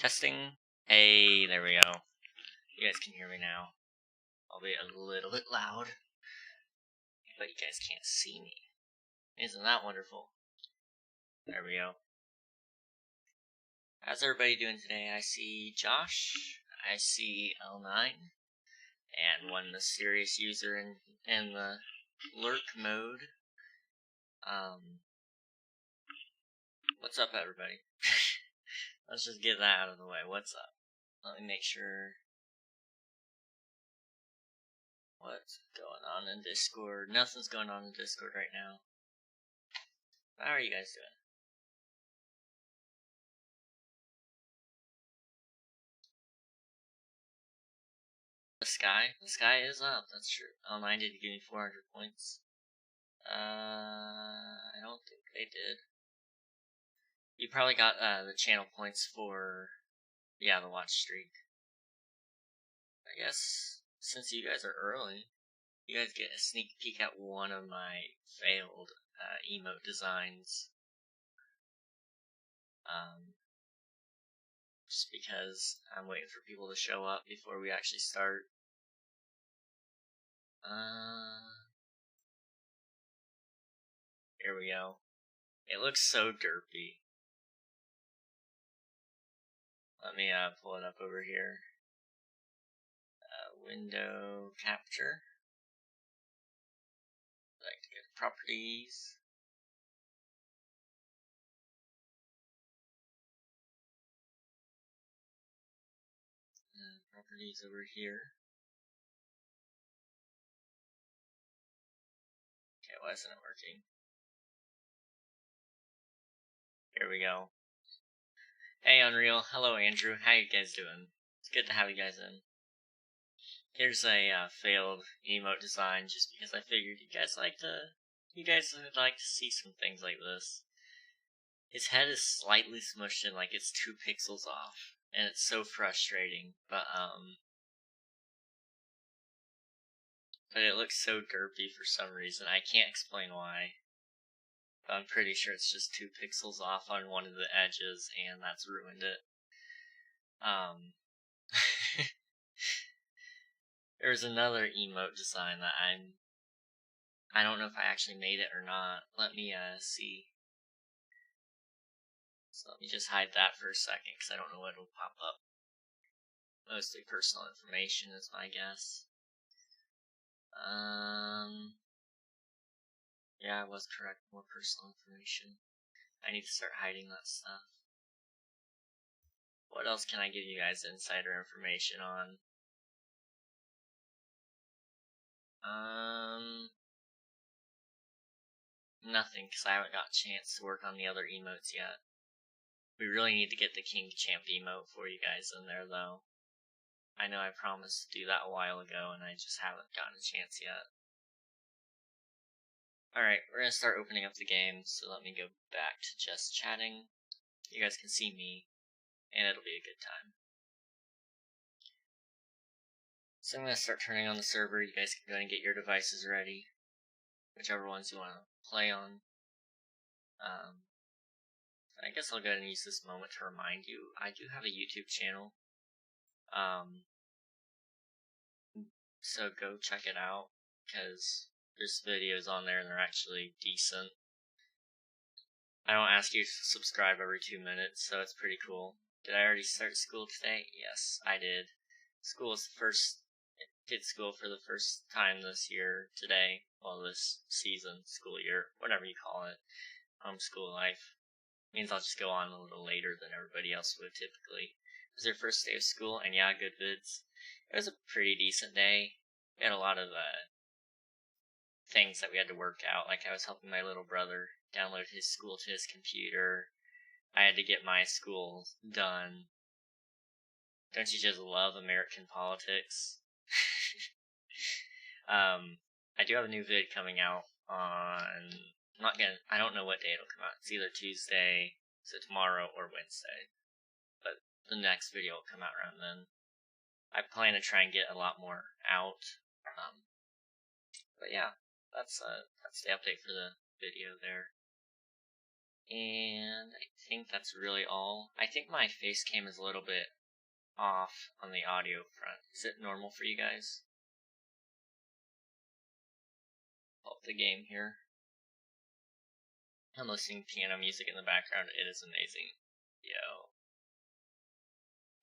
Testing. Hey, there we go. You guys can hear me now. I'll be a little bit loud, but you guys can't see me. Isn't that wonderful? There we go. How's everybody doing today? I see Josh, I see L9, and one mysterious user in the lurk mode. What's up, everybody? Let's just get that out of the way. What's up? Let me make sure. What's going on in Discord? Nothing's going on in Discord right now. How are you guys doing? The sky is up, that's true. L9 did give me 400 points. I don't think they did. You probably got the channel points for, yeah, the watch streak. I guess, since you guys are early, you guys get a sneak peek at one of my failed emote designs. Just because I'm waiting for people to show up before we actually start. Here we go. It looks so derpy. Let me pull it up over here. Window capture. Like to go to properties. Properties over here. Okay, why isn't it working? Here we go. Hey Unreal, hello Andrew, how you guys doing? It's good to have you guys in. Here's a failed emote design, just because I figured you guys would like to see some things like this. His head is slightly smushed in, like it's 2 pixels off, and it's so frustrating, but it looks so derpy for some reason. I can't explain why. But I'm pretty sure it's just 2 pixels off on one of the edges, and that's ruined it. There's another emote design that I don't know if I actually made it or not. Let me see. So let me just hide that for a second, because I don't know what will pop up. Mostly personal information is my guess. Yeah, I was correct. More personal information. I need to start hiding that stuff. What else can I give you guys insider information on? Nothing, because I haven't got a chance to work on the other emotes yet. We really need to get the King SMP emote for you guys in there, though. I know I promised to do that a while ago, and I just haven't gotten a chance yet. Alright, we're gonna start opening up the game, so let me go back to just chatting. You guys can see me, and it'll be a good time. So I'm gonna start turning on the server. You guys can go ahead and get your devices ready, whichever ones you want to play on. I guess I'll go ahead and use this moment to remind you, I do have a YouTube channel. So go check it out, because there's videos on there and they're actually decent. I don't ask you to subscribe every 2 minutes, so it's pretty cool. Did I already start school today? Yes, I did. School is did school for the first time this year, today. Well, this season, school year, whatever you call it. Homeschool life. Means I'll just go on a little later than everybody else would typically. It was their first day of school, and yeah, good vids. It was a pretty decent day. We had a lot of things that we had to work out. Like I was helping my little brother download his school to his computer. I had to get my school done. Don't you just love American politics? I do have a new vid coming out on, I don't know what day it'll come out. It's either Tuesday, so tomorrow, or Wednesday. But the next video will come out around then. I plan to try and get a lot more out. But yeah, that's the update for the video there. And I think that's really all. I think my face cam is a little bit off on the audio front. Is it normal for you guys? Pull up the game here. I'm listening to piano music in the background. It is amazing. Yo.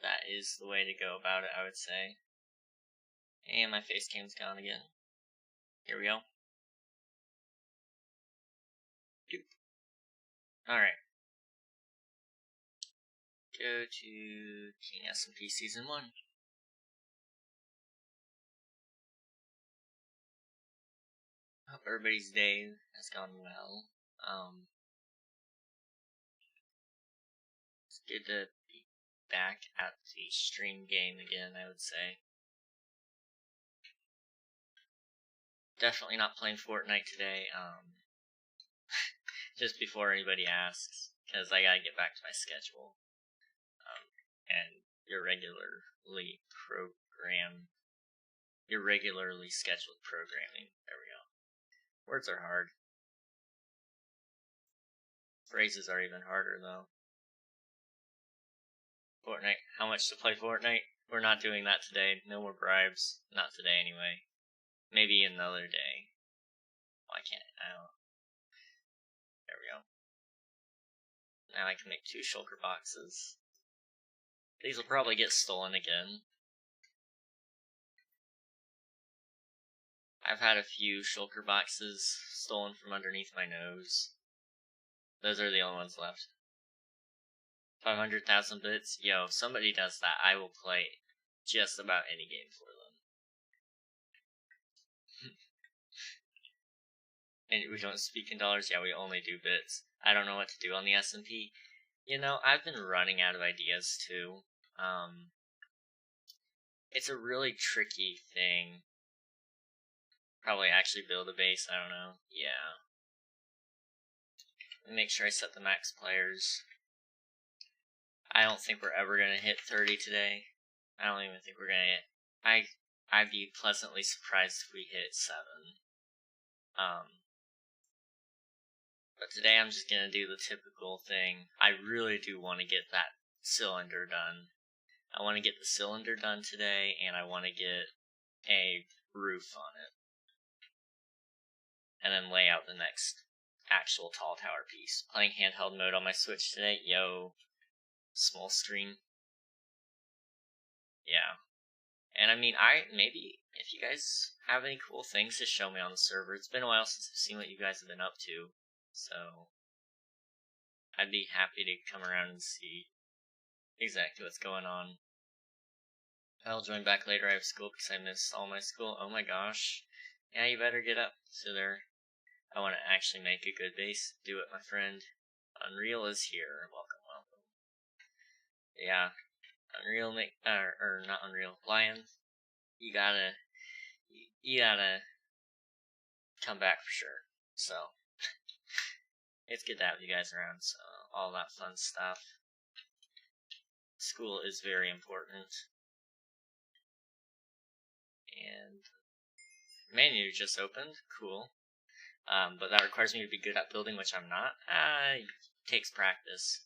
That is the way to go about it, I would say. And my face cam's gone again. Here we go. Doop. Alright. Go to King SMP Season 1. Hope everybody's day has gone well. It's good to be back at the stream game again, I would say. Definitely not playing Fortnite today, just before anybody asks, because I gotta get back to my schedule, and irregularly scheduled programming. There we go. Words are hard. Phrases are even harder, though. Fortnite. How much to play Fortnite? We're not doing that today. No more bribes. Not today, anyway. Maybe another day. Why can't I? There we go. Now I can make 2 shulker boxes. These will probably get stolen again. I've had a few shulker boxes stolen from underneath my nose. Those are the only ones left. 500,000 bits? Yo, if somebody does that, I will play just about any game for them. And we don't speak in dollars? Yeah, we only do bits. I don't know what to do on the SMP. You know, I've been running out of ideas, too. It's a really tricky thing. Probably actually build a base, I don't know. Yeah. Let me make sure I set the max players. I don't think we're ever gonna hit 30 today. I don't even think we're gonna hit... I'd be pleasantly surprised if we hit 7. But today I'm just gonna do the typical thing. I really do want to get that cylinder done. I want to get the cylinder done today, and I want to get a roof on it. And then lay out the next actual tall tower piece. Playing handheld mode on my Switch today. Yo. Small screen. Yeah. And I mean, maybe if you guys have any cool things to show me on the server. It's been a while since I've seen what you guys have been up to. So I'd be happy to come around and see exactly what's going on. I'll join back later. I have school because I missed all my school. Oh my gosh. Yeah, you better get up. So there. I want to actually make a good base. Do it, my friend. Unreal is here. Welcome, welcome. Yeah. Unreal or not Unreal. Lion. You gotta come back for sure. So it's good to have you guys around. So all that fun stuff. School is very important. And menu just opened. Cool. But that requires me to be good at building, which I'm not. It takes practice.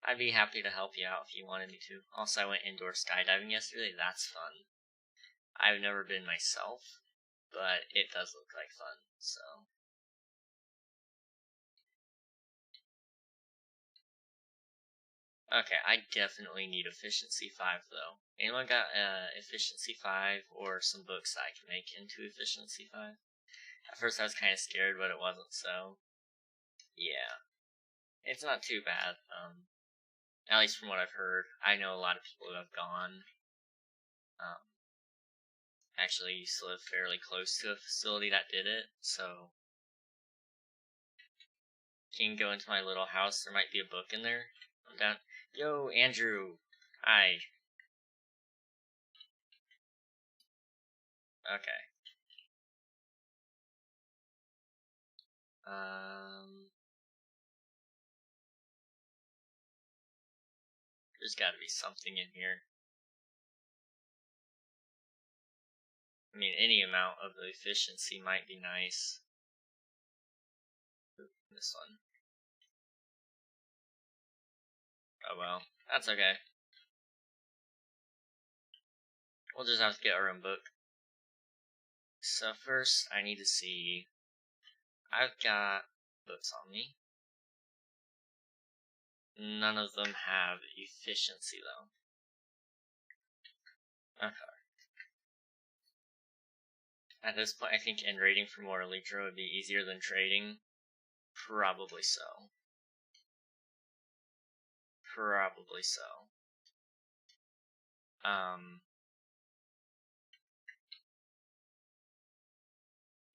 I'd be happy to help you out if you wanted me to. Also, I went indoor skydiving yesterday. That's fun. I've never been myself, but it does look like fun, so. Okay, I definitely need efficiency 5, though. Anyone got efficiency 5 or some books that I can make into efficiency 5? At first I was kind of scared, but it wasn't so. Yeah. It's not too bad, at least from what I've heard. I know a lot of people who have gone. Actually used to live fairly close to a facility that did it, so you can go into my little house. There might be a book in there. I'm down. Yo, Andrew. Hi. Okay. There's gotta be something in here. I mean, any amount of efficiency might be nice. Ooh, this one. Oh well, that's okay. We'll just have to get our own book. So first, I need to see. I've got books on me. None of them have efficiency though. Okay. At this point, I think rating for more Elytra would be easier than trading. Probably so. Probably so.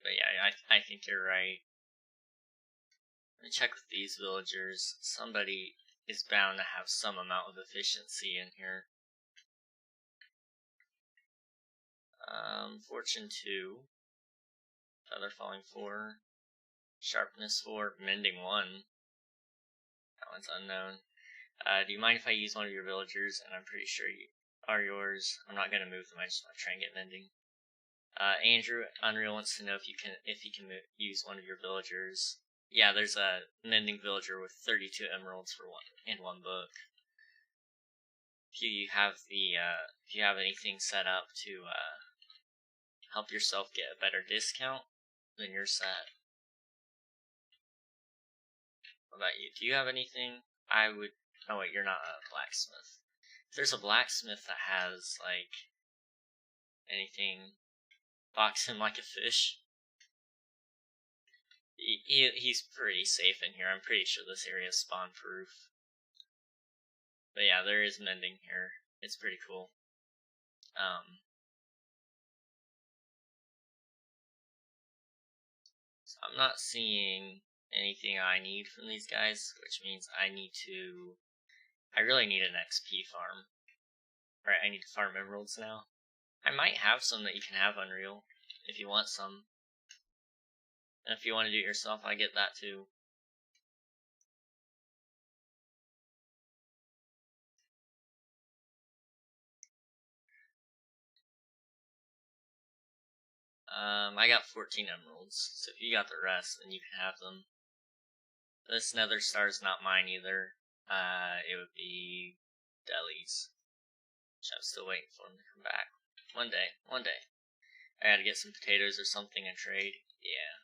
But yeah, I think you're right. Let me check with these villagers. Somebody is bound to have some amount of efficiency in here. Fortune 2. Feather falling 4. Sharpness 4. Mending 1. That one's unknown. Do you mind if I use one of your villagers? And I'm pretty sure you are yours. I'm not going to move them. I just want to try and get mending. Andrew Unreal wants to know if he can use one of your villagers. Yeah, there's a mending villager with 32 emeralds for one book. If you have anything set up to help yourself get a better discount, then you're set. What about you? Do you have anything? Oh wait, you're not a blacksmith. If there's a blacksmith that has like anything, box him like a fish. He's pretty safe in here. I'm pretty sure this area is spawn proof. But yeah, there is mending here. It's pretty cool. So I'm not seeing anything I need from these guys, which means I really need an XP farm. Right, I need to farm emeralds now. I might have some that you can have Unreal, if you want some. And if you want to do it yourself, I get that too. I got 14 emeralds, so if you got the rest, then you can have them. This nether star is not mine either. It would be Deli's, which I'm still waiting for him to come back. One day. I gotta get some potatoes or something and trade. Yeah.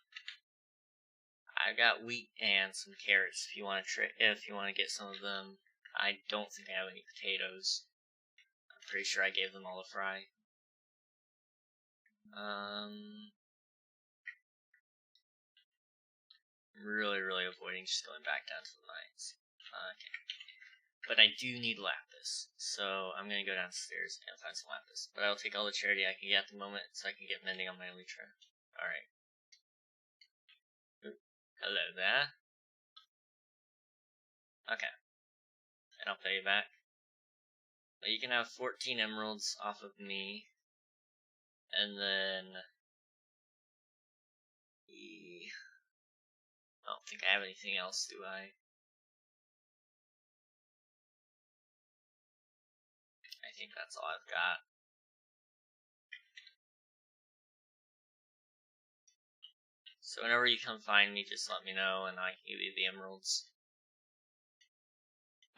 I got wheat and some carrots if you want to get some of them. I don't think I have any potatoes. I'm pretty sure I gave them all a fry. I'm really avoiding just going back down to the mines. Okay. But I do need lapis, so I'm gonna go downstairs and find some lapis. But I'll take all the charity I can get at the moment so I can get mending on my elytra. Alright. Hello there. Okay. And I'll pay you back. But you can have 14 emeralds off of me. And then I don't think I have anything else, do I? I think that's all I've got. So whenever you come find me, just let me know and I can give you the emeralds.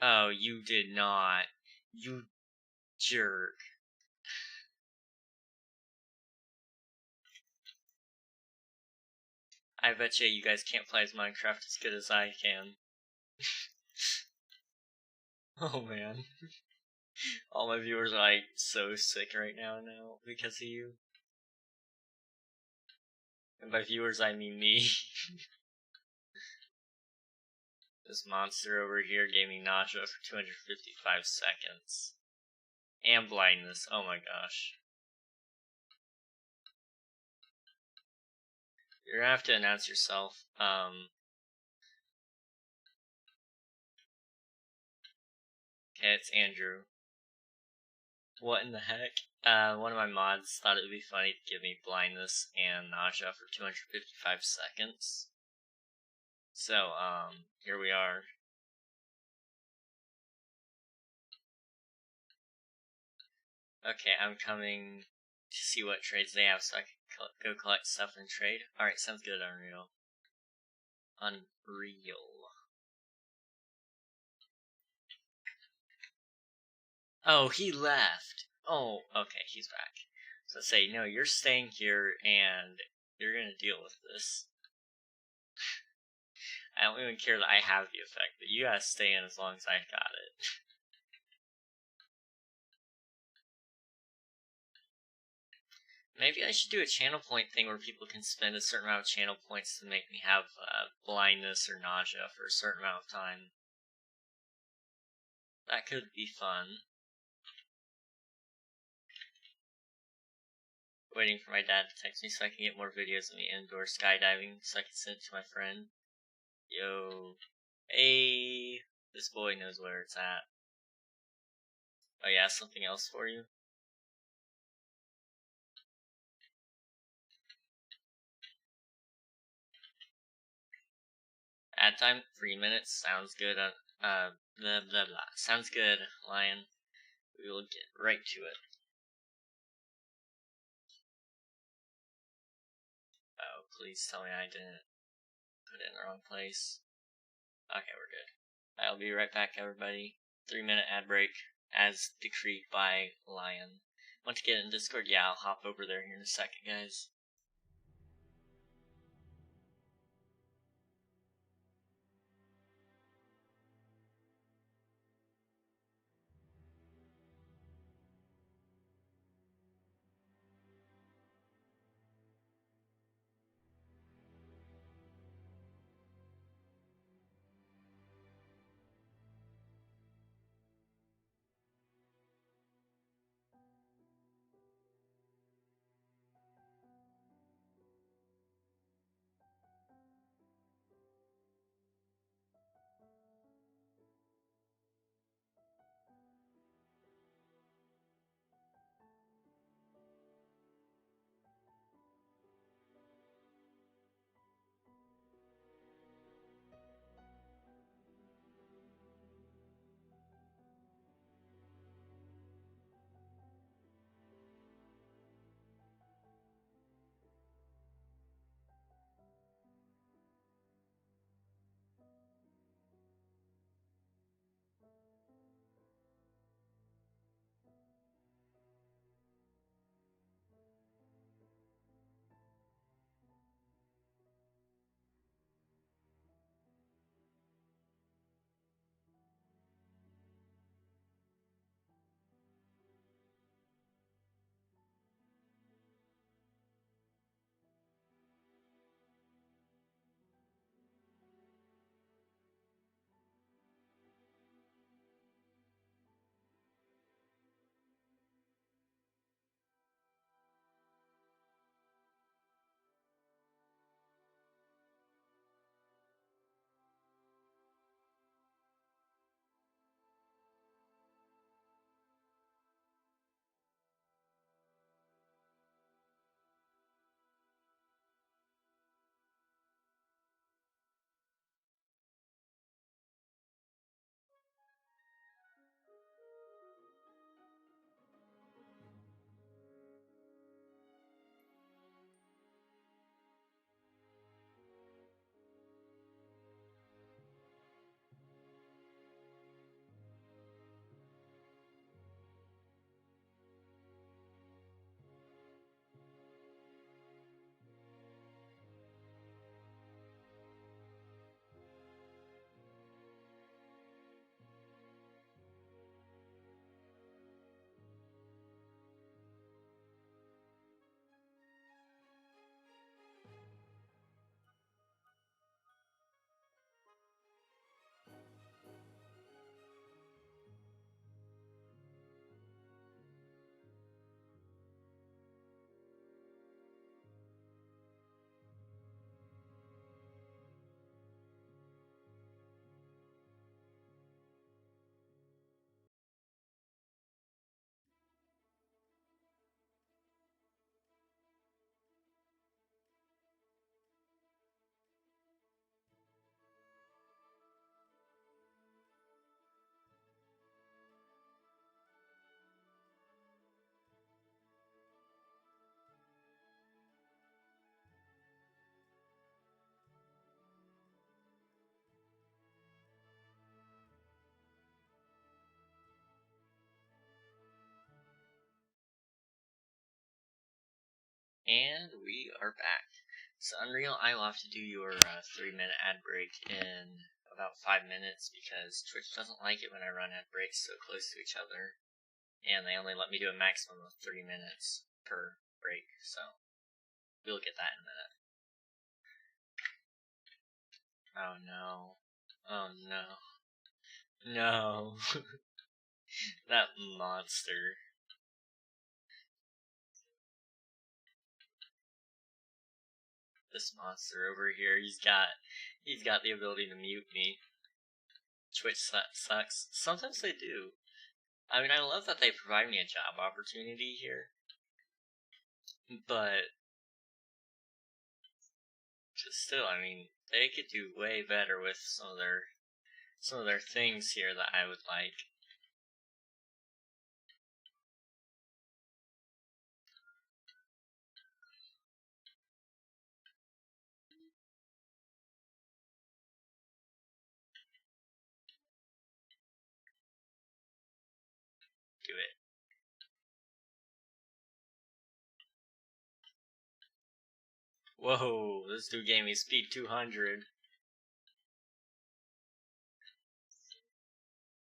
Oh, you did not. You jerk. I bet you guys can't play as Minecraft as good as I can. Oh man. All my viewers are like so sick right now because of you. And by viewers I mean me. This monster over here gave me nausea for 255 seconds. And blindness, oh my gosh. You're gonna have to announce yourself. Okay, it's Andrew. What in the heck? One of my mods thought it would be funny to give me blindness and nausea for 255 seconds. So, here we are. Okay, I'm coming to see what trades they have so I can go collect stuff and trade. Alright, sounds good, Unreal. Unreal. Oh, he left. Oh, okay, he's back. So say, no, you're staying here and you're gonna deal with this. I don't even care that I have the effect, but you gotta stay in as long as I got it. Maybe I should do a channel point thing where people can spend a certain amount of channel points to make me have blindness or nausea for a certain amount of time. That could be fun. Waiting for my dad to text me so I can get more videos of me indoor skydiving so I can send it to my friend. Yo. Hey. This boy knows where it's at. Oh yeah, something else for you? Ad time 3 minutes. Sounds good. Blah blah blah. Sounds good, Lion. We will get right to it. Oh, please tell me I didn't put it in the wrong place. Okay, we're good. I'll be right back, everybody. 3-minute ad break, as decreed by Lion. Want to get in Discord? Yeah, I'll hop over there here in a second, guys. And we are back. So Unreal, I will have to do your 3-minute ad break in about 5 minutes because Twitch doesn't like it when I run ad breaks so close to each other. And they only let me do a maximum of 3 minutes per break, so we'll get that in a minute. Oh no. Oh no. No. That monster. This monster over here, he's got the ability to mute me. Twitch sucks. Sometimes they do. I mean, I love that they provide me a job opportunity here, but just still, I mean, they could do way better with some of their things here that I would like. Do it. Whoa, this dude gave me speed 200.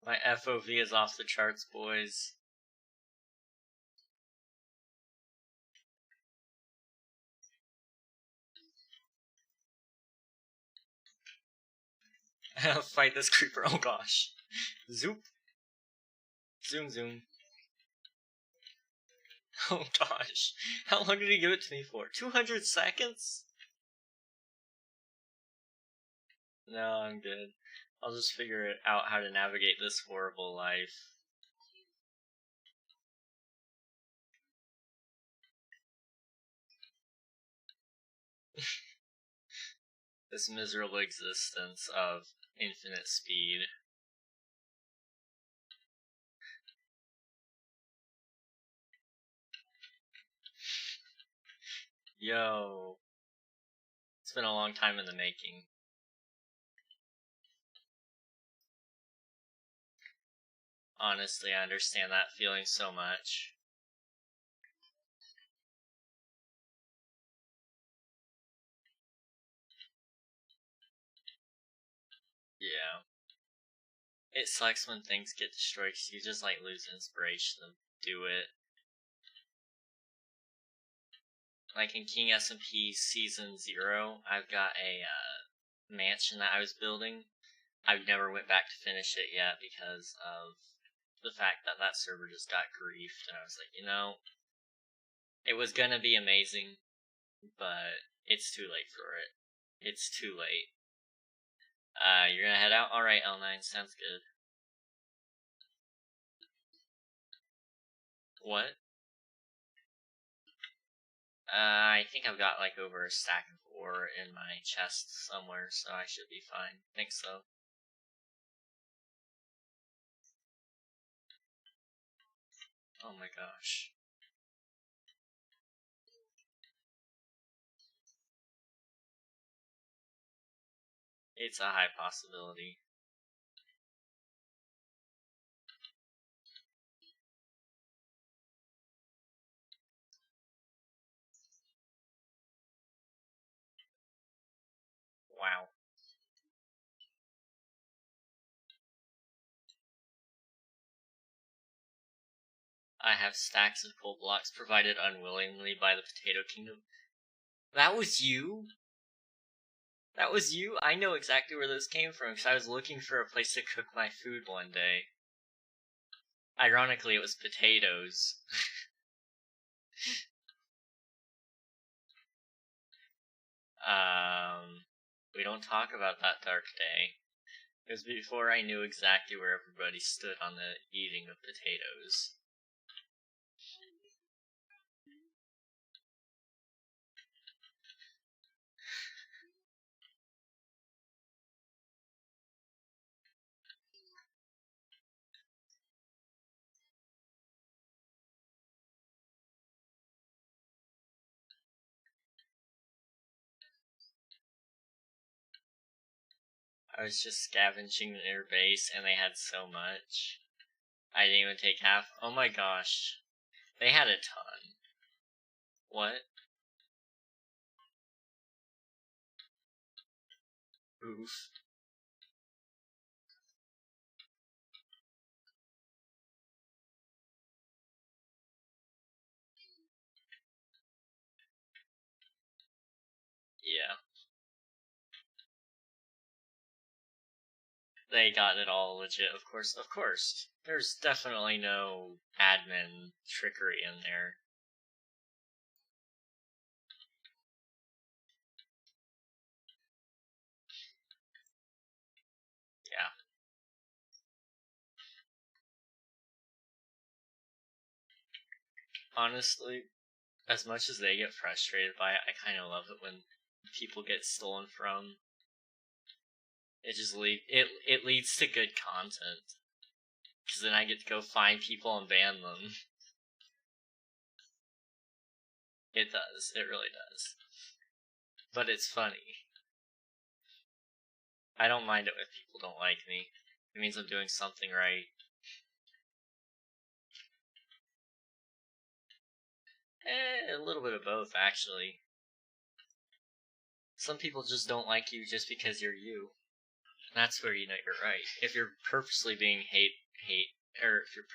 My FOV is off the charts, boys. Fight this creeper, oh gosh. Zoop. Zoom zoom. Oh gosh. How long did he give it to me for? 200 seconds? No, I'm good. I'll just figure out how to navigate this horrible life. This miserable existence of infinite speed. Yo. It's been a long time in the making. Honestly, I understand that feeling so much. Yeah. It sucks when things get destroyed because you just like lose inspiration to do it. Like in King SMP Season 0, I've got a mansion that I was building. I never went back to finish it yet because of the fact that that server just got griefed, and I was like, you know, it was gonna be amazing, but it's too late for it. It's too late. You're gonna head out? Alright, L9, sounds good. What? I think I've got like over a stack of ore in my chest somewhere, so I should be fine. Think so. Oh my gosh. It's a high possibility. Wow. I have stacks of coal blocks provided unwillingly by the Potato Kingdom. That was you? That was you? I know exactly where this came from, because I was looking for a place to cook my food one day. Ironically, it was potatoes. We don't talk about that dark day. It was before I knew exactly where everybody stood on the eating of potatoes. I was just scavenging their base, and they had so much. I didn't even take half. Oh my gosh. They had a ton. What? Oof. Yeah. They got it all legit, of course. Of course. There's definitely no admin trickery in there. Yeah. Honestly, as much as they get frustrated by it, I kind of love it when people get stolen from. It just it leads to good content. Because then I get to go find people and ban them. It does. It really does. But it's funny. I don't mind it if people don't like me. It means I'm doing something right. A little bit of both, actually. Some people just don't like you just because you're you. That's where you know you're right. If you're purposely being or if you're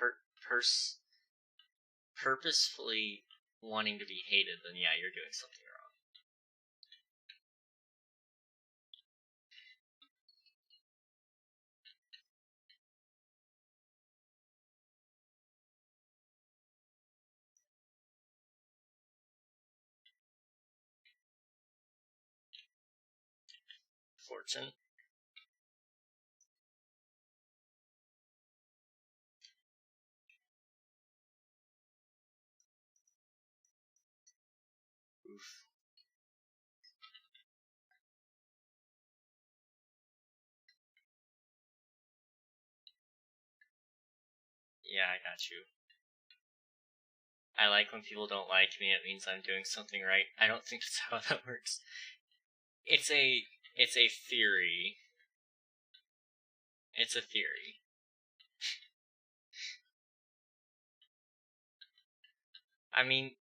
purposefully wanting to be hated, then yeah, you're doing something wrong. Fortune. Oof. Yeah, I got you. I like when people don't like me, it means I'm doing something right. I don't think that's how that works. It's a theory. It's a theory. I mean,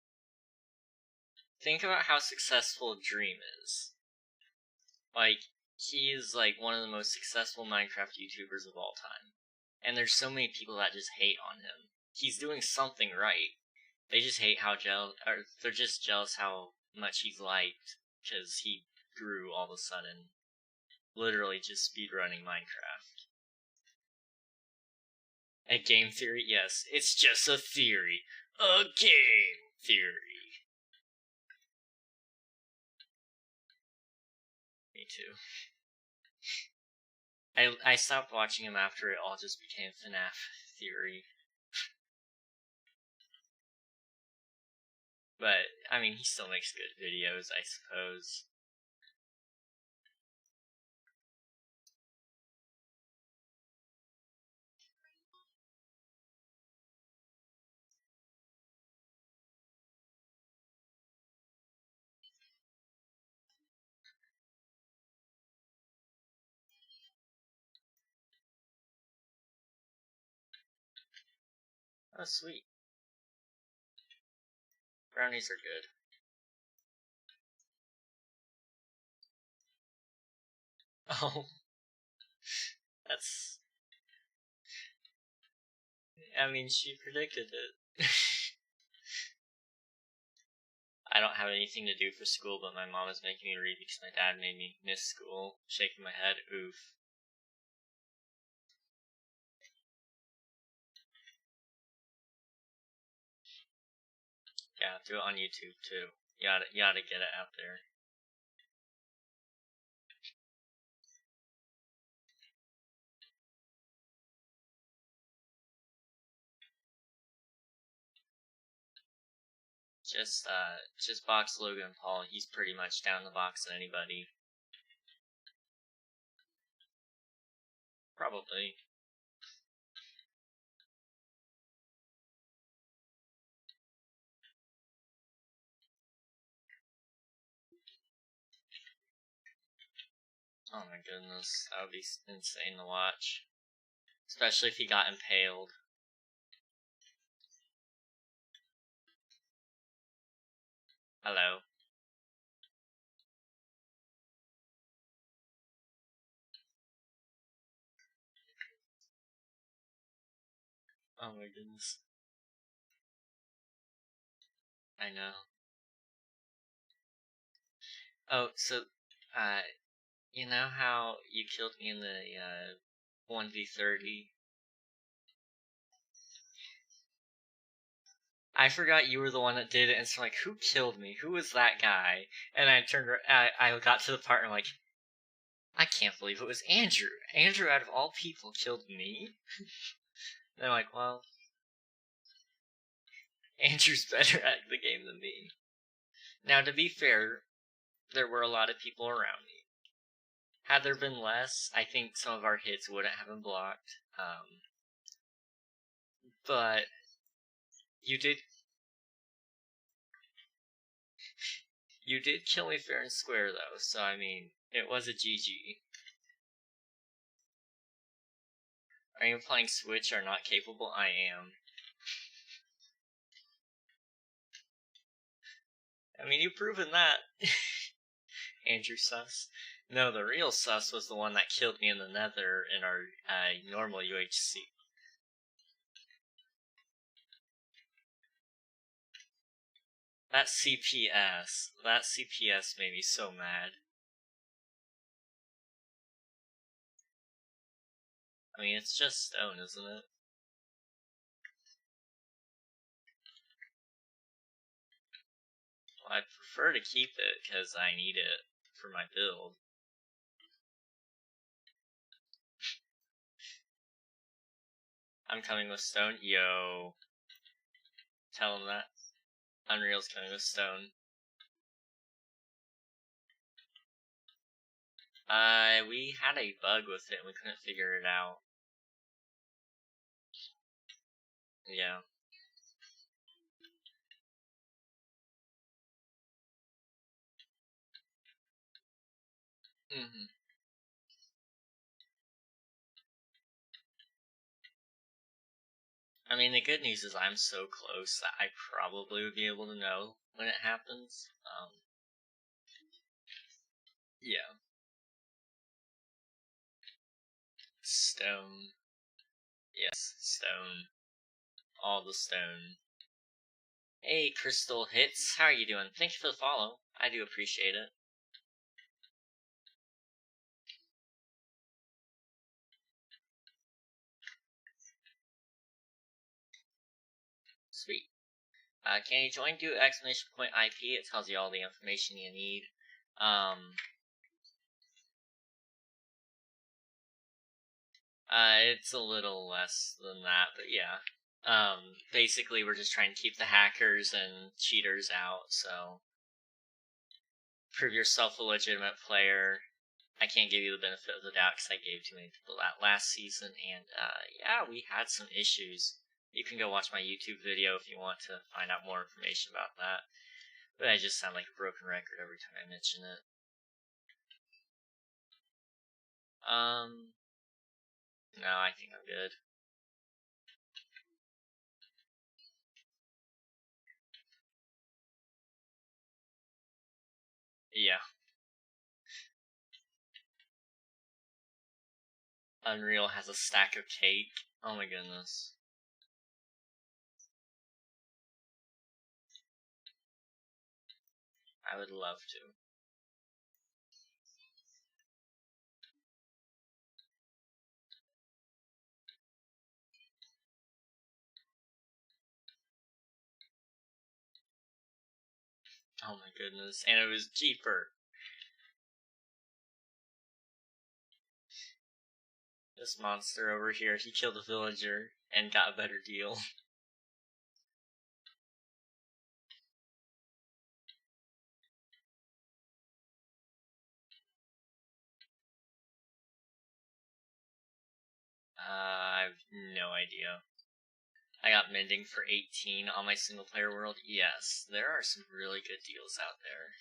think about how successful Dream is. Like, he is like one of the most successful Minecraft YouTubers of all time. And there's so many people that just hate on him. He's doing something right. They just hate how or they're just jealous how much he's liked, because he grew all of a sudden. Literally just speedrunning Minecraft. A game theory? Yes, it's just a theory. A game theory. Me too. I stopped watching him after it all just became FNAF theory. But, I mean, he still makes good videos, I suppose. Oh, sweet. Brownies are good. Oh. That's... I mean, she predicted it. I don't have anything to do for school, but my mom is making me read because my dad made me miss school. Shaking my head, oof. Yeah, do it on YouTube too. You gotta get it out there. Just box Logan Paul. He's pretty much down the box at anybody. Probably. Oh my goodness, that would be insane to watch. Especially if he got impaled. Hello. Oh my goodness. I know. Oh, so, you know how you killed me in the, 1v30? I forgot you were the one that did it, and so I'm like, who killed me? Who was that guy? And I turned, I got to the part and I'm like, I can't believe it was Andrew. Andrew, out of all people, killed me? And I'm like, well, Andrew's better at the game than me. Now, to be fair, there were a lot of people around me. Had there been less, I think some of our hits wouldn't have been blocked. But you did kill me fair and square, though, so I mean, it was a GG. Are you playing Switch or not capable? I am. I mean, you've proven that. Andrew Sus. No, the real Sus was the one that killed me in the Nether in our normal UHC. That CPS made me so mad. I mean, it's just stone, isn't it? Well, I'd prefer to keep it, because I need it for my build. I'm coming with stone? Yo. Tell him that. Unreal's coming with stone. We had a bug with it and we couldn't figure it out. Yeah. I mean, the good news is I'm so close that I probably would be able to know when it happens. Yeah. Stone. Yes, stone. All the stone. Hey, Crystal Hits, how are you doing? Thank you for the follow. I do appreciate it. Sweet. Can you join? Do exclamation point IP. It tells you all the information you need. It's a little less than that, but yeah. Basically, we're just trying to keep the hackers and cheaters out, so prove yourself a legitimate player. I can't give you the benefit of the doubt because I gave too many people that last season, and yeah, we had some issues. You can go watch my YouTube video if you want to find out more information about that. But I just sound like a broken record every time I mention it. No, I think I'm good. Yeah. Unreal has a stack of cake. Oh my goodness. I would love to. Oh my goodness. And it was cheaper. This monster over here, he killed a villager and got a better deal. I have no idea. I got mending for 18 on my single player world. Yes, there are some really good deals out there.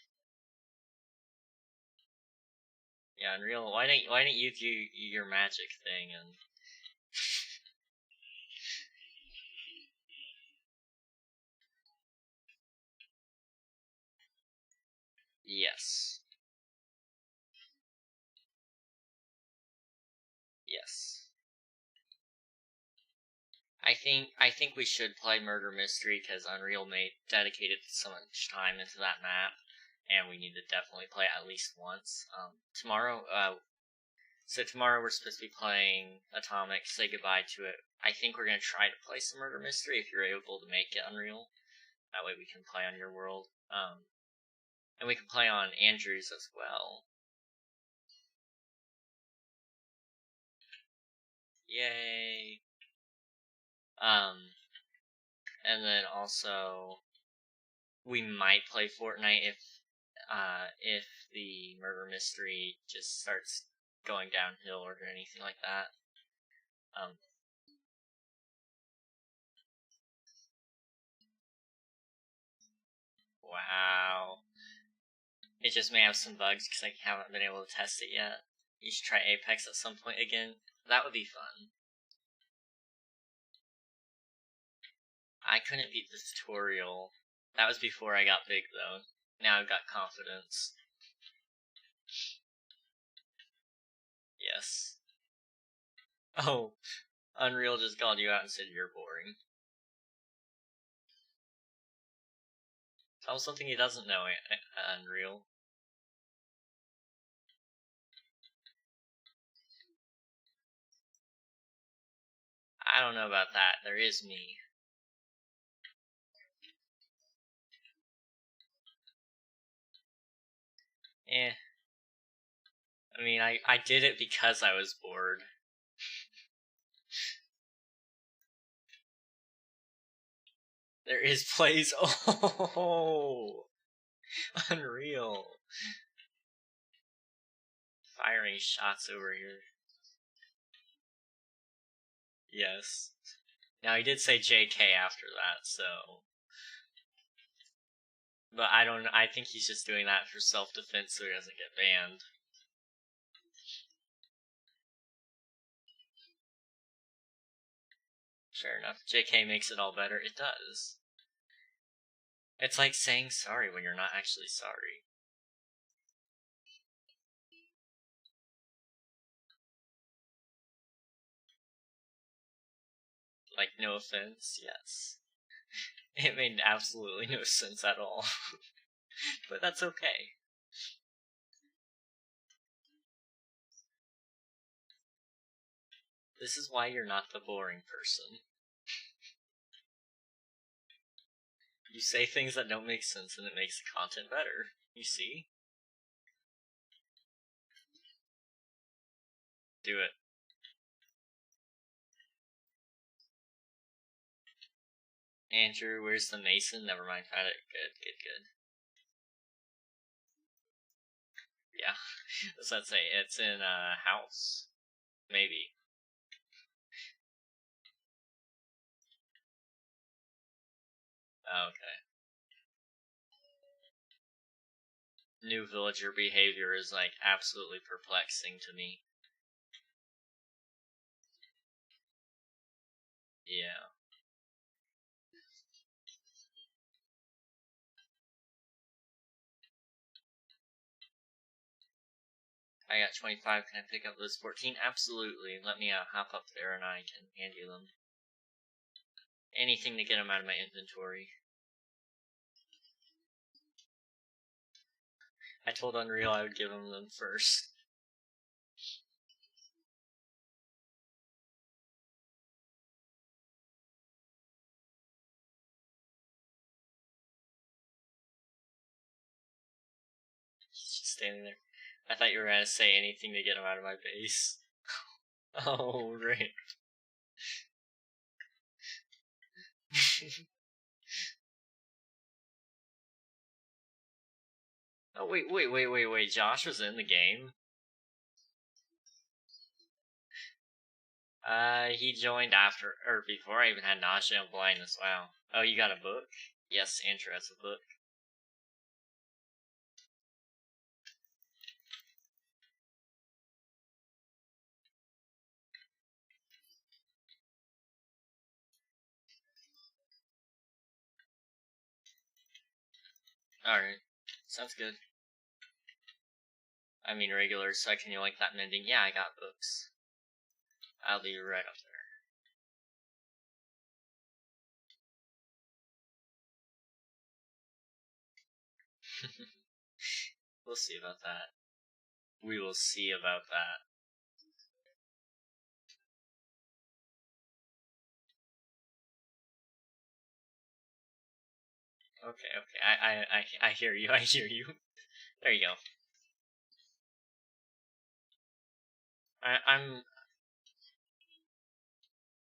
Yeah, Unreal, why don't you do your magic thing and yes. Yes. I think we should play Murder Mystery because Unreal dedicated so much time into that map, and we need to definitely play it at least once. Tomorrow we're supposed to be playing Atomic. Say goodbye to it. I think we're gonna try to play some Murder Mystery if you're able to make it Unreal. That way we can play on your world. And we can play on Andrew's as well. Yay! And then also we might play Fortnite if the Murder Mystery just starts going downhill or anything like that. Wow. It just may have some bugs because I haven't been able to test it yet. You should try Apex at some point again. That would be fun. I couldn't beat the tutorial. That was before I got big, though. Now I've got confidence. Yes. Oh, Unreal just called you out and said you're boring. Tell him something he doesn't know, Unreal. I don't know about that. There is me. Eh. I mean, I did it because I was bored. There is plays. Oh! Unreal. Firing shots over here. Yes. Now, he did say JK after that, so... But I think he's just doing that for self-defense so he doesn't get banned. Sure enough, JK makes it all better. It does. It's like saying sorry when you're not actually sorry. Like, no offense, yes. It made absolutely no sense at all. But that's okay. This is why you're not the boring person. You say things that don't make sense and it makes the content better. You see? Do it. Andrew, where's the mason? Never mind, found it. Good, good, good. Yeah. What's that say? It's in a house. Maybe. Oh, okay. New villager behavior is like absolutely perplexing to me. Yeah. I got 25. Can I pick up those 14? Absolutely. Let me hop up there and I can hand you them. Anything to get them out of my inventory. I told Unreal I would give him them first. He's just standing there. I thought you were gonna say anything to get him out of my base. Oh, right. Oh, wait. Josh was in the game? He joined after, or before I even had Nausea and Blindness. Wow. Oh, you got a book? Yes, Andrew has a book. Alright. Sounds good. I mean regular, so can you like that mending? Yeah, I got books. I'll be right up there. We'll see about that. We will see about that. Okay. I hear you. I hear you. There you go. I'm.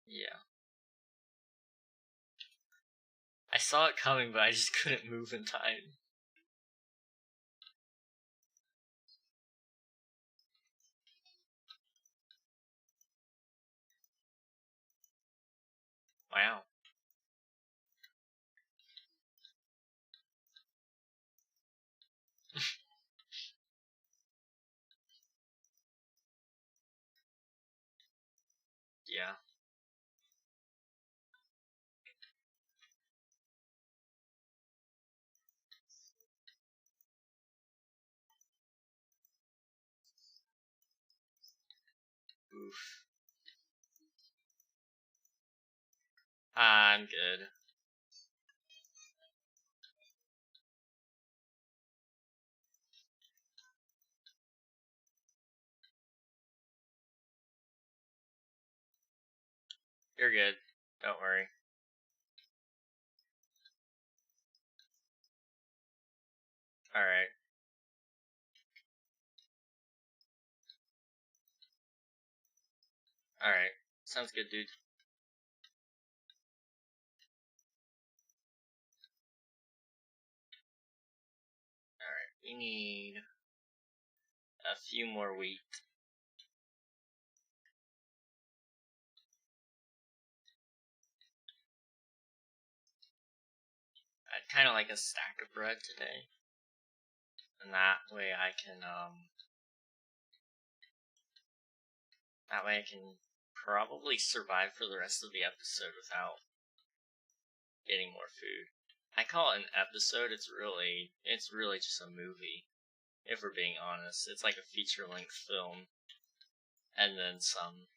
Yeah. I saw it coming, but I just couldn't move in time. Wow. Yeah. Oof. I'm good. You're good. Don't worry. Alright. Alright. Sounds good, dude. Alright. We need a few more wheat. I'd kind of like a stack of bread today. And that way I can, that way I can probably survive for the rest of the episode without getting more food. I call it an episode, it's really just a movie. If we're being honest, it's like a feature-length film. And then some.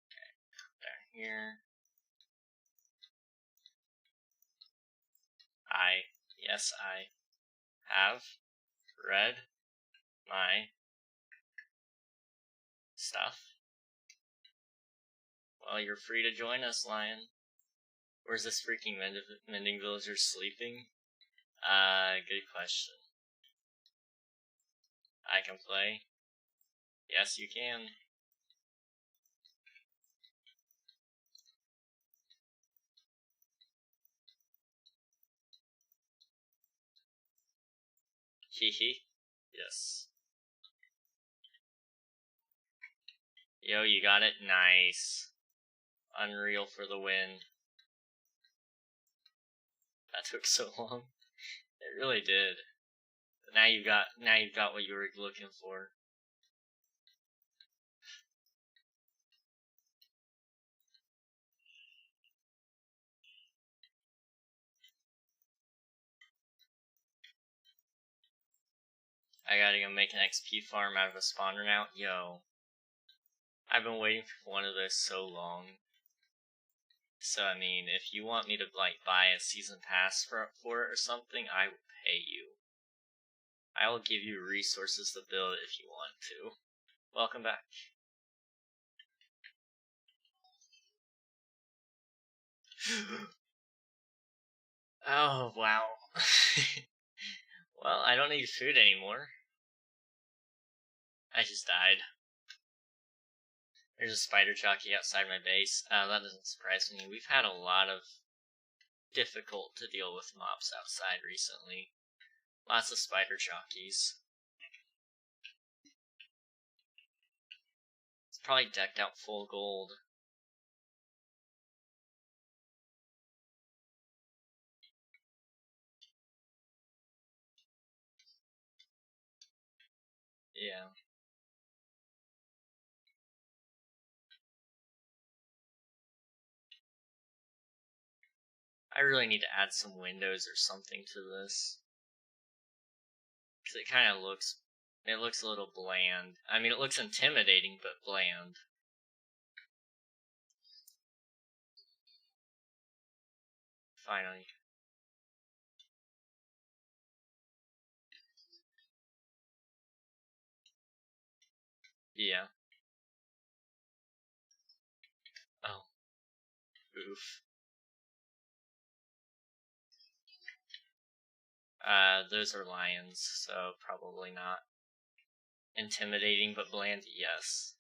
Okay, down here. Yes, I have read my stuff. Well, you're free to join us, Lion. Where's this freaking mending villager sleeping? Good question. I can play. Yes, you can. Hehe. Yes. Yo, you got it? Nice. Unreal for the win. That took so long. It really did. But now you've got what you were looking for. I gotta go make an XP farm out of a spawner now. Yo. I've been waiting for one of those so long. So, I mean, if you want me to, like, buy a season pass for it or something, I will pay you. I will give you resources to build it if you want to. Welcome back. Oh, wow. Well, I don't need food anymore. I just died. There's a spider jockey outside my base. That doesn't surprise me. We've had a lot of difficult to deal with mobs outside recently. Lots of spider jockeys. It's probably decked out full gold. Yeah. I really need to add some windows or something to this. Because it kind of looks a little bland. I mean, it looks intimidating, but bland. finally. Yeah. Oh. Oof. Those are lions, so probably not. Intimidating but bland, yes.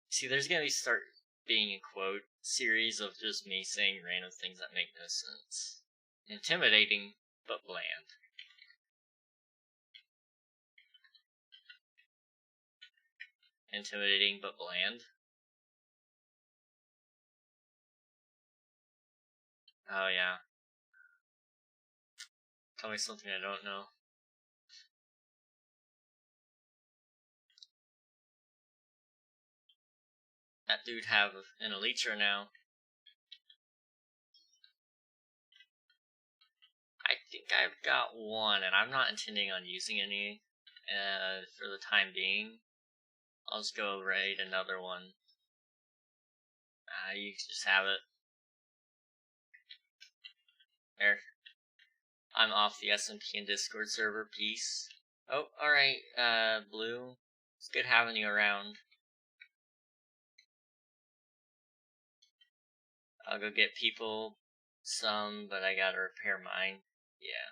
See, there's gonna start being a quote series of just me saying random things that make no sense. Intimidating but bland. Intimidating but bland. Oh yeah. Tell me something I don't know. That dude have an elytra now. I think I've got one, and I'm not intending on using any for the time being. I'll just go raid another one. You can just have it. There. I'm off the SMP and Discord server. Peace. Oh, alright, Blue. It's good having you around. I'll go get people some, but I gotta repair mine. Yeah.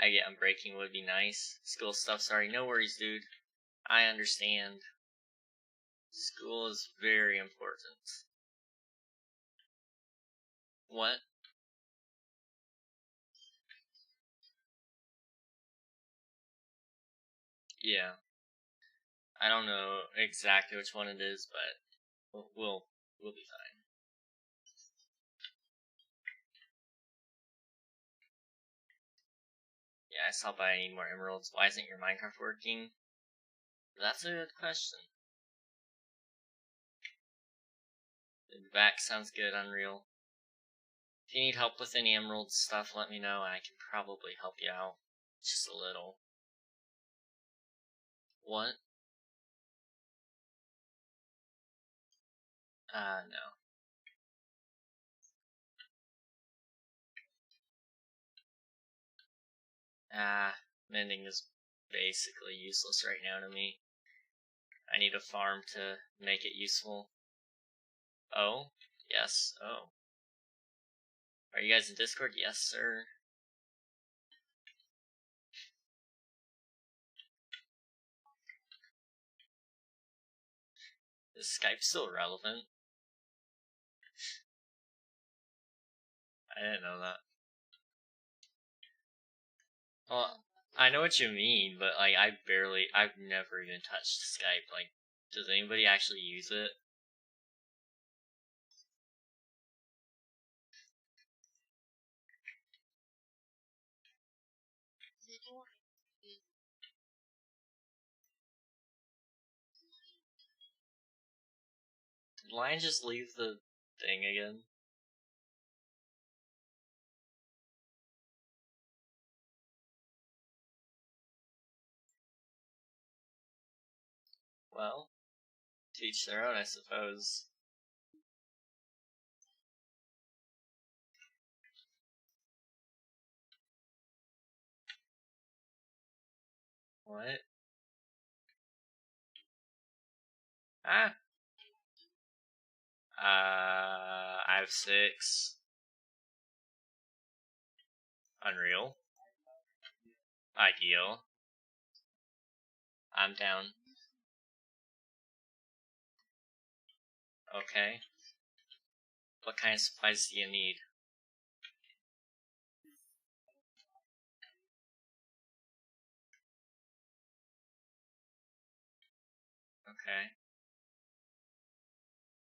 I get unbreaking would be nice. School stuff, sorry. No worries, dude. I understand. School is very important. What? Yeah. I don't know exactly which one it is, but we'll be fine. Yeah, I saw by I need more emeralds. Why isn't your Minecraft working? That's a good question. The back sounds good, Unreal. If you need help with any emerald stuff, let me know, and I can probably help you out. Just a little. What? No. Mending is basically useless right now to me. I need a farm to make it useful. Oh? Yes. Oh. Are you guys in Discord? Yes, sir. Is Skype still relevant? I didn't know that. Well, I know what you mean, but like I've never even touched Skype. Like, does anybody actually use it? Did Lion just leave the thing again? Well, to each their own, I suppose. What? Ah! I have 6. Unreal. Ideal. I'm down. Okay. What kind of supplies do you need? Okay.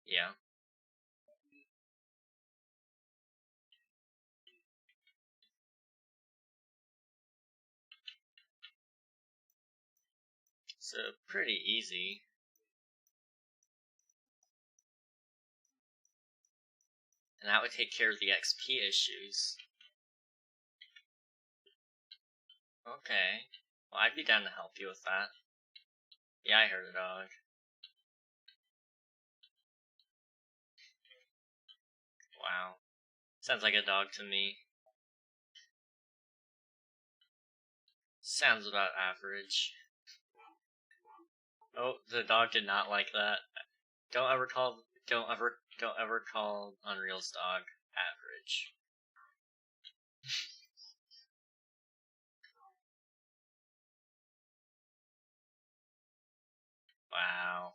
Yeah. So, pretty easy. And that would take care of the XP issues. Okay. Well, I'd be down to help you with that. Yeah, I heard a dog. Wow. Sounds like a dog to me. Sounds about average. Oh, the dog did not like that. Don't ever call Unreal's dog average. Wow.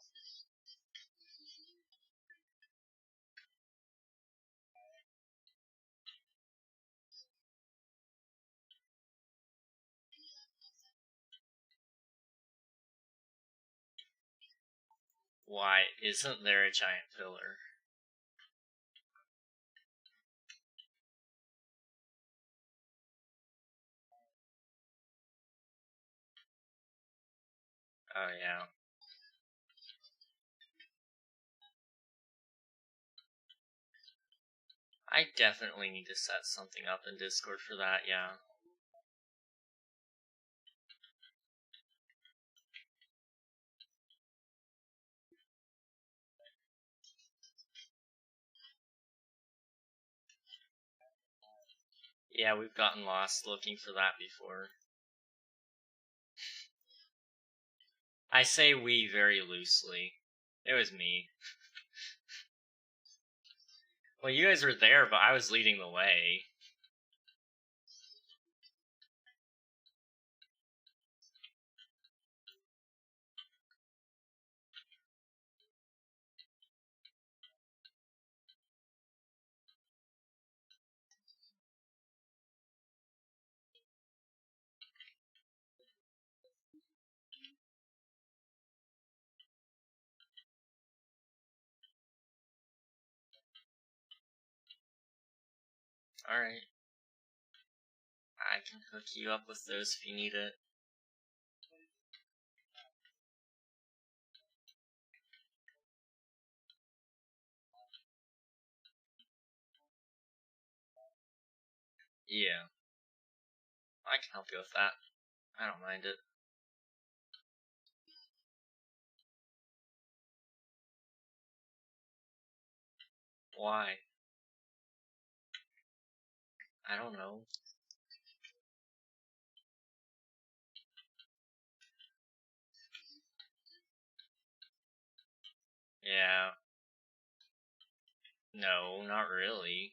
Why isn't there a giant pillar? Oh yeah. I definitely need to set something up in Discord for that, yeah. Yeah, we've gotten lost looking for that before. I say we very loosely. It was me. Well, you guys were there, but I was leading the way. Alright. I can hook you up with those if you need it. Yeah. I can help you with that. I don't mind it. Why? I don't know. Yeah. No, not really.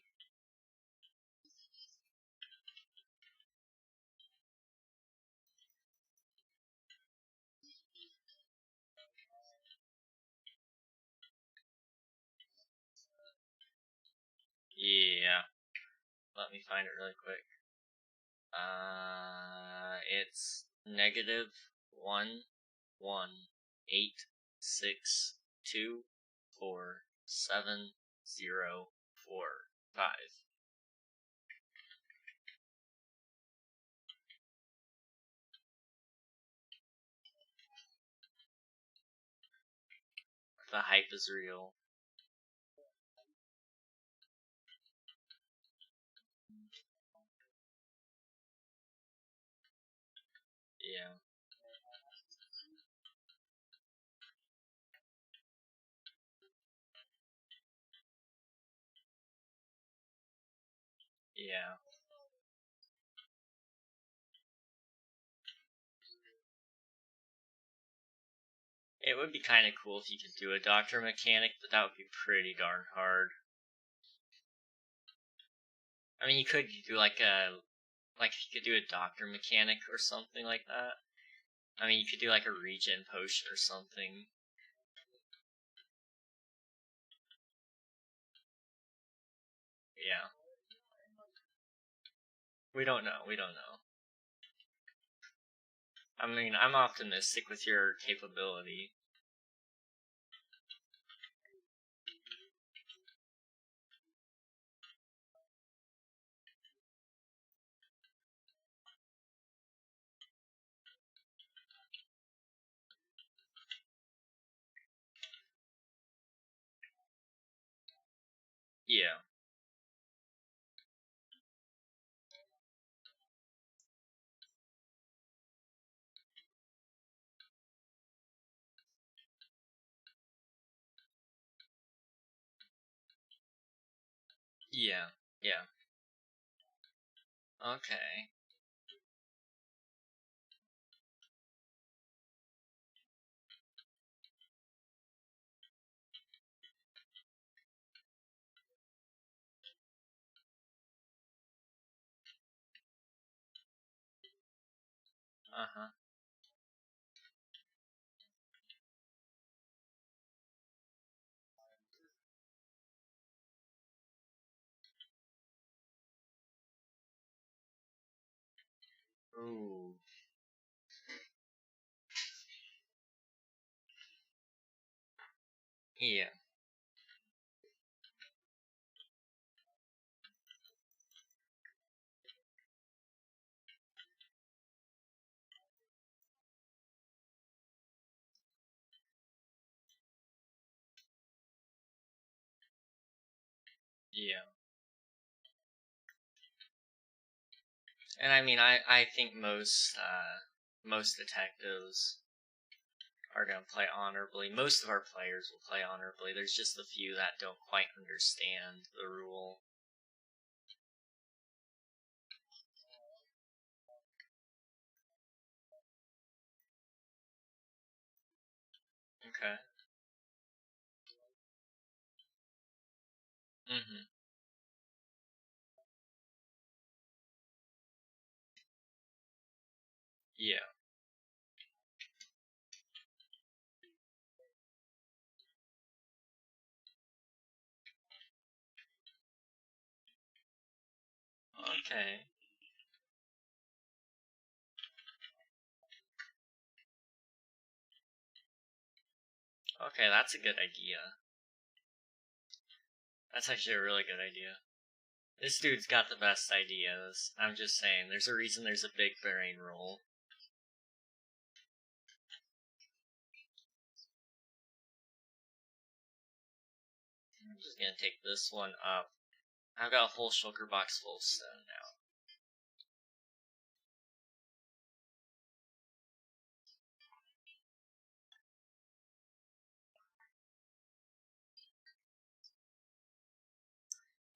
Yeah. Let me find it really quick. It's -118624705. The hype is real. Yeah. Yeah. It would be kind of cool if you could do a doctor mechanic, but that would be pretty darn hard. I mean, you could do like if you could do a doctor mechanic or something like that. I mean, you could do like a regen potion or something. Yeah. We don't know. We don't know. I mean, I'm optimistic with your capability. Yeah. Yeah. Yeah. Okay. Uh-huh. Ooh. Yeah. Yeah. And I mean, I think most detectives are going to play honorably. Most of our players will play honorably. There's just a few that don't quite understand the rule. Okay. Mm-hmm. Yeah. Okay. Okay, that's a good idea. That's actually a really good idea. This dude's got the best ideas. I'm just saying, there's a reason there's a big brain rule. I'm just gonna take this one up. I've got a whole shulker box full of stone now.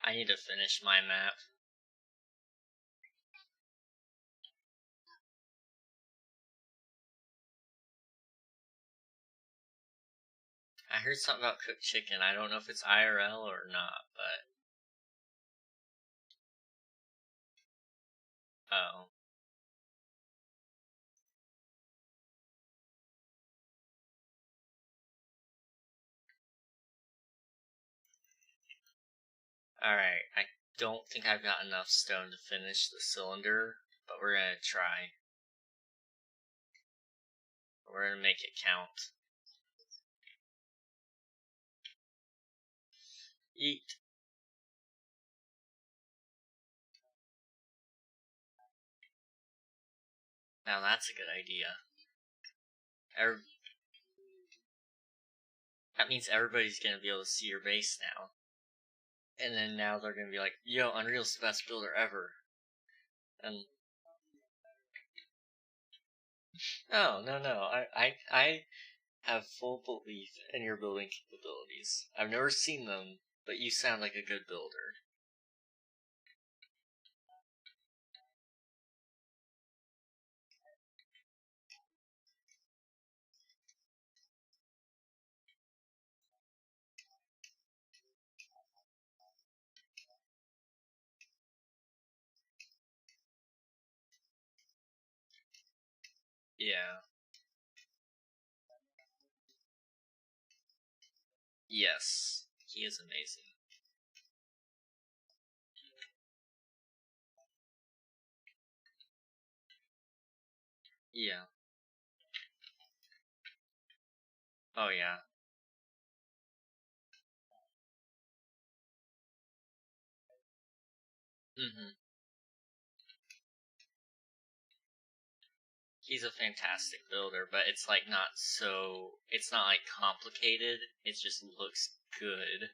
I need to finish my map. I heard something about cooked chicken. I don't know if it's IRL or not, but... Oh. Alright, I don't think I've got enough stone to finish the cylinder, but we're gonna try. We're gonna make it count. Eat. Now that's a good idea. That means everybody's gonna be able to see your base now. And then now they're gonna be like, yo, Unreal's the best builder ever. And no. I have full belief in your building capabilities. I've never seen them, but you sound like a good builder. Yeah. Yes. He is amazing. Yeah. Oh yeah. Mm-hmm. He's a fantastic builder, but it's like it's not like complicated, it just looks good.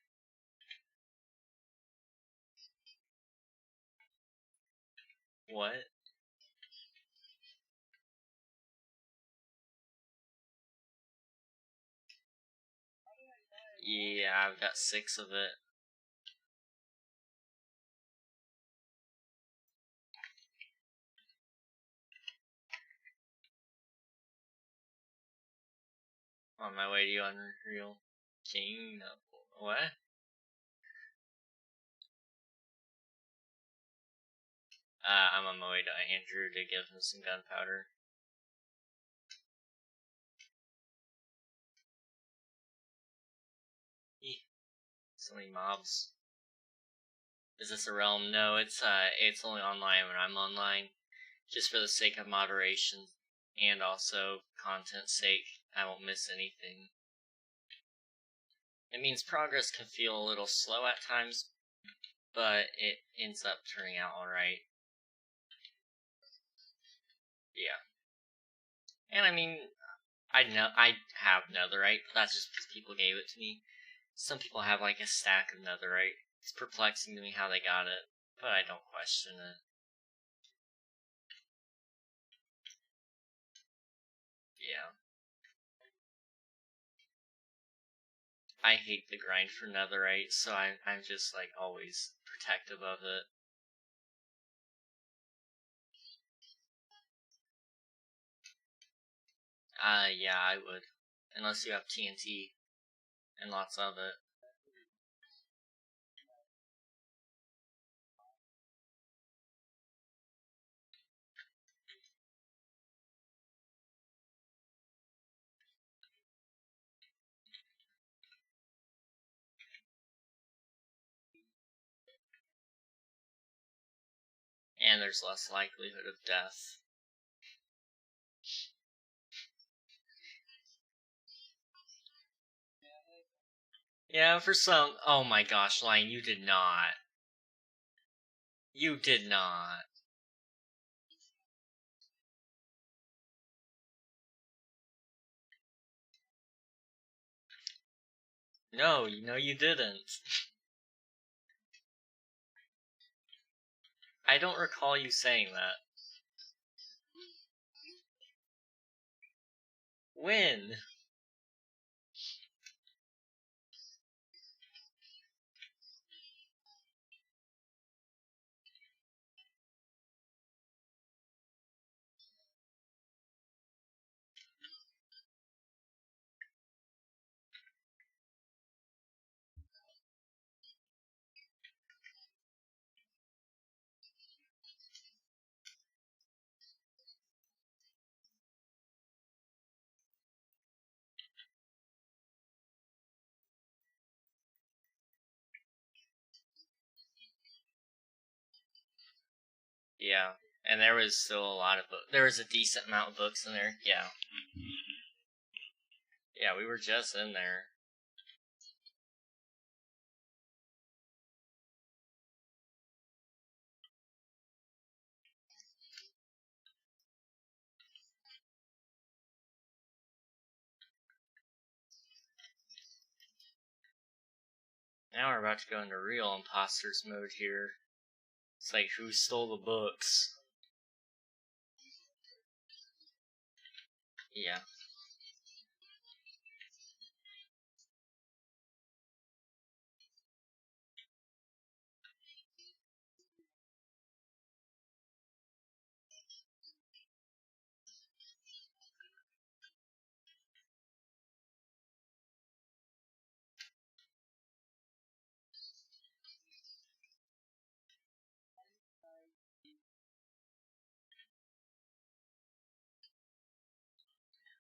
What? Yeah, I've got 6 of it. On my way to Unreal King. What? I'm on my way to Andrew to give him some gunpowder. So many mobs. Is this a realm? No, it's only online when I'm online. Just for the sake of moderation and also content's sake, I won't miss anything. It means progress can feel a little slow at times, but it ends up turning out alright. Yeah. And I mean, I have netherite, but that's just because people gave it to me. Some people have like a stack of netherite. It's perplexing to me how they got it, but I don't question it. Yeah. I hate the grind for netherite, so I'm just like always protective of it. Yeah, I would. Unless you have TNT and lots of it. And there's less likelihood of death. Yeah, for some. Oh my gosh, Lion, you did not. You did not. No, you didn't. I don't recall you saying that. When? Yeah, and there was still a lot of books. There was a decent amount of books in there. Yeah. Yeah, we were just in there. Now we're about to go into real imposters mode here. It's like, who stole the books? Yeah.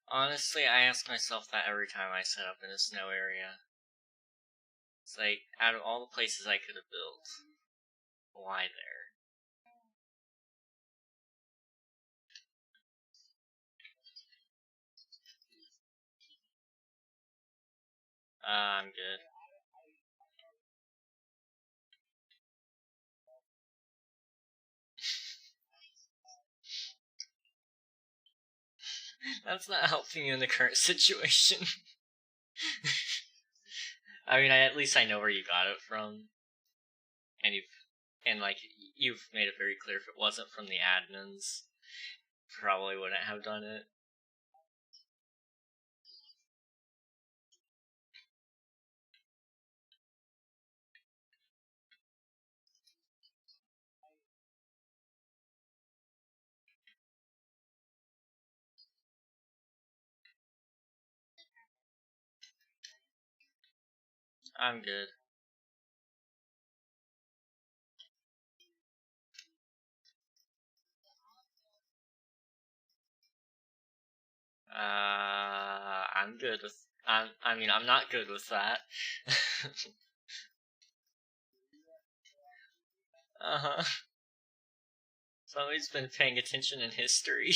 Honestly, I ask myself that every time I set up in a snow area. It's like, out of all the places I could have built, why there? I'm good. That's not helping you in the current situation. I mean, at least I know where you got it from. And you've made it very clear if it wasn't from the admins, probably wouldn't have done it. I'm good. I'm good with. I'm not good with that. Uh-huh. Somebody's been paying attention in history.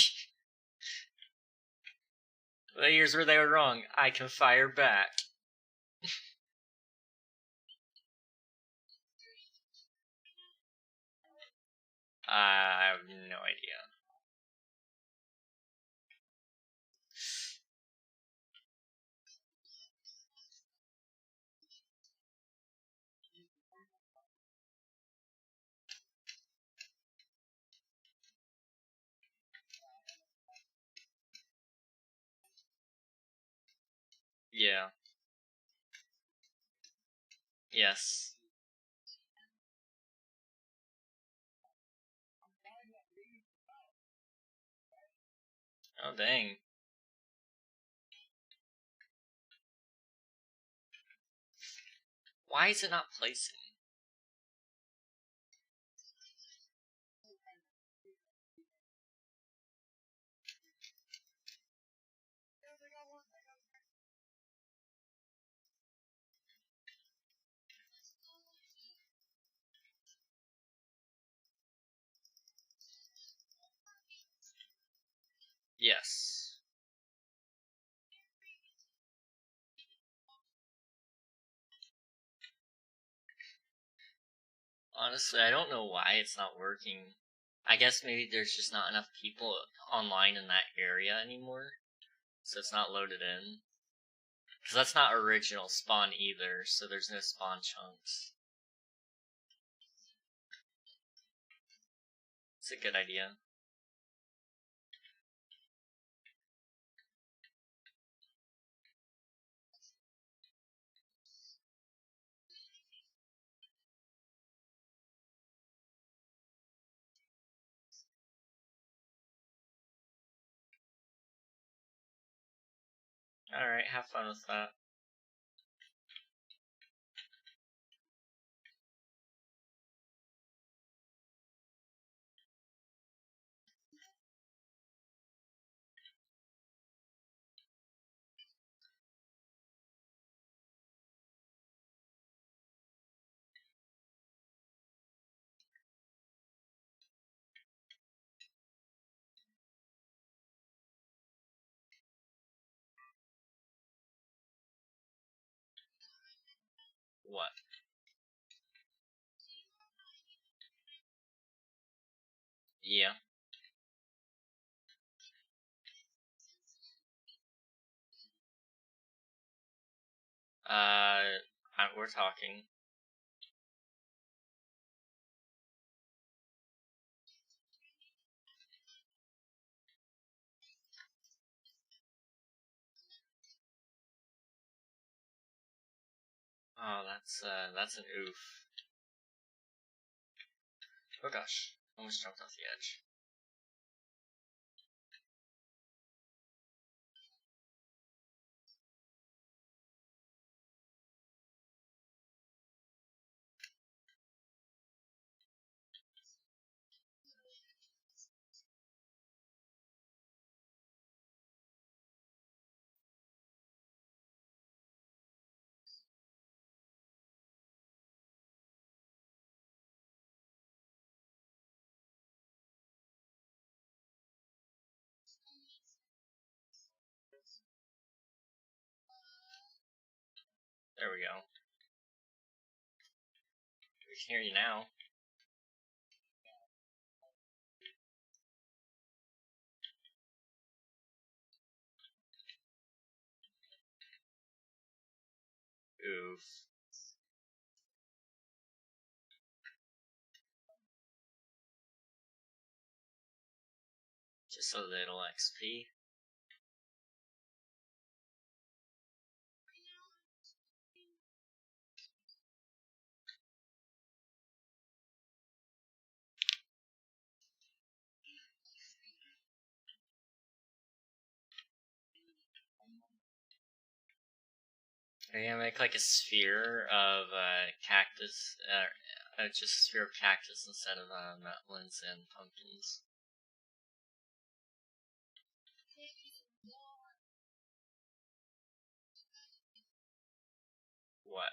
The years where they were wrong, I can fire back. I have no idea. Yeah. Yes. Oh, dang. Why is it not placing? Yes. Honestly, I don't know why it's not working. I guess maybe there's just not enough people online in that area anymore, so it's not loaded in. Because that's not original spawn either, so there's no spawn chunks. It's a good idea. Alright, have fun with that. What? Yeah. We're talking. Oh, that's an oof. Oh gosh, almost jumped off the edge. There we go. We can hear you now. Oof. Just a little XP. Are you gonna make like a sphere of cactus, just a sphere of cactus instead of melons and pumpkins? What?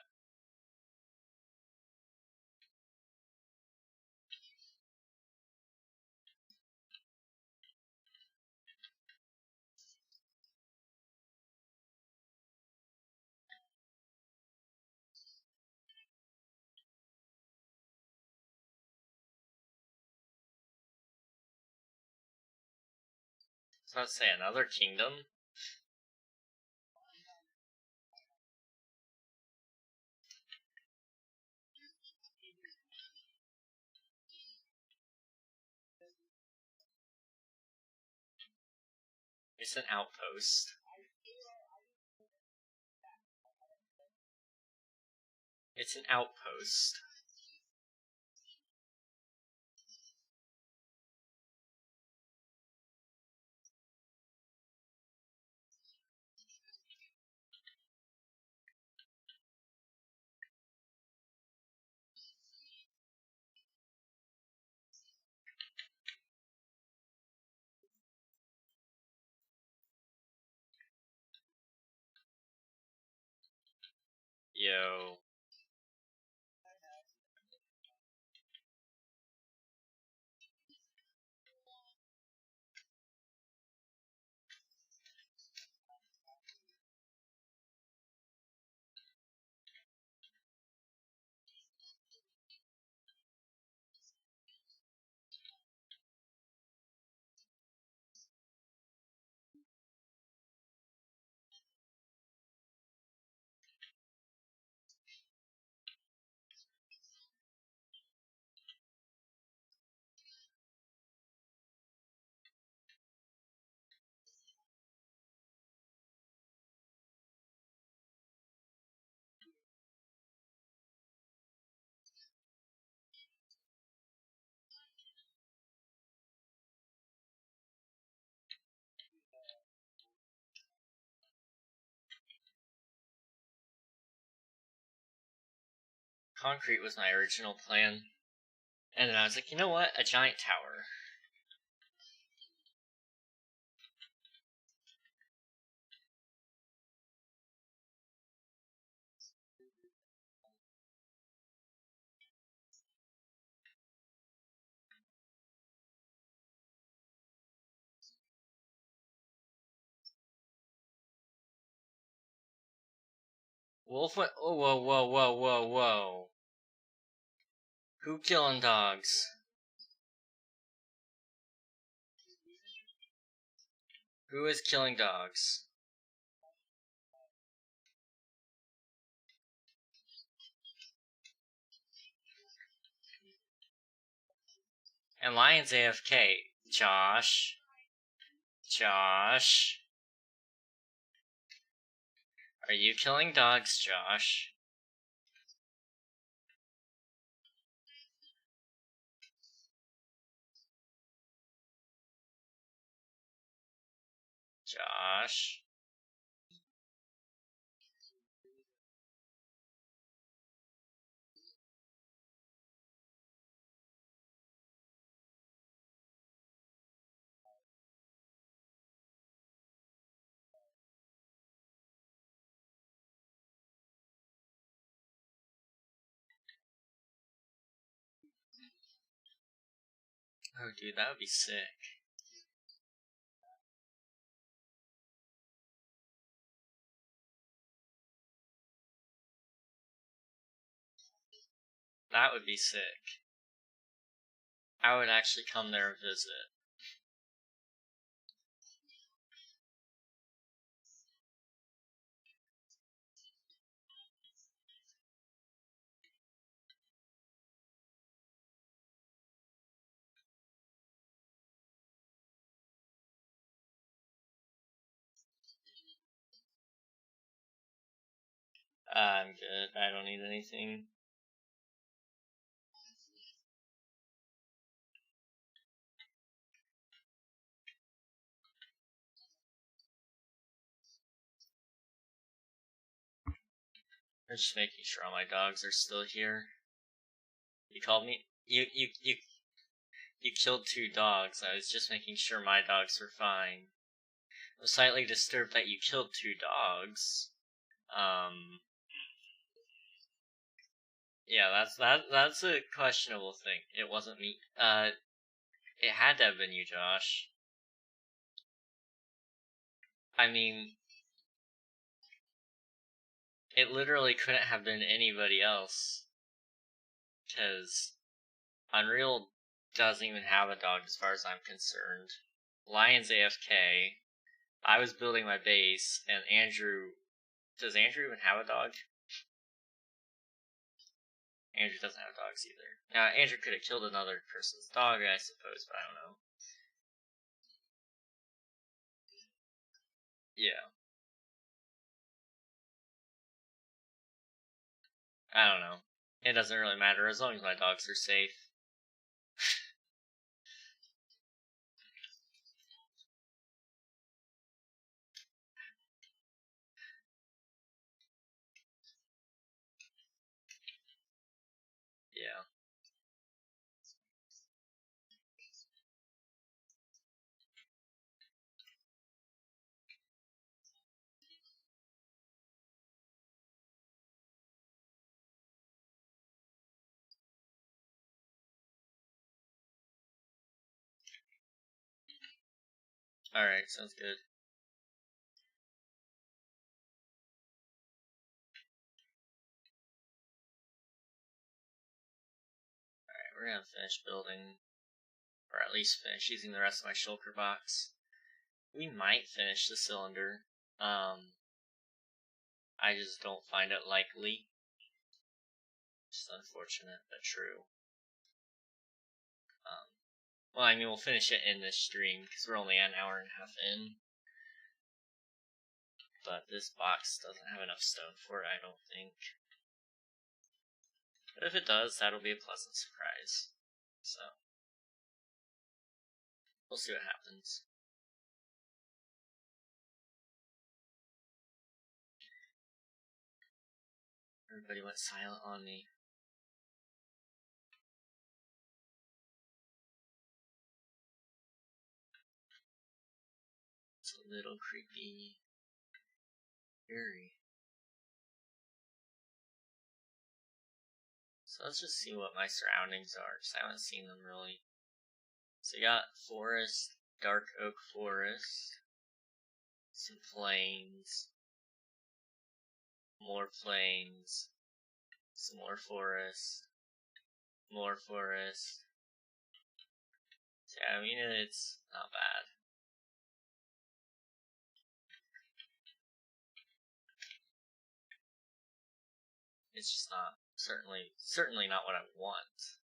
So I'd say another kingdom. It's an outpost. It's an outpost. Yo. Concrete was my original plan. And then I was like, you know what? A giant tower. Wolf went. Oh, whoa, whoa, whoa, whoa, whoa. Who killing dogs? Who is killing dogs? And Lion's AFK. Josh. Josh. Are you killing dogs, Josh? Josh. Oh, dude, that would be sick. That would be sick. I would actually come there and visit. I'm good. I don't need anything. I'm just making sure all my dogs are still here. You called me? You killed 2 dogs. I was just making sure my dogs were fine. I'm slightly disturbed that you killed 2 dogs. Yeah, that's a questionable thing. It wasn't me. It had to have been you, Josh. I mean, it literally couldn't have been anybody else. Because Unreal doesn't even have a dog as far as I'm concerned. Lion's AFK. I was building my base, and Andrew... Does Andrew even have a dog? Andrew doesn't have dogs either. Now, Andrew could have killed another person's dog, I suppose, but I don't know. Yeah. I don't know. It doesn't really matter as long as my dogs are safe. Yeah. Alright, sounds good. Alright, we're gonna finish building, or at least finish using the rest of my shulker box. We might finish the cylinder. I just don't find it likely. Just unfortunate, but true. Well, I mean, we'll finish it in this stream, because we're only an hour and a half in. But this box doesn't have enough stone for it, I don't think. But if it does, that'll be a pleasant surprise. So, we'll see what happens. Everybody went silent on me. It's a little creepy. Eerie. So let's just see what my surroundings are, because I haven't seen them really. So you got forest, dark oak forest, some plains, more plains, some more forest, more forest. So yeah, I mean, it's not bad. It's just not, certainly not what I want.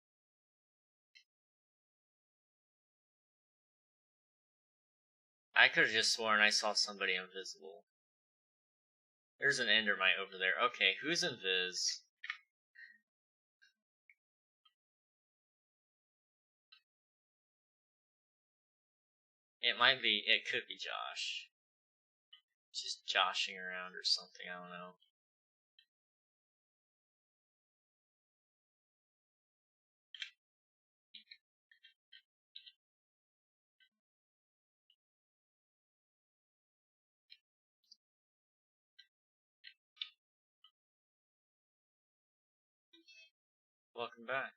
I could have just sworn I saw somebody invisible. There's an endermite over there. Okay, who's invis? It could be Josh. Just joshing around or something, I don't know. Welcome back.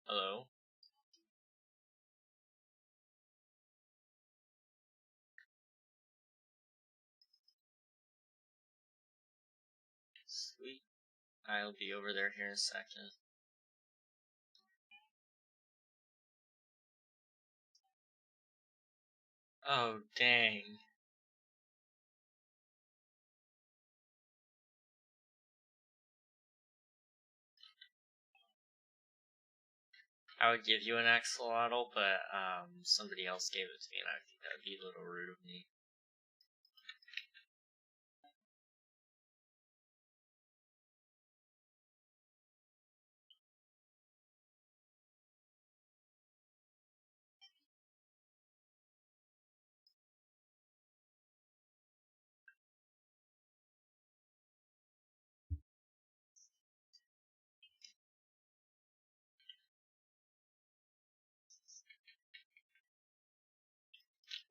Hello? Sweet. I'll be over there here in a second. Oh, dang. I would give you an axolotl, but somebody else gave it to me, and I think that would be a little rude of me.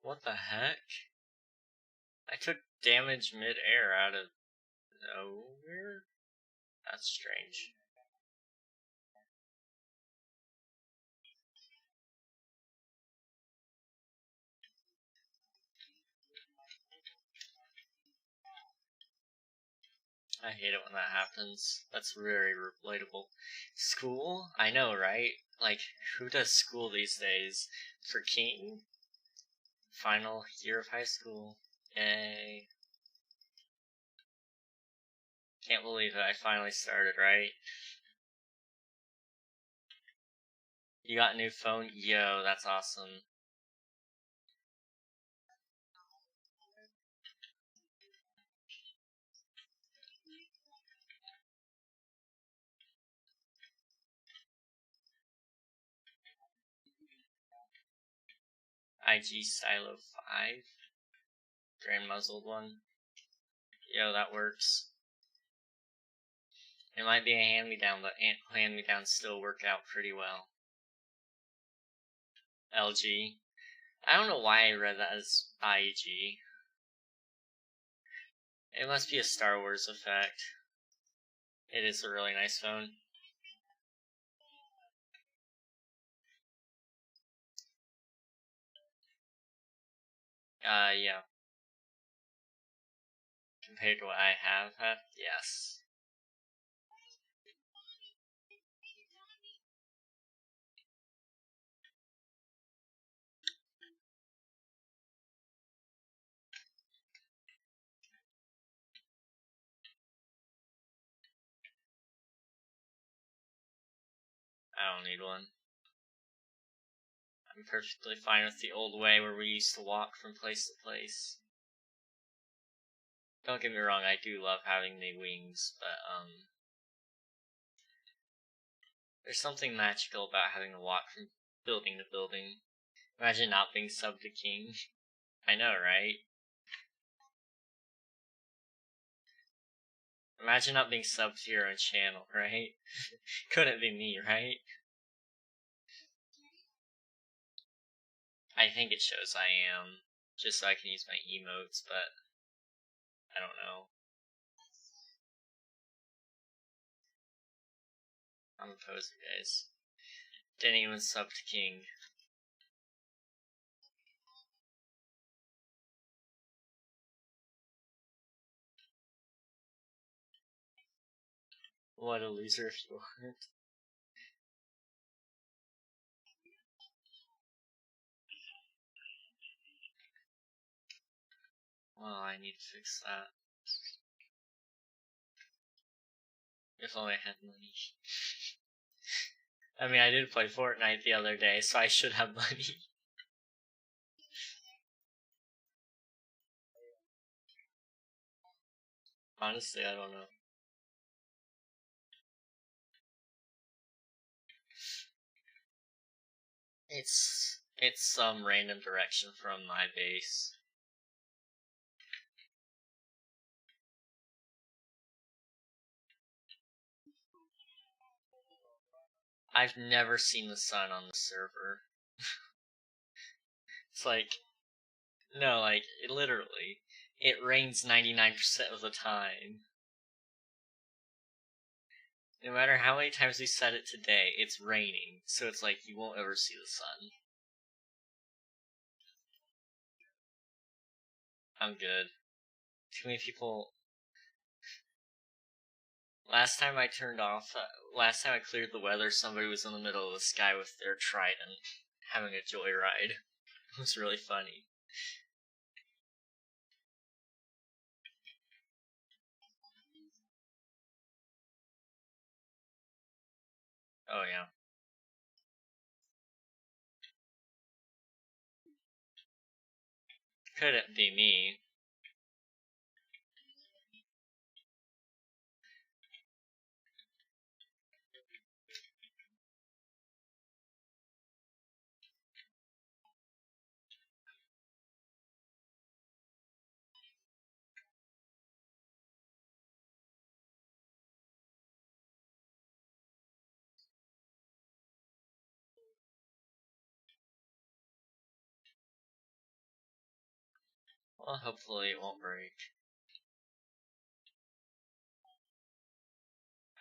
What the heck? I took damage mid-air out of nowhere? That's strange. I hate it when that happens. That's very relatable. School? I know, right? Like, who does school these days? For King? Final year of high school. Yay. Can't believe it. I finally started, right? You got a new phone? Yo, that's awesome. IG Stylo 5? Grand muzzled one? Yo, that works. It might be a hand-me-down, but hand-me-downs still work out pretty well. LG. I don't know why I read that as IG. It must be a Star Wars effect. It is a really nice phone. Yeah. Compared to what I have had, yes. I don't need one. I'm perfectly fine with the old way where we used to walk from place to place. Don't get me wrong, I do love having the wings, but, there's something magical about having to walk from building to building. Imagine not being subbed to King. I know, right? Imagine not being subbed to your own channel, right? Couldn't be me, right? I think it shows I am, just so I can use my emotes, but I don't know. I'm a poser, guys. Didn't even sub to King. What a loser if you weren't. Well, I need to fix that. If only I had money. I mean, I did play Fortnite the other day, so I should have money. Honestly, I don't know. It's some random direction from my base. I've never seen the sun on the server. It's like, no, like, literally. It rains 99% of the time. No matter how many times we said it today, it's raining, so it's like you won't ever see the sun. I'm good. Too many people... Last time I cleared the weather, somebody was in the middle of the sky with their trident, having a joyride. It was really funny. Oh yeah. Couldn't be me. Well, hopefully it won't break.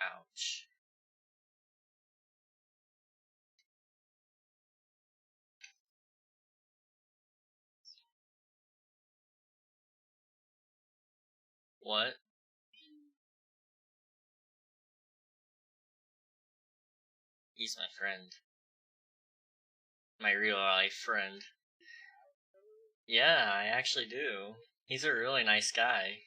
Ouch. What? He's my friend. My real life friend. Yeah, I actually do. He's a really nice guy.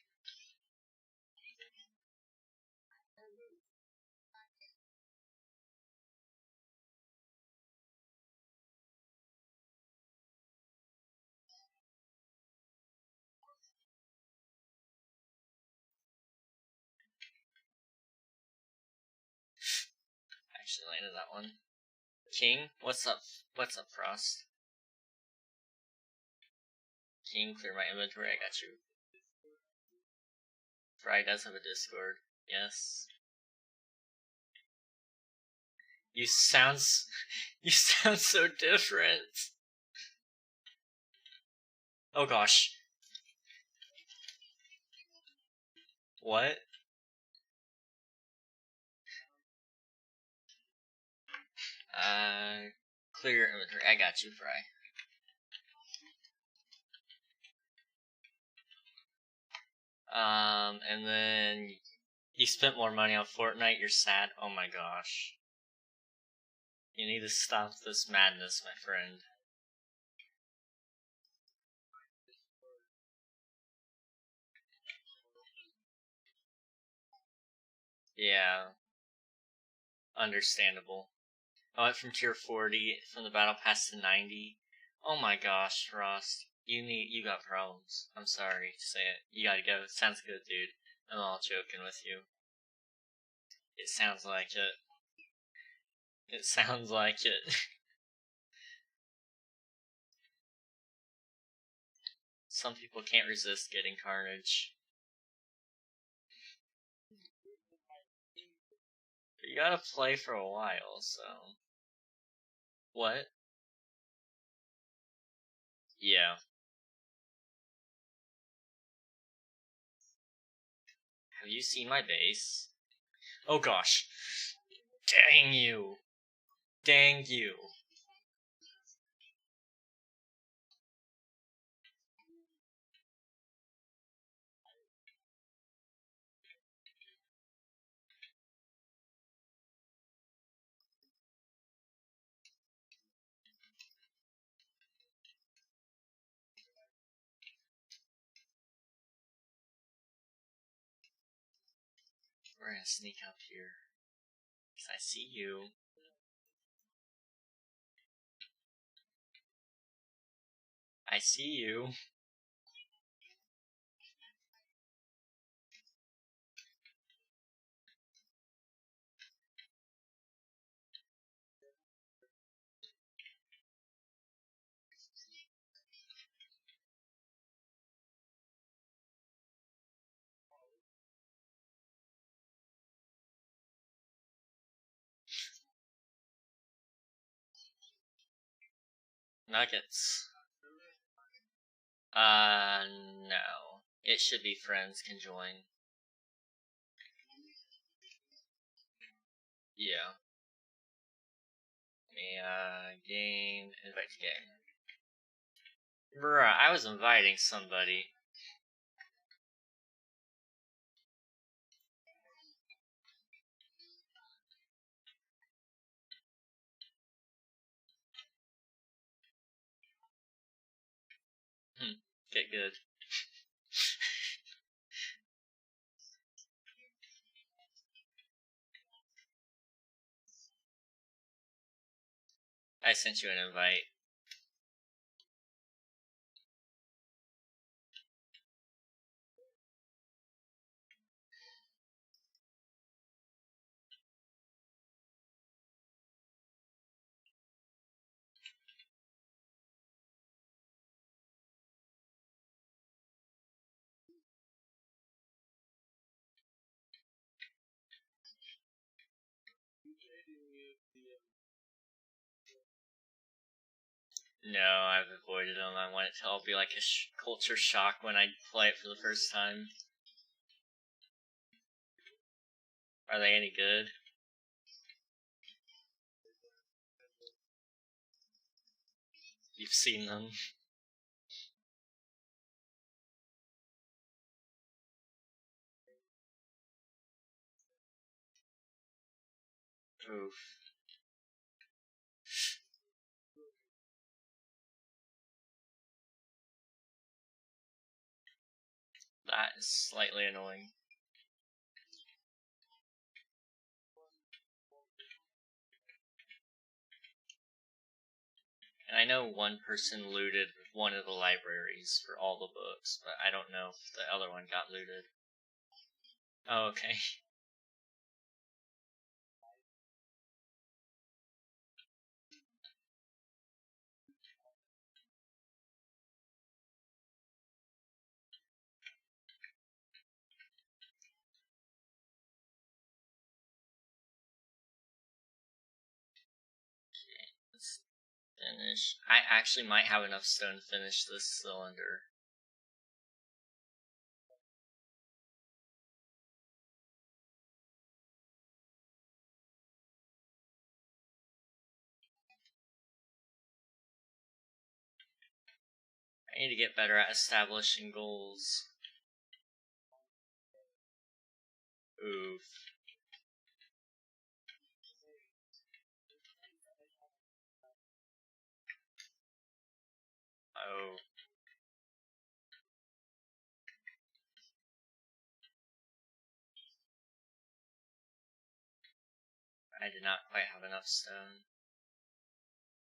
Actually landed that one. King, what's up? What's up, Frost? King, clear my inventory. I got you. Fry does have a Discord. Yes. You sound so different. Oh gosh. What? Clear your inventory. I got you, Fry. And then you spent more money on Fortnite. You're sad. Oh my gosh. You need to stop this madness, my friend. Yeah. Understandable. I went from tier 40 from the battle pass to 90. Oh my gosh, Frost. You got problems. I'm sorry to say it. You gotta go. Sounds good, dude. I'm all joking with you. It sounds like it. It sounds like it. Some people can't resist getting carnage. But you gotta play for a while, so. What? Yeah. Have you seen my base? Oh gosh. Dang you. Dang you. We're gonna sneak up here. Cause I see you. I see you. Nuggets. No. It should be friends can join. Yeah. Game, invite to game. Bruh, I was inviting somebody. Get good. I sent you an invite. No, I've avoided them. I want it to all be like a culture shock when I play it for the first time. Are they any good? You've seen them. Oof. That is slightly annoying. And I know one person looted one of the libraries for all the books, but I don't know if the other one got looted. Oh, okay. Let's finish. I actually might have enough stone to finish this cylinder. I need to get better at establishing goals. Oof. Oh. I did not quite have enough stone.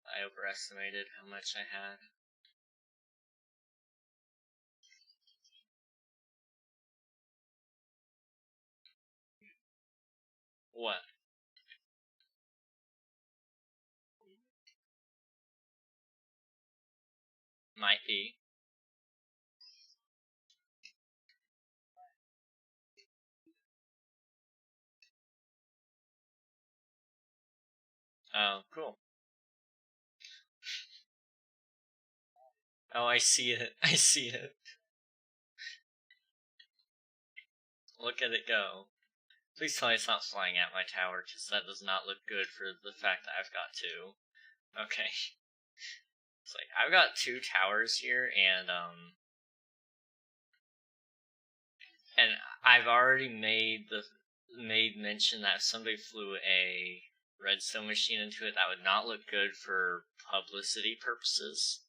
I overestimated how much I had. What? Might be. Oh, cool. Oh, I see it. I see it. Look at it go. Please tell me it's not flying at my tower, because that does not look good for the fact that I've got two. Okay. It's like, I've got two towers here, and I've already made mention that if somebody flew a redstone machine into it, that would not look good for publicity purposes.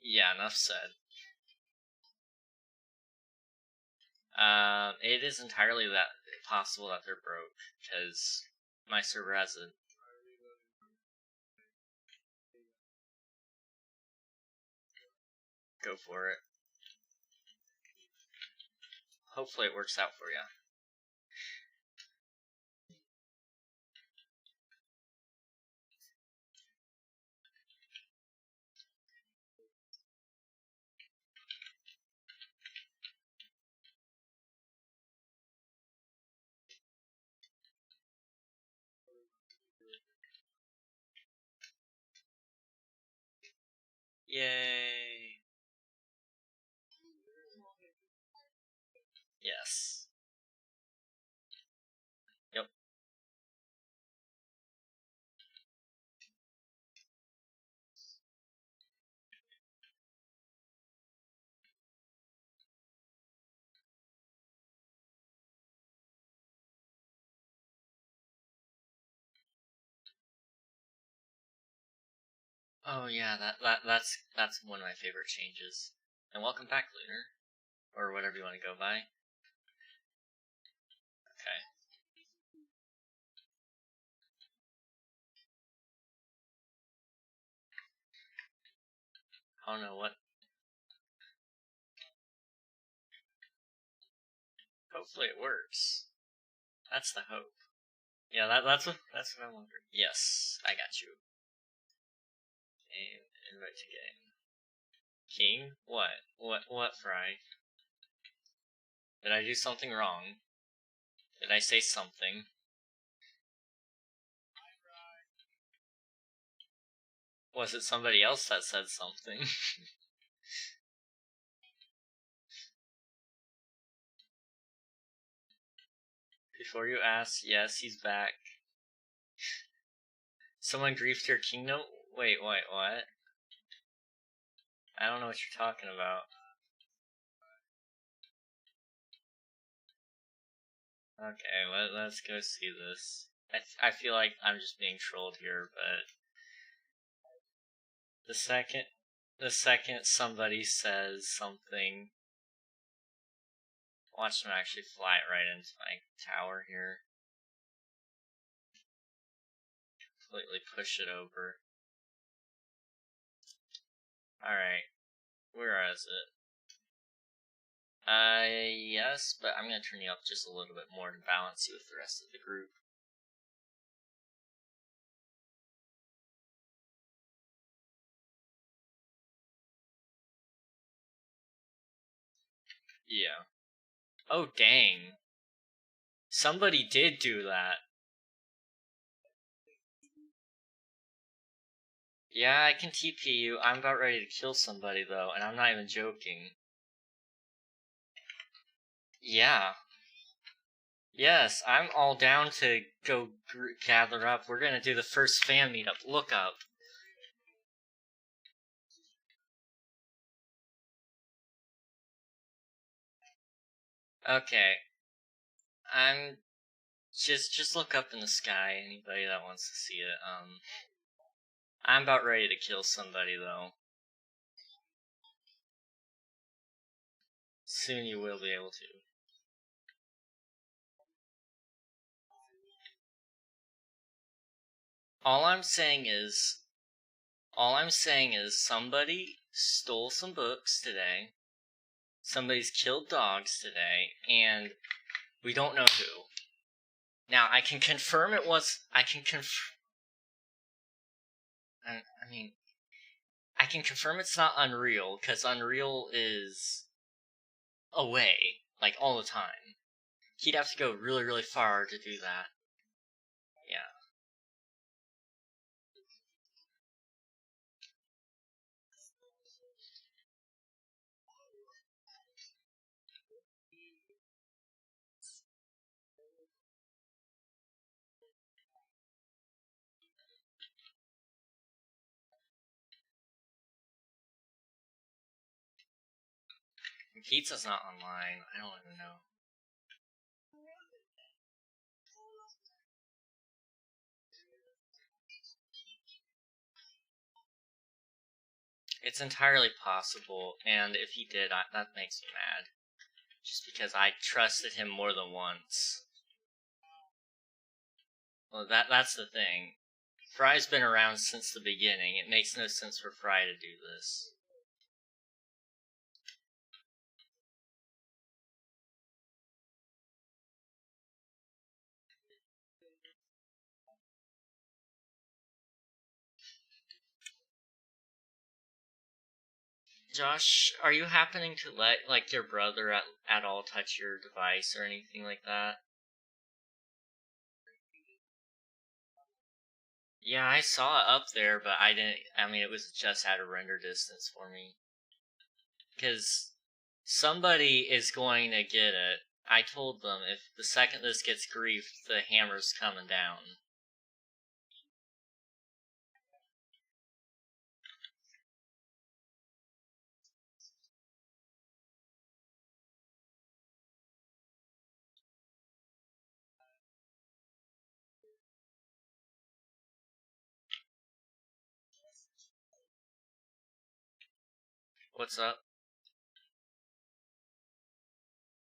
Yeah, enough said. It is entirely that possible that they're broke, because my server has a... Go for it. Hopefully it works out for you. Yay! Yes. Yep. Oh yeah, that's one of my favorite changes. And welcome back, Lunar. Or whatever you want to go by. Okay. I don't know what... Hopefully it works. That's the hope. Yeah, that's what I'm wondering. Yes, I got you. Game, invite to game. King? What? What, Fry? Did I do something wrong? Did I say something? Was it somebody else that said something? Before you ask, yes, he's back. Someone griefed your kingdom? Wait, what? I don't know what you're talking about. Okay, let's go see this. I feel like I'm just being trolled here, but the second somebody says something, watch them actually fly it right into my tower here. Completely push it over. Alright, where is it? Yes, but I'm gonna turn you up just a little bit more to balance you with the rest of the group. Yeah. Oh, dang. Somebody did do that. Yeah, I can TP you. I'm about ready to kill somebody, though, and I'm not even joking. Yeah. Yes, I'm all down to go gather up. We're gonna do the first fan meetup. Look up. Okay. I'm... Just look up in the sky, anybody that wants to see it. I'm about ready to kill somebody, though. Soon you will be able to. All I'm saying is somebody stole some books today. Somebody's killed dogs today, and we don't know who. Now, I can confirm it was... I can confirm it's not Unreal, because Unreal is away, like, all the time. He'd have to go really, really far to do that. Yeah. Pizza's not online. I don't even know. It's entirely possible, and if he did, that makes me mad. Just because I trusted him more than once. Well, that's the thing. Fry's been around since the beginning. It makes no sense for Fry to do this. Josh, are you happening to let, like, your brother at all touch your device or anything like that? Yeah, I saw it up there, but I didn't... I mean, it was just at a render distance for me. Because somebody is going to get it. I told them, if the second this gets griefed, the hammer's coming down. What's up?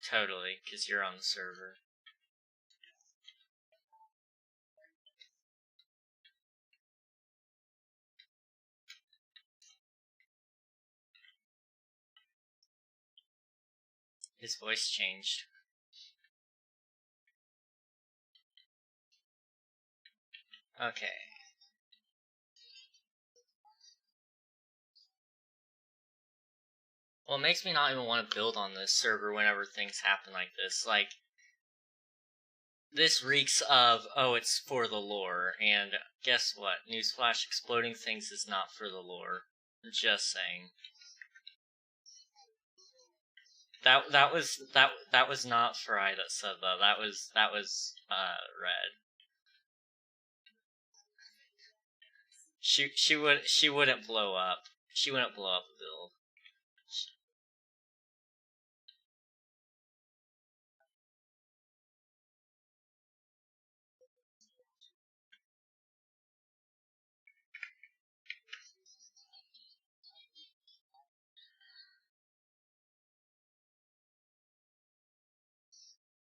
Totally, because you're on the server. His voice changed. Okay. Well, it makes me not even want to build on this server whenever things happen like this. Like, This reeks of, oh, it's for the lore, and guess what? Newsflash, exploding things is not for the lore. Just saying. That was not Fry that said that. That was Red. She wouldn't blow up. She wouldn't blow up a build.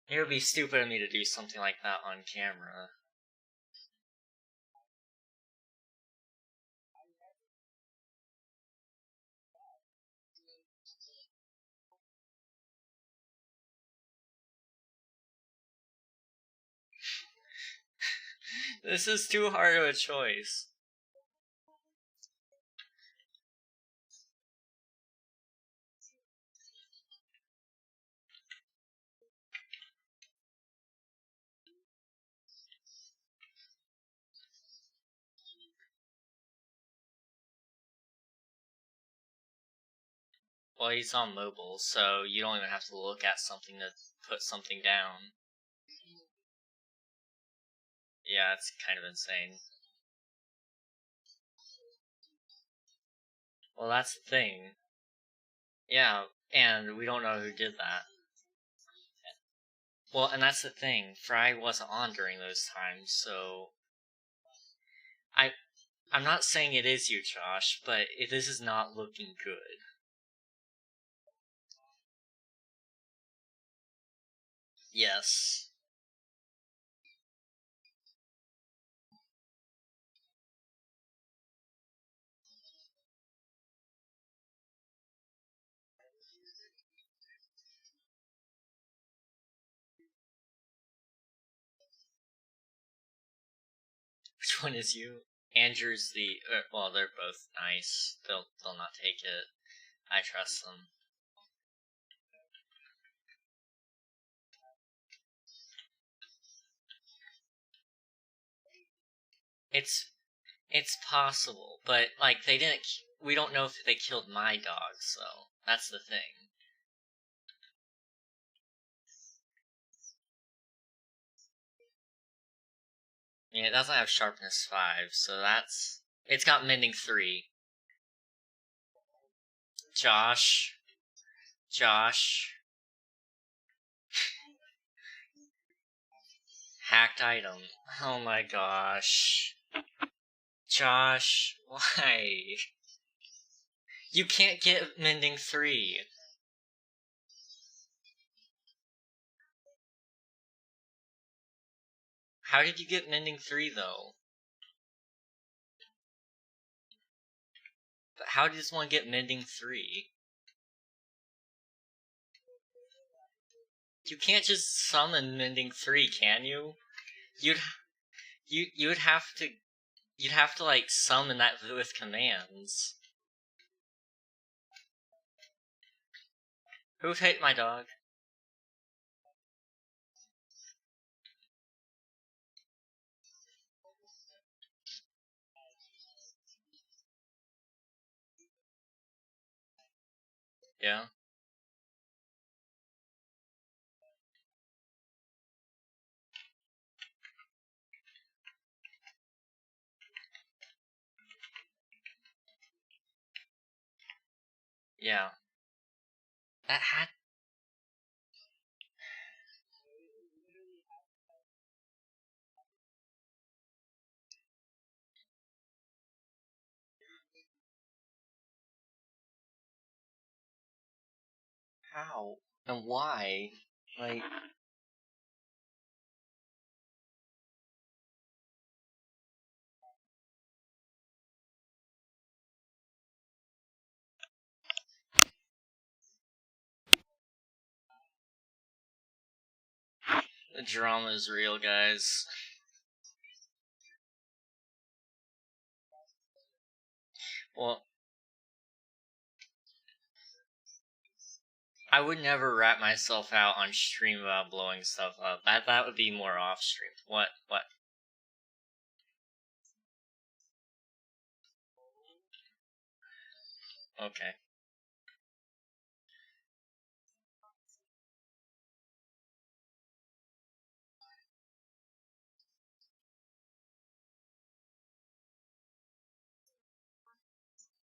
It would be stupid of me to do something like that on camera. This is too hard of a choice. Well, he's on mobile, so you don't even have to look at something to put something down. Yeah, it's kind of insane. Well, that's the thing. Yeah, and we don't know who did that. Well, and that's the thing. Fry wasn't on during those times, so I'm not saying it is you, Josh, but this is not looking good. Yes. Which one is you? Andrew's the well, they're both nice. They'll not take it. I trust them. It's possible, but like they didn't. We don't know if they killed my dog, so that's the thing. Yeah, it doesn't have sharpness 5, so that's... It's got mending 3. Josh. Hacked item. Oh my gosh. Josh, why? You can't get mending 3. How did you get mending 3 though? But how does one get mending 3? You can't just summon mending 3, can you? You'd have to like summon that with commands. Who hit my dog? Yeah. Yeah. That had... How? And why? Like... The drama is real, guys. Well... I would never rat myself out on stream about blowing stuff up. That would be more off stream. What? Okay.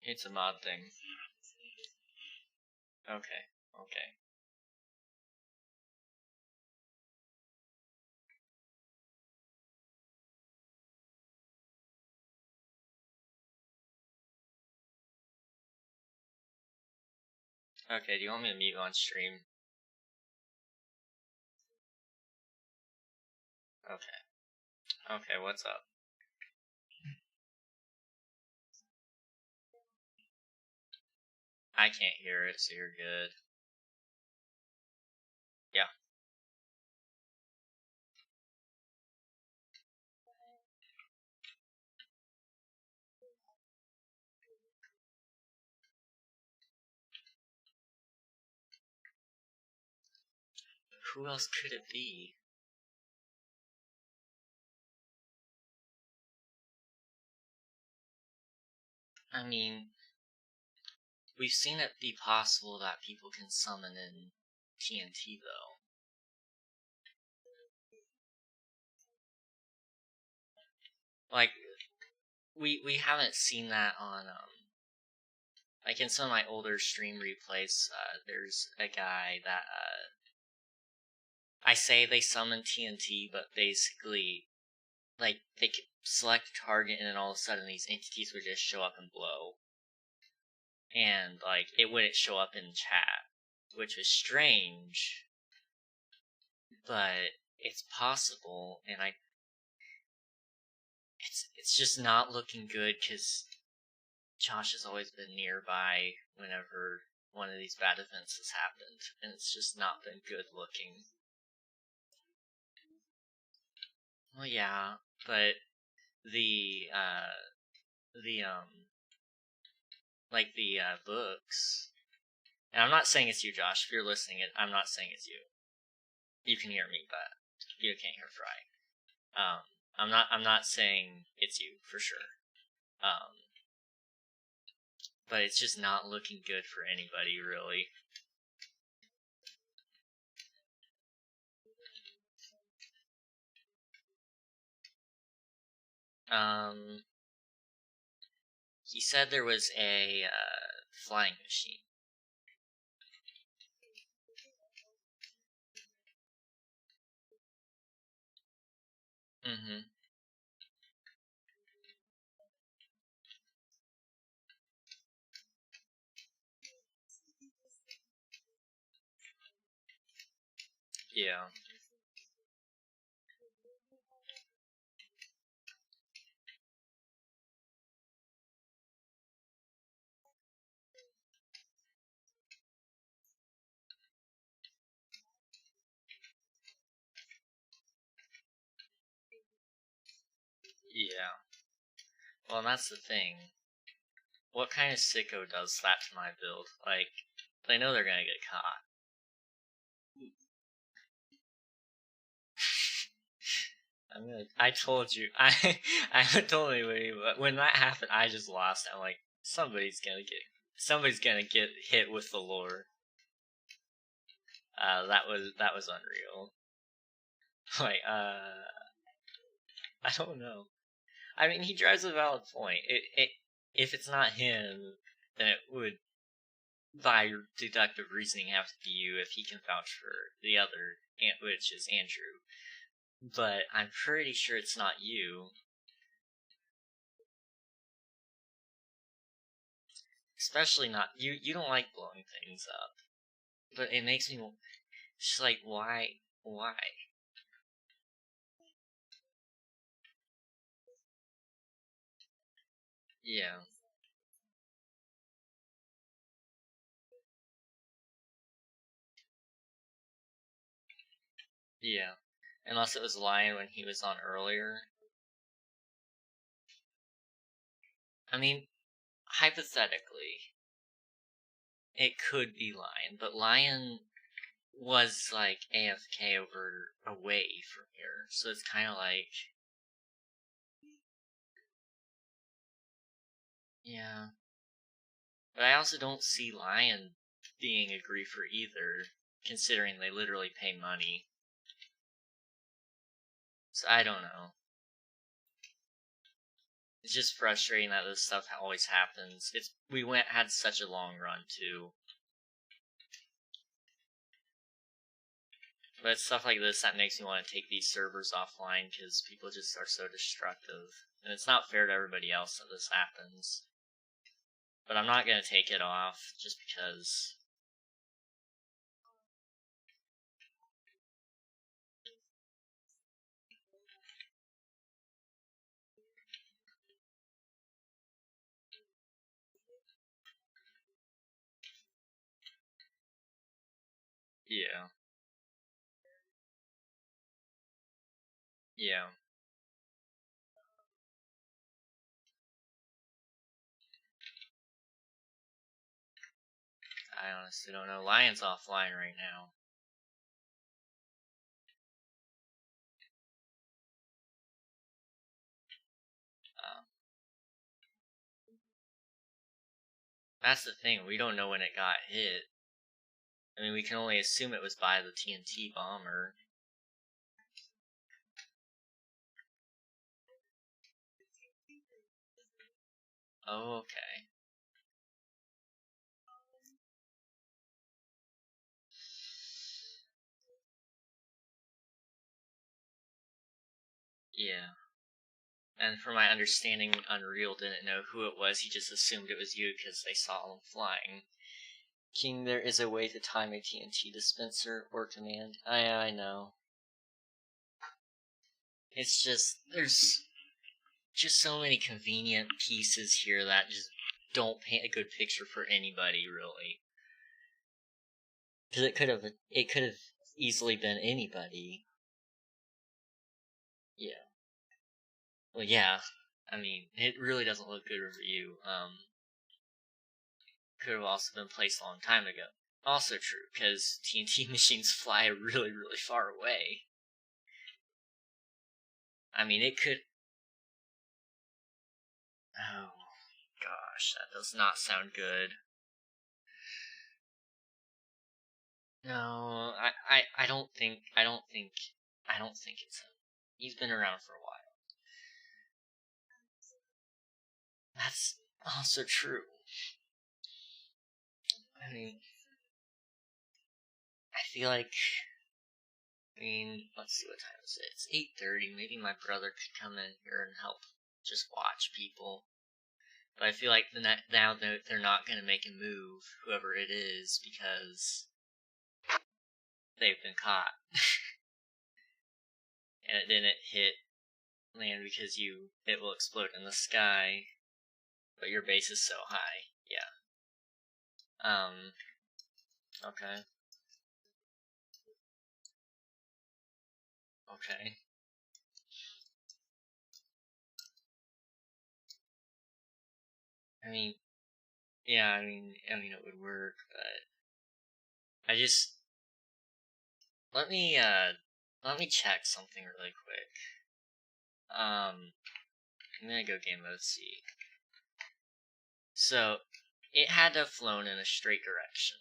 It's a mod thing. Okay. Okay. Okay, do you want me to mute on stream? Okay. Okay, what's up? I can't hear it, so you're good. Yeah. Who else could it be? I mean, we've seen it be possible that people can summon in TNT, though. Like, we haven't seen that on, like in some of my older stream replays, there's a guy that, I say they summon TNT, but basically, like, they could select a target and then all of a sudden these entities would just show up and blow. And, like, it wouldn't show up in chat, which is strange, but it's possible, and it's just not looking good, because Josh has always been nearby whenever one of these bad events has happened, and it's just not been good looking. Well, yeah, but the books, and I'm not saying it's you, Josh, if you're listening, I'm not saying it's you. You can hear me, but you can't hear Fry. I'm not saying it's you, for sure. But it's just not looking good for anybody, really. He said there was a, flying machine. Mm-hmm. Yeah. Yeah. Well, that's the thing. What kind of sicko does that to my build? Like, they know they're gonna get caught. I told you. I told anybody, but when that happened, I just lost. I'm like, somebody's gonna get hit with the lore. That was unreal. Like, I don't know. I mean, he drives a valid point. If it's not him, then it would, by deductive reasoning, have to be you if he can vouch for the other, which is Andrew. But I'm pretty sure it's not you. Especially not you. You don't like blowing things up, but it makes me just like, why? Yeah. Yeah. Unless it was Lion when he was on earlier. I mean, hypothetically, It could be Lion, but Lion was like AFK away from here, so it's kind of like, yeah. But I also don't see Lion being a griefer either, considering they literally pay money. So I don't know. It's just frustrating that this stuff always happens. We had such a long run too. But it's stuff like this that makes me want to take these servers offline, because people just are so destructive. And it's not fair to everybody else that this happens. But I'm not going to take it off, just because. Yeah. Yeah. I honestly don't know. Lion's offline right now. That's the thing, we don't know when it got hit. I mean, we can only assume it was by the TNT bomber. Oh, okay. Yeah. And from my understanding, Unreal didn't know who it was, he just assumed it was you because they saw him flying. King, there is a way to time a TNT dispenser or command. I know. It's just, there's just so many convenient pieces here that just don't paint a good picture for anybody, really. Because it could have easily been anybody. Yeah. Well, yeah. I mean, it really doesn't look good for you. Could have also been placed a long time ago. Also true, because TNT machines fly really, really far away. I mean, it could... Oh, gosh, that does not sound good. No, I don't think it's him. He's been around for a while. That's also true. I mean, I feel like, let's see what time is it. It's 8:30. Maybe my brother could come in here and help just watch people. But I feel like now they're not going to make a move, whoever it is, because they've been caught. And it didn't hit land because it will explode in the sky, but your base is so high. Yeah. Okay. Okay. I mean, yeah, it would work, but I just, let me check something really quick. I'm gonna go game mode C. So, it had to have flown in a straight direction.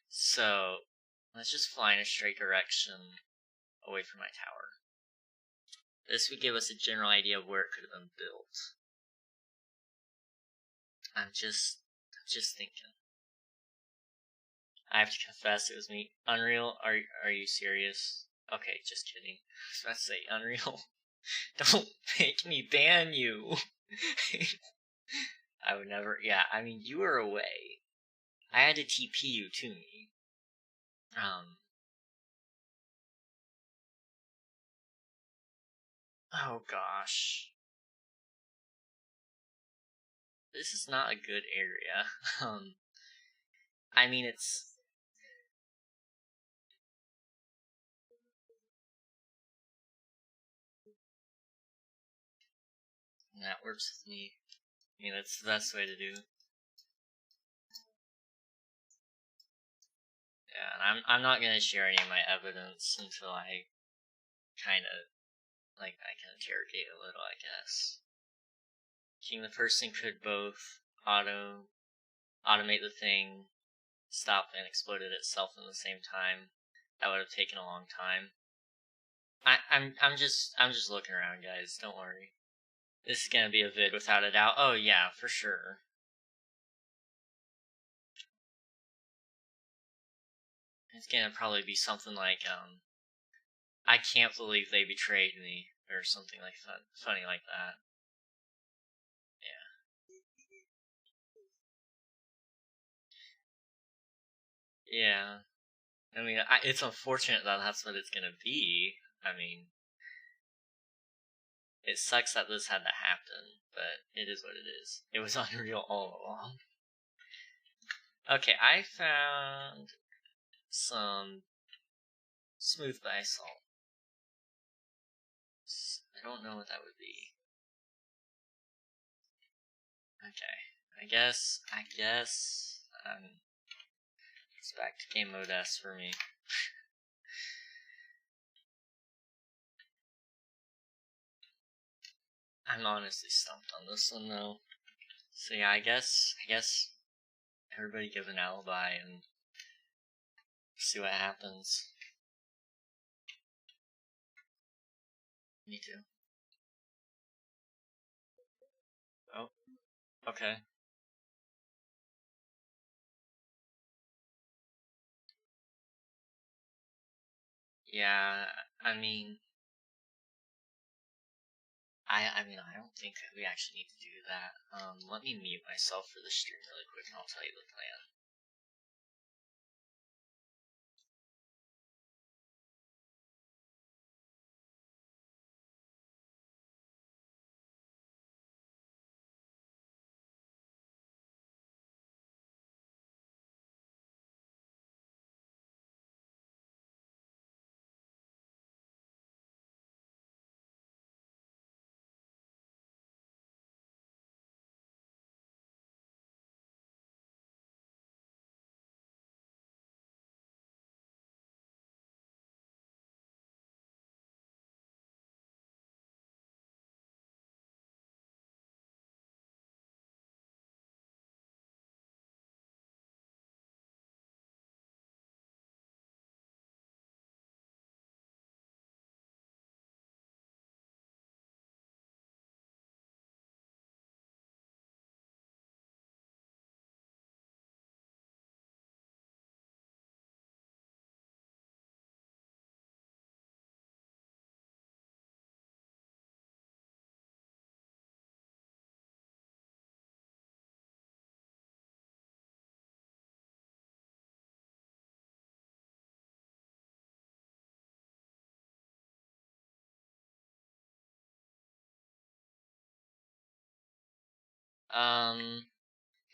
So, let's just fly in a straight direction away from my tower. This would give us a general idea of where it could have been built. I'm just thinking. I have to confess, it was me. Unreal, are you serious? Okay, just kidding. I was about to say, Unreal, don't make me ban you. I would never, yeah, you were away. I had to TP you to me. Oh gosh. This is not a good area. It's... That works with me. That's the best way to do. Yeah, and I'm not gonna share any of my evidence until I kind of, like, I can interrogate a little, I guess. King the first thing could both automate the thing, stop and exploded itself in the same time. That would have taken a long time. I'm just looking around, guys. Don't worry. This is gonna be a vid without a doubt. Oh yeah, for sure. It's gonna probably be something like I can't believe they betrayed me, or something like funny like that. Yeah. Yeah. I mean, it's unfortunate that that's what it's gonna be. I mean, it sucks that this had to happen, but it is what it is. It was unreal all along. Okay, I found some smooth basalt. I don't know what that would be. Okay, I guess, it's back to game mode S for me. I'm honestly stumped on this one though. So yeah, I guess everybody give an alibi and see what happens. Me too. Oh, okay. Yeah, I mean, I don't think we actually need to do that. Let me mute myself for the stream really quick and I'll tell you the plan.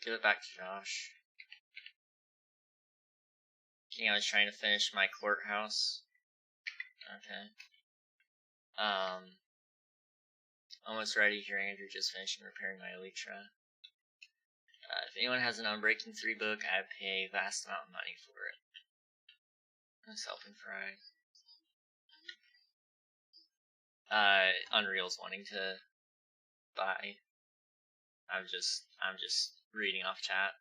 Give it back to Josh. Okay, I was trying to finish my courthouse. Okay. Almost ready here, Andrew. Just finishing repairing my elytra. If anyone has an Unbreaking 3 book, I'd pay a vast amount of money for it. Myself and Fry. Unreal's wanting to buy. I'm just reading off chat.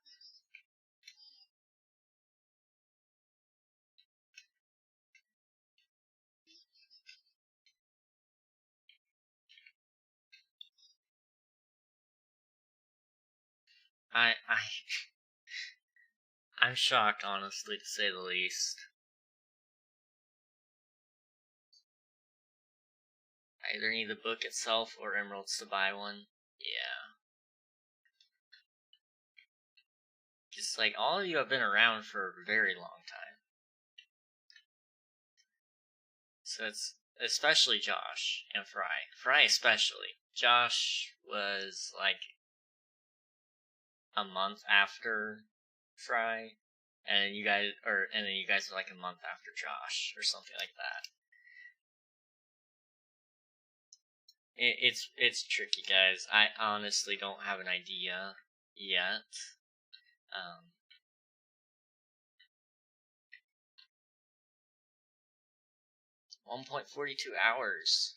I'm shocked, honestly, to say the least. I either need the book itself or emeralds to buy one. Yeah. Just like, all of you have been around for a very long time. So it's especially Josh and Fry. Fry especially. Josh was like a month after Fry, and then you guys were like a month after Josh, or something like that. It's tricky, guys. I honestly don't have an idea yet. 1.42 hours.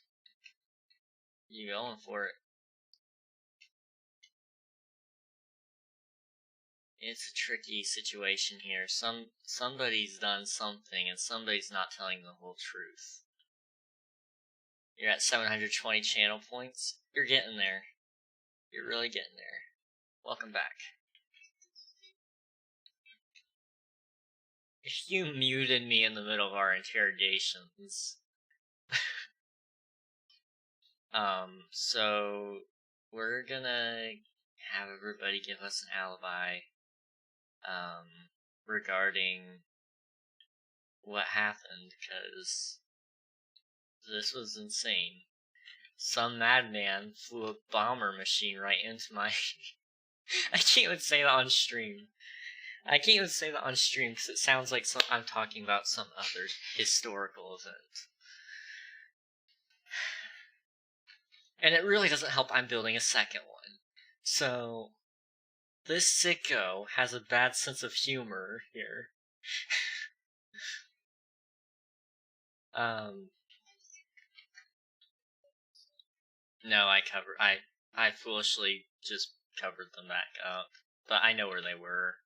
You going for it? It's a tricky situation here. Somebody's done something, and somebody's not telling the whole truth. You're at 720 channel points. You're getting there. You're really getting there. Welcome back. You muted me in the middle of our interrogations. So we're gonna have everybody give us an alibi, regarding what happened, because this was insane. Some madman flew a bomber machine right into my... I can't even say that on stream. I can't even say that on stream because it sounds like I'm talking about some other historical event. And it really doesn't help I'm building a second one. So, this sicko has a bad sense of humor here. No, I foolishly just covered them back up. But I know where they were.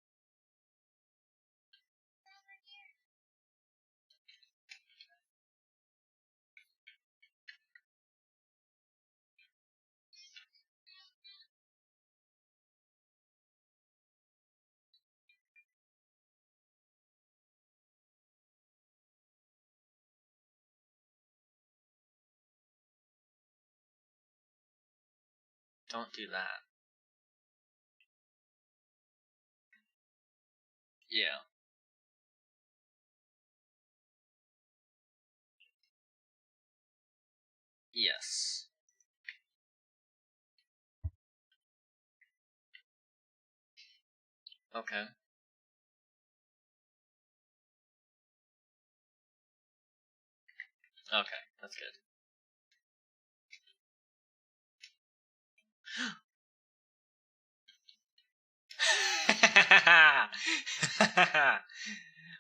Don't do that. Yeah. Yes. Okay. Okay, that's good.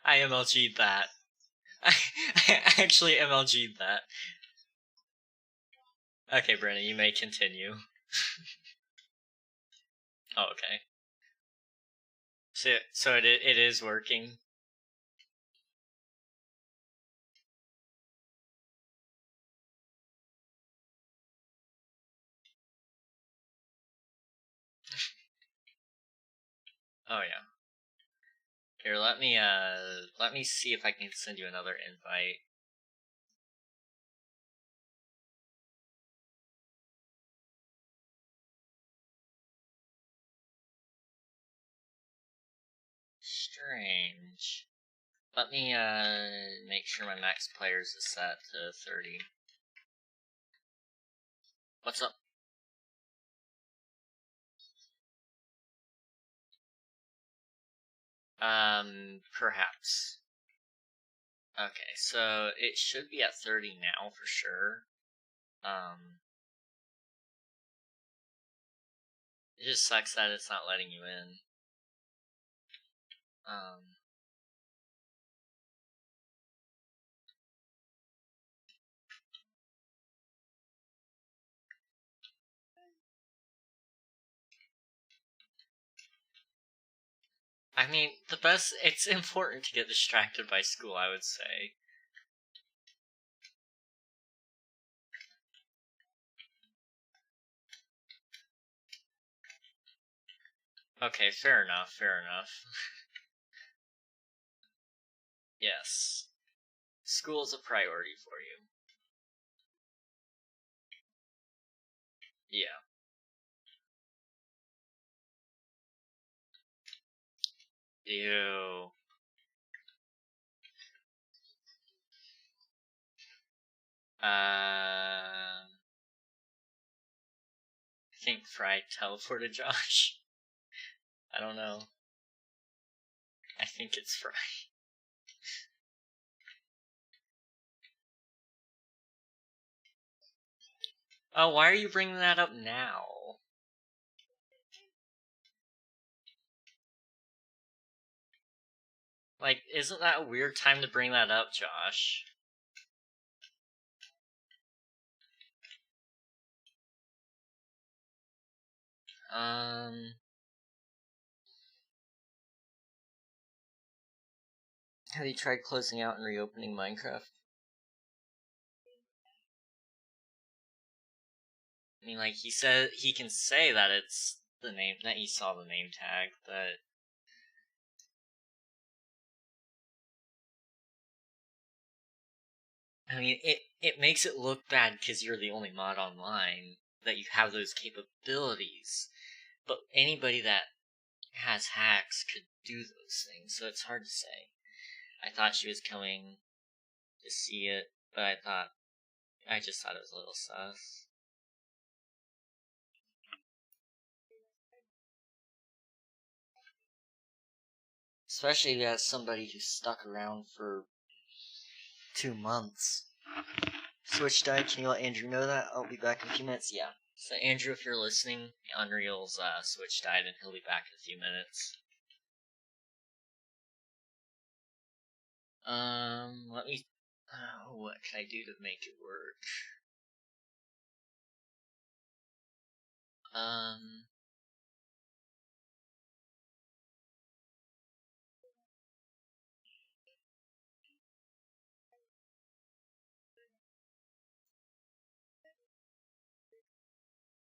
I MLG'd that. I actually MLG'd that. Okay, Brennan, you may continue. Oh, okay. So it is working. Oh yeah. Here, let me see if I can send you another invite. Strange. Let me make sure my max players is set to 30. What's up? Perhaps. Okay, so it should be at 30 now for sure. It just sucks that it's not letting you in. I mean, it's important to get distracted by school, I would say. Okay, fair enough, fair enough. Yes. School is a priority for you. Yeah. Ew. I think Fry teleported Josh. I don't know. I think it's Fry. Oh, why are you bringing that up now? Like, isn't that a weird time to bring that up, Josh? Have you tried closing out and reopening Minecraft? I mean, like, he said he can say that it's the name, that he saw the name tag, but I mean, it makes it look bad because you're the only mod online that you have those capabilities. But anybody that has hacks could do those things, so it's hard to say. I thought she was coming to see it, but I just thought it was a little sus. Especially as somebody who stuck around for 2 months. Switch died, can you let Andrew know that? I'll be back in a few minutes. Yeah. So Andrew, if you're listening, Unreal's Switch died and he'll be back in a few minutes. Let me... what can I do to make it work?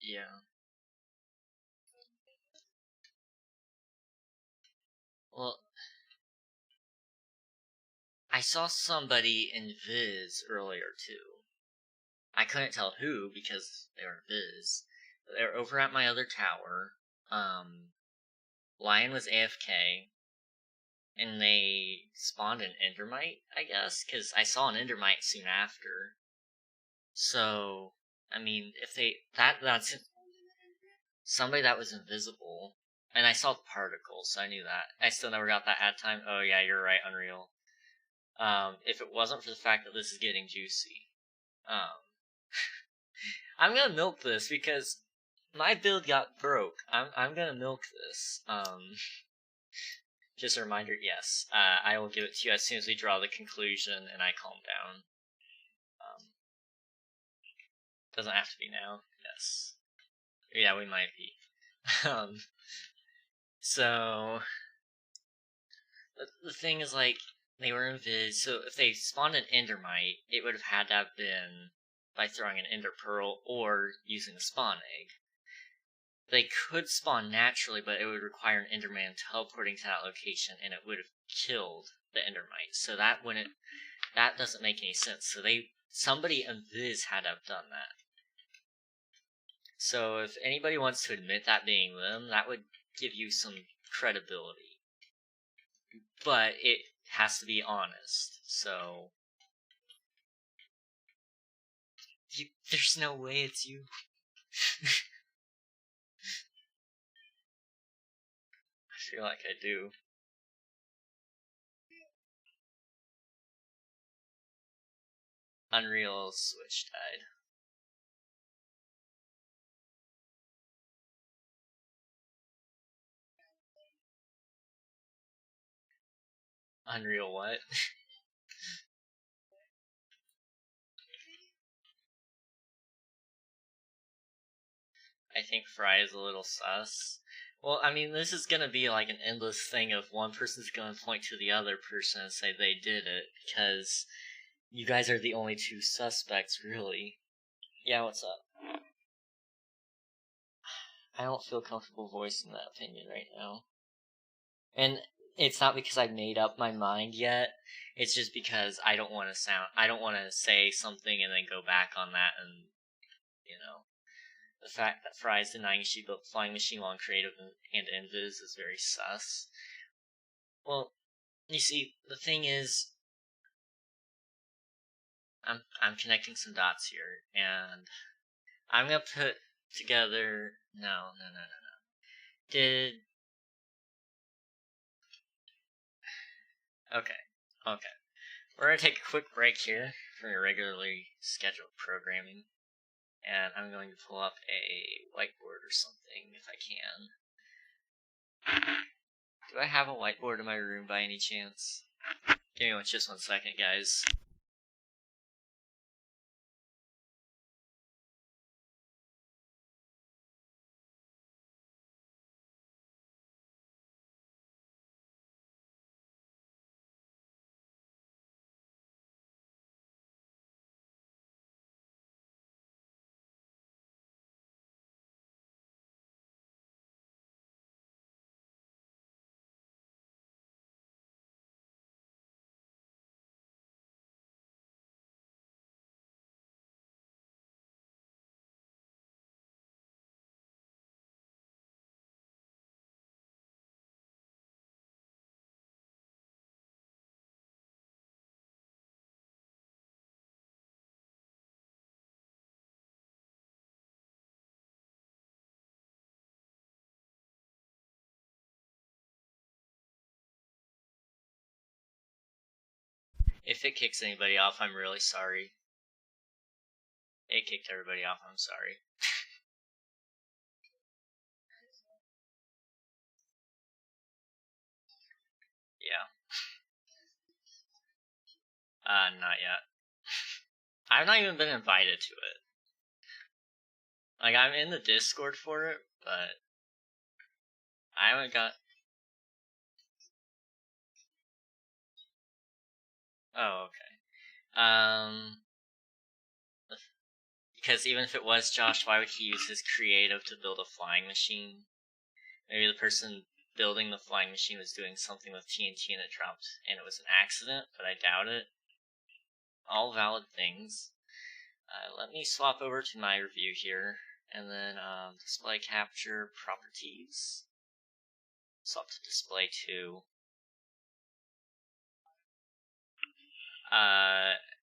Yeah. Well, I saw somebody in Viz earlier, too. I couldn't tell who, because they were Viz. But they were over at my other tower. Lion was AFK. And they spawned an Endermite, I guess? Because I saw an Endermite soon after. So, I mean, if they... That's... Somebody that was invisible. And I saw the particles, so I knew that. I still never got that ad time. Oh yeah, you're right, Unreal. If it wasn't for the fact that this is getting juicy. I'm gonna milk this because my build got broke. I'm gonna milk this. Just a reminder, yes. I will give it to you as soon as we draw the conclusion and I calm down. Doesn't have to be now. Yes. Yeah, we might be. So the thing is, like, they were in Viz, so if they spawned an Endermite, it would have had to have been by throwing an Ender Pearl or using a spawn egg. They could spawn naturally, but it would require an Enderman teleporting to that location, and it would have killed the Endermite. So that doesn't make any sense. So somebody in Viz had to have done that. So if anybody wants to admit that being them, that would give you some credibility. But it has to be honest, so... there's no way it's you. I feel like I do. Unreal Switch died. Unreal what? I think Fry is a little sus. Well, I mean, this is gonna be like an endless thing of one person's gonna point to the other person and say they did it, because you guys are the only two suspects, really. Yeah, what's up? I don't feel comfortable voicing that opinion right now. And it's not because I made up my mind yet. It's just because I don't want to say something and then go back on that and, the fact that Fry's denying she built Flying Machine while in creative and invis is very sus. Well, you see, the thing is, I'm connecting some dots here, and I'm gonna put together... No. Okay. We're gonna take a quick break here from your regularly scheduled programming. And I'm going to pull up a whiteboard or something if I can. Do I have a whiteboard in my room by any chance? Give me just 1 second, guys. If it kicks anybody off, I'm really sorry. It kicked everybody off, I'm sorry. Yeah. Not yet. I've not even been invited to it. Like, I'm in the Discord for it, but I haven't got... Oh, okay. Because even if it was Josh, why would he use his creative to build a flying machine? Maybe the person building the flying machine was doing something with TNT and it dropped, and it was an accident, but I doubt it. All valid things. Let me swap over to my review here, and then display capture properties. Swap to display 2.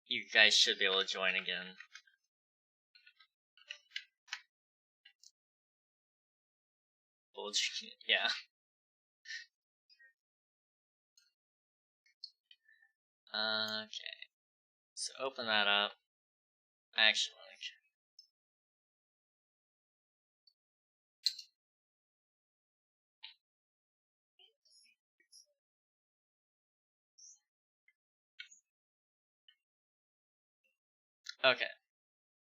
You guys should be able to join again. Yeah. Okay. So open that up. Actually, okay.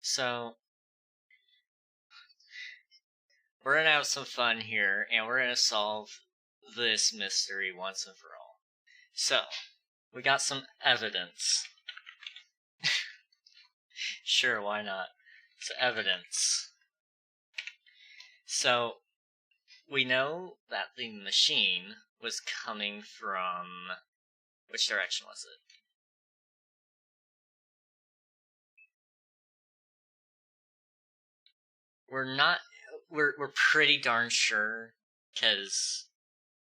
So we're gonna have some fun here, and we're gonna solve this mystery once and for all. So, we got some evidence. Sure, why not? So, evidence. So, we know that the machine was coming from... Which direction was it? We're pretty darn sure, because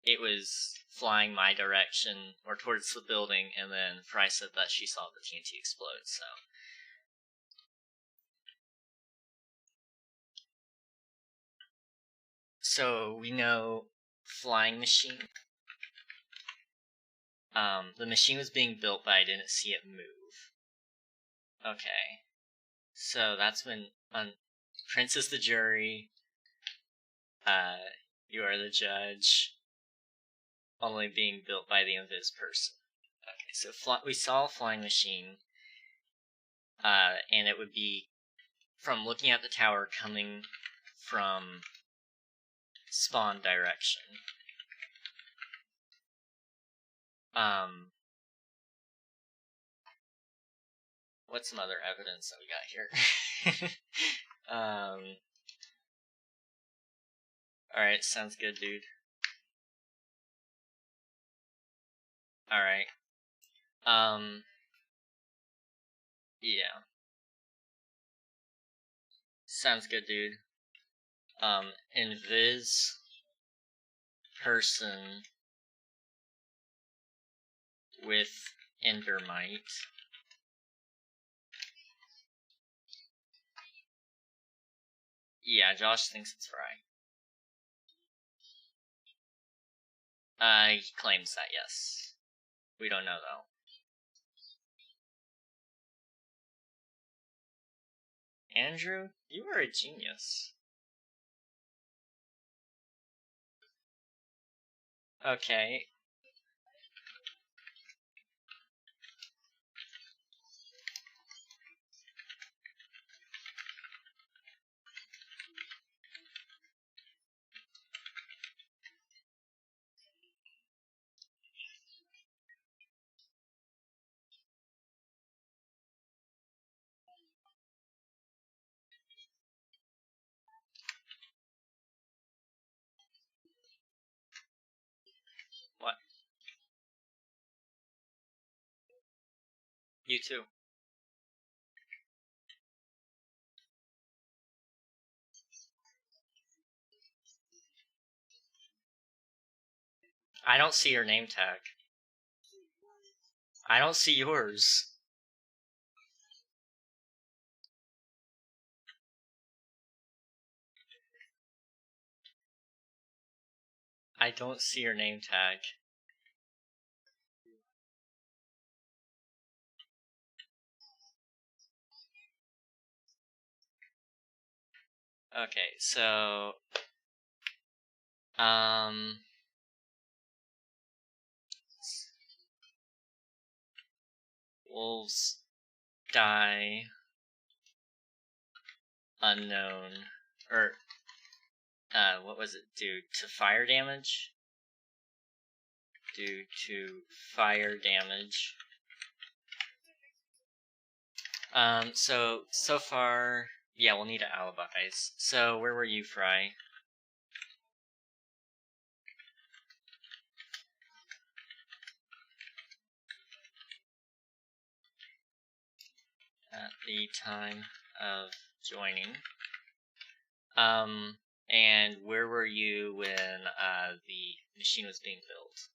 it was flying my direction, or towards the building, and then Fry said that she saw the TNT explode, so... So, we know flying machine. The machine was being built, but I didn't see it move. Okay. So that's when Prince is the jury. You are the judge. Only being built by the invis person. Okay, so we saw a flying machine. And it would be, from looking at the tower, coming from spawn direction. What's some other evidence that we got here? Alright, sounds good, dude. Alright. Yeah. Sounds good, dude. Invis person with endermite. Yeah, Josh thinks it's right. He claims that, yes. We don't know, though. Andrew, you are a genius. Okay. What? You too. I don't see your name tag. I don't see yours. I don't see your name tag. Okay, so wolves die unknown, or what was it? Due to fire damage? Due to fire damage. So far, yeah, we'll need alibis. So, where were you, Fry? At the time of joining. And where were you when, the machine was being built?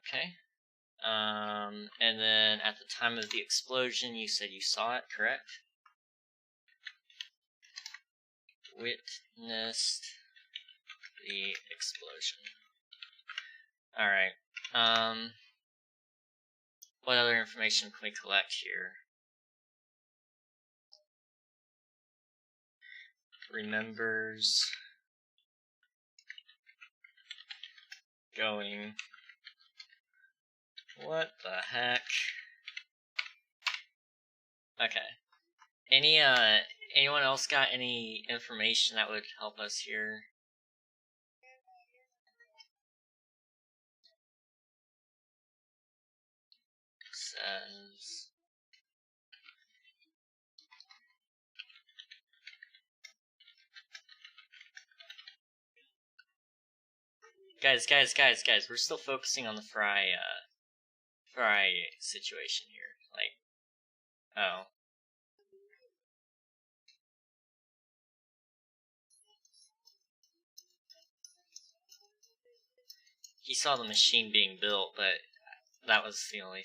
Okay. And then at the time of the explosion, you said you saw it, correct? Witnessed the explosion. Alright. What other information can we collect here? Remembers going. What the heck? Okay. Anyone else got any information that would help us here? Says guys, we're still focusing on the Fry situation here. Like, oh. He saw the machine being built, but that was the only...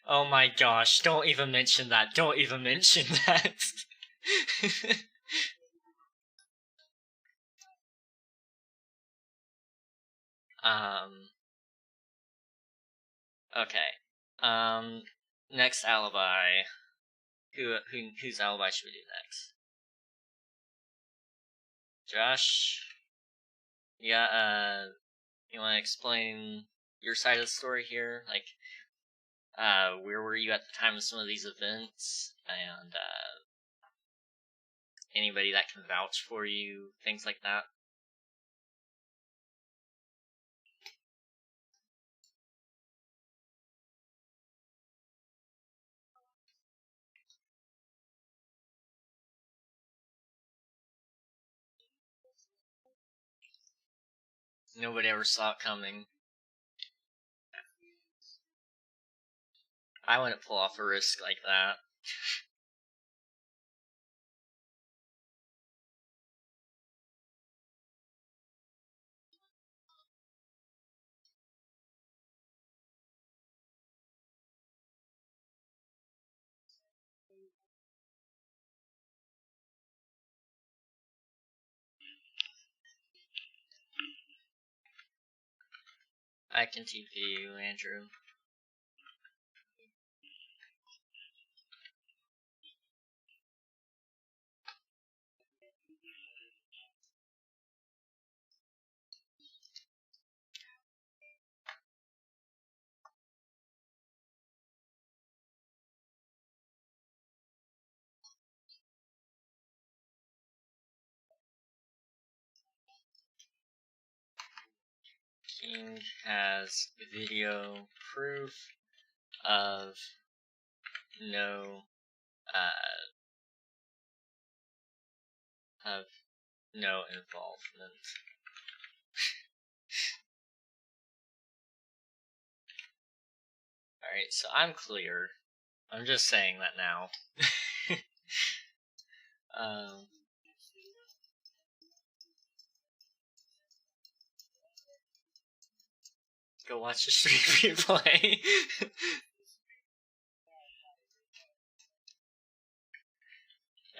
Oh my gosh, don't even mention that. Don't even mention that. Okay. Next alibi. Whose alibi should we do next? Josh? Yeah, you wanna explain your side of the story here? Like, where were you at the time of some of these events? And, anybody that can vouch for you, things like that? Nobody ever saw it coming. I wouldn't pull off a risk like that. I can TP you, Andrew. King has video proof of no, involvement. Alright, so I'm clear. I'm just saying that now. Go watch the stream replay.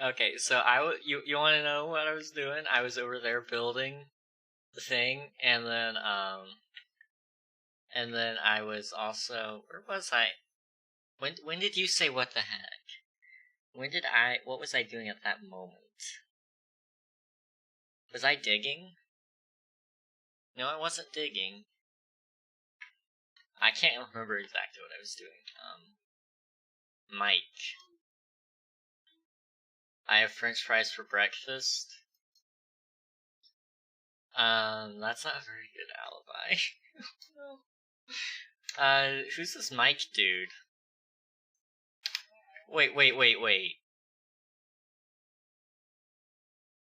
Okay, so you want to know what I was doing? I was over there building the thing, and then I was also, where was I? When did you say what the heck? What was I doing at that moment? Was I digging? No, I wasn't digging. I can't remember exactly what I was doing. Mike. I have french fries for breakfast. That's not a very good alibi. Who's this Mike dude? Wait.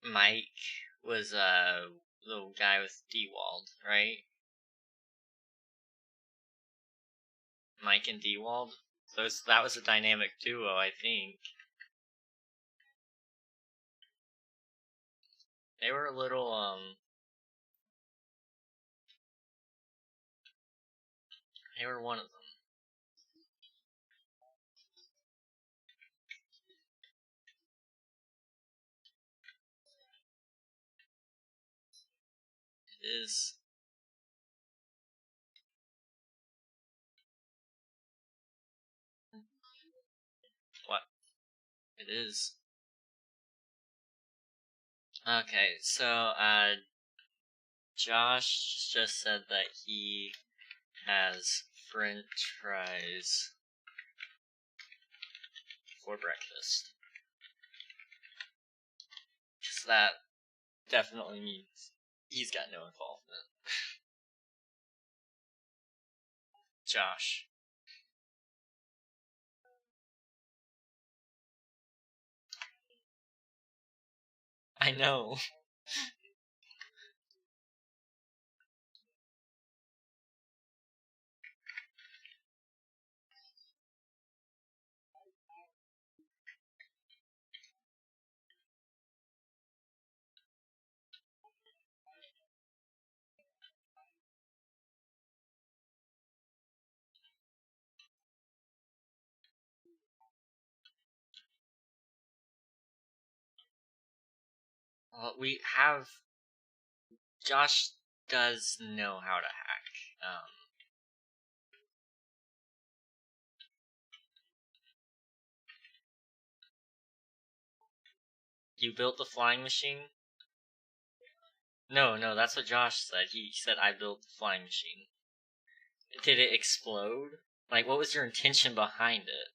Mike was, the guy with D-Wald, right? Mike and D-Wald? That was a dynamic duo, I think. They were a little, they were one of them. It is. What? It is. Okay, so, Josh just said that he has french fries for breakfast. So that definitely means he's got no involvement. Josh. I know. Well, Josh does know how to hack. You built the flying machine? No, that's what Josh said. He said, I built the flying machine. Did it explode? Like, what was your intention behind it?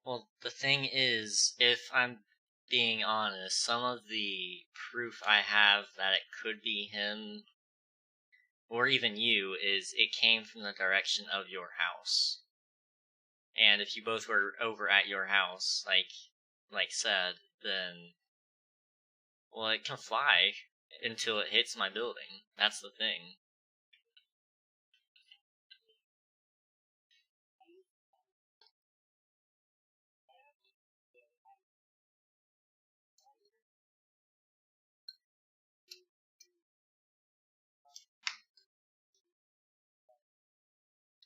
Well, the thing is, if I'm being honest, some of the proof I have that it could be him, or even you, is it came from the direction of your house. And if you both were over at your house, like said, then, well, it can fly until it hits my building. That's the thing.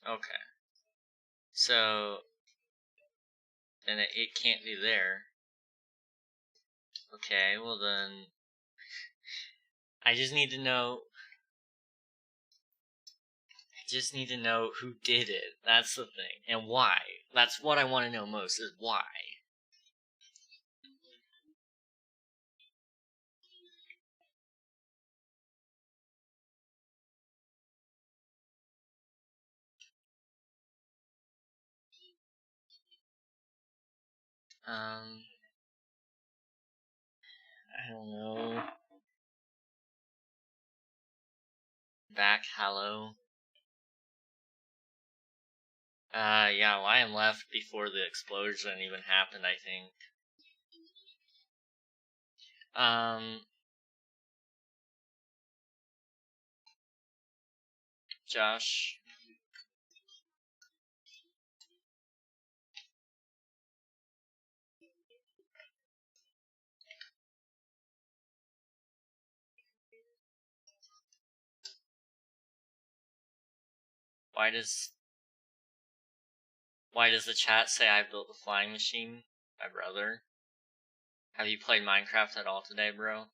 Okay. So, then it can't be there. Okay, well then, I just need to know who did it. That's the thing. And why. That's what I want to know most, is why. I don't know. Back hello. Yeah, Lion left before the explosion even happened, I think. Josh. Why does the chat say I built the flying machine? My brother. Have you played Minecraft at all today, bro?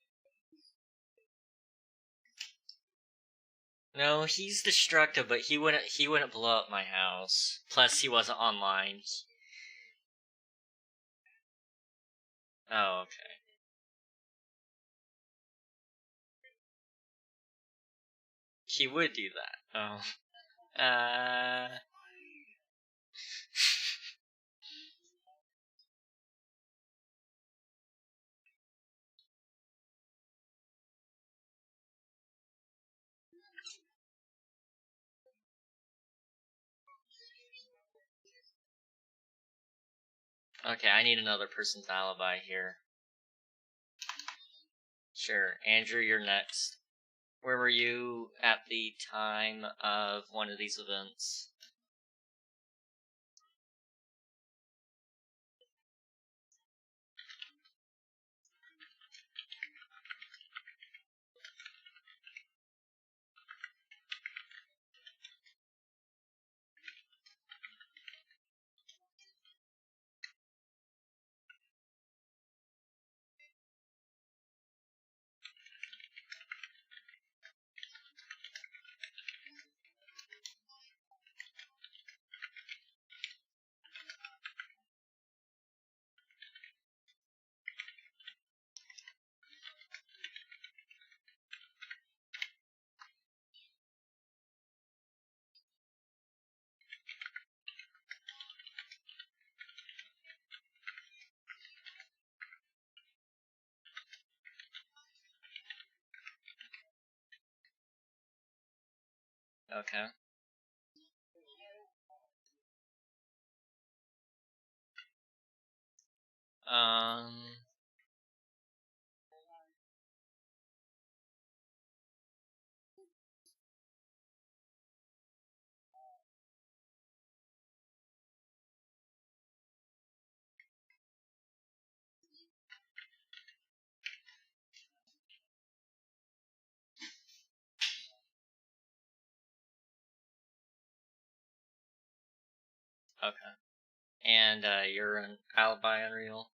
No, he's destructive, but he wouldn't blow up my house. Plus, he wasn't online. Oh, okay. He would do that. Oh. Okay, I need another person's alibi here. Sure, Andrew, you're next. Where were you at the time of one of these events? Okay. Okay. And, you're an alibi Unreal?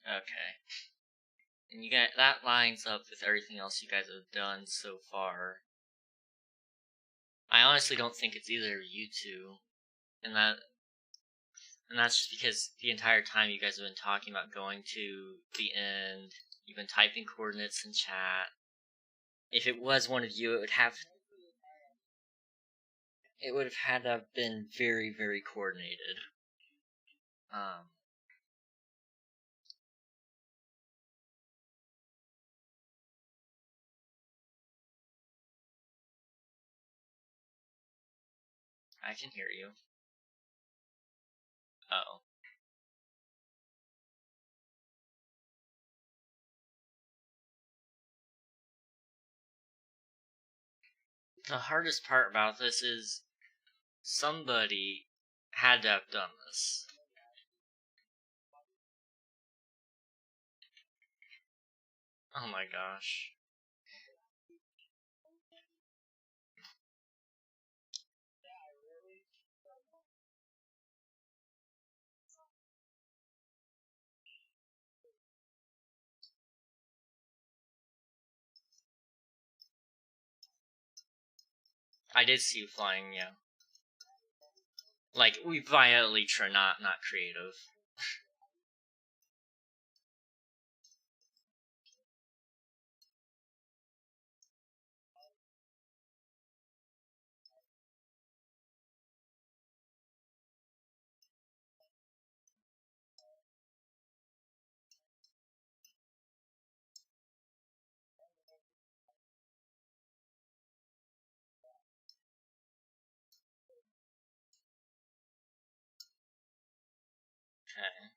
Okay. And you got that lines up with everything else you guys have done so far. I honestly don't think it's either of you two. And that's just because the entire time you guys have been talking about going to the end, you've been typing coordinates in chat. If it was one of you, it would have had to have been very, very coordinated. I can hear you. Oh. The hardest part about this is somebody had to have done this. Oh my gosh. I did see you flying, yeah. Like, we via Elytra, not creative. Okay.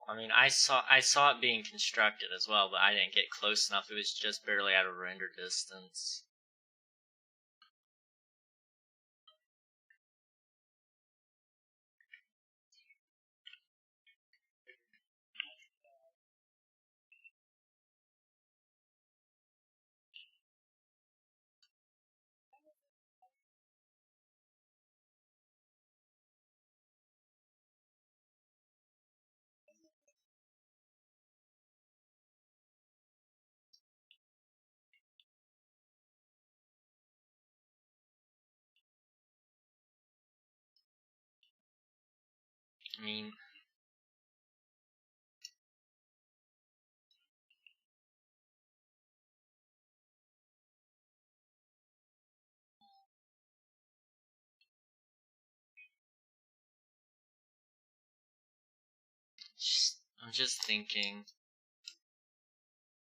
I mean, I saw it being constructed as well, but I didn't get close enough. It was just barely out of render distance. I mean, I'm just thinking.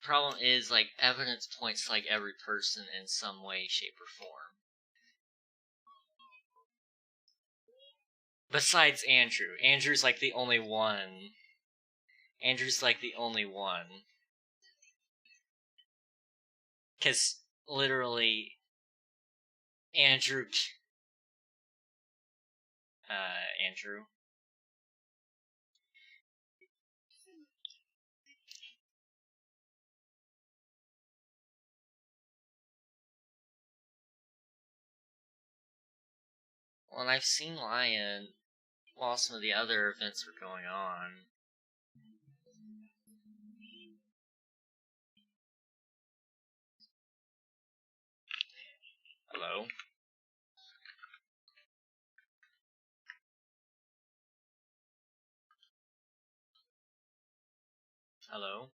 Problem is, like, evidence points to, like, every person in some way, shape, or form. Besides Andrew. Andrew's, like, the only one. Andrew's, like, the only one. Because, literally, Andrew... Andrew? Well, and I've seen Lion while some of the other events were going on. Hello? Hello?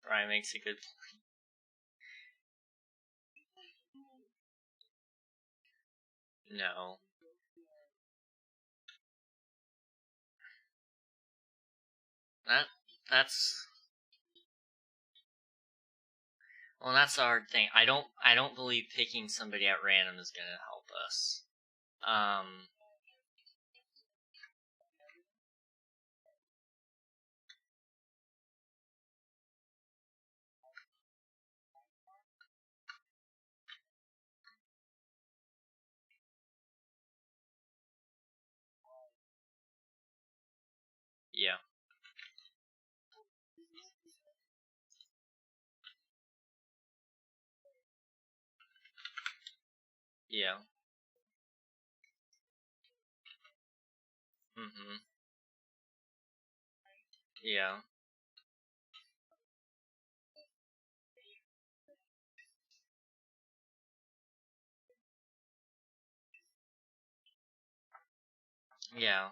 Ryan makes a good point. No. That's... Well, that's the hard thing. I don't believe picking somebody at random is gonna help us. Yeah. Yeah. Mm-hmm. Yeah. Yeah.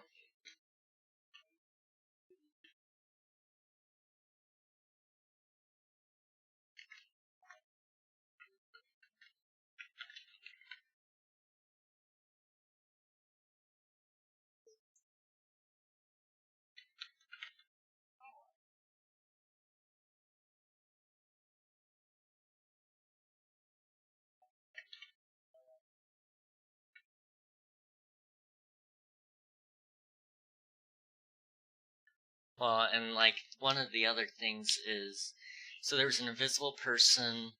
Well, and, like, one of the other things is... So there was an invisible person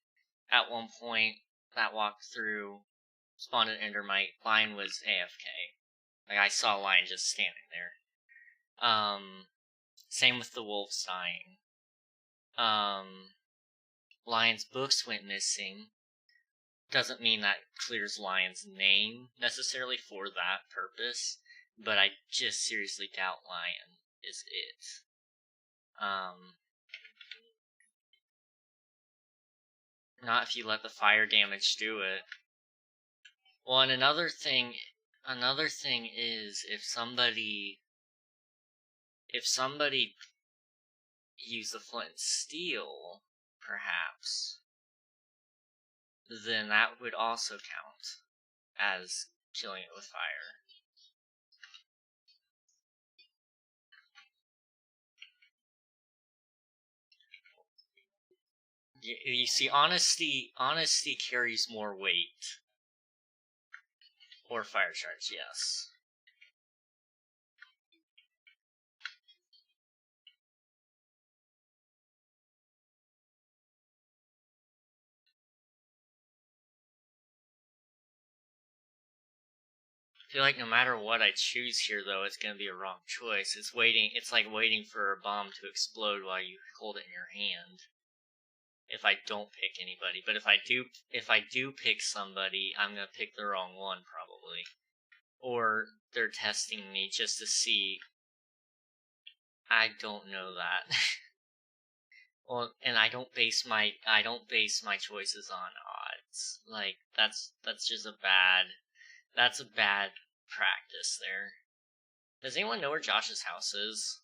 at one point that walked through, spawned an Endermite. Lion was AFK. Like, I saw Lion just standing there. Same with the wolves dying. Lion's books went missing. Doesn't mean that clears Lion's name necessarily for that purpose, but I just seriously doubt Lion is it. Not if you let the fire damage do it. Well, and another thing is if somebody used the flint and steel, perhaps. then that would also count as killing it with fire. You see, honesty carries more weight. Or fire charge, yes. I feel like no matter what I choose here, though, it's gonna be a wrong choice. It's like waiting for a bomb to explode while you hold it in your hand. If I don't pick anybody, but if I do pick somebody, I'm gonna pick the wrong one probably, or they're testing me just to see. I don't know that. Well, and I don't base my choices on odds. Like that's just a bad practice there. Does anyone know where Josh's house is?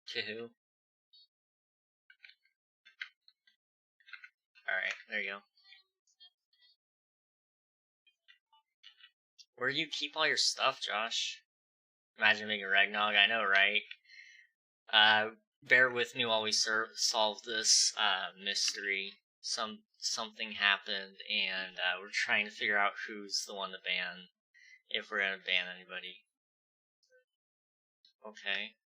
To who? Alright, there you go. Where do you keep all your stuff, Josh? Imagine being a Ragnog, I know, right? Bear with me while we solve this mystery. Something happened, and we're trying to figure out who's the one to ban, if we're gonna ban anybody. Okay.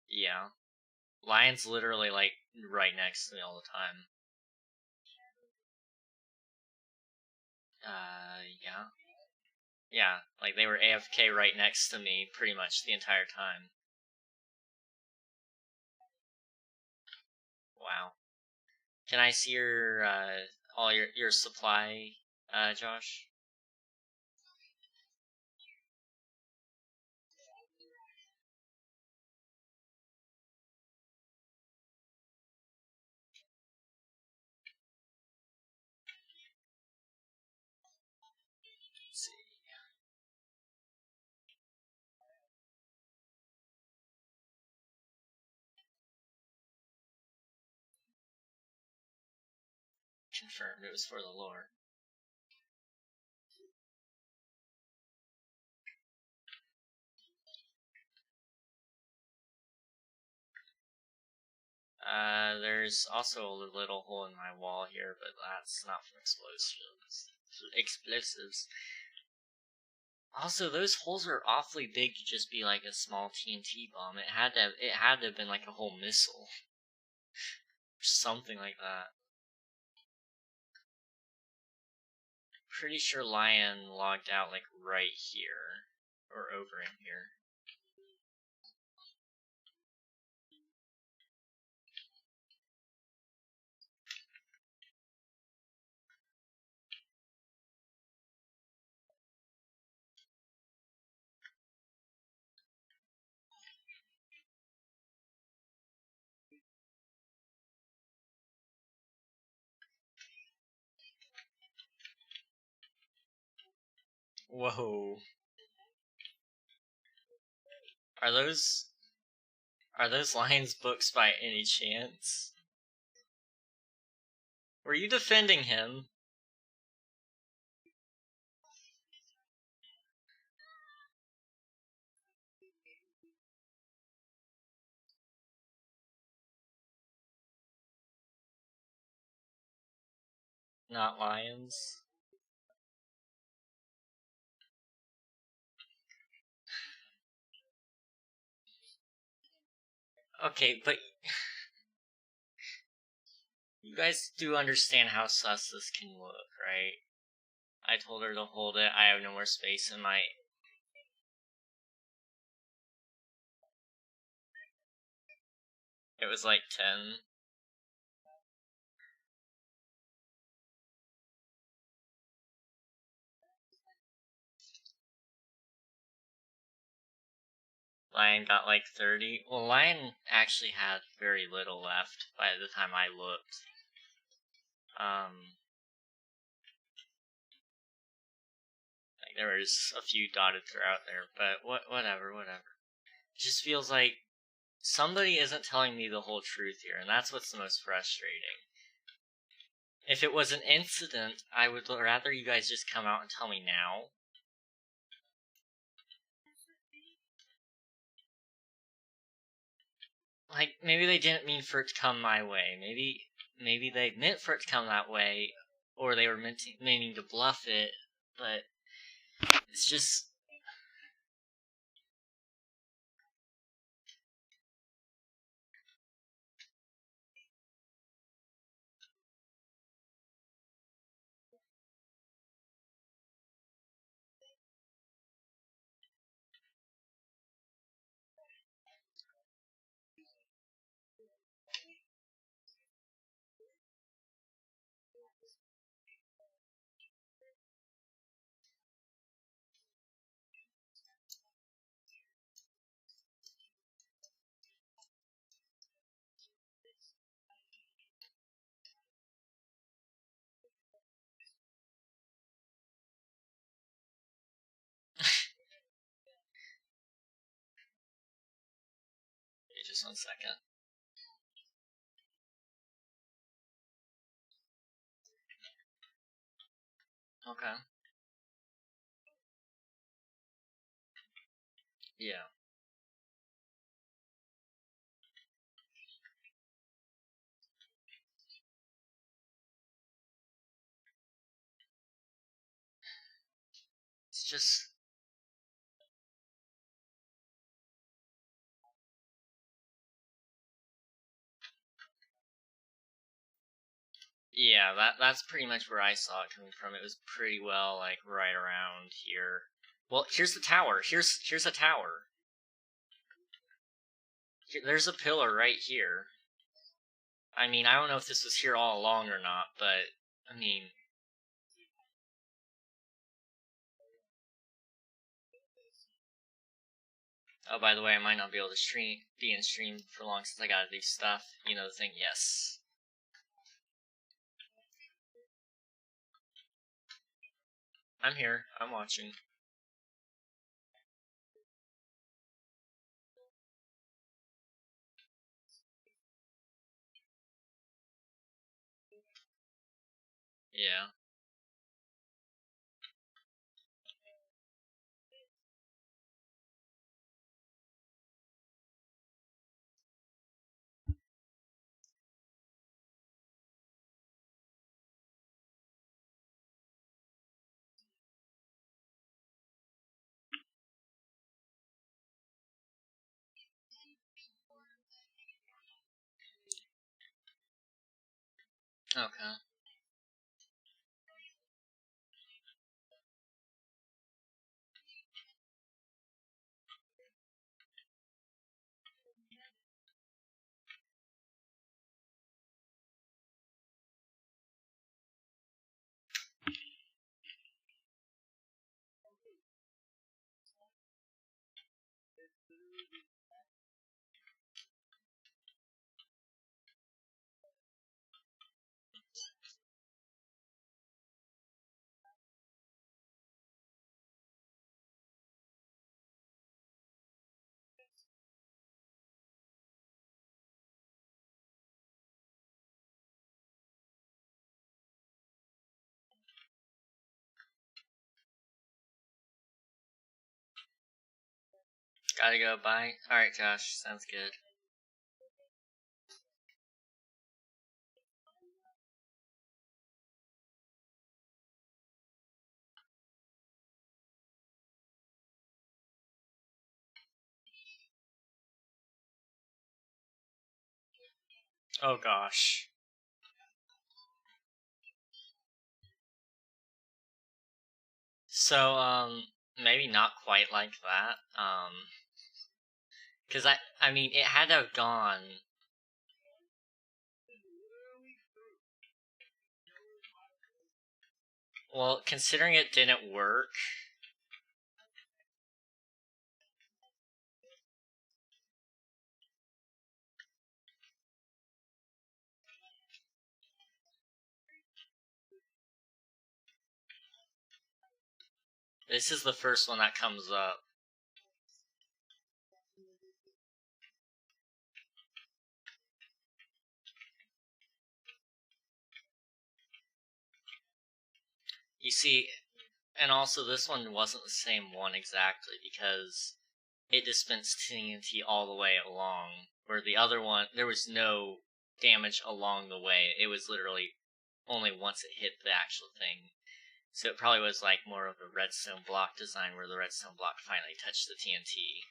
Yeah. Lion's literally, like, right next to me all the time. Yeah. Yeah, like, they were AFK right next to me pretty much the entire time. Wow. Can I see your, all your supply, Josh? Let's see. Confirmed it was for the lore. There's also a little hole in my wall here, but that's not from explosives. Also, those holes are awfully big to just be like a small TNT bomb. It had to have been like a whole missile. Or something like that. Pretty sure Lion logged out like right here. Or over in here. Whoa. Are those Lion's books by any chance? Were you defending him? Not Lions? Okay, but you guys do understand how sus this can look, right? I told her to hold it. I have no more space in my... It was like 10. Lion got like 30. Well, Lion actually had very little left by the time I looked. Like there was a few dotted throughout there, but whatever. It just feels like somebody isn't telling me the whole truth here, and that's what's the most frustrating. If it was an incident, I would rather you guys just come out and tell me now. Like, maybe they didn't mean for it to come my way. Maybe they meant for it to come that way, or they were meaning to bluff it, but it's just... Just 1 second. Okay. Yeah. It's just... Yeah, that's pretty much where I saw it coming from. It was pretty well, like, right around here. Well, here's the tower. Here's a tower. There's a pillar right here. I mean, I don't know if this was here all along or not, but, I mean... Oh, by the way, I might not be able to be in stream for long since I gotta do stuff. You know the thing, yes. I'm here. I'm watching. Yeah. Okay. Gotta go, bye. Alright, Josh, sounds good. Oh gosh. So, maybe not quite like that. Cause I mean, it had to have gone... Well, considering it didn't work... This is the first one that comes up. You see, and also this one wasn't the same one exactly, because it dispensed TNT all the way along, where the other one, there was no damage along the way. It was literally only once it hit the actual thing. So it probably was like more of a redstone block design, where the redstone block finally touched the TNT.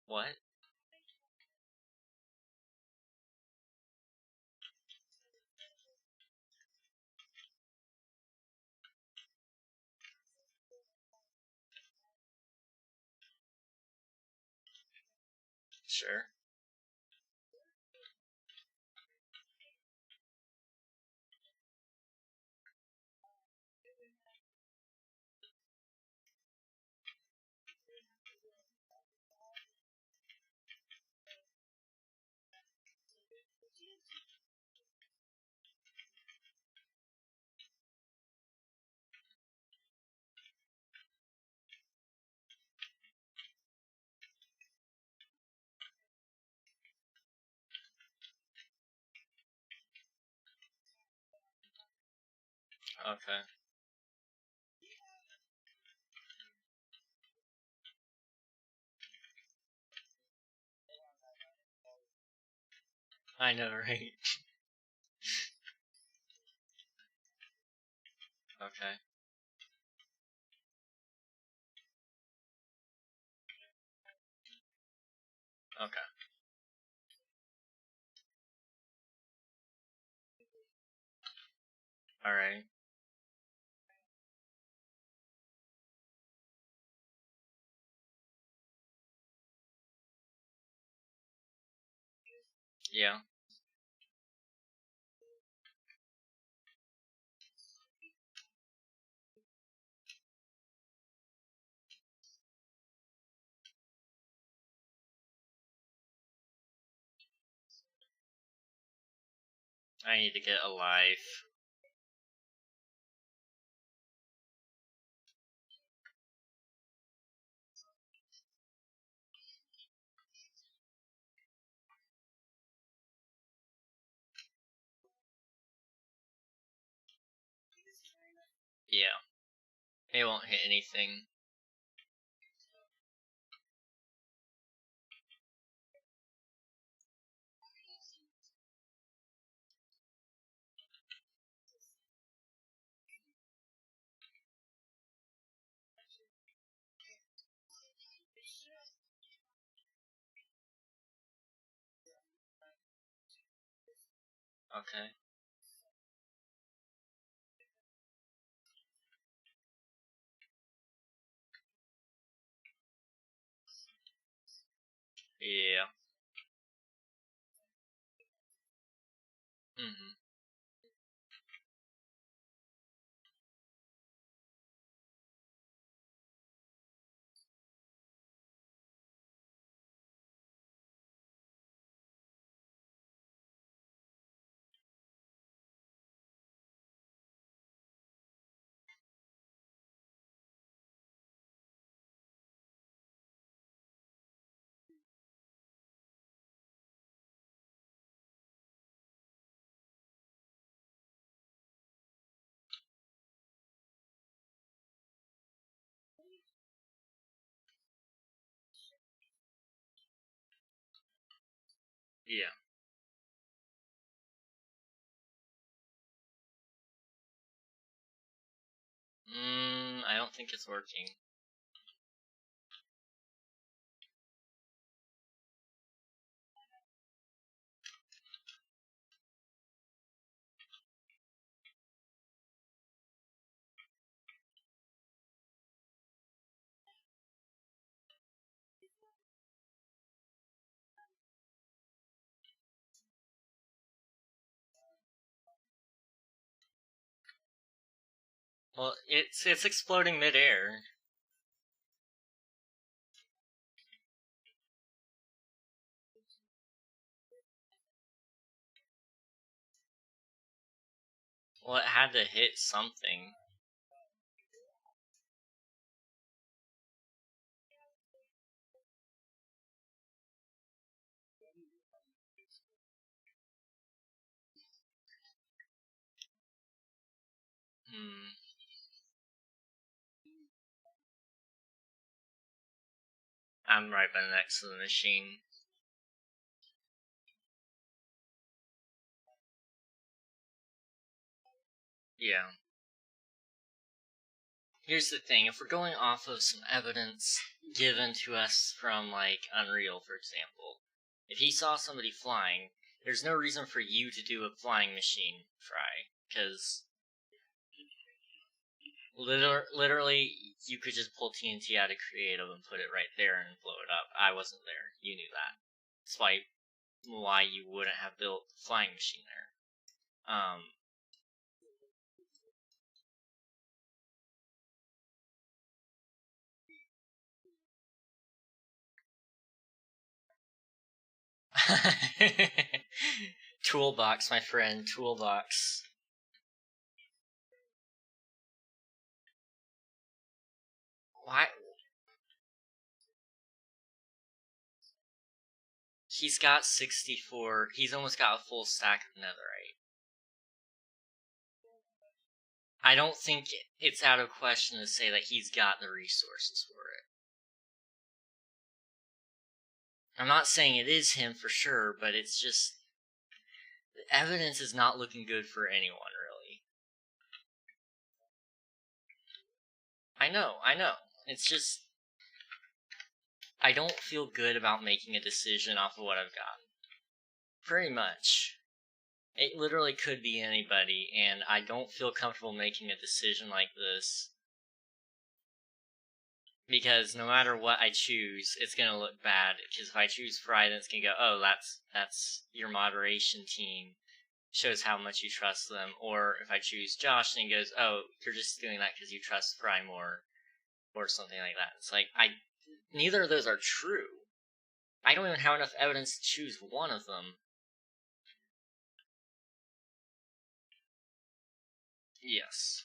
What? Sure. Okay. I know, right? Okay. Okay. Alright. Yeah. I need to get a life. Yeah. It won't hit anything. Okay. Yeah. Mm-hmm. Yeah. I don't think it's working. Well, it's exploding midair. Well, it had to hit something. I'm right by next to the machine. Yeah. Here's the thing, if we're going off of some evidence given to us from, like, Unreal, for example, if he saw somebody flying, there's no reason for you to do a flying machine try, because literally, you could just pull TNT out of Creative and put it right there and blow it up. I wasn't there. You knew that. That's why you wouldn't have built the flying machine there. Toolbox, my friend, toolbox. Why? He's got 64. He's almost got a full stack of netherite. I don't think it's out of question to say that he's got the resources for it. I'm not saying it is him for sure, but it's just... the evidence is not looking good for anyone, really. I know. It's just... I don't feel good about making a decision off of what I've got. Pretty much. It literally could be anybody, and I don't feel comfortable making a decision like this. Because no matter what I choose, it's gonna look bad. Because if I choose Fry, then it's gonna go, oh, that's your moderation team. Shows how much you trust them. Or if I choose Josh, then it goes, oh, you're just doing that because you trust Fry more. Or something like that. It's like, neither of those are true. I don't even have enough evidence to choose one of them. Yes.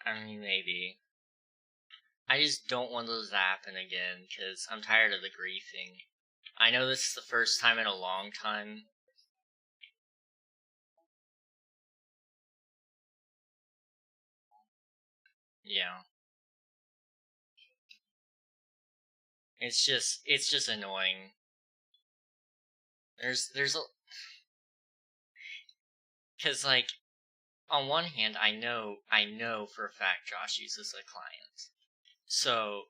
I mean, maybe. I just don't want those to happen again, because I'm tired of the griefing. I know this is the first time in a long time. Yeah. It's just annoying. There's a... because, like, on one hand, I know for a fact Josh uses a client. So,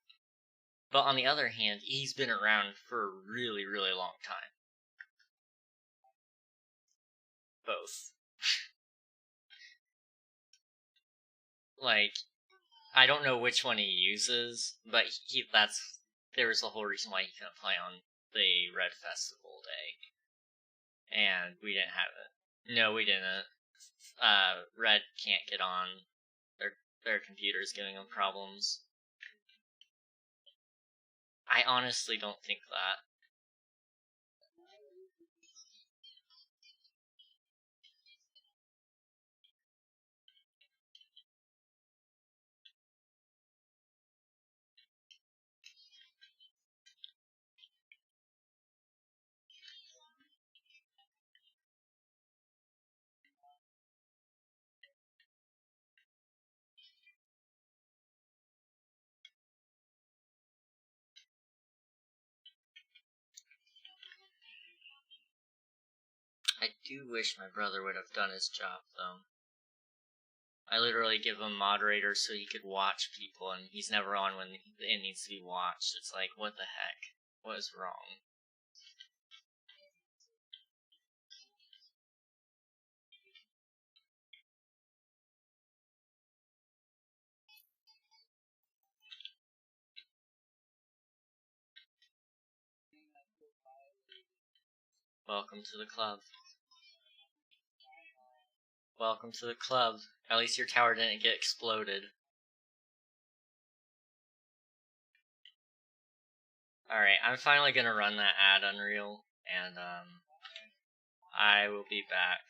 but on the other hand, he's been around for a really, really long time. Both. Like, I don't know which one he uses, but there was the whole reason why he couldn't play on the Red Festival day. And we didn't have it. No, we didn't. Red can't get on. Their computer's giving them problems. I honestly don't think that. I do wish my brother would have done his job, though. I literally give him moderators so he could watch people, and he's never on when it needs to be watched. It's like, what the heck? What is wrong? Welcome to the club. Welcome to the club. At least your tower didn't get exploded. Alright, I'm finally gonna run that ad Unreal, and I will be back.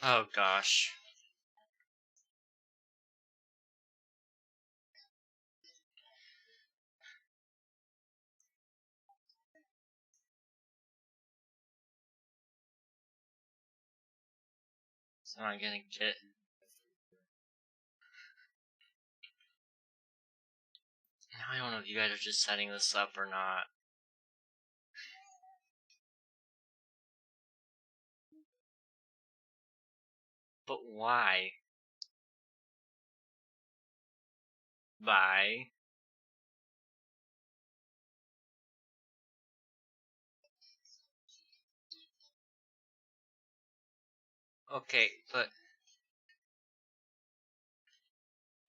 Oh gosh. So I'm gonna get... Now I don't know if you guys are just setting this up or not. But why? Bye. Okay, but...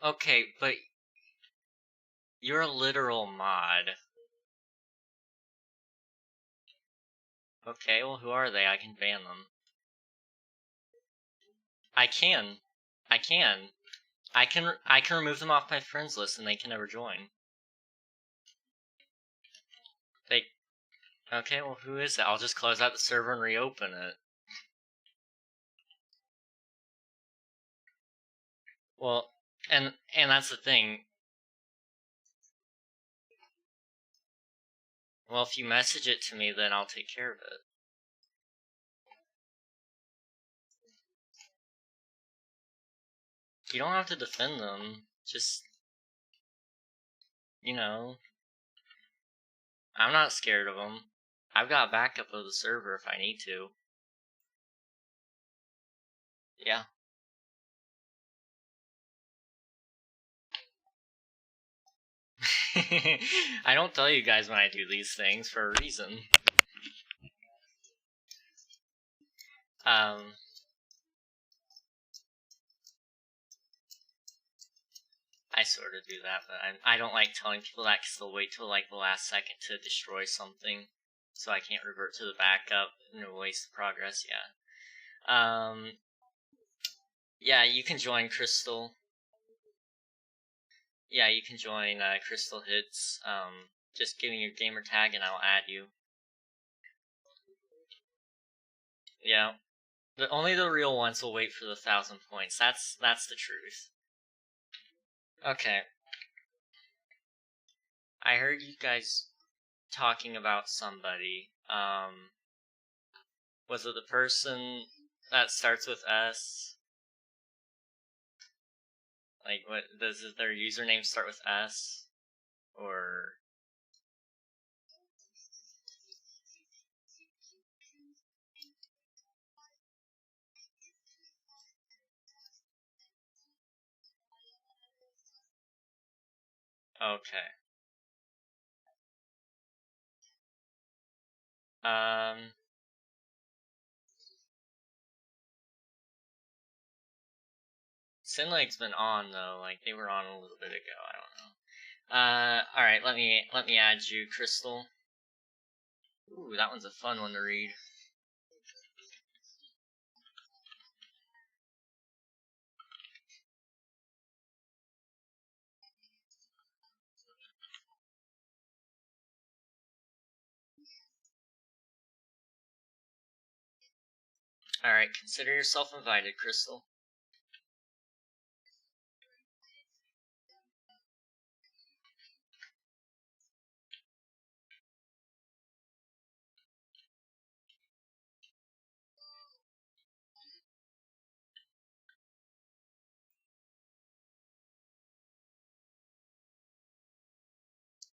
Okay, but... You're a literal mod. Okay, well who are they? I can ban them. I can. I can. I can remove them off my friends list and they can never join. Okay, well who is it? I'll just close out the server and reopen it. Well, and that's the thing. Well, if you message it to me, then I'll take care of it. You don't have to defend them. Just, you know, I'm not scared of them. I've got backup of the server if I need to. Yeah. I don't tell you guys when I do these things for a reason. I sort of do that, but I don't like telling people that because they'll wait till like the last second to destroy something, so I can't revert to the backup and it'll waste the progress. Yeah. Yeah, you can join Crystal. Yeah, you can join Crystal Hits. Just give me your gamer tag and I'll add you. Yeah. Only the real ones will wait for the 1,000 points. That's the truth. Okay. I heard you guys talking about somebody. Was it the person that starts with S? Like, what does their username start with S? Or... Okay. Sinleg's been on though, like they were on a little bit ago, I don't know. Alright, let me add you, Crystal. Ooh, that one's a fun one to read. Alright, consider yourself invited, Crystal.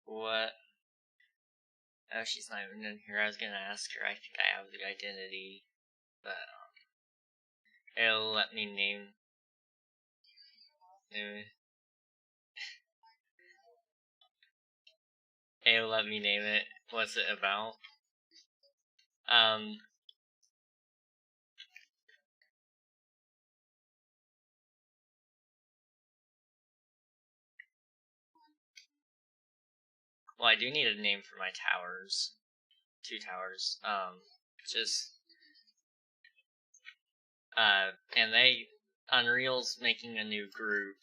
What? Oh, she's not even in here. I was gonna ask her. I think I have the identity, but it'll let me name. It'll let me name it. What's it about? Well, I do need a name for my towers. 2 towers. Just and Unreal's making a new group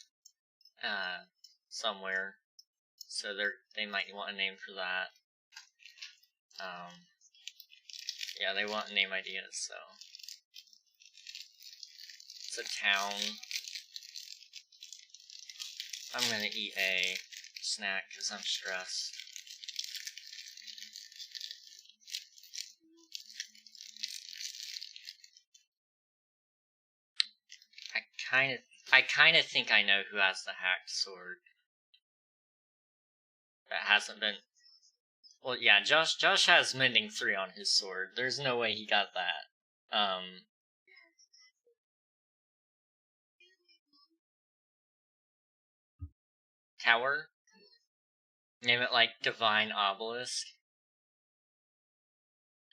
somewhere, so they might want a name for that. Yeah, they want name ideas, so It's a town. I'm gonna eat a snack because I'm stressed. I kind of think I know who has the hacked sword. That hasn't been. Well, yeah, Josh has Mending 3 on his sword. There's no way he got that. Tower? Name it like Divine Obelisk.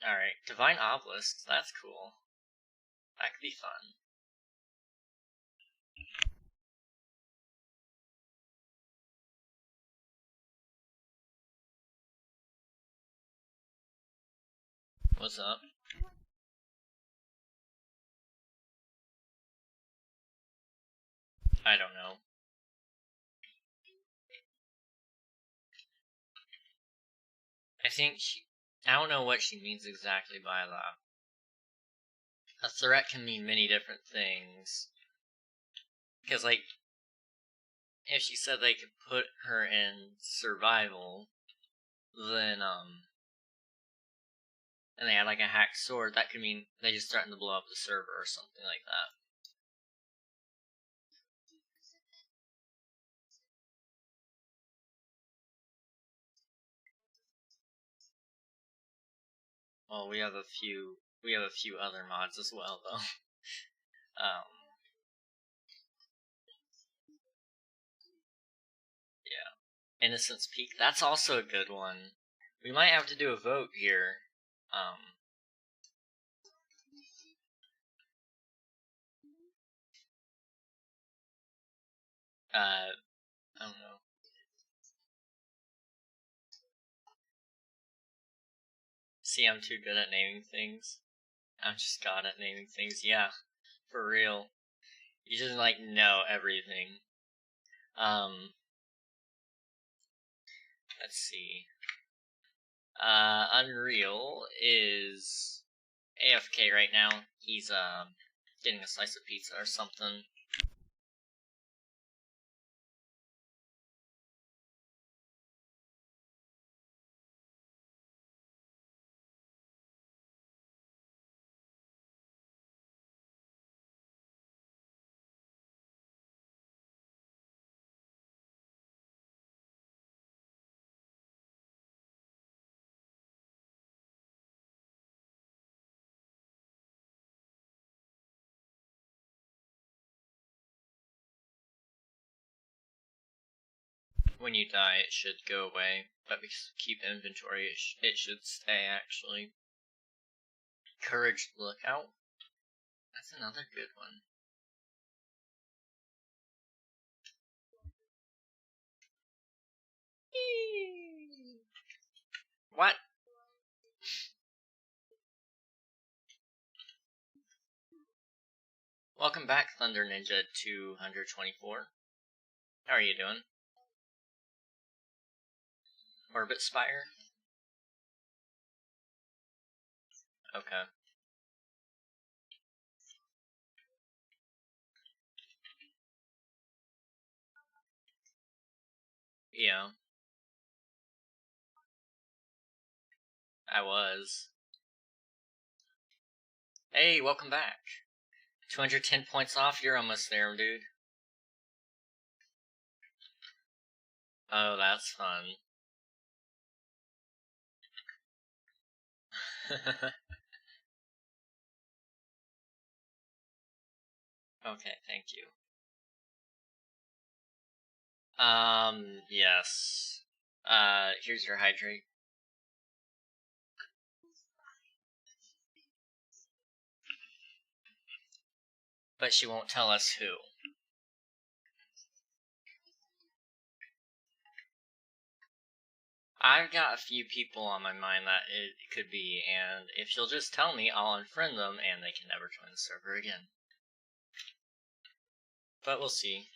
Alright, Divine Obelisk, that's cool. That could be fun. What's up? I don't know. I don't know what she means exactly by that. A threat can mean many different things. Because, like, if she said they could put her in survival, then, and they had, like, a hacked sword, that could mean they just threatened to blow up the server or something like that. Well, we have a few other mods as well, though. Yeah. Innocence Peak, that's also a good one. We might have to do a vote here. I don't know. See, I'm too good at naming things. I'm just god at naming things, yeah. For real. You just, like, know everything. Let's see. Unreal is AFK right now. He's, getting a slice of pizza or something. When you die, it should go away, but because we keep inventory, it should stay, actually. Courage Lookout? That's another good one. What? Welcome back, Thunder Ninja 224. How are you doing? Orbit Spire? Okay. Yeah. I was. Hey, welcome back. 210 points off, you're almost there, dude. Oh, that's fun. Okay, thank you. Yes. Here's your hydrate. But she won't tell us who. I've got a few people on my mind that it could be, and if she'll just tell me, I'll unfriend them, and they can never join the server again. But we'll see.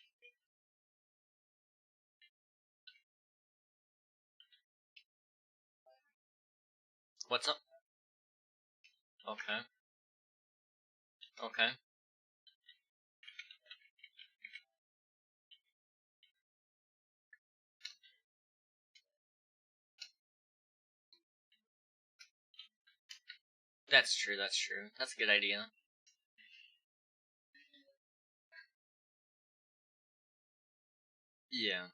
What's up? Okay. Okay. That's true, that's true. That's a good idea. Yeah.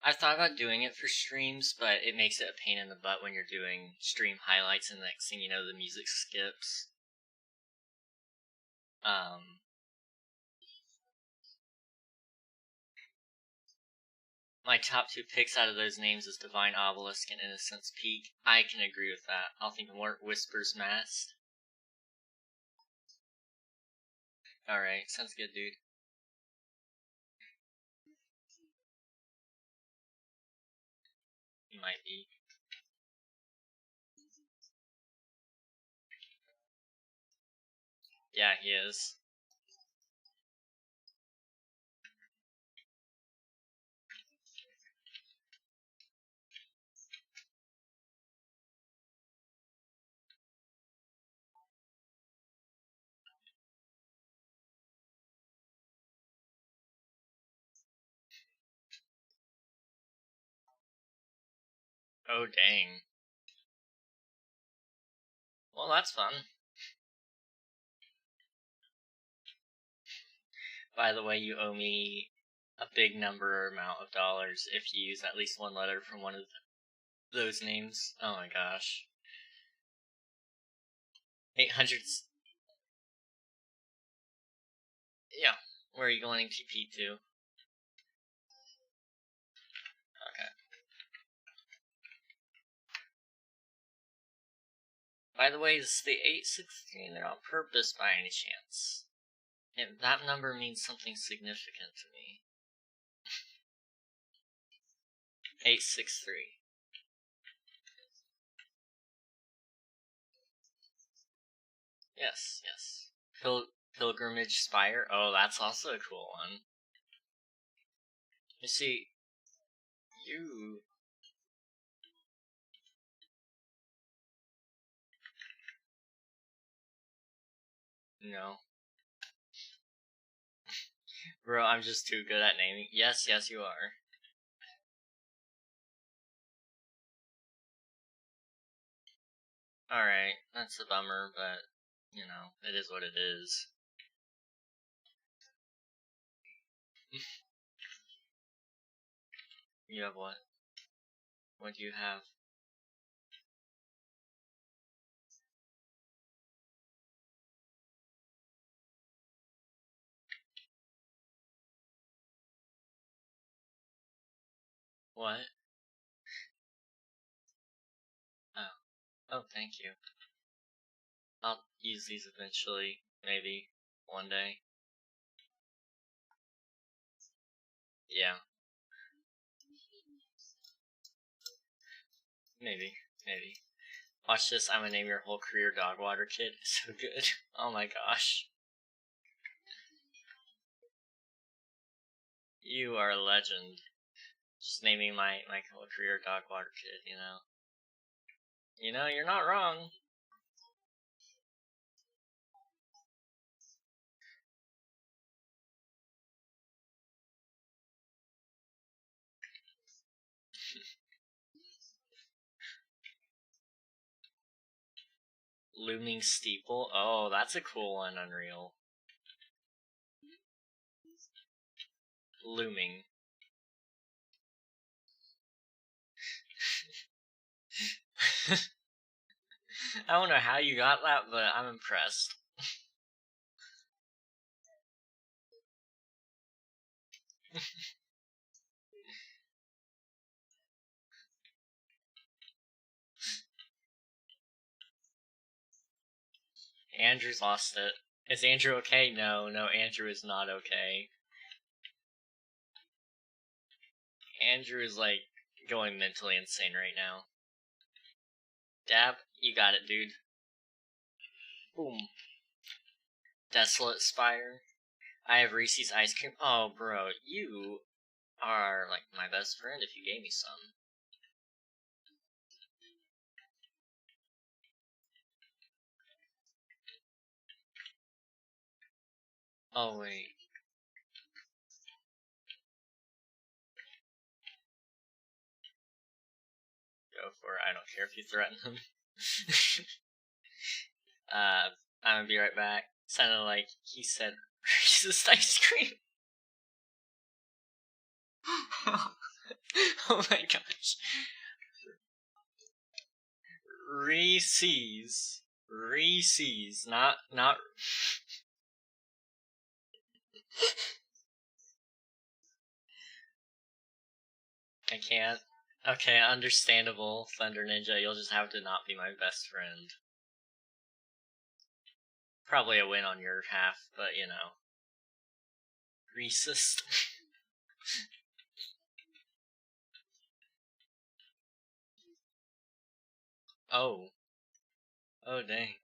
I've thought about doing it for streams, but it makes it a pain in the butt when you're doing stream highlights and the next thing you know, the music skips. My top 2 picks out of those names is Divine Obelisk and Innocence Peak. I can agree with that. I'll think more Whisper's Mask. Alright, sounds good, dude. He might be. Yeah, he is. Oh, dang. Well, that's fun. By the way, you owe me a big number amount of dollars if you use at least one letter from one of those names. Oh my gosh. 800. Yeah. Where are you going TP to? Okay. By the way, is the 816 there on purpose by any chance? That number means something significant to me. 863. Yes, yes. Pilgrimage Spire? Oh, that's also a cool one. You see, you... No. Bro, I'm just too good at naming. Yes, yes, you are. Alright, that's a bummer, but, you know, it is what it is. You have what? What do you have? What? Oh. Oh, thank you. I'll use these eventually, maybe, one day. Yeah. Maybe, maybe. Watch this, I'm gonna name your whole career Dog Water Kid. It's so good. Oh my gosh. You are a legend. Just naming my whole career Dog Water Kid, you know. You know, you're not wrong. Looming Steeple? Oh, that's a cool one, Unreal. Looming. I don't know how you got that, but I'm impressed. Andrew's lost it. Is Andrew okay? No, Andrew is not okay. Andrew is, like, going mentally insane right now. Dab, you got it, dude. Boom. Desolate Spire. I have Reese's ice cream. Oh, bro, you are, like, my best friend if you gave me some. Oh, wait. Go for it. I don't care if you threaten him. I'm gonna be right back. Sounded like he said racist ice cream. Oh my gosh. Reese's. Reese's. Not. I can't. Okay, understandable, Thunder Ninja. You'll just have to not be my best friend. Probably a win on your half, but you know. Racist. Oh. Oh, dang.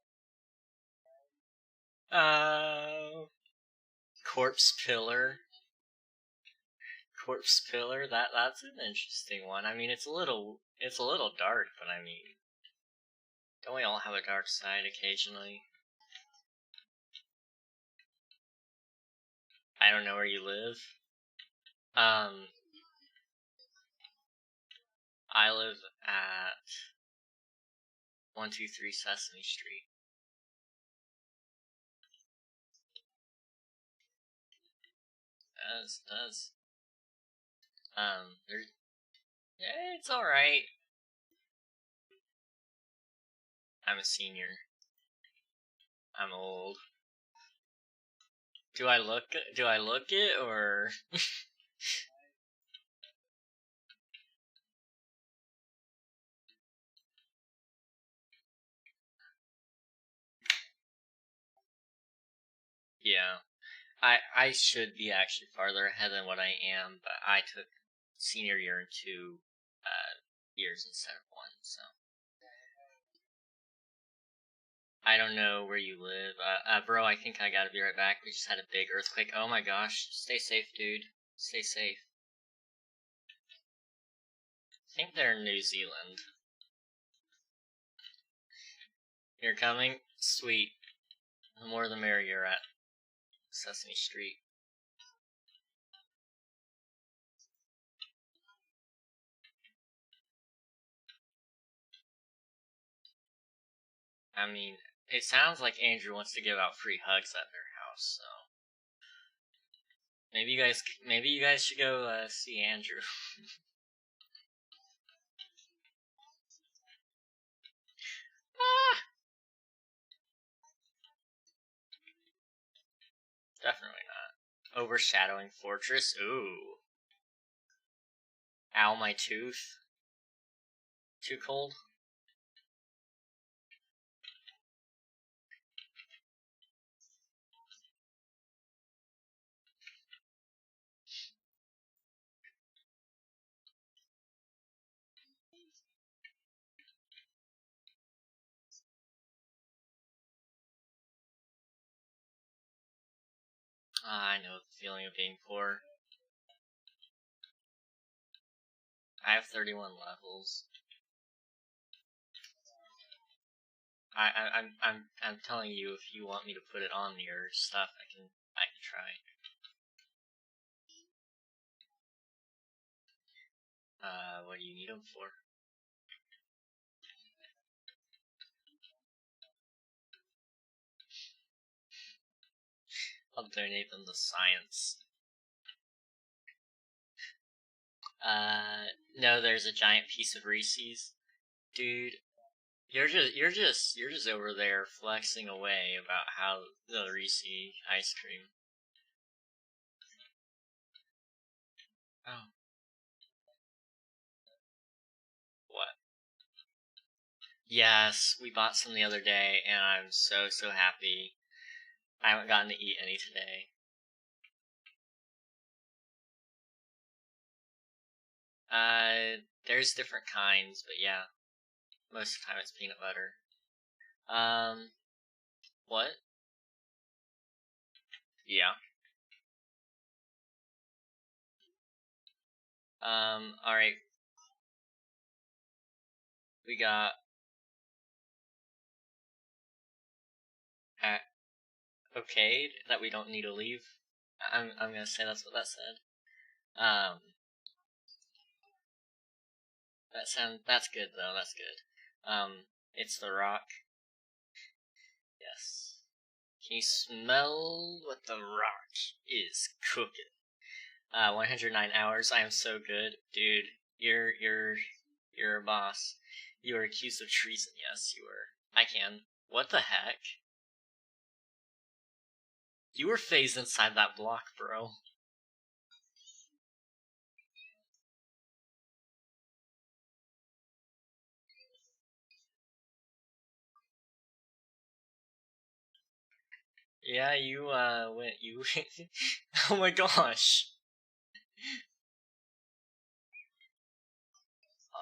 Corpse Pillar. Corpse Pillar. That's an interesting one. I mean, it's a little dark, but I mean, don't we all have a dark side occasionally? I don't know where you live. I live at 123 Sesame Street. Does. Yeah, it's alright. I'm a senior. I'm old. Do I look it, or? Yeah. I should be actually farther ahead than what I am, but I took senior year in 2 years instead of 1, so. I don't know where you live. Bro, I think I gotta be right back. We just had a big earthquake. Oh my gosh. Stay safe, dude. Stay safe. I think they're in New Zealand. You're coming? Sweet. The more the merrier at Sesame Street. I mean, it sounds like Andrew wants to give out free hugs at their house, so maybe you guys should go see Andrew. Ah! Definitely not. Overshadowing Fortress. Ooh. Ow, my tooth. Too cold? I know the feeling of being poor. I have 31 levels. I'm telling you, if you want me to put it on your stuff, I can try. What do you need them for? I'll donate them to science. No, there's a giant piece of Reese's. Dude, you're just over there flexing away about how the Reese's ice cream. Oh. What? Yes, we bought some the other day, and I'm so happy. I haven't gotten to eat any today. There's different kinds, but yeah. Most of the time it's peanut butter. What? Yeah. Alright. We got okayed that we don't need to leave. I'm gonna say that's what that said. That's good though, that's good. It's The Rock. Yes. Can you smell what the rock is cooking? 109 hours. I am so good, dude. You're a boss. You are accused of treason. Yes, you were. I can. What the heck? You were phased inside that block, bro. Yeah, you oh my gosh.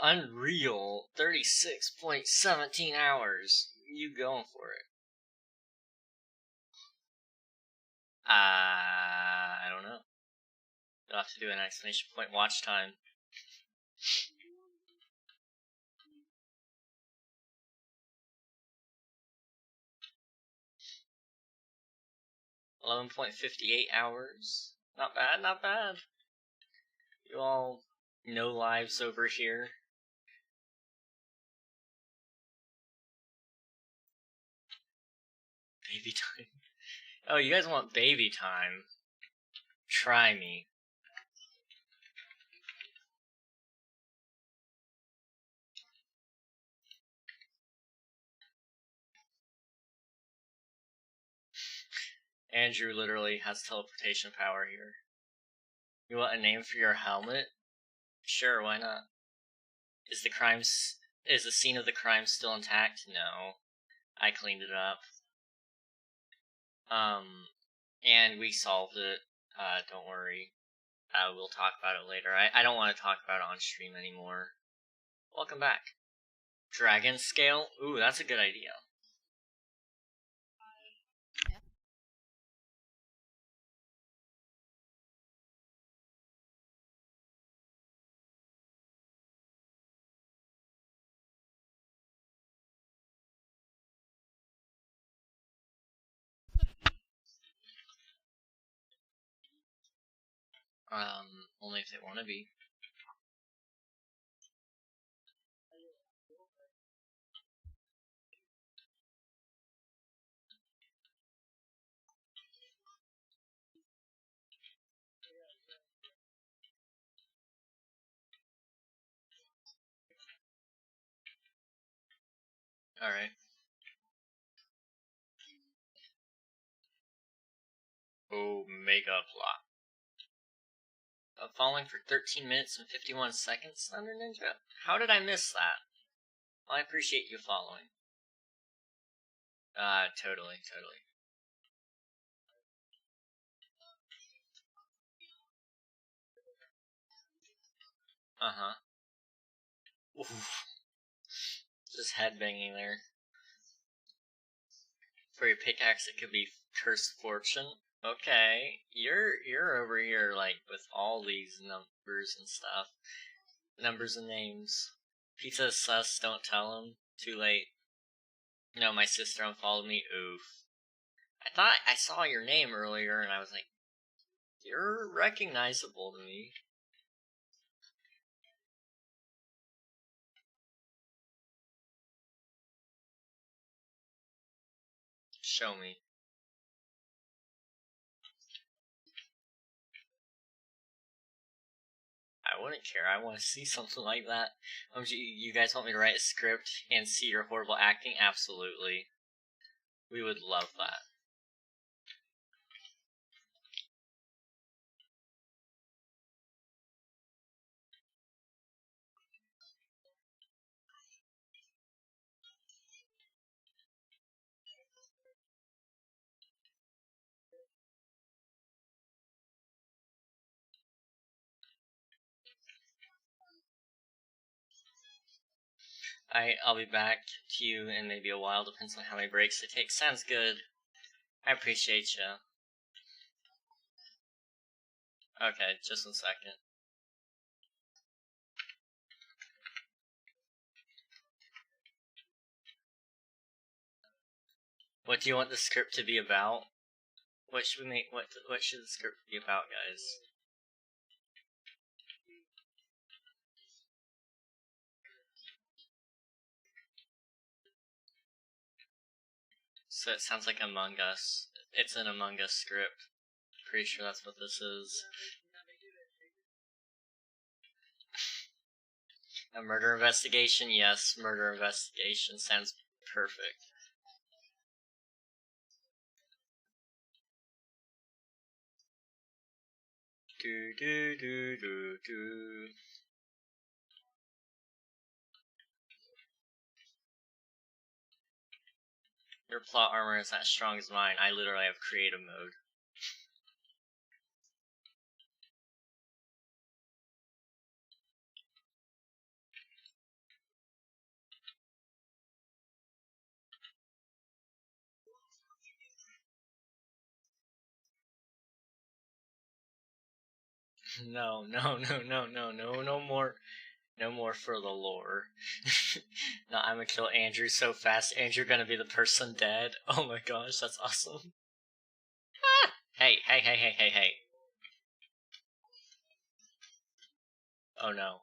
Unreal. 36.17 hours. You going for it. I don't know. You'll have to do an exclamation point watch time. 11.58 hours. Not bad, not bad. You all no lives over here. Baby time. Oh, you guys want baby time? Try me. Andrew literally has teleportation power here. You want a name for your helmet? Sure, why not? Is the scene of the crime still intact? No. I cleaned it up. And we solved it. Don't worry. We'll talk about it later. I don't want to talk about it on stream anymore. Welcome back. Dragon scale? Ooh, that's a good idea. Only if they want to be. Alright. Omega plot. Following for 13 minutes and 51 seconds, Thunder Ninja? How did I miss that? Well, I appreciate you following. Totally. Uh-huh. Oof. Just headbanging there. For your pickaxe, it could be Cursed Fortune. Okay, you're over here, like, with all these numbers and stuff. Numbers and names. Pizza is sus, don't tell him. Too late. No, my sister unfollowed me. Oof. I thought I saw your name earlier, and I was like, you're recognizable to me. Show me. I wouldn't care. I want to see something like that. You guys want me to write a script and see your horrible acting? Absolutely. We would love that. I'll be back to you in maybe a while. Depends on how many breaks it takes. Sounds good. I appreciate you. Okay, just 1 second. What do you want the script to be about? What should we make? What should the script be about, guys? So it sounds like Among Us. It's an Among Us script. Pretty sure that's what this is. A murder investigation? Yes, murder investigation sounds perfect. Do do do do do. Your plot armor is not strong as mine. I literally have creative mode. No, no, no, no, no, no, no more. No more for the lore. No, I'm gonna kill Andrew so fast. Andrew gonna be the person dead. Oh my gosh, that's awesome. Ah! Hey, hey, hey, hey, hey, hey. Oh no.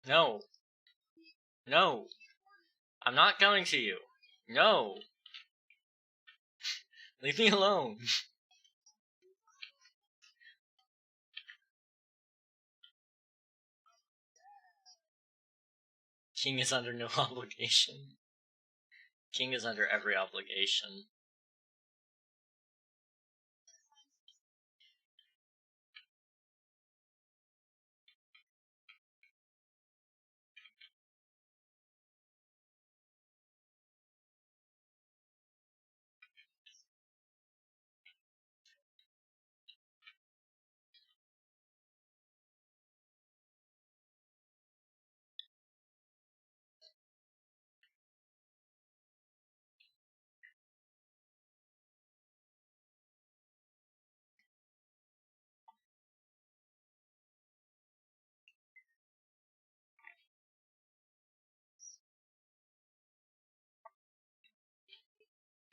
No. No. I'm not going to you. No. Leave me alone. King is under no obligation. King is under every obligation.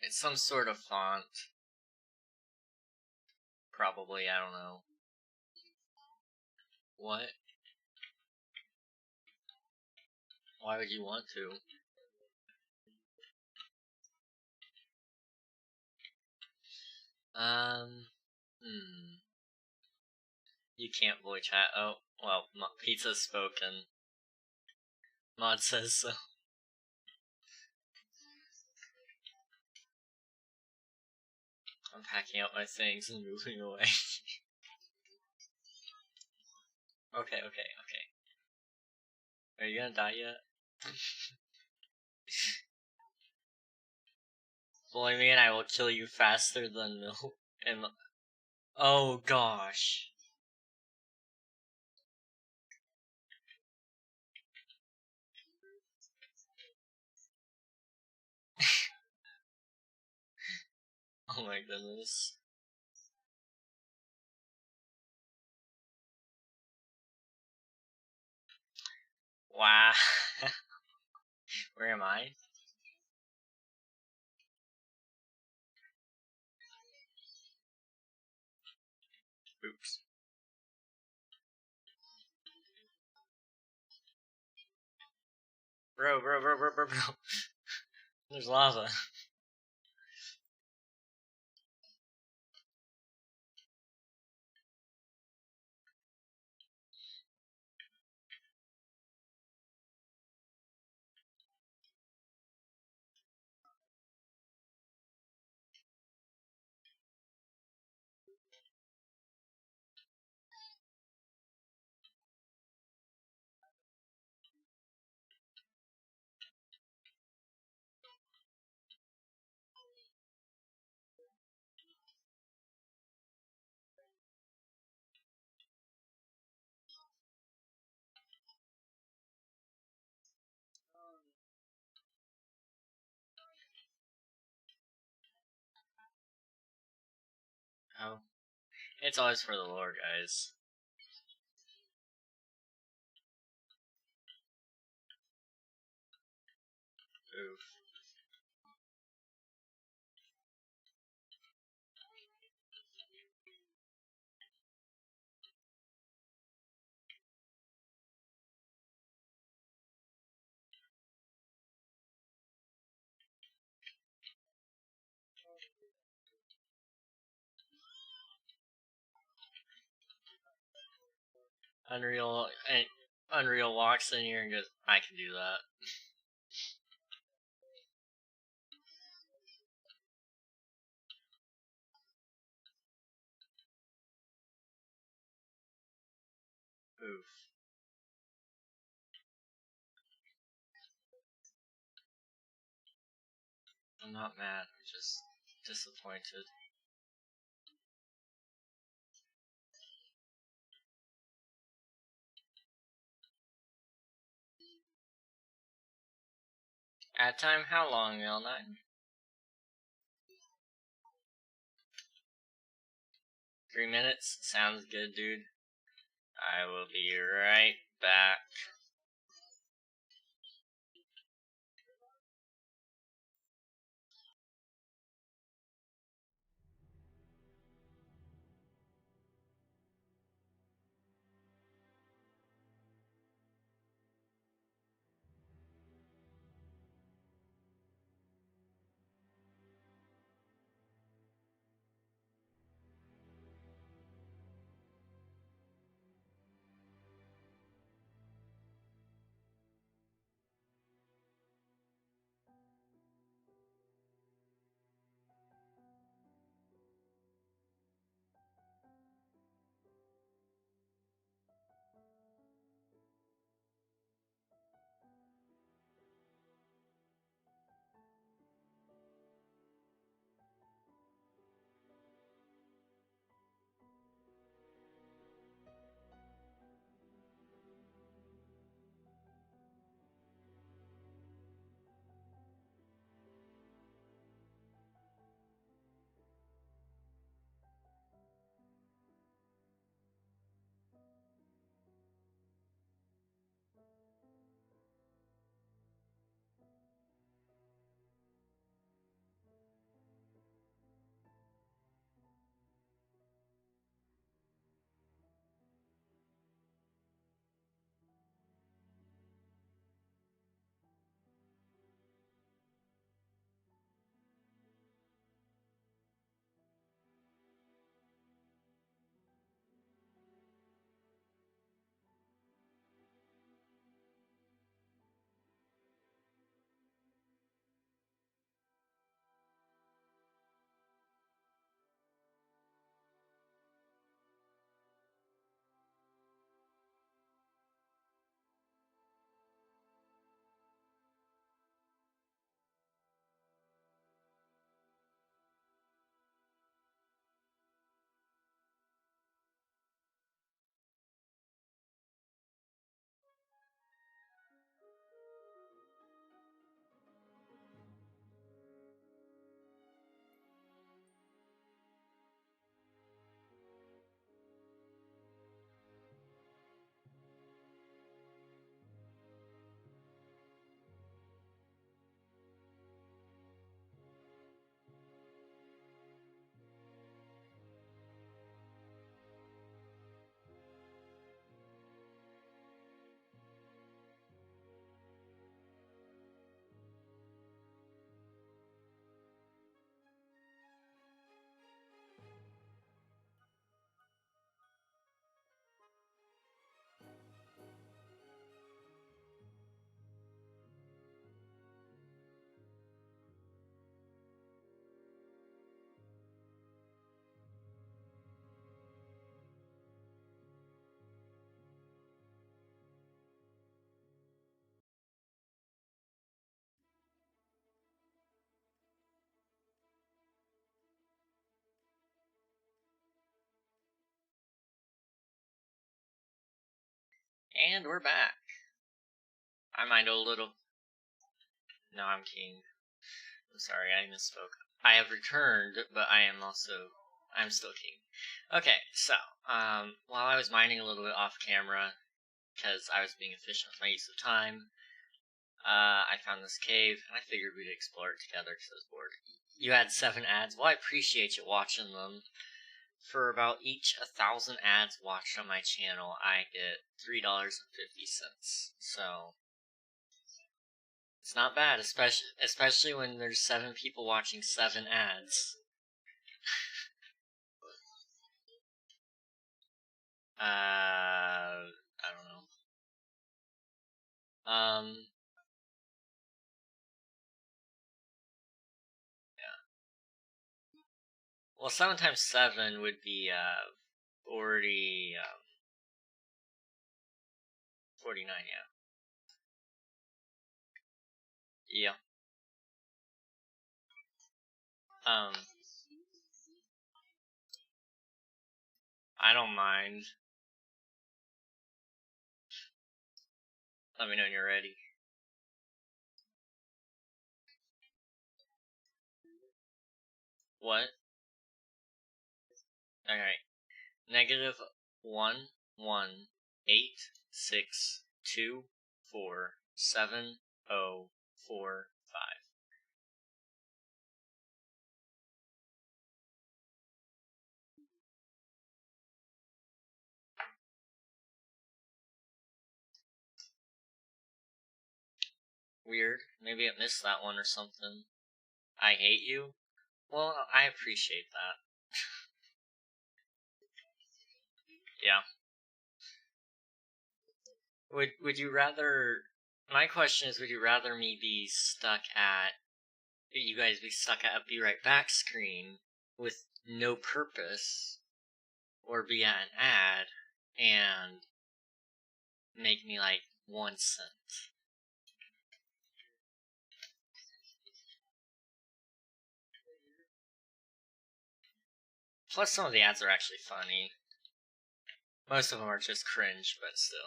It's some sort of font. Probably, I don't know. What? Why would you want to? You can't voice chat. Oh, well, pizza's spoken. Mod says so. I'm packing up my things and moving away. Okay. Are you gonna die yet? Bully me and I will kill you faster than milk. And oh gosh. Oh my goodness. Wow. Where am I? Oops. Bro. There's lava. Oh. It's always for the lore, guys. Oof. Unreal walks in here and goes, I can do that. Oof. I'm not mad, I'm just disappointed. Ad time? How long, L9? 3 minutes? Sounds good, dude. I will be right back. And we're back. I mind a little. No, I'm King. I'm sorry, I misspoke. I have returned, but I'm still King. Okay, so, while I was mining a little bit off camera, because I was being efficient with my use of time, I found this cave, and I figured we'd explore it together because I was bored. You had 7 ads. Well, I appreciate you watching them. For about each 1,000 ads watched on my channel, I get $3.50. So it's not bad, especially when there's 7 people watching 7 ads. I don't know. Yeah. Well, 7 times 7 would be 40. 49. Yeah. Yeah. I don't mind. Let me know when you're ready. What? Alright. Negative 1, 1, 8, 6, 2, 4, 7, 0, 4, 5. Weird. Maybe I missed that one or something. I hate you? Well, I appreciate that. Yeah. Would you rather... My question is, would you rather me be stuck at... You guys be stuck at a be right back screen with no purpose, or be at an ad and make me like 1 cent? Plus, some of the ads are actually funny. Most of them are just cringe, but still.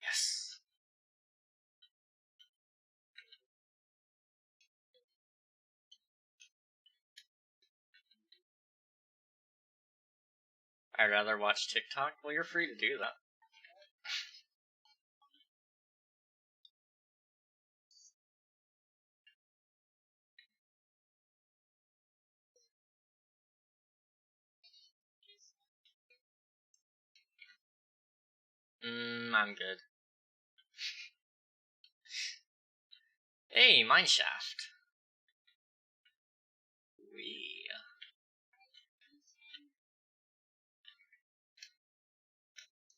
Yes. I'd rather watch TikTok. Well, you're free to do that. I'm good. Hey, mineshaft. We.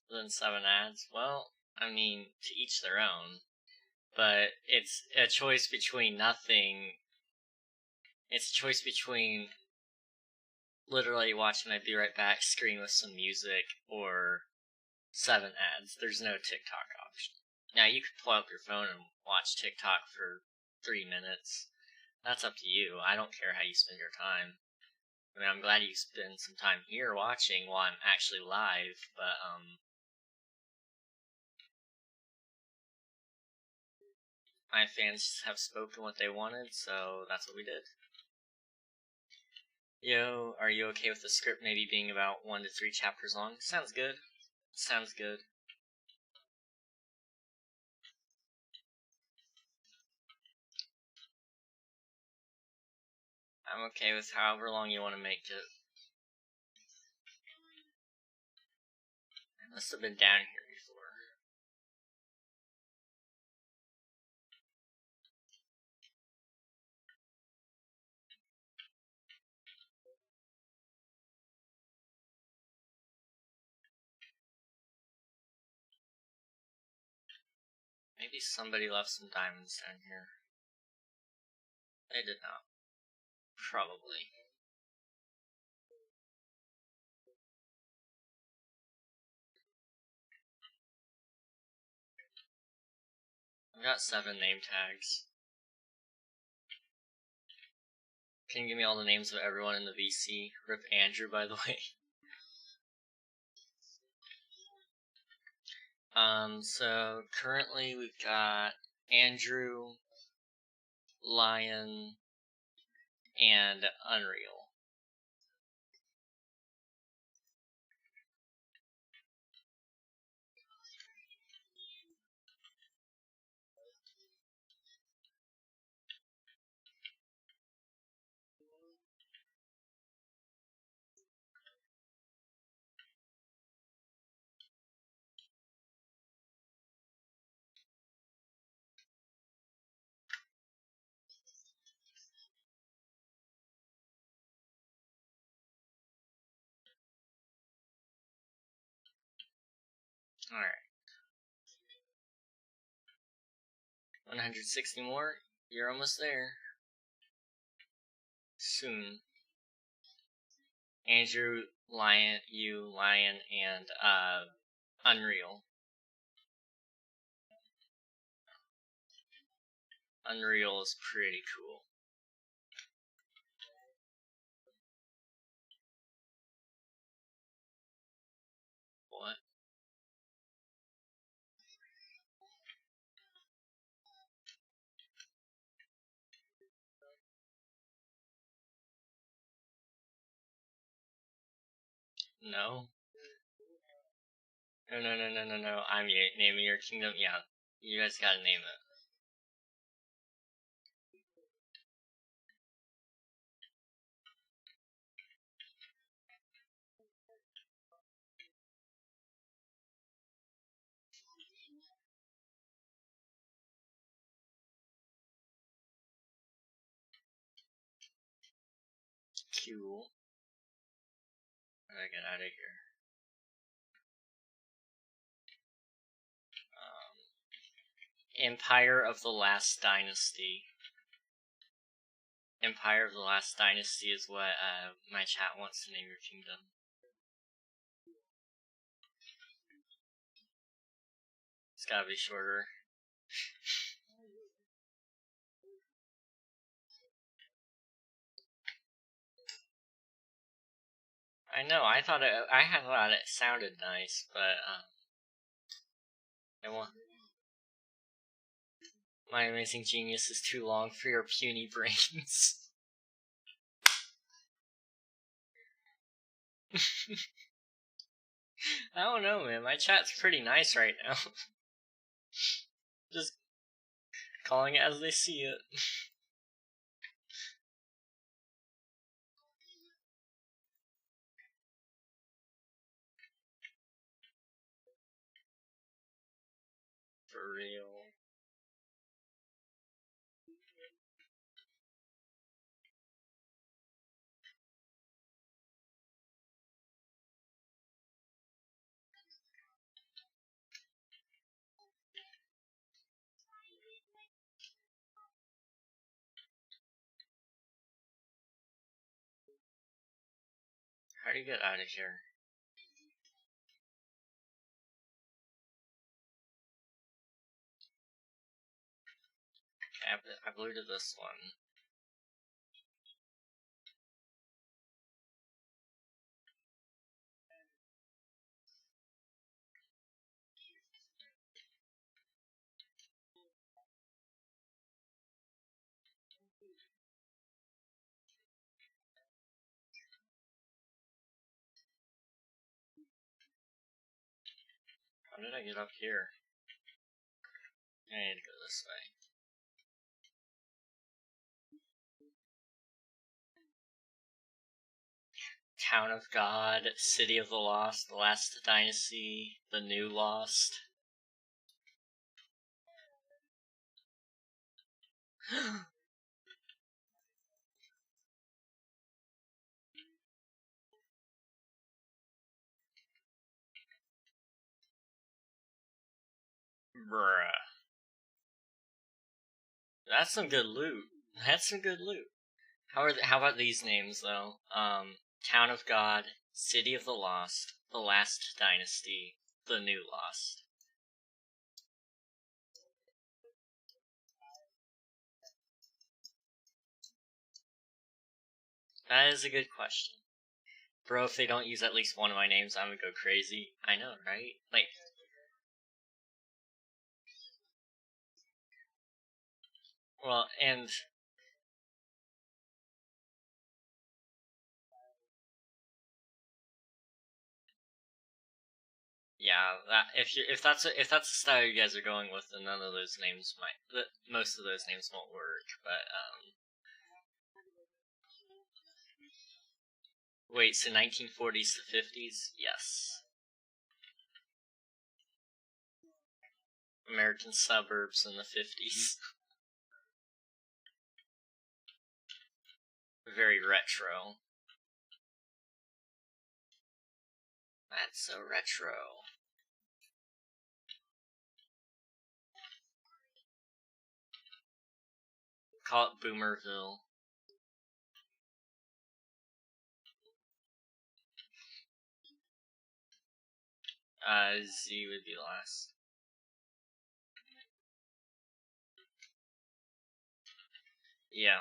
Than 7 ads. Well, I mean, to each their own. But it's a choice between nothing. It's a choice between literally watching my Be Right Back screen with some music or 7 ads. There's no TikTok option. Now, you could pull up your phone and watch TikTok for 3 minutes. That's up to you. I don't care how you spend your time. I mean, I'm glad you spend some time here watching while I'm actually live, but, my fans have spoken what they wanted, so that's what we did. Yo, are you okay with the script maybe being about 1 to 3 chapters long? Sounds good. Sounds good. I'm okay with however long you want to make it. I must have been down here before. Maybe somebody left some diamonds down here. They did not. Probably. I've got 7 name tags. Can you give me all the names of everyone in the VC? Rip Andrew, by the way. So currently we've got Andrew, Lion, and Unreal. Alright. 160 more. You're almost there. Soon. Andrew, Lion, and Unreal. Unreal is pretty cool. What? No. No. I'm naming your kingdom. Yeah, you guys gotta name it. Cool. How do I get out of here? Empire of the Last Dynasty. Empire of the Last Dynasty is what my chat wants to name your kingdom. It's gotta be shorter. I know. I thought it sounded nice, but my amazing genius is too long for your puny brains. I don't know, man. My chat's pretty nice right now. Just calling it as they see it. For real. How do you get out of here? I blew to this one. How did I get up here? I need to go this way. Town of God, City of the Lost, The Last Dynasty, The New Lost. Bruh. That's some good loot. That's some good loot. How about these names though? Town of God, City of the Lost, The Last Dynasty, The New Lost. That is a good question. Bro, if they don't use at least one of my names, I'm gonna go crazy. I know, right? Like, well, and yeah, if that's the style you guys are going with, then none of those names most of those names won't work. But wait, so 1940s to 50s? Yes. American suburbs in the 50s. Very retro. That's so retro. Call it Boomerville. Z would be last. Yeah.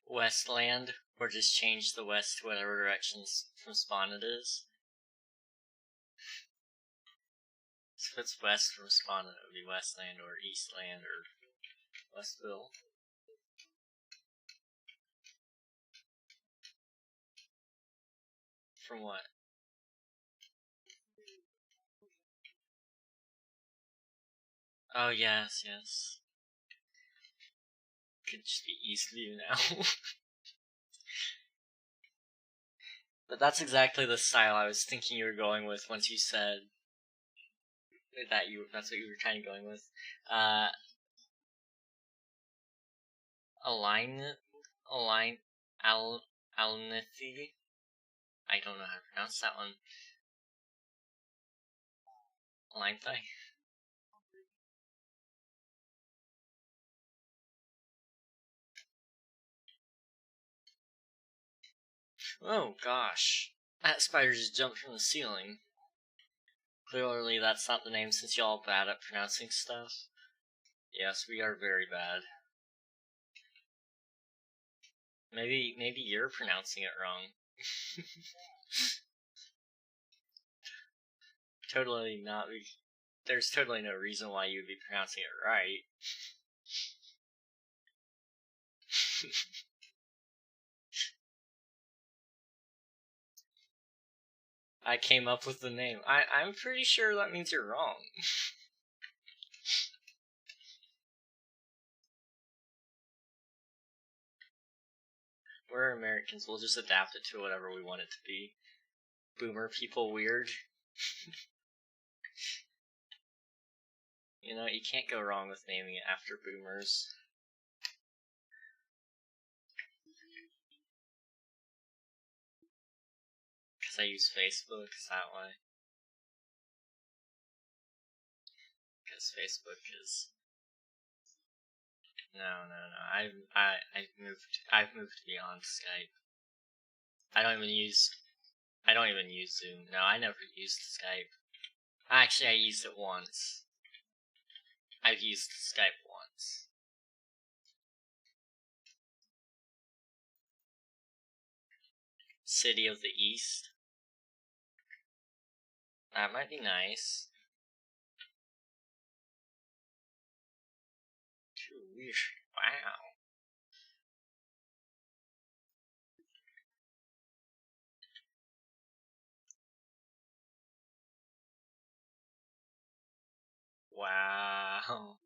Westland, or just change the west to whatever directions from spawn it is. So if it's west from spawn, it would be Westland or Eastland or Westville. From what? Oh yes, yes. Could just be Eastview now. But that's exactly the style I was thinking you were going with once you said that that's what you were kind of going with. Alnithi. I don't know how to pronounce that one. Alinthi. Oh gosh. That spider just jumped from the ceiling. Clearly that's not the name since y'all are bad at pronouncing stuff. Yes, we are very bad. Maybe you're pronouncing it wrong. Totally not. There's totally no reason why you would be pronouncing it right. I came up with the name. I'm pretty sure that means you're wrong. We're Americans. We'll just adapt it to whatever we want it to be. Boomer people weird. You know, you can't go wrong with naming it after boomers. Because I use Facebook, is that why? Because Facebook is... No. I've moved beyond Skype. I don't even use Zoom. No, I never used Skype. Actually, I used it once. I've used Skype once. City of the East. That might be nice. Too weird. Wow. Wow.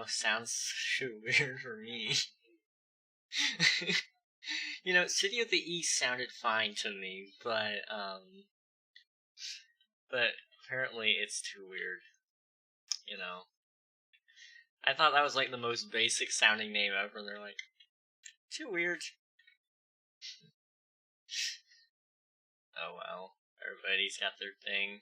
Sounds too weird for me. You know, City of the East sounded fine to me, but apparently it's too weird. You know. I thought that was like the most basic sounding name ever, and they're like, too weird. Oh well. Everybody's got their thing.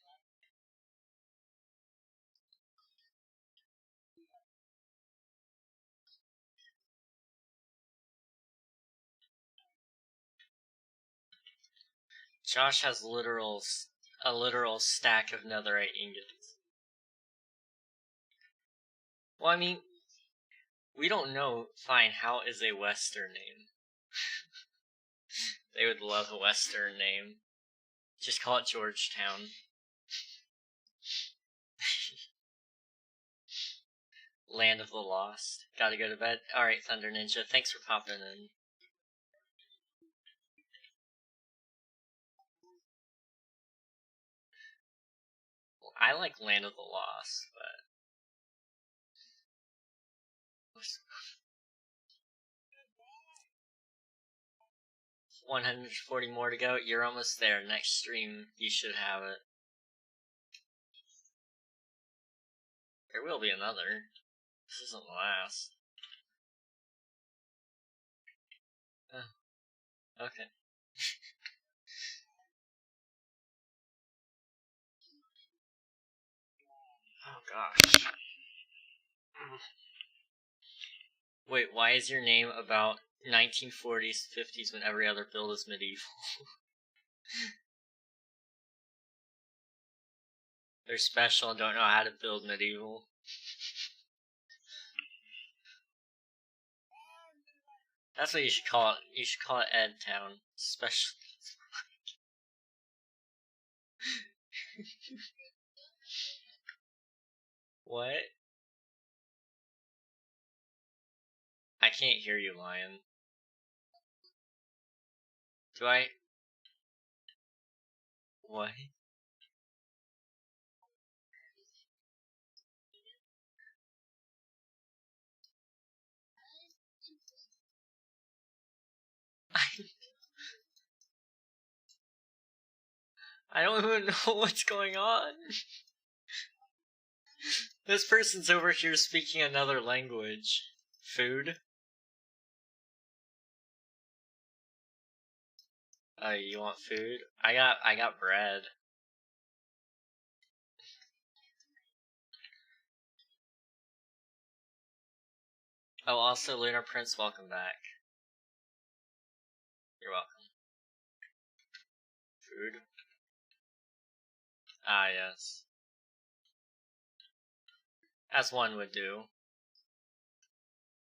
Josh has a literal stack of netherite ingots. Well, I mean, we don't know. Fine, how is a Western name? They would love a Western name. Just call it Georgetown. Land of the Lost. Gotta go to bed. Alright, Thunder Ninja, thanks for popping in. Well, I like Land of the Lost, but 140 more to go. You're almost there. Next stream, you should have it. There will be another. This isn't the last. Okay. Oh gosh. Wait, why is your name about 1940s, 50s when every other build is medieval? They're special and don't know how to build medieval. That's what you should call it. You should call it Ed Town. Special. What? I can't hear you, Lion. Do I? What? I don't even know what's going on. This person's over here speaking another language. Food? You want food? I got bread. Oh, also, Lunar Prince, welcome back. You're welcome. Food? Ah, yes. As one would do.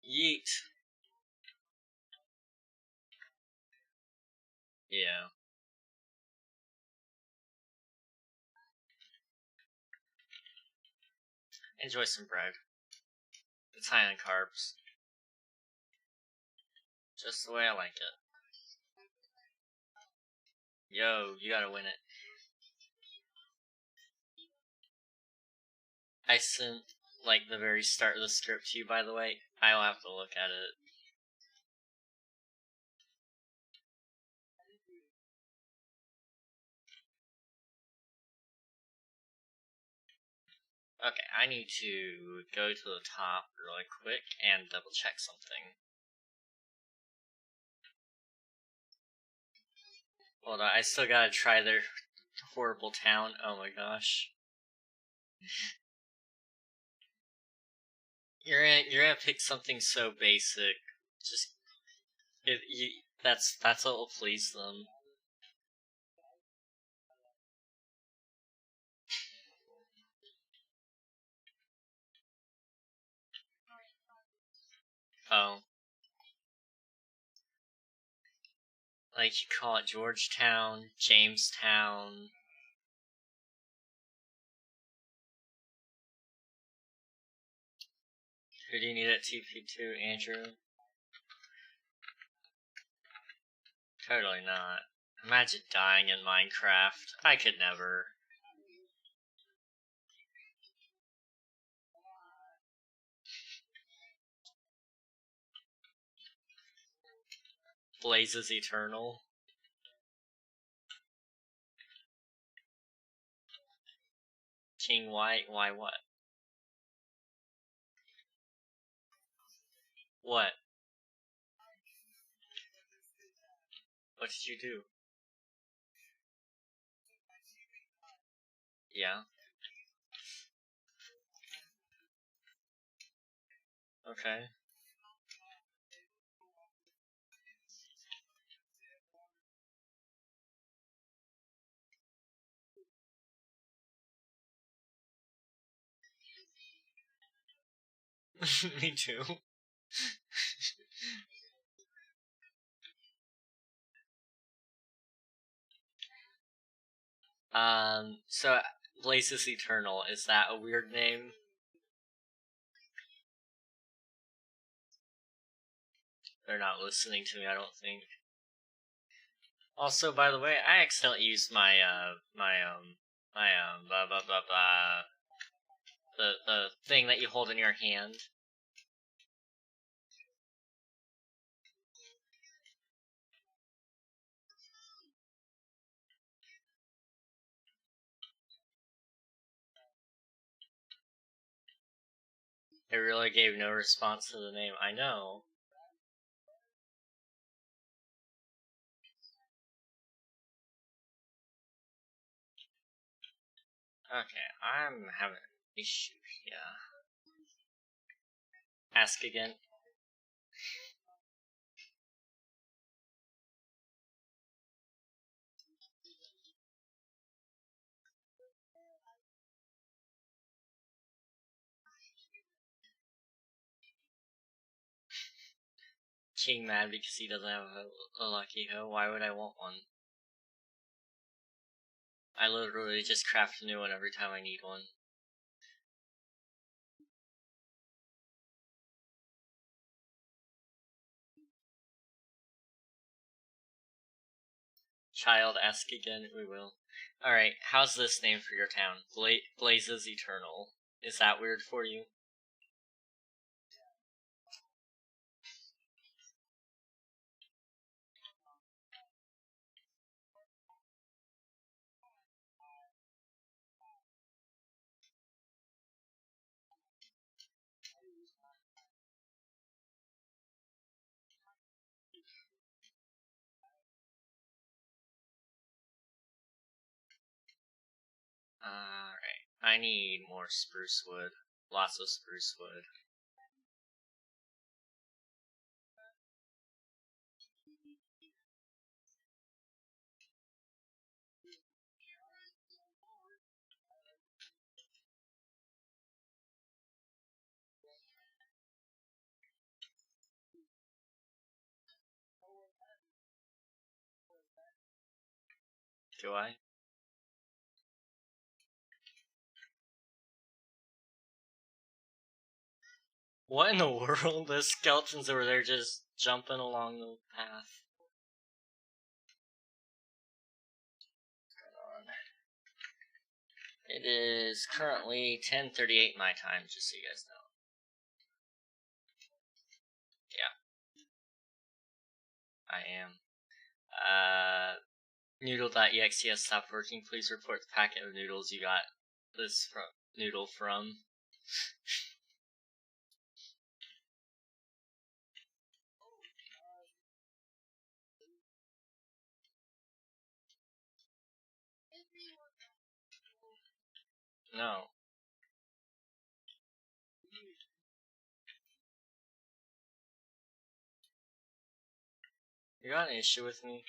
Yeet. Yeah. Enjoy some bread. It's high on carbs. Just the way I like it. Yo, you gotta win it. I sent, like, the very start of the script to you, by the way. I'll have to look at it. Okay, I need to go to the top really quick and double check something. Hold on, I still gotta try their horrible town. Oh my gosh. You're gonna pick something so basic. Just that's what will please them. Oh. Like, you call it Georgetown, Jamestown. Who do you need at TP2, Andrew? Totally not. Imagine dying in Minecraft. I could never. Blazes Eternal. King White? Why what? What? What did you do? Yeah? Okay. Me too. So Blazes Eternal, is that a weird name? They're not listening to me, I don't think. Also, by the way, I accidentally used my blah blah blah blah, the thing that you hold in your hand. It really gave no response to the name. I know. Okay, I'm having an issue here. Ask again. King mad because he doesn't have a lucky hoe. Why would I want one? I literally just craft a new one every time I need one. Child, ask again, we will. Alright, how's this name for your town? Blazes Eternal. Is that weird for you? Alright, I need more spruce wood. Lots of spruce wood. Do I? What in the world? The skeletons over there just jumping along the path. It is currently 10:38 my time, just so you guys know. Yeah. I am. Noodle.exe has stopped working. Please report the packet of noodles you got this noodle from. No. You got an issue with me?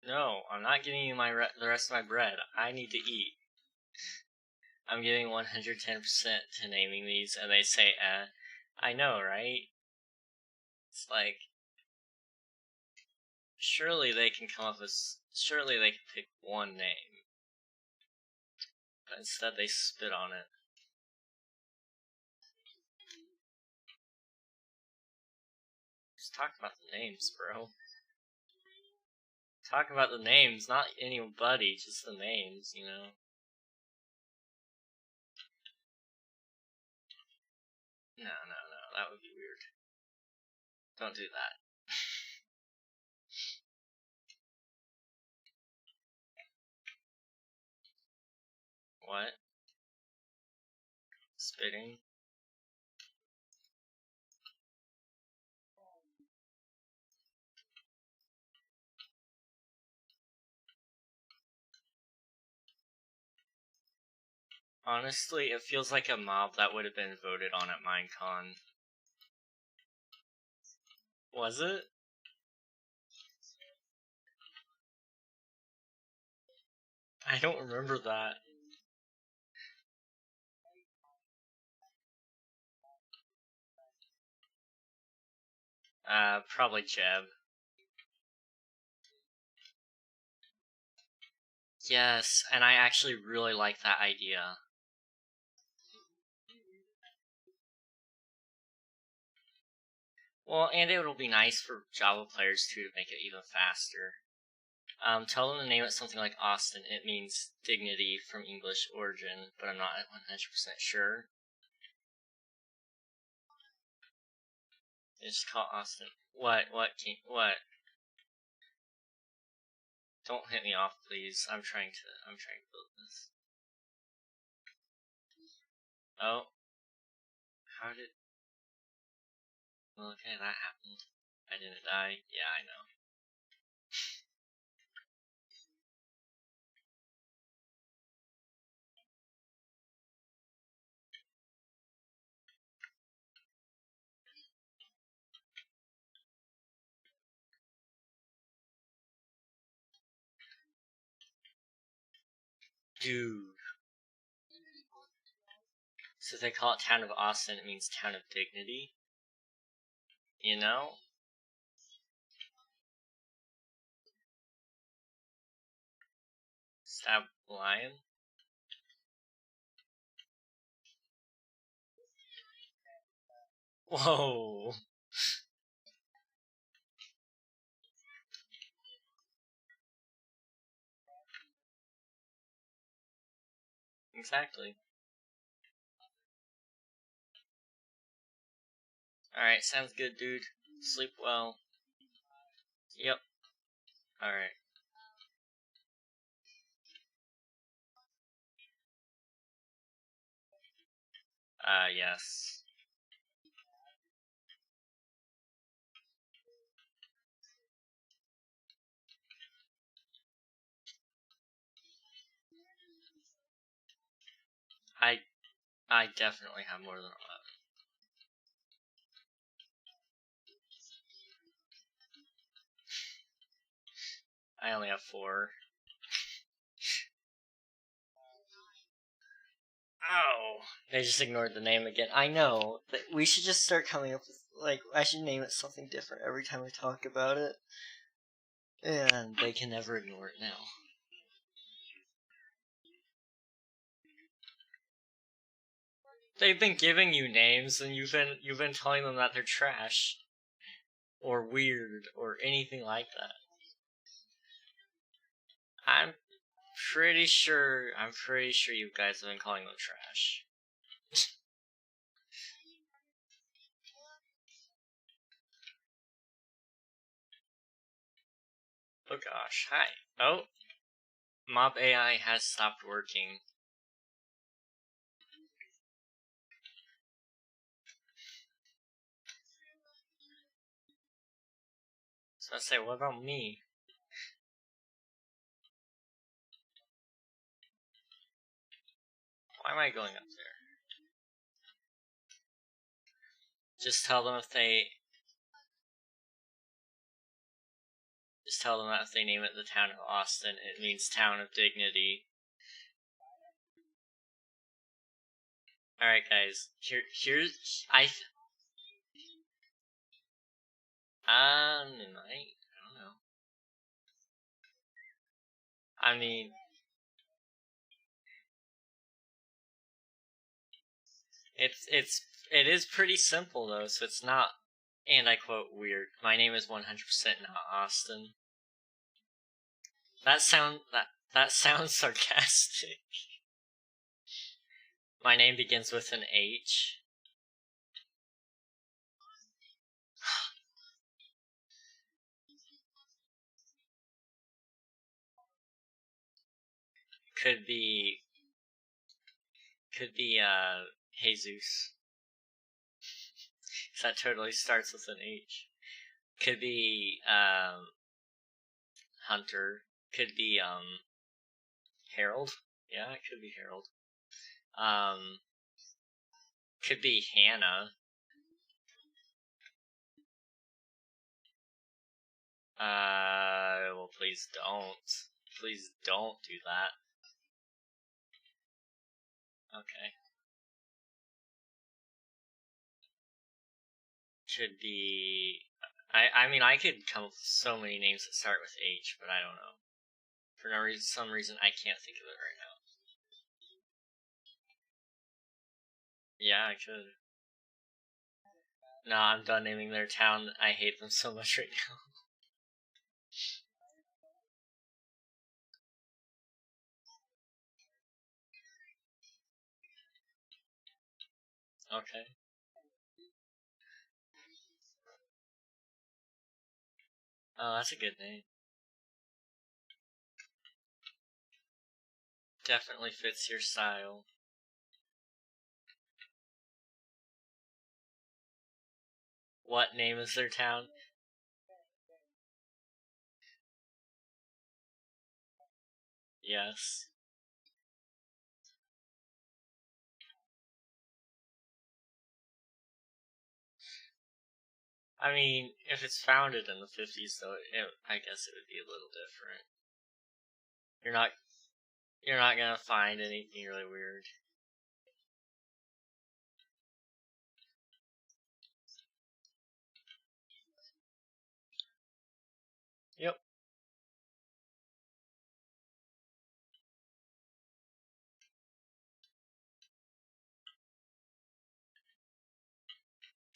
No, I'm not giving you the rest of my bread. I need to eat. I'm giving 110% to naming these, and they say, I know, right? It's like, surely they can pick one name. But instead they spit on it. Just talk about the names, bro. Talk about the names, not anybody, just the names, you know? No, that would be weird. Don't do that. What? Spitting? Honestly, it feels like a mob that would have been voted on at Minecon. Was it? I don't remember that. Probably Jeb. Yes, and I actually really like that idea. Well, and it will be nice for Java players too to make it even faster. Tell them to name it something like Austin. It means dignity from English origin, but I'm not 100% sure. Just call Austin. What? What? Don't hit me off, please. I'm trying to build this. Oh. How did... Well, okay, that happened. I didn't die. Yeah, I know. Dude. So if they call it Town of Austin, it means Town of Dignity. You know? Stab lion? Whoa! Exactly. Alright, sounds good, dude. Sleep well. Yep. Alright. Yes. I definitely have more than 11. I only have 4. Oh! They just ignored the name again. I know. We should just start coming up with, like, I should name it something different every time I talk about it. And they can never ignore it now. They've been giving you names, and you've been telling them that they're trash. Or weird, or anything like that. I'm pretty sure you guys have been calling them trash. Oh gosh, hi. Oh, Mob AI has stopped working. So I say, what about me? Why am I going up there? Just tell them that if they name it the Town of Austin, it means Town of Dignity. Alright guys, here's, I don't know. I mean, it is pretty simple though, so it's not, and I quote, weird. My name is 100% not Austin. That sounds sarcastic. My name begins with an H. Could be Jesus. That totally starts with an H. Could be Hunter. Could be Harold. Yeah, it could be Harold. Could be Hannah. Well, please don't. Please don't do that. Okay. Could be... I mean, I could come up with so many names that start with H, but I don't know. For some reason, I can't think of it right now. Yeah, I could. No, I'm done naming their town. I hate them so much right now. Okay. Oh, that's a good name. Definitely fits your style. What name is their town? Yes. I mean, if it's founded in the 50s, though, I guess it would be a little different. You're not gonna find anything really weird. Yep.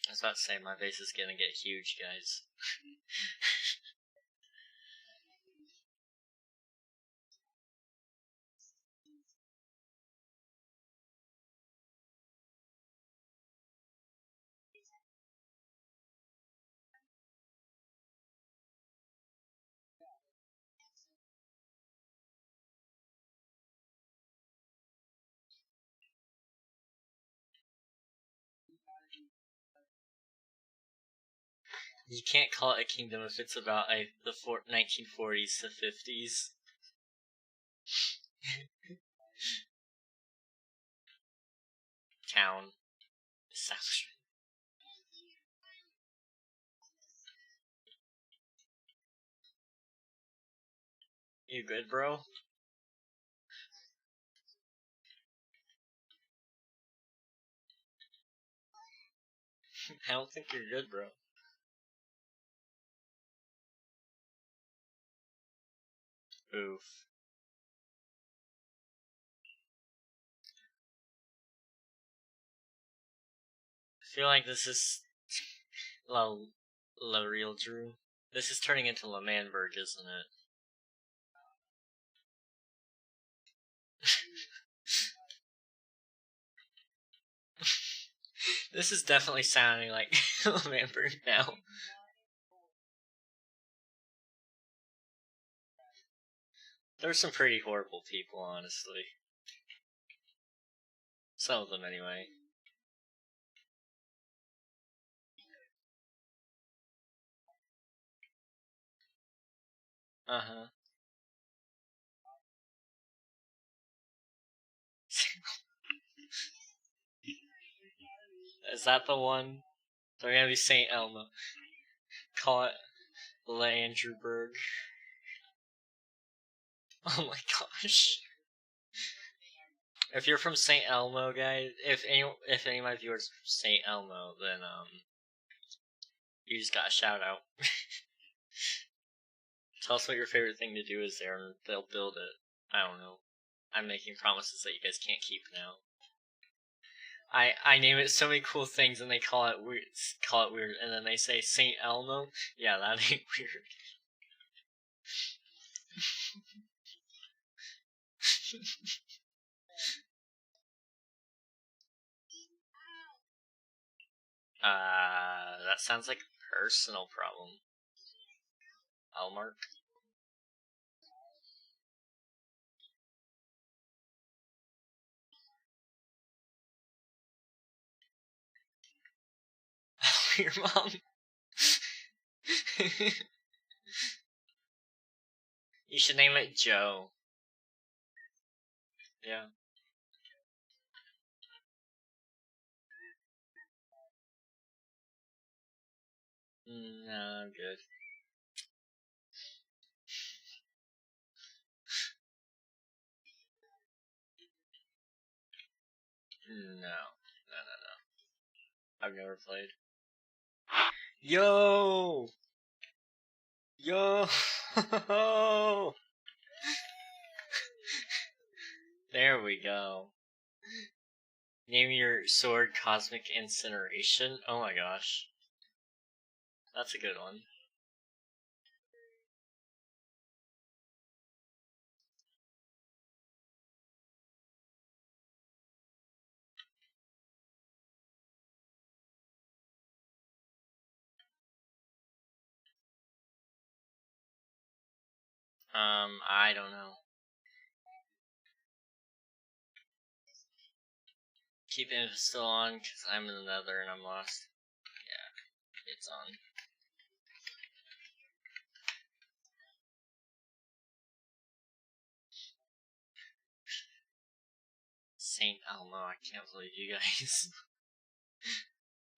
I was about to say, my base is gonna get huge, guys. You can't call it a kingdom if it's about the 1940s to 50s. Town. Establishment. You good, bro? I don't think you're good, bro. Oof. I feel like this is La Real Drew. This is turning into Lamanberg, isn't it? This is definitely sounding like Lamanberg now. There's some pretty horrible people, honestly. Some of them, anyway. Uh-huh. Is that the one? They're gonna be St. Elmo. Call it Landruberg. Oh my gosh. If you're from St. Elmo, guys, if any of my viewers are from St. Elmo, then you just got a shout out. Tell us what your favorite thing to do is there, and they'll build it. I don't know. I'm making promises that you guys can't keep now. I name it so many cool things, and they call it weird, and then they say St. Elmo. Yeah, that ain't weird. That sounds like a personal problem. Elmark. Your mom. You should name it Joe. Yeah. No, I'm good. No. I've never played. Yo! Yo! There we go. Name your sword Cosmic Incineration? Oh my gosh. That's a good one. I don't know. Keep it still on, because I'm in the nether and I'm lost. Yeah, it's on. Saint Elmo, I can't believe you guys.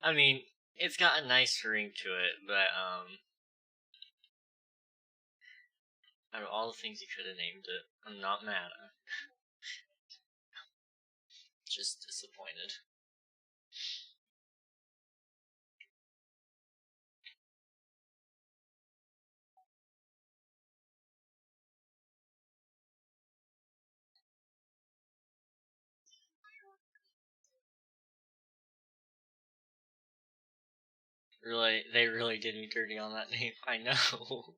I mean, it's got a nice ring to it, but, out of all the things you could have named it, I'm not mad at. Just disappointed. Really, they really did me dirty on that name, I know.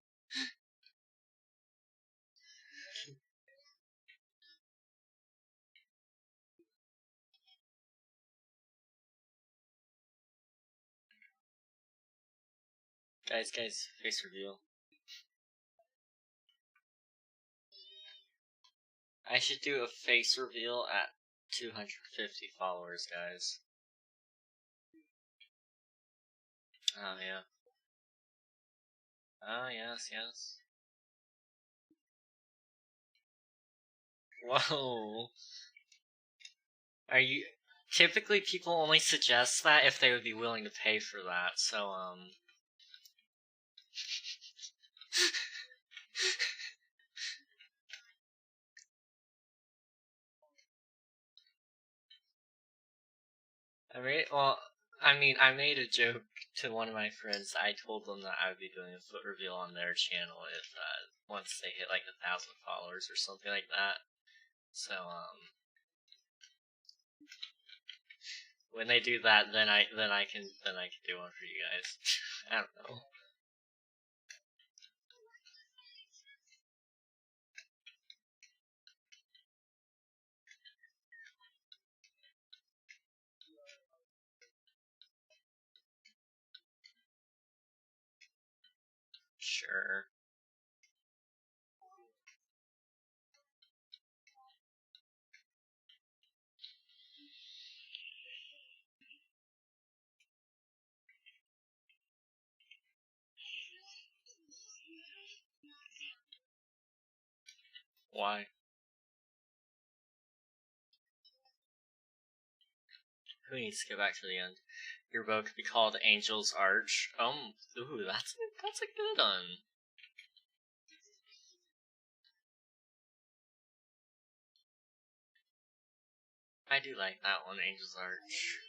Guys, face reveal. I should do a face reveal at 250 followers, guys. Oh, yeah. Oh, yes, yes. Whoa. Are you... Typically, people only suggest that if they would be willing to pay for that, so, I made a joke to one of my friends. I told them that I would be doing a foot reveal on their channel if, once they hit, like, 1,000 followers or something like that. So, when they do that, then I can do one for you guys. I don't know. Sure. Why? Who needs to go back to the end? Your bow could be called Angel's Arch. Ooh, that's a good one. I do like that one, Angel's Arch.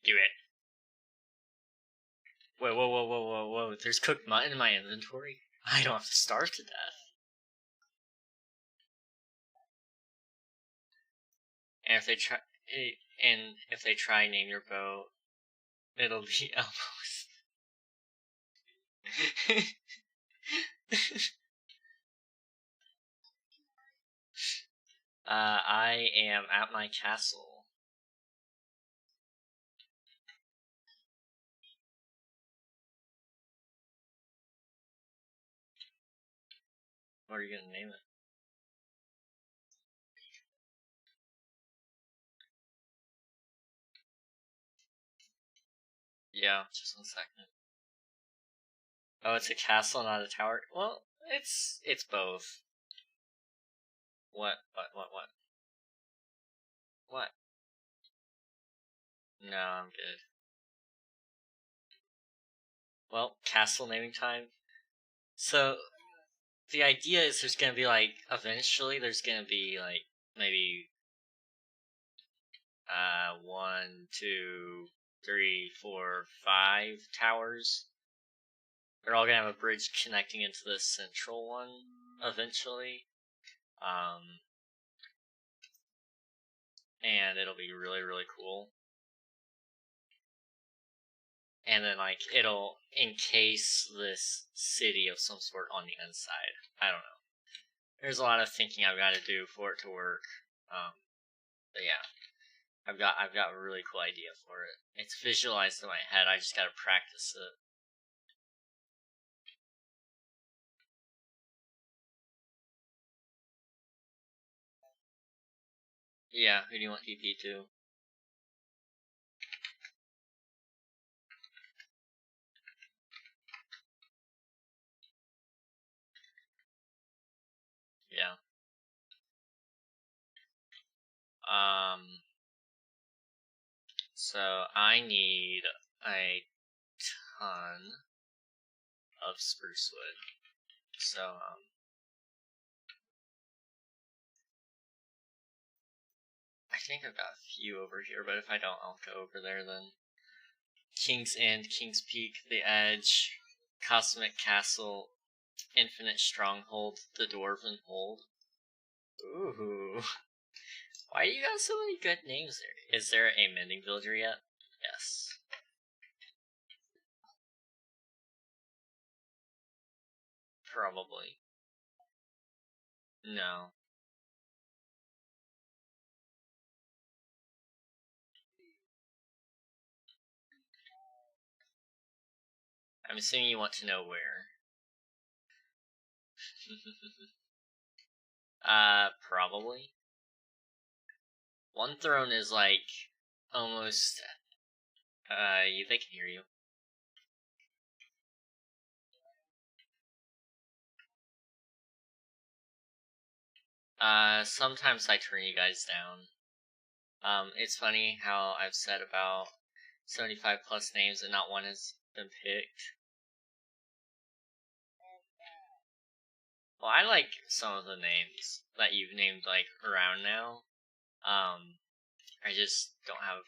Do it. Whoa. There's cooked mutton in my inventory? I don't have to starve to death. And if they try name your bow, it'll be Elmo's. I am at my castle. What are you gonna name it? Yeah, just 1 second. Oh, it's a castle, not a tower? Well, it's both. What? What? No, I'm good. Well, castle naming time. So, the idea is there's gonna be, like, eventually there's gonna be, like, maybe, 1, 2, 3, 4, 5 towers. They're all gonna have a bridge connecting into the central one, eventually. And it'll be really, really cool. and then like it'll encase this city of some sort on the inside. I don't know. There's a lot of thinking I've got to do for it to work. But yeah, I've got a really cool idea for it. It's visualized in my head. I just got to practice it. Yeah, who do you want TP to? Yeah. So I need a ton of spruce wood. So, I think I've got a few over here, but if I don't, I'll go over there then. King's End, King's Peak, The Edge, Cosmic Castle, Infinite Stronghold, The Dwarven Hold. Ooh. Why do you got so many good names there? Is there a mending villager yet? Yes. Probably. No. I'm assuming you want to know where. Probably. One throne is like almost. They can hear you. Sometimes I turn you guys down. It's funny how I've said about 75 plus names and not one has been picked. Well, I like some of the names that you've named, like, around now. I just don't have,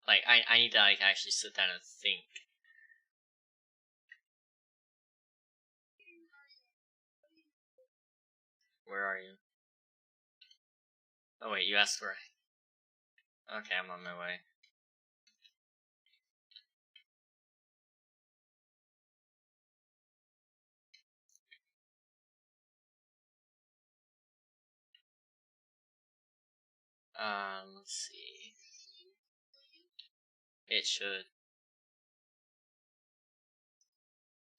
like, I need to, like, actually sit down and think. Where are you? Oh, wait, you asked where. Okay, I'm on my way. Let's see. It should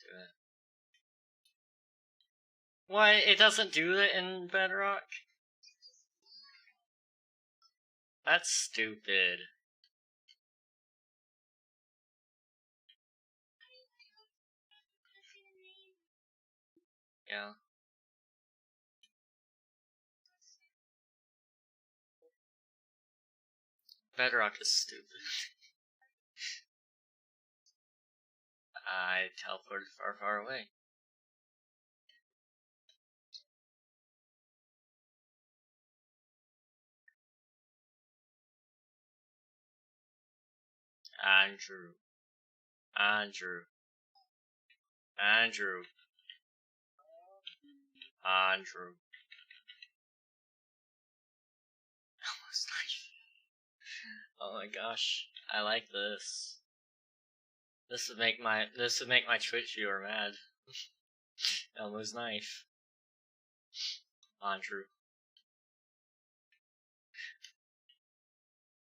do it. What? It doesn't do it in Bedrock? That's stupid. Yeah. Bedrock is stupid. I teleported far, far away. Andrew. Andrew. Andrew. Andrew. Almost knife. Oh my gosh. I like this. This would make my Twitch viewer mad. Elmo's knife. Andrew.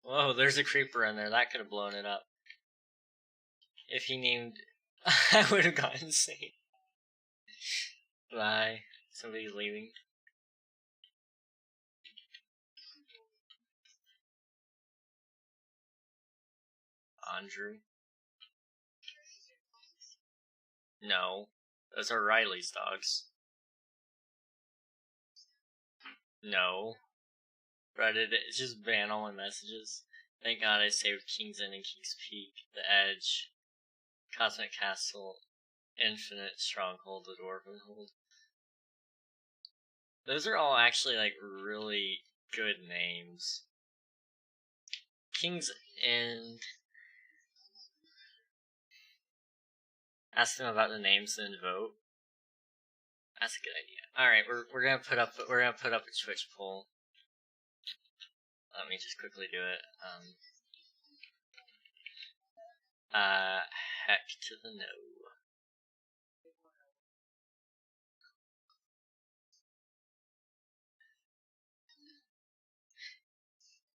Whoa, there's a creeper in there. That could have blown it up. If he named... I would have gone insane. Bye. Somebody's leaving. Andrew. No. Those are Riley's dogs. No. Reddit, it's just ban all my messages. Thank God I saved King's End and King's Peak, The Edge, Cosmic Castle, Infinite Stronghold, The Dwarven Hold. Those are all actually, like, really good names. King's End. Ask them about the names and vote. That's a good idea. Alright, we're gonna put up a Twitch poll. Let me just quickly do it. heck to the no.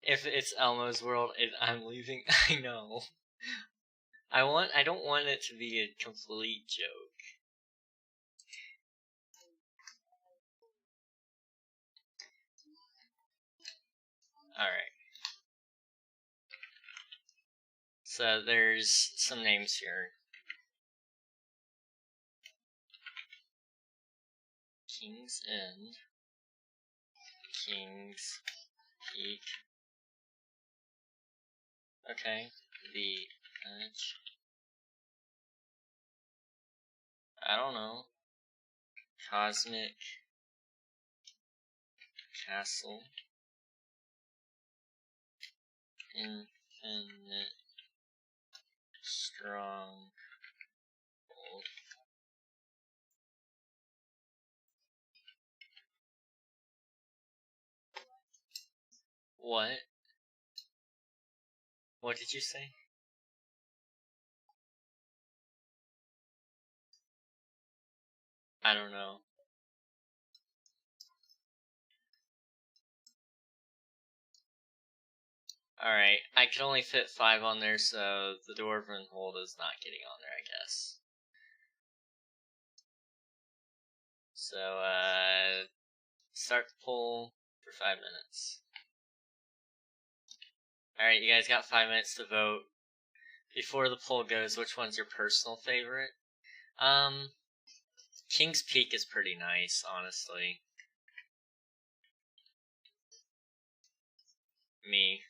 If it's Elmo's world, I'm leaving. I know. I don't want it to be a complete joke. Alright. So there's some names here. King's End. King's Peak. Okay. The Edge. I don't know. Cosmic Castle. Infinite Stronghold. What? What did you say? I don't know. Alright, I can only fit 5 on there, so the Dwarven Hold is not getting on there, I guess. So, start the poll for 5 minutes. Alright, you guys got 5 minutes to vote. Before the poll goes, which one's your personal favorite? King's Peak is pretty nice, honestly. Me.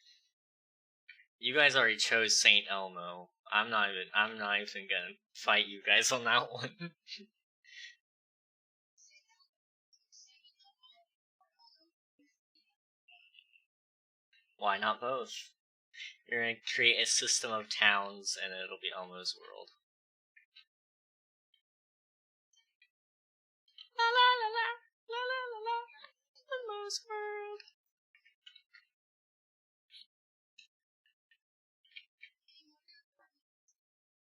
You guys already chose Saint Elmo. I'm not even gonna fight you guys on that one. Why not both? You're gonna create a system of towns and it'll be Elmo's world. La la la la, la la la la, Elmo's world.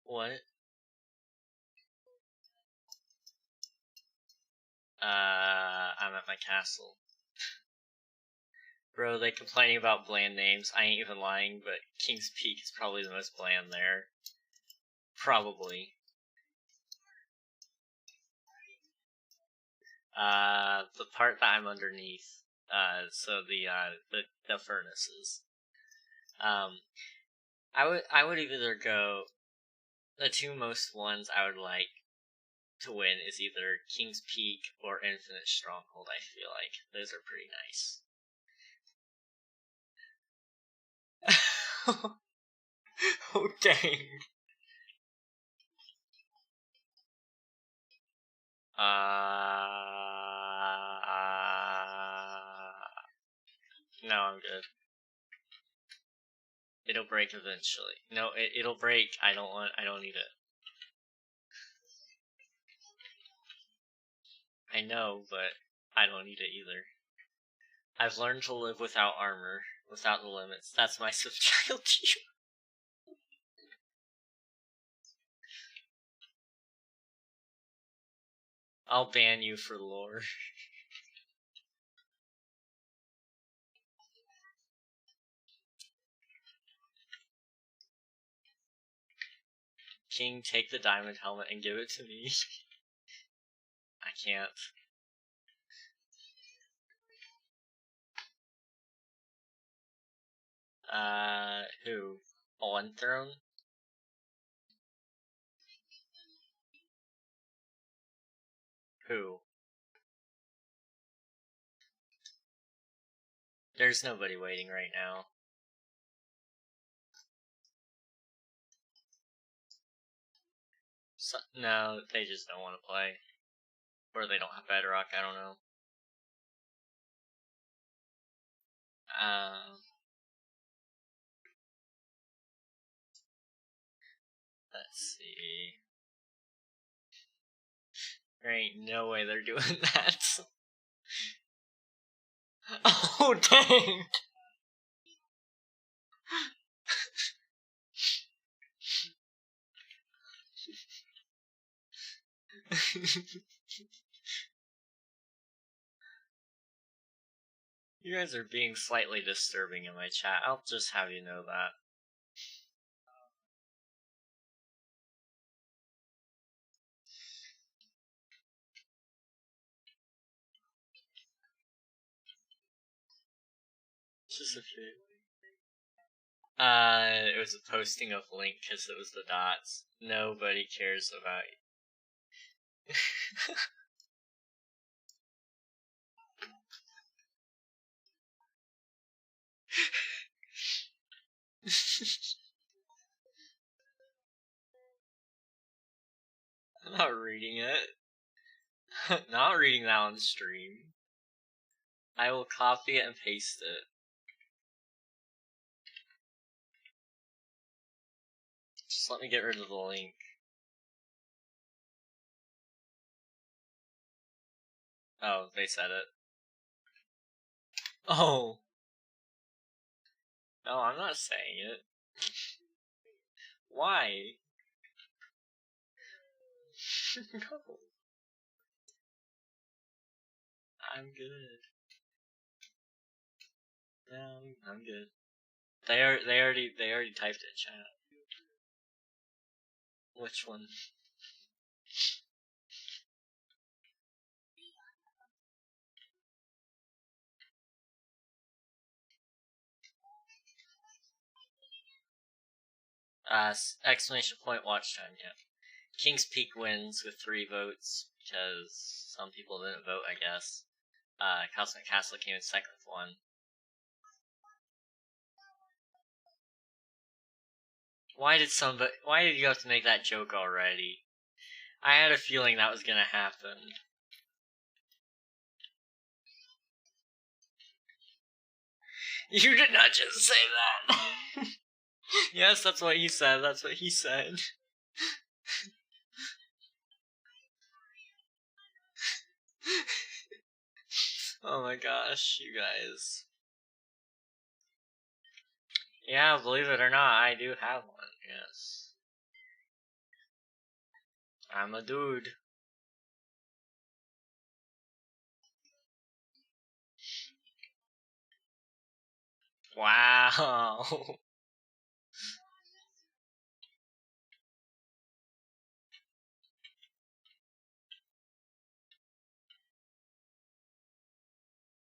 What? I'm at my castle. Bro, they complaining about bland names. I ain't even lying, but King's Peak is probably the most bland there. Probably. The part that I'm underneath. So the furnaces. I would either go. The two most ones I would like to win is either King's Peak or Infinite Stronghold. I feel like those are pretty nice. Oh dang. No, I'm good. It'll break eventually. No, it'll break. I don't need it. I know, but I don't need it either. I've learned to live without armor, without the limits. That's my child to you. I'll ban you for lore. King, take the diamond helmet and give it to me. I can't. Who? On throne? Who? There's nobody waiting right now. So, no, they just don't want to play. Or they don't have Bedrock, I don't know. Let's see. There ain't no way they're doing that. Oh, dang! You guys are being slightly disturbing in my chat. I'll just have you know that. Just a few. It was a posting of link because it was the dots. Nobody cares about you. I'm not reading it. Not reading that on stream. I will copy it and paste it. Just let me get rid of the link. Oh, they said it. Oh. No, I'm not saying it. Why? No. I'm good. No, I'm good. They already typed it in chat. Which one? Exclamation point watch time, yeah. King's Peak wins with 3 votes, because some people didn't vote, I guess. Cosmic Castle came in second with 1. Why did you have to make that joke already? I had a feeling that was gonna happen. You did not just say that! Yes, that's what he said, that's what he said. Oh my gosh, you guys. Yeah, believe it or not, I do have one, yes. I'm a dude. Wow.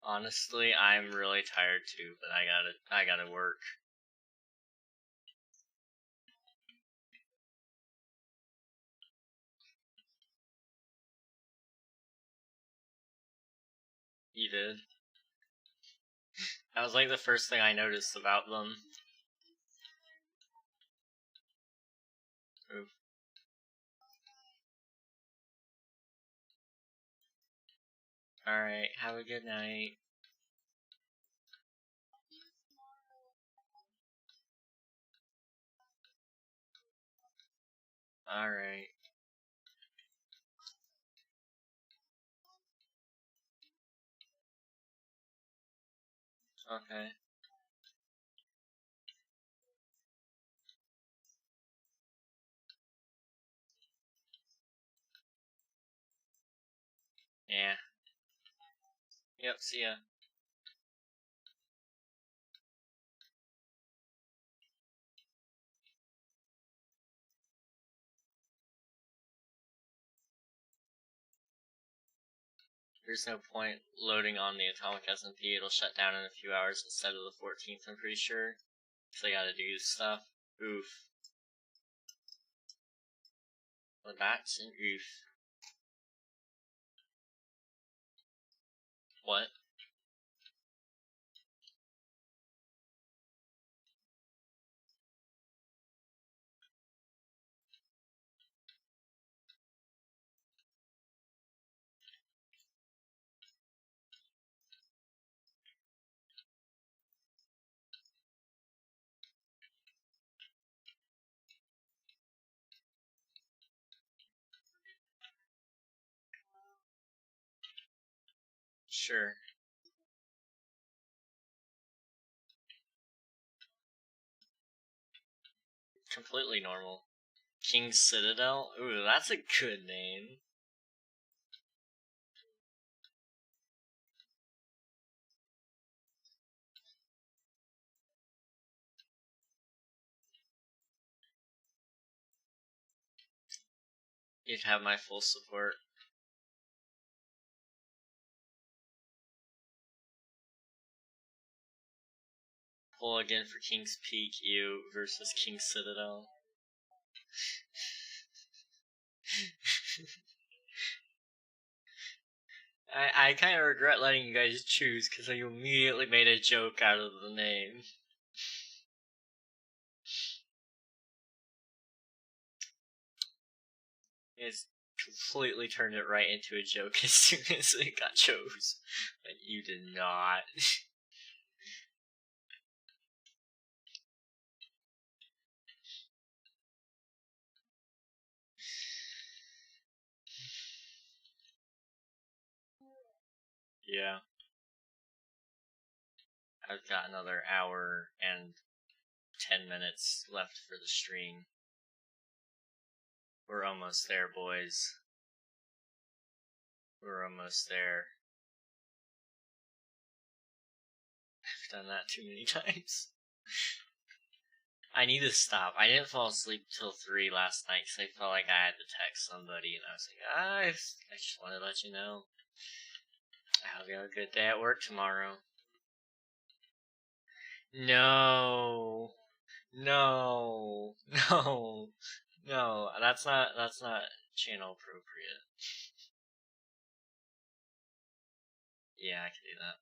Honestly, I'm really tired too, but I gotta work. You did? That was like the first thing I noticed about them. Oof. Alright, have a good night. Alright. Okay. Yeah. Yep, see ya. There's no point loading on the Atomic SMP, it'll shut down in a few hours instead of the 14th, I'm pretty sure. So I gotta do stuff. Oof. Well, that's an oof. What? Sure. Completely normal. King Citadel? Ooh, that's a good name. You'd have my full support. Pull again for King's Peak, you versus King Citadel. I kind of regret letting you guys choose because you immediately made a joke out of the name. It's completely turned it right into a joke as soon as it got chose. But you did not. Yeah. I've got another hour and 10 minutes left for the stream. We're almost there, boys. We're almost there. I've done that too many times. I need to stop. I didn't fall asleep till 3 last night because I felt like I had to text somebody, and I was like, I just want to let you know. I hope you have a good day at work tomorrow. No. No. No. No. That's not channel appropriate. Yeah, I can do that.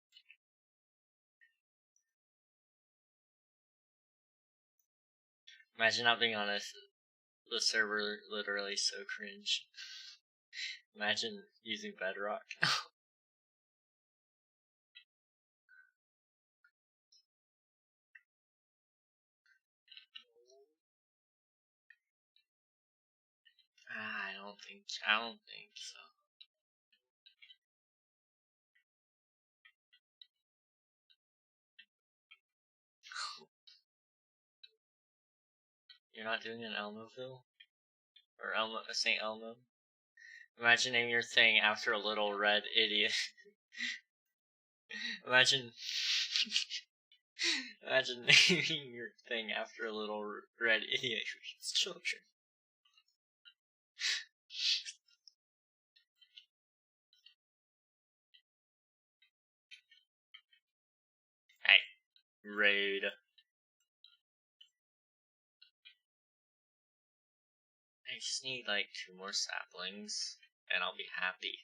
Imagine not being honest. The server literally so cringe. Imagine using Bedrock. I don't think so. You're not doing an Elmoville? Or St. Elmo? Imagine naming your thing after a little red idiot. Imagine naming your thing after a little red idiot who eats children. Hey, raid. I just need like 2 more saplings, and I'll be happy.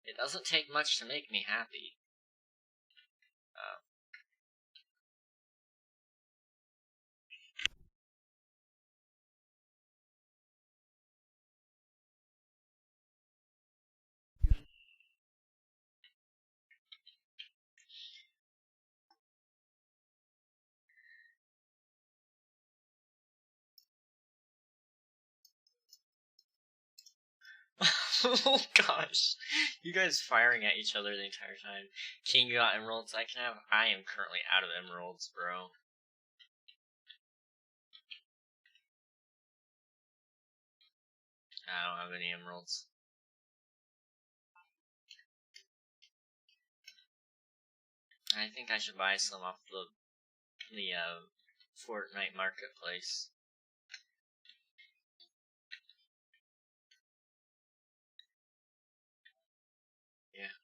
It doesn't take much to make me happy. Oh gosh, you guys firing at each other the entire time. King, you got emeralds I can have? I am currently out of emeralds, bro. I don't have any emeralds. I think I should buy some off the Fortnite marketplace. Yeah.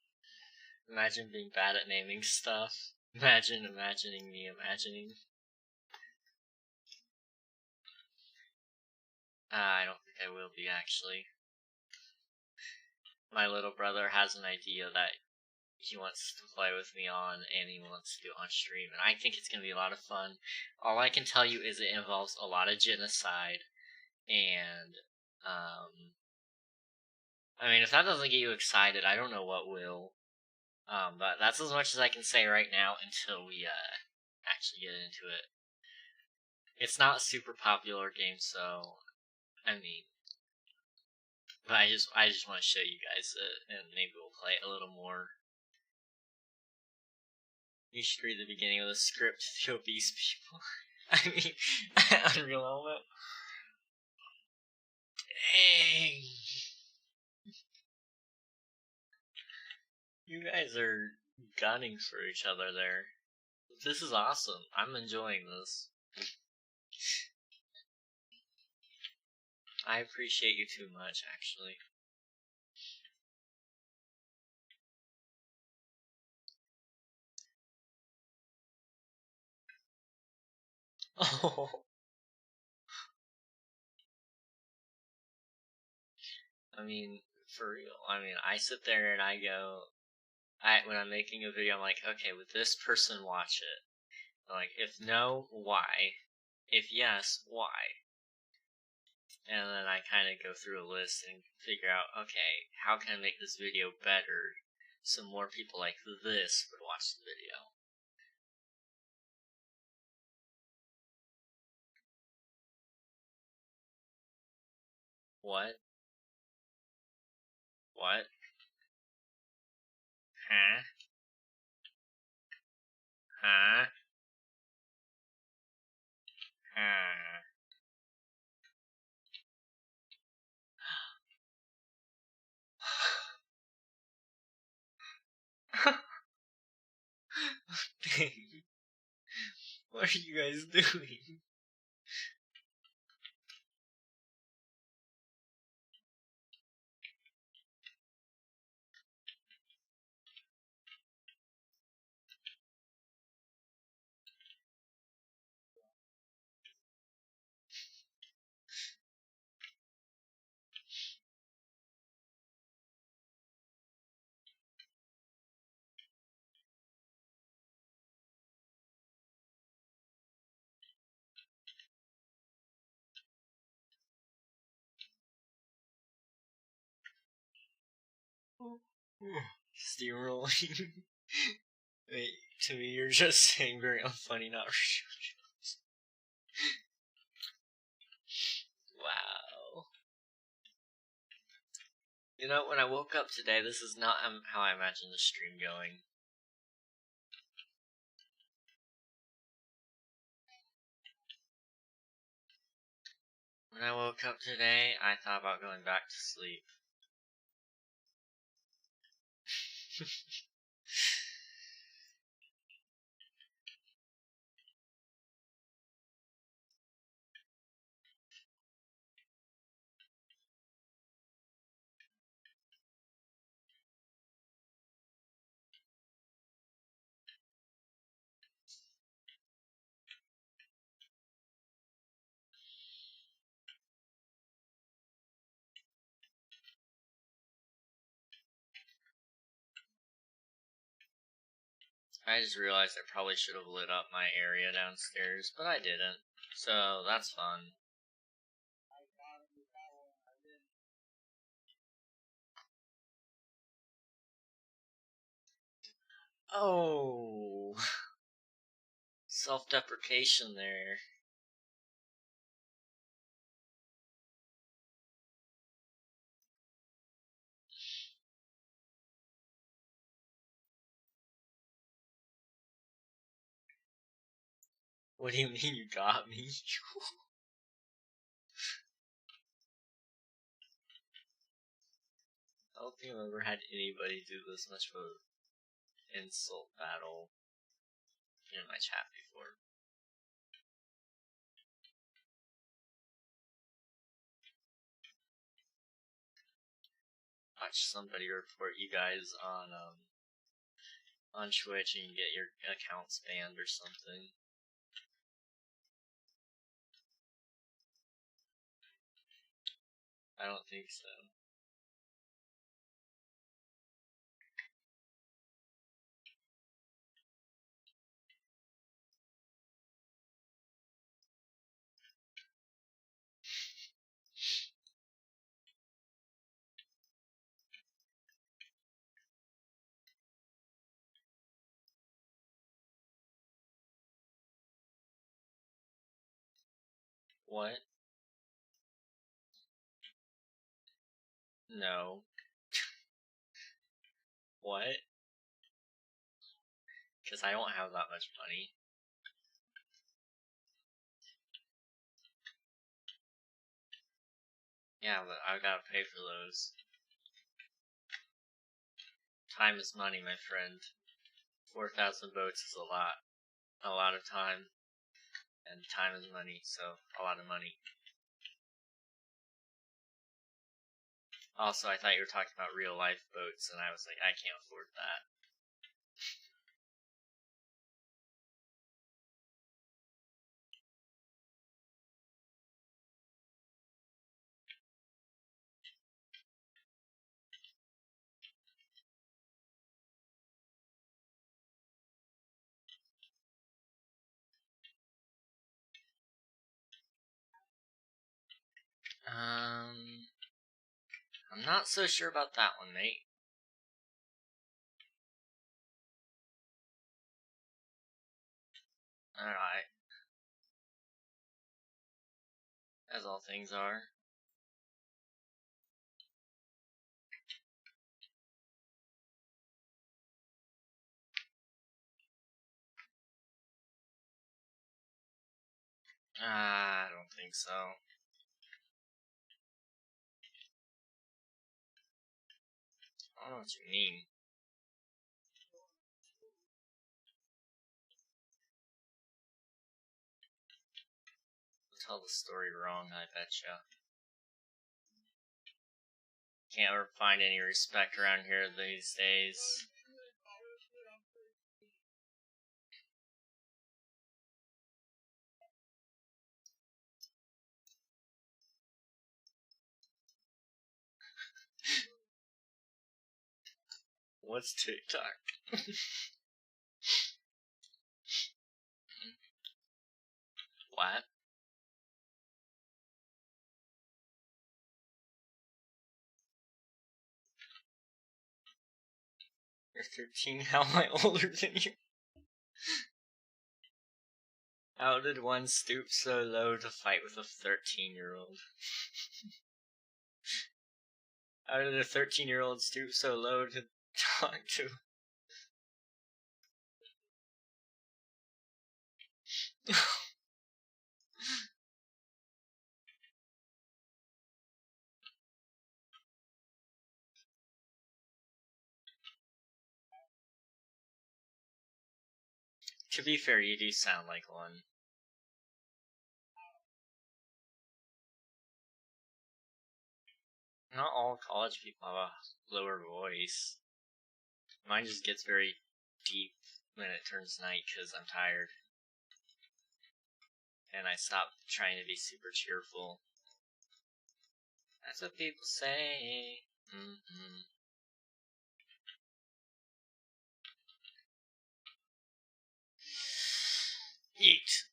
Imagine being bad at naming stuff. Imagine imagining me imagining. I don't think I will be, actually. My little brother has an idea that he wants to play with me on, and he wants to do it on stream, and I think it's going to be a lot of fun. All I can tell you is it involves a lot of genocide, and, I mean, if that doesn't get you excited, I don't know what will. But that's as much as I can say right now until we, actually get into it. It's not a super popular game, so, I mean, but I just want to show you guys it, and maybe we'll play it a little more. You should read the beginning of the script to the obese people. I mean, Unreal Element. Dang. You guys are gunning for each other there. This is awesome. I'm enjoying this. I appreciate you too much, actually. Oh. I mean, for real. I mean, I sit there and I go, when I'm making a video, I'm like, okay, would this person watch it? I'm like, if no, why? If yes, why? And then I kind of go through a list and figure out, okay, how can I make this video better so more people like this would watch the video? What? What? Huh? Huh? Huh? What are you guys doing? Steamrolling. Wait, to me, you're just saying very unfunny, not wow. You know, when I woke up today, this is not how I imagined the stream going. When I woke up today, I thought about going back to sleep. I just realized I probably should have lit up my area downstairs, but I didn't. So, that's fun. Oh! Self-deprecation there. What do you mean you got me? I don't think I've ever had anybody do this much of an insult battle in my chat before. Watch somebody report you guys on Twitch and get your accounts banned or something. I don't think so. What? No. What? Because I don't have that much money. Yeah, but I gotta pay for those. Time is money, my friend. 4,000 votes is a lot. A lot of time. And time is money, so a lot of money. Also, I thought you were talking about real life boats, and I was like, I can't afford that. I'm not so sure about that one, mate. Alright. As all things are. I don't think so. I don't know what you mean. Tell the story wrong, I betcha. Can't ever find any respect around here these days. What's TikTok? What? You're 13? How am I older than you? How did one stoop so low to fight with a 13-year-old? How did a 13-year-old stoop so low to talk to? To be fair, you do sound like one. Not all college people have a lower voice. Mine just gets very deep when it turns night because I'm tired. And I stop trying to be super cheerful. That's what people say. Eat.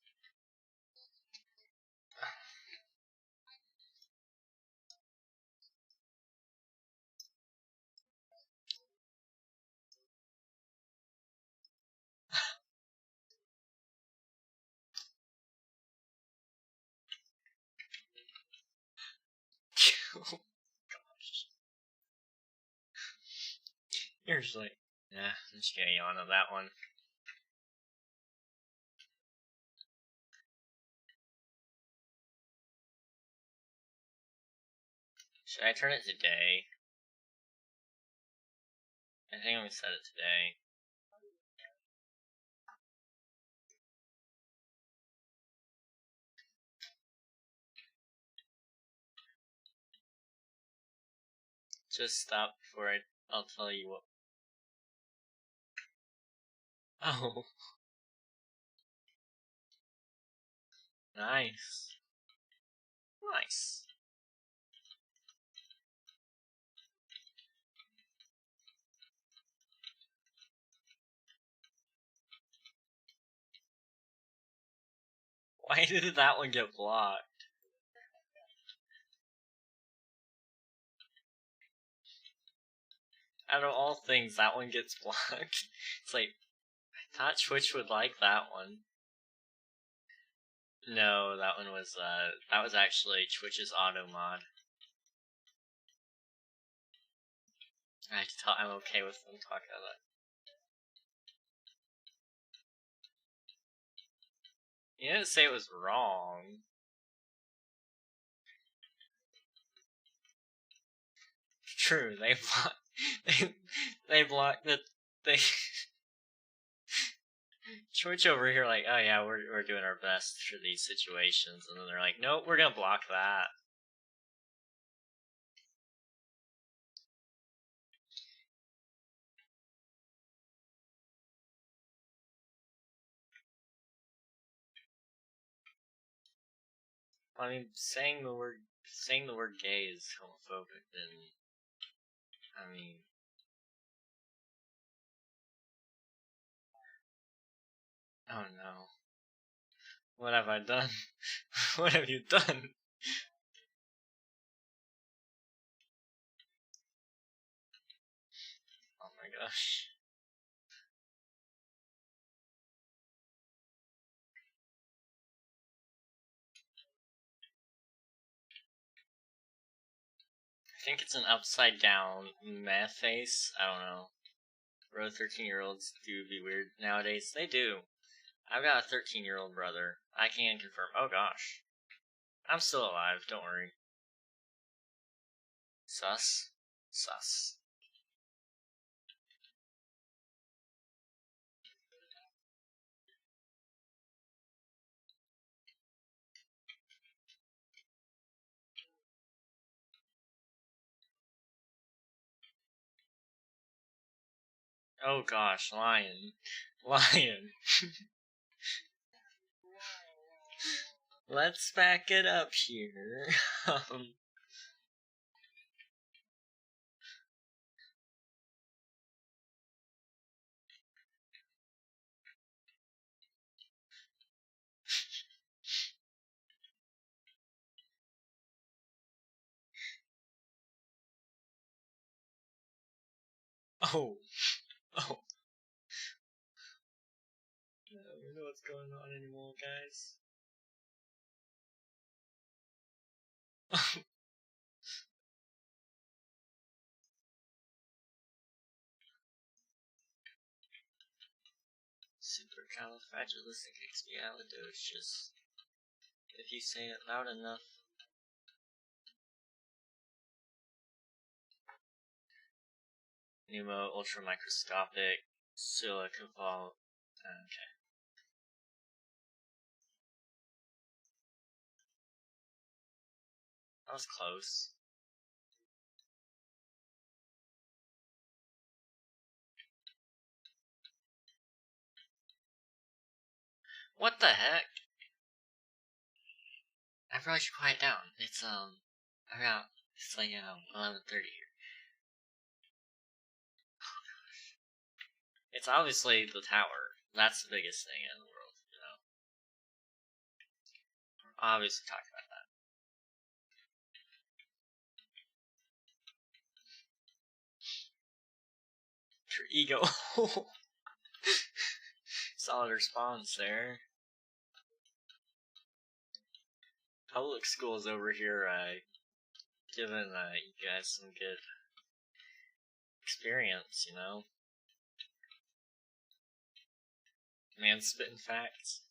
Oh gosh. You're just like, nah, I'm just gonna yawn on that one. Should I turn it to day? I think I'm gonna set it today. Just stop before I'll tell you what. Oh. Nice. Nice. Why did that one get blocked? Out of all things, that one gets blocked. It's like, I thought Twitch would like that one. No, that one was, that was actually Twitch's auto mod. I can tell I'm okay with them talking about that. You didn't say it was wrong. True, they blocked the they Twitch over here like, oh yeah, we're doing our best for these situations, and then they're like, nope, we're gonna block that. I mean, saying the word gay is homophobic, then, I mean... Oh no. What have I done? What have you done? Oh my gosh. I think it's an upside down meh face. I don't know. Bro, 13-year-olds do be weird nowadays. They do. I've got a 13-year-old brother. I can confirm. Oh gosh. I'm still alive, don't worry. Sus. Sus. Oh gosh, lion. Lion. Let's back it up here. Oh. Oh. I don't know what's going on anymore, guys. Supercalifragilisticexpialidocious. If you say it loud enough. Pneumo ultramicroscopic silicovol. Okay. That was close. What the heck? I probably should quiet down. It's around it's like 11:30 here. Oh gosh. It's obviously the tower. That's the biggest thing in the world, you know. We're obviously talking about that. Your ego. Solid response there. Public schools over here, giving you guys some good experience, you know. Man spitting facts.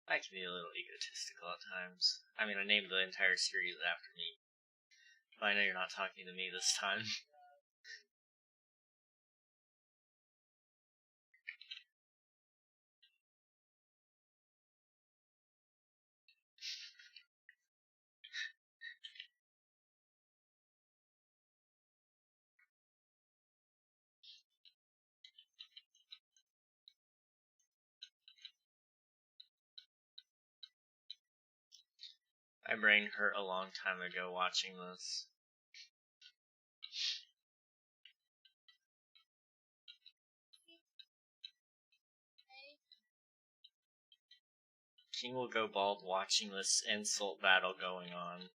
I can be a little egotistical at times. I mean, I named the entire series after me. But I know you're not talking to me this time. My brain hurt a long time ago watching this. King will go bald watching this insult battle going on.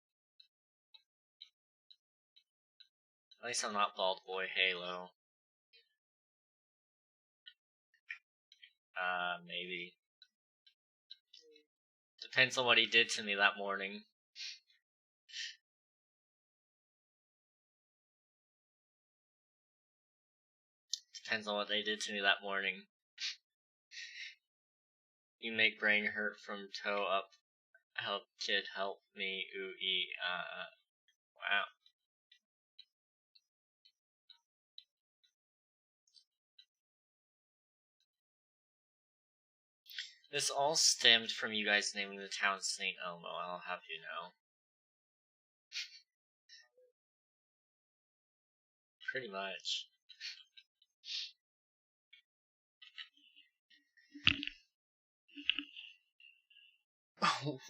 At least I'm not bald boy Halo. Maybe. Depends on what he did to me that morning. Depends on what they did to me that morning. You make brain hurt from toe up. Help kid, help me. Ooh, wow. This all stemmed from you guys naming the town St. Elmo, I'll have you know. Pretty much. Yeet.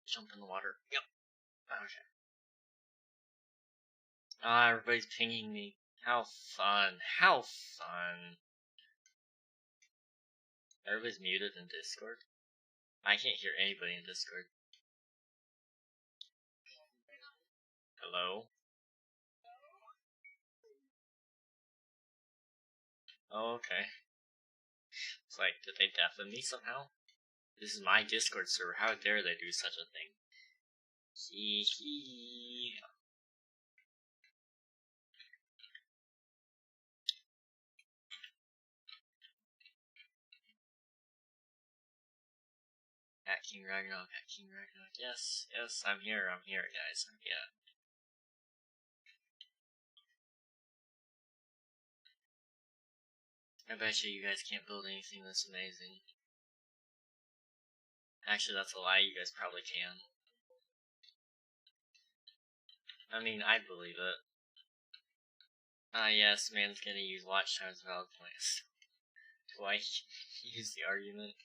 Jump in the water. Yep. Okay. Ah, everybody's pinging me. How fun. How fun. Everybody's muted in Discord. I can't hear anybody in Discord. Hello? Oh, okay. It's like, did they deafen me somehow? This is my Discord server. How dare they do such a thing? Hee hee. At King Ragnarok, at King Ragnarok. Yes, yes, I'm here, guys. Yeah. I bet you guys can't build anything this amazing. Actually, that's a lie. You guys probably can. I mean, I'd believe it. Yes, man's gonna use watch times valid points. Do I use the argument?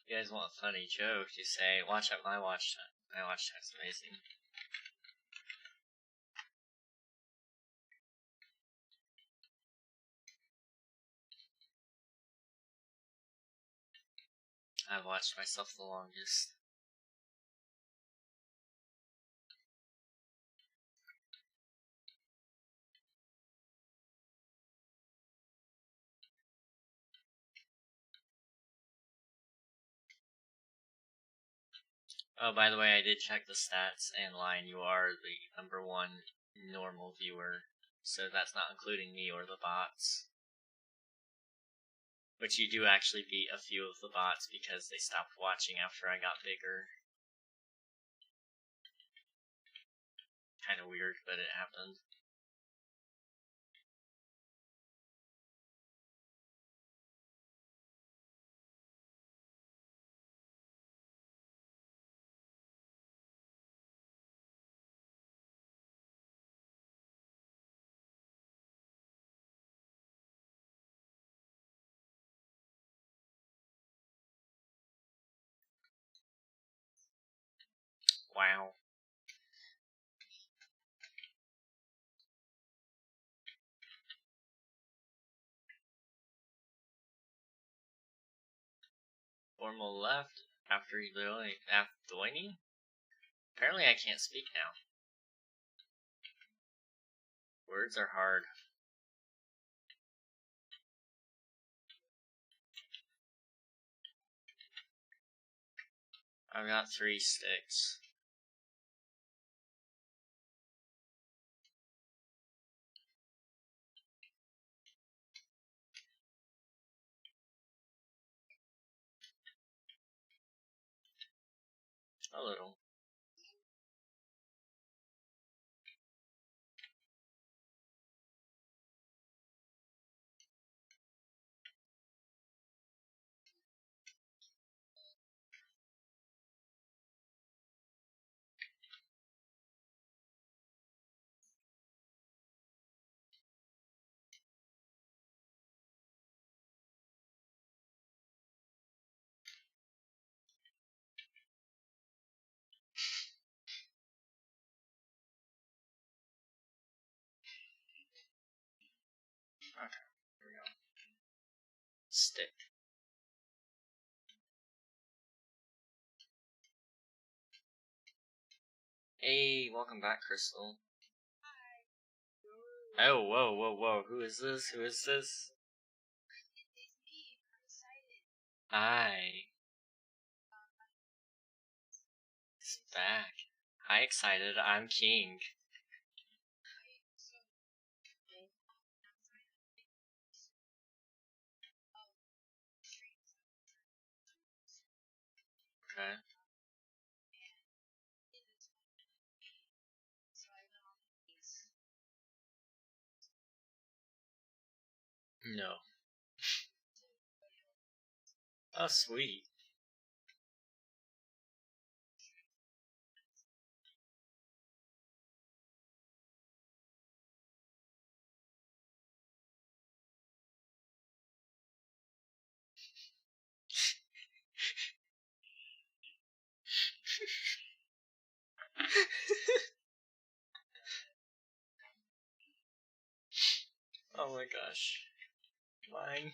You guys want a funny joke, you say, watch out my watch time. My watch time's amazing. I've watched myself the longest. Oh, by the way, I did check the stats, and Lion, you are the #1 normal viewer, so that's not including me or the bots. But you do actually beat a few of the bots because they stopped watching after I got bigger. Kinda weird, but it happened. Wow. Formal left after joining? Apparently I can't speak now. Words are hard. I've got 3 sticks. A little. Okay, here we go. Stick. Hey, welcome back, Crystal. Oh, whoa, whoa, whoa. Who is this? Who is this? Hi. It's back. Hi, excited. I'm King. Okay. No. Oh, sweet. Oh my gosh. Mine.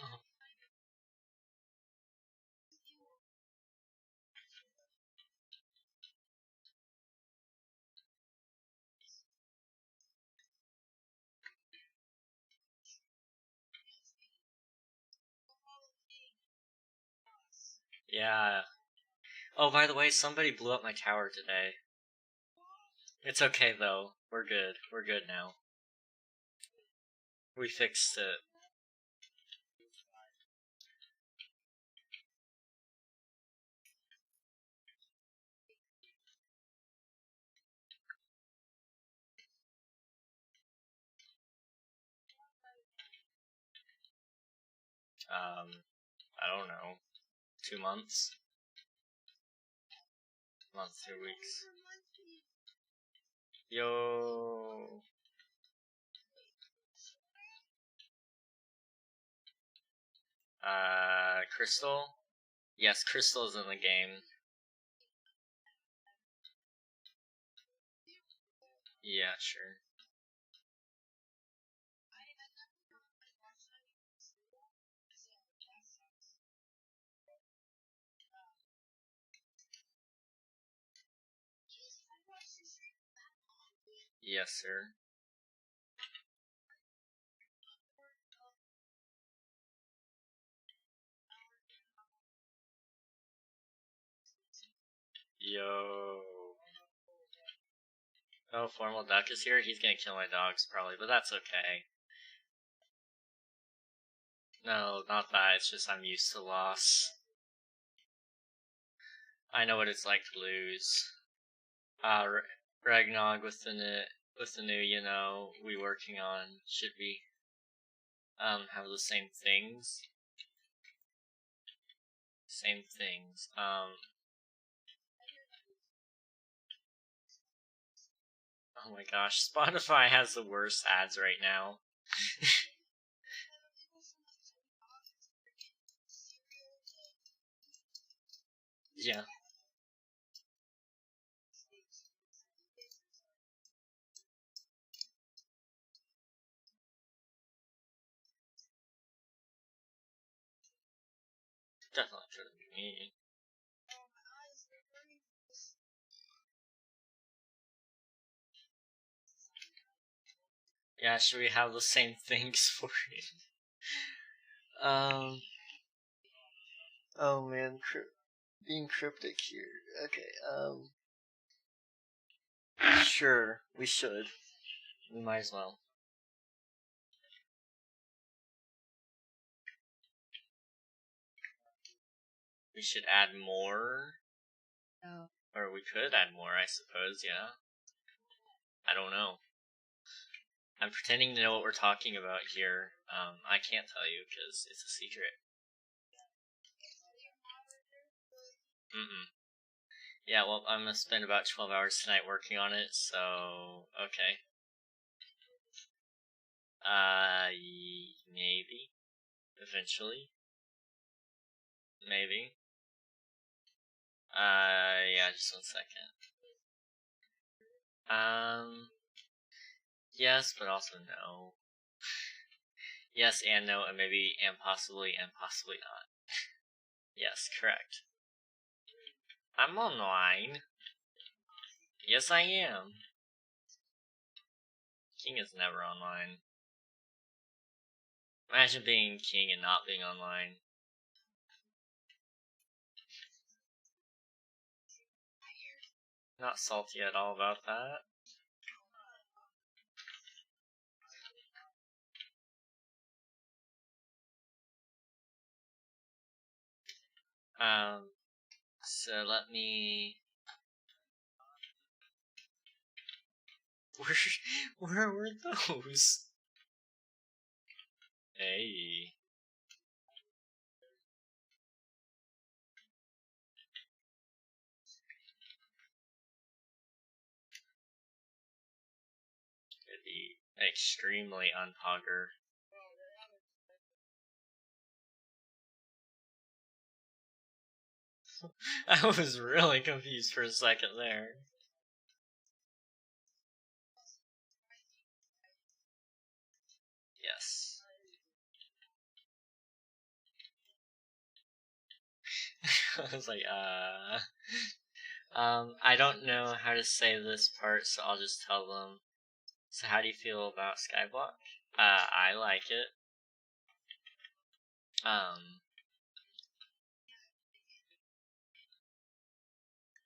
Oh. Yeah. Oh, by the way, somebody blew up my tower today. It's okay though. We're good. We're good now. We fixed it. I don't know. 2 months? Month, 2 weeks. Yo. Crystal? Yes, Crystal's in the game. Yeah, sure. Yes, sir. Yo. Oh, Formal Duck is here? He's gonna kill my dogs, probably, but that's okay. No, not that, it's just I'm used to loss. I know what it's like to lose. Ragnog with the new, you know, we working on, should we, have the same things? Same things, oh my gosh, Spotify has the worst ads right now. Yeah. Definitely shouldn't be me. Yeah, should we have the same things for it? Oh man, being cryptic here. Okay, sure, we should. We might as well. We should add more. Oh. Or we could add more, I suppose, yeah. I don't know. I'm pretending to know what we're talking about here. I can't tell you because it's a secret. Yeah, well, I'm gonna spend about 12 hours tonight working on it, so okay. Maybe. Eventually. Maybe. Yeah, just 1 second. Yes, but also no. Yes and no, and maybe, and possibly not. Yes, correct. I'm online. Yes, I am. King is never online. Imagine being king and not being online. Not salty at all about that. So let me... Where were those? Hey. Could be extremely unpogger. I was really confused for a second there. Yes. I was like, I don't know how to say this part, so I'll just tell them. So how do you feel about Skyblock? I like it.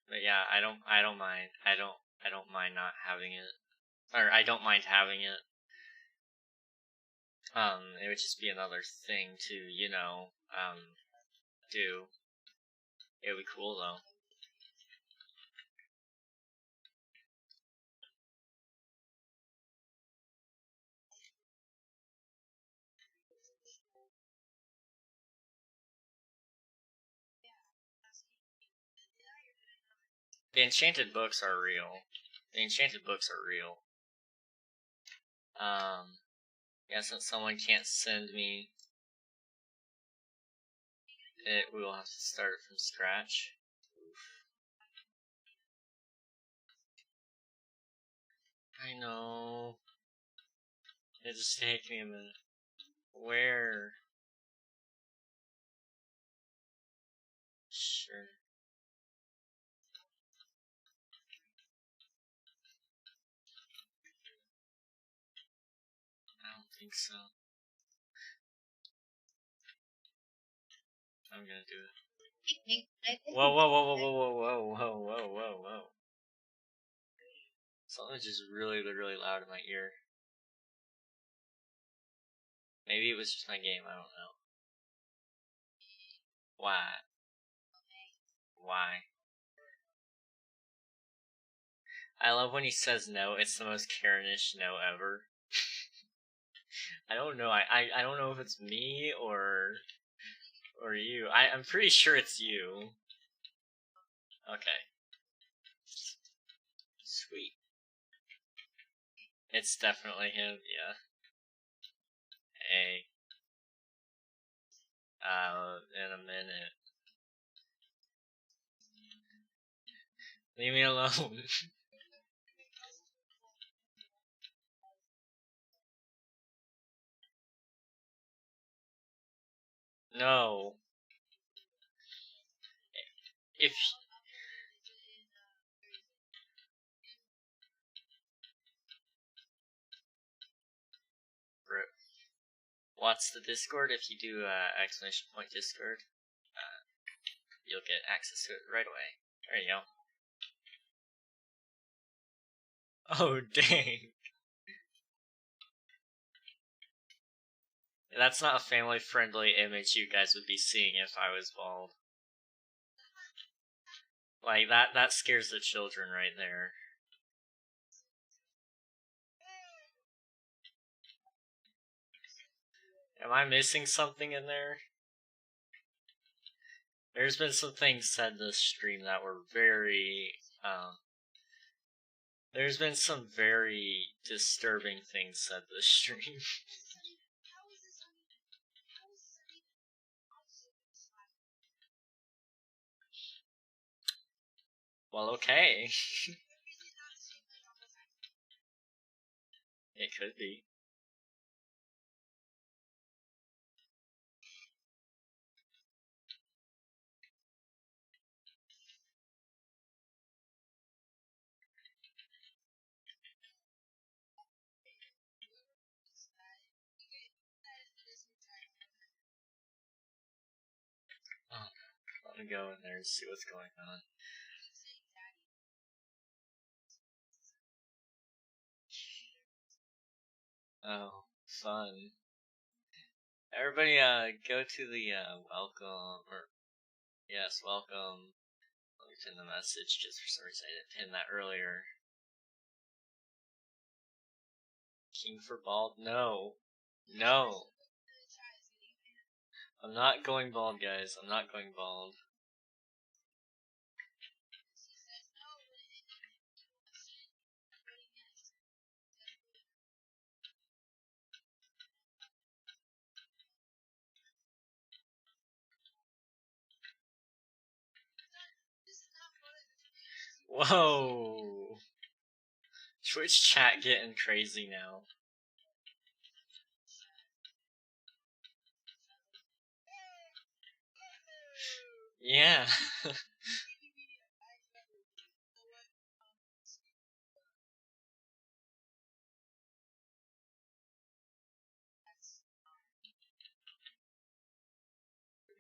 But yeah, I don't mind. I don't mind not having it. Or I don't mind having it. It would just be another thing to, you know, do. It would be cool though. The enchanted books are real. The enchanted books are real. Yeah, since someone can't send me it, we will have to start from scratch. Oof. I know. It just take me a minute. Where? Sure. I don't think so. I'm gonna do it. Whoa, whoa, whoa, whoa, whoa, whoa, whoa, whoa, whoa, whoa, whoa. Something's just really, really loud in my ear. Maybe it was just my game, I don't know. Why? Why? I love when he says no, it's the most Karenish no ever. I don't know, I don't know if it's me or you. I'm pretty sure it's you. Okay. Sweet. It's definitely him, yeah. Hey. In a minute. Leave me alone. No. If... What's the Discord? If you do exclamation point Discord, you'll get access to it right away. There you go. Oh, dang. That's not a family-friendly image you guys would be seeing if I was bald. Like, that scares the children right there. Am I missing something in there? There's been some things said this stream that were very, there's been some very disturbing things said this stream. Well, okay. It could be. Oh, let me go in there and see what's going on. Oh, fun. Everybody, go to the, welcome, or Yes, welcome. Let me pin the message, just for some reason I didn't pin that earlier. King for bald? No. No. I'm not going bald, guys. I'm not going bald. Whoa! Twitch chat getting crazy now. Yeah. We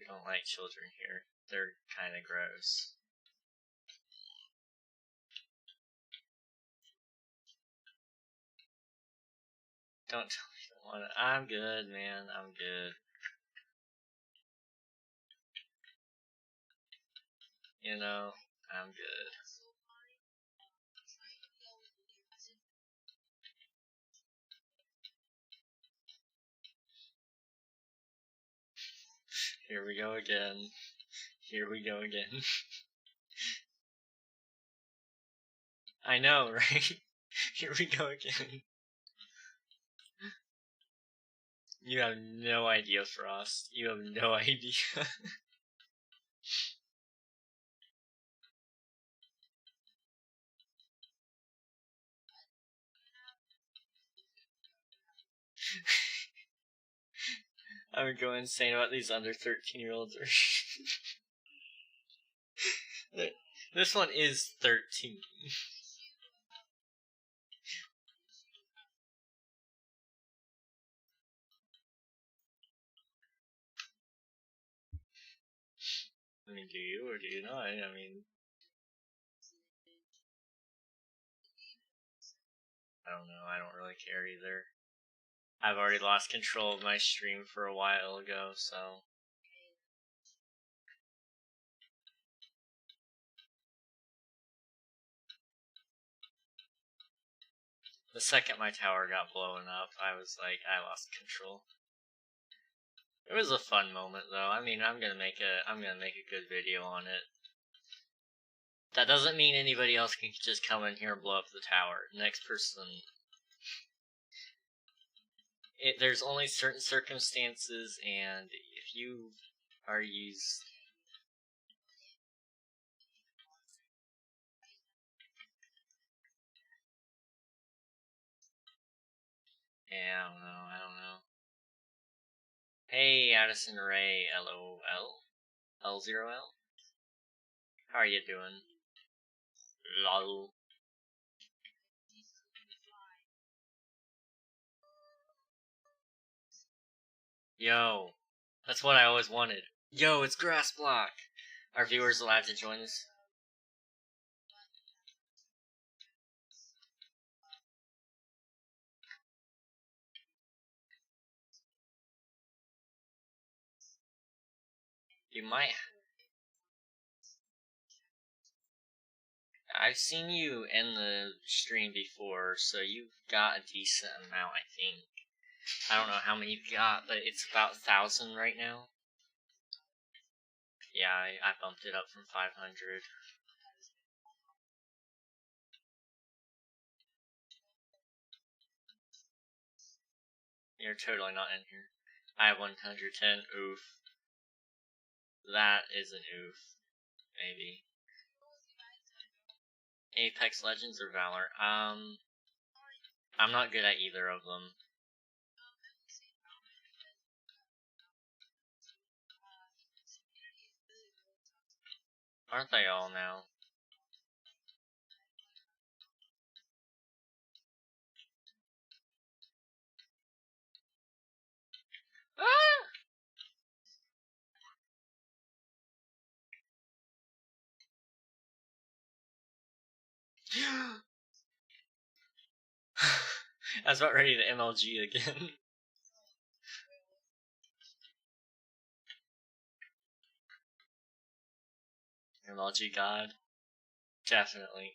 don't like children here. They're kinda gross. Don't tell me you don't want it. I'm good, man. I'm good. You know, I'm good. Here we go again. Here we go again. I know, right? Here we go again. You have no idea, Frost. You have no idea. I would go insane about these under 13-year-olds. This one is 13. I mean, do you or do you not? I mean, I don't know. I don't really care either. I've already lost control of my stream for a while ago, so. The second my tower got blown up, I was like, I lost control. It was a fun moment, though. I mean, I'm gonna make a good video on it. That doesn't mean anybody else can just come in here and blow up the tower. Next person. There's only certain circumstances, and if you are used. Yeah, I don't know. Hey, Addison Ray, LOL. L0L? How are you doing? LOL. Yo, that's what I always wanted. Yo, it's Grass Block! Are viewers allowed to join us? You might. I've seen you in the stream before, so you've got a decent amount, I think. I don't know how many you've got, but it's about 1,000 right now. Yeah, I bumped it up from 500. You're totally not in here. I have 110. Oof. That is an oof. Maybe. Apex Legends or Valor? I'm not good at either of them. Aren't they all now? Ah! I was about ready to MLG again. Emoji God. Definitely.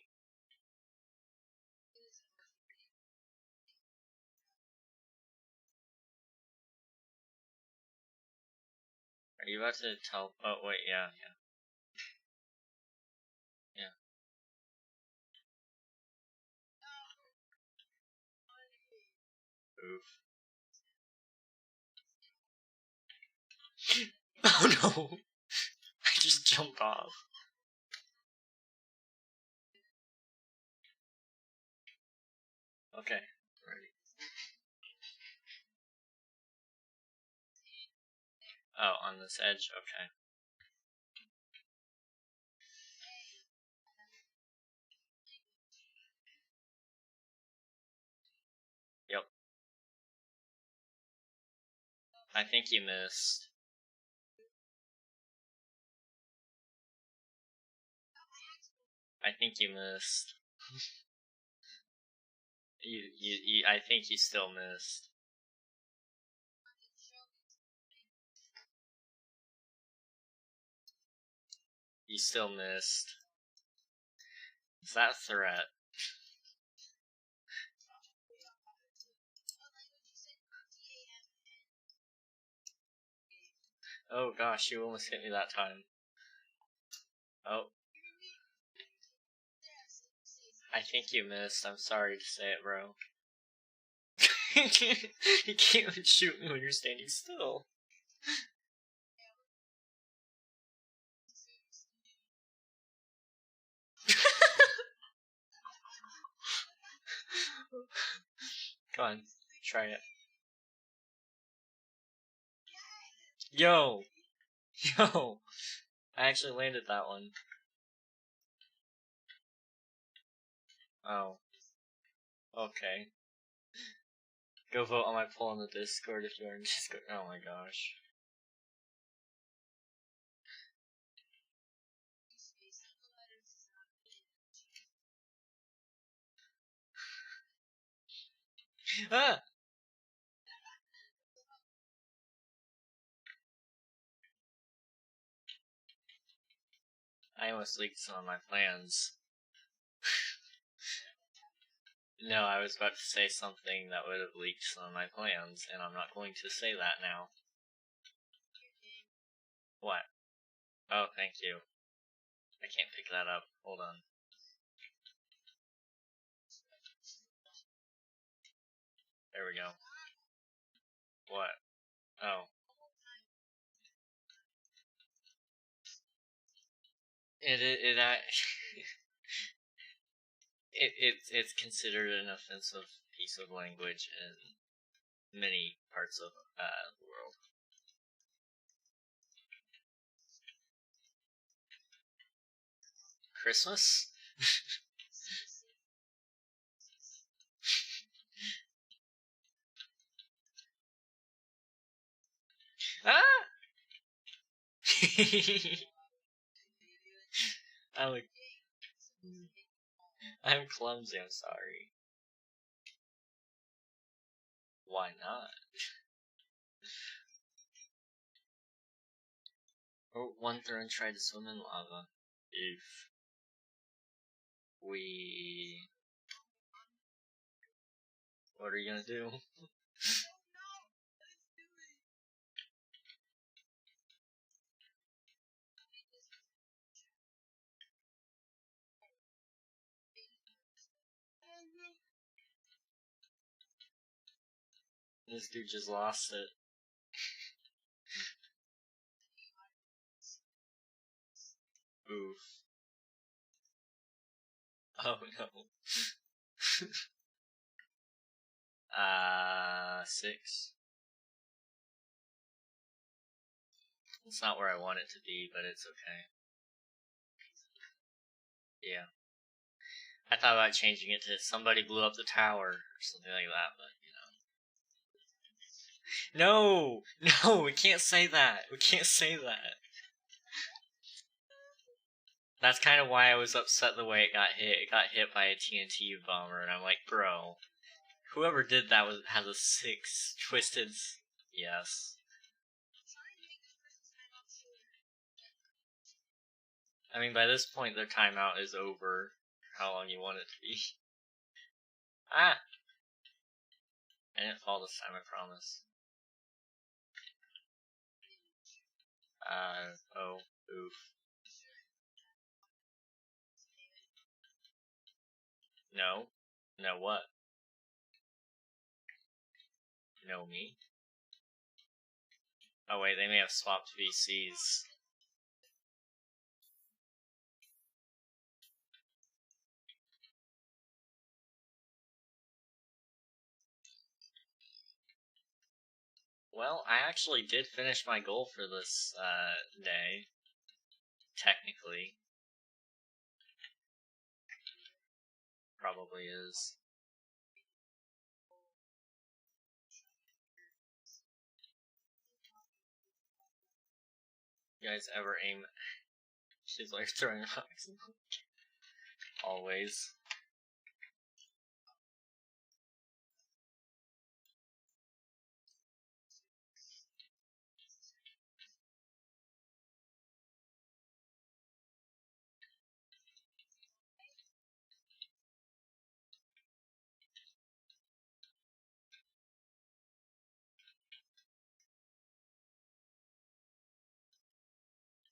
Are you about to tell? Oh wait, yeah. Oof. Oh no! I just jumped off. Okay, ready. Oh, on this edge? Okay. Yep. I think you missed. I think you missed. I think you still missed. You still missed. Is that a threat? Oh gosh, you almost hit me that time. Oh. I think you missed. I'm sorry to say it, bro. You can't even shoot me when you're standing still. Come on, try it. Yo! Yo! I actually landed that one. Oh. Okay. Go vote on my poll on the Discord if you are in Discord. Oh my gosh. Ah! I almost leaked some of my plans. No, I was about to say something that would have leaked some of my plans, and I'm not going to say that now. What? Oh, thank you. I can't pick that up. Hold on. There we go. What? Oh. It's considered an offensive piece of language in many parts of the world. Christmas? Ah! I'm clumsy, I'm sorry. Why not? Oh, one Throne tried to swim in lava. If we... What are you gonna do? This dude just lost it. Oof. Oh no. 6. It's not where I want it to be, but it's okay. Yeah. I thought about changing it to somebody blew up the tower or something like that, but you know. No, we can't say that. We can't say that. That's kind of why I was upset the way it got hit. It got hit by a TNT bomber, and I'm like, bro, whoever did that has a 6 twisted. Yes. I mean, by this point, their timeout is over. How long you want it to be. Ah! I didn't fall this time, I promise. Oh, oof. No? No what? No me? Oh wait, they may have swapped VCs. Well, I actually did finish my goal for this, day. Technically. Probably is. You guys ever aim... She's like throwing rocks. Always.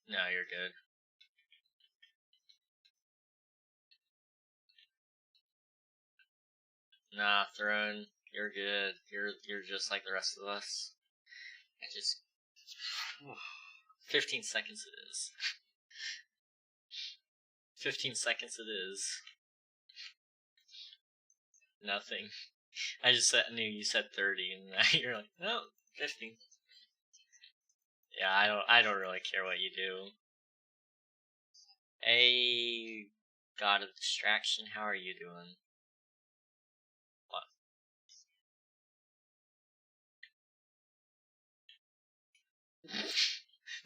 No, you're good. Nah, Throne, you're good. You're just like the rest of us. I just 15 seconds it is. 15 seconds it is. Nothing. I just knew you said 30 and now you're like, no, 15. Yeah, I don't really care what you do. Hey, God of Distraction, how are you doing? What?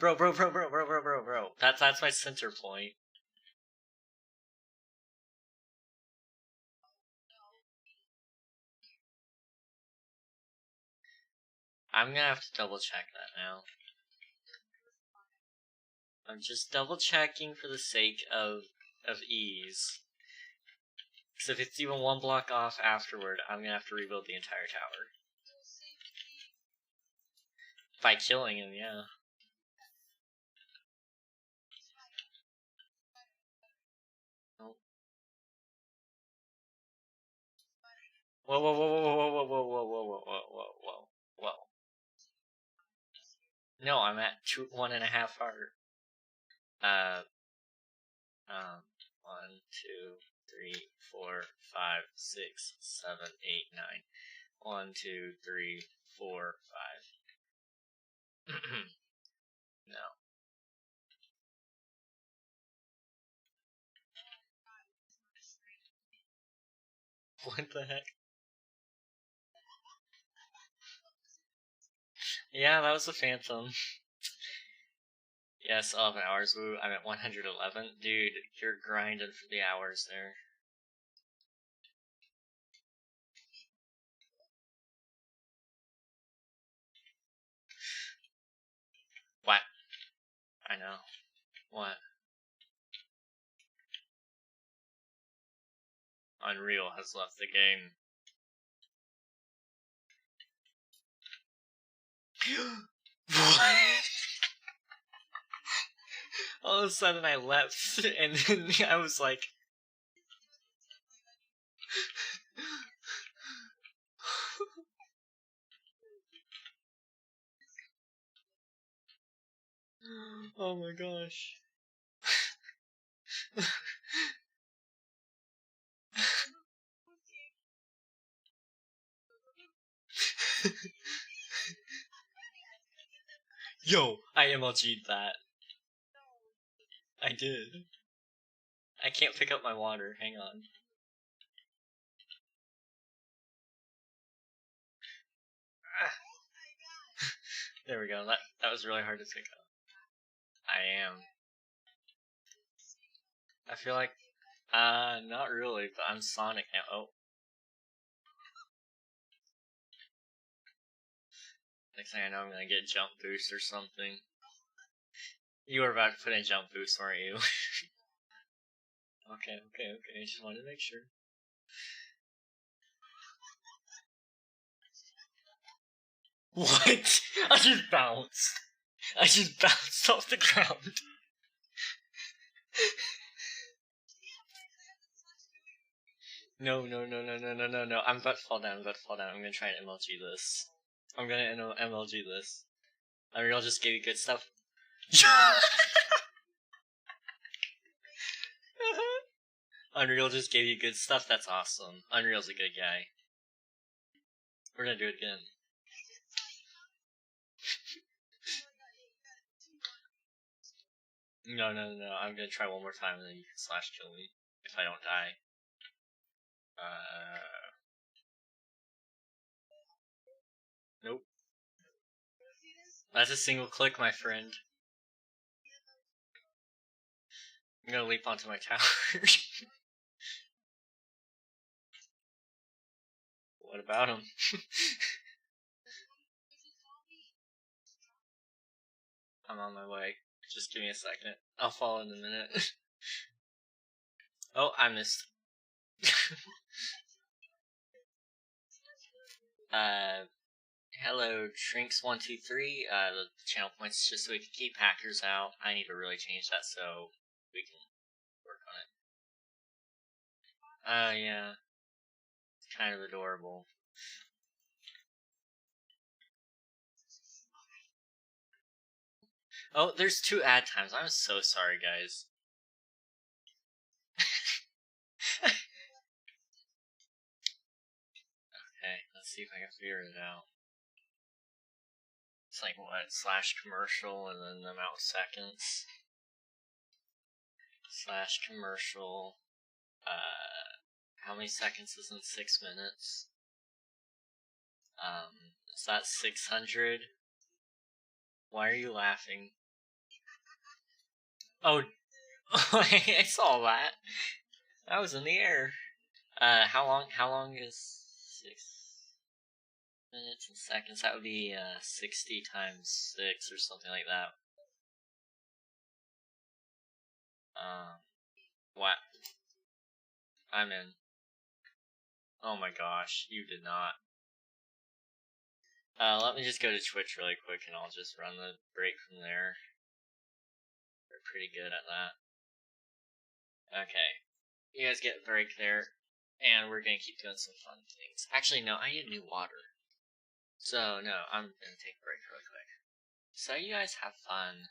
Bro. That's my center point. I'm gonna have to double check that now. I'm just double checking for the sake of ease. Because if it's even one block off afterward, I'm gonna have to rebuild the entire tower. By killing him, yeah. Nope. Whoa. No, I'm at 1.5 heart. 1, 2, 3, 4, 5, 6, 7, 8, 9. 1, 2, 3, 4, 5. No. What the heck? Yeah, that was a phantom. Yes, 11 hours. Woo, I'm at 111. Dude, you're grinding for the hours there. What? I know. What? Unreal has left the game. What? All of a sudden I left, and then I was like... Oh my gosh. Yo, I MLG'd that. I did. I can't pick up my water, hang on. There we go, that was really hard to pick up. I am. I feel like, not really, but I'm Sonic now. Oh. Next thing I know, I'm gonna get jump boost or something. You were about to put in jump boost, weren't you? Okay. I just wanted to make sure. What? I just bounced. I just bounced off the ground. No. I'm about to fall down. I'm gonna try and MLG this. I'm gonna MLG this. Unreal just gave you good stuff. Unreal just gave you good stuff. That's awesome. Unreal's a good guy. We're gonna do it again. No. I'm gonna try one more time and then you can slash kill me if I don't die. Nope. That's a single click, my friend. I'm gonna leap onto my tower. What about him? I'm on my way. Just give me a second. I'll fall in a minute. Oh, I missed. Hello, Trinks123. The channel points just so we can keep hackers out. I need to really change that so we can work on it. Yeah. It's kind of adorable. Oh, there's 2 ad times. I'm so sorry, guys. Okay, let's see if I can figure it out. It's like what? Slash commercial and then the amount of seconds. Slash commercial. How many seconds is in 6 minutes? Is that 600? Why are you laughing? Oh, I saw that. That was in the air. How long is 6 minutes and seconds? That would be 60 times 6 or something like that. What? I'm in. Oh my gosh, you did not. Let me just go to Twitch really quick and I'll just run the break from there. We're pretty good at that. Okay. You guys get a break there, and we're gonna keep doing some fun things. Actually, no, I need new water. So, no, I'm gonna take a break really quick. So you guys have fun.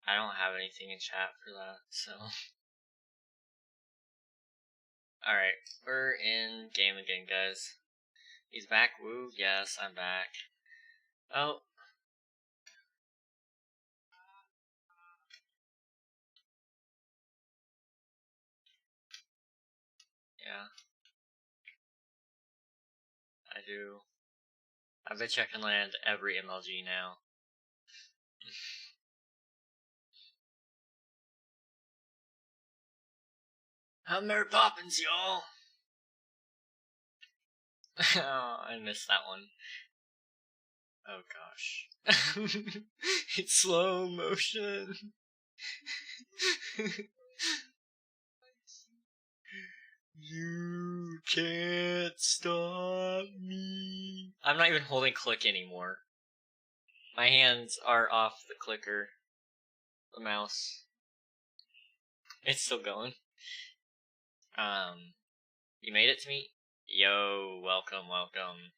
I don't have anything in chat for that, so. Alright, we're in game again, guys. He's back, woo, yes, I'm back. Oh. Yeah. I do. I bet you I can land every MLG now. I'm Mary Poppins, y'all! Oh, I missed that one. Oh gosh. It's slow motion. You can't stop me. I'm not even holding click anymore. My hands are off the clicker. The mouse. It's still going. You made it to me? Yo, welcome, welcome.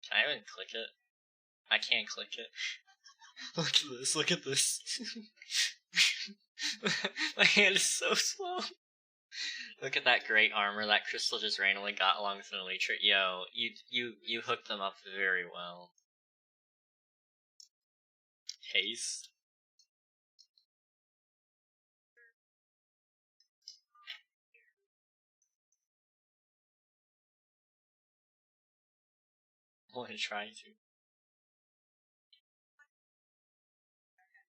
Can I even click it? I can't click it. Look at this, look at this. My hand is so slow. Look at that great armor that Crystal just randomly got along with an Elytra. Yo, you hooked them up very well. Haste. I want to try to.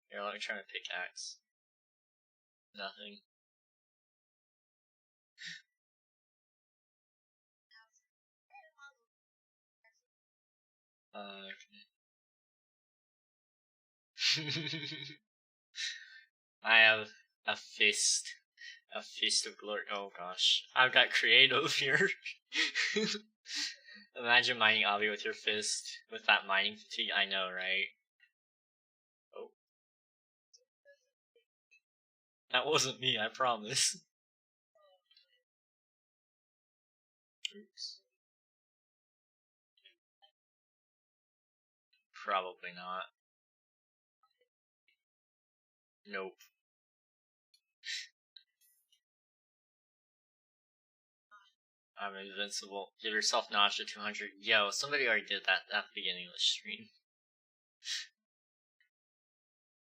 Here, let me try to pickaxe. Nothing. Okay. I have a fist. A fist of glory. Oh gosh. I've got creative here. Imagine mining obby with your fist. With that mining fatigue. I know, right? Oh. That wasn't me, I promise. Oops. Probably not. Nope. I'm invincible. Give yourself nausea 200. Yo, somebody already did that at the beginning of the stream.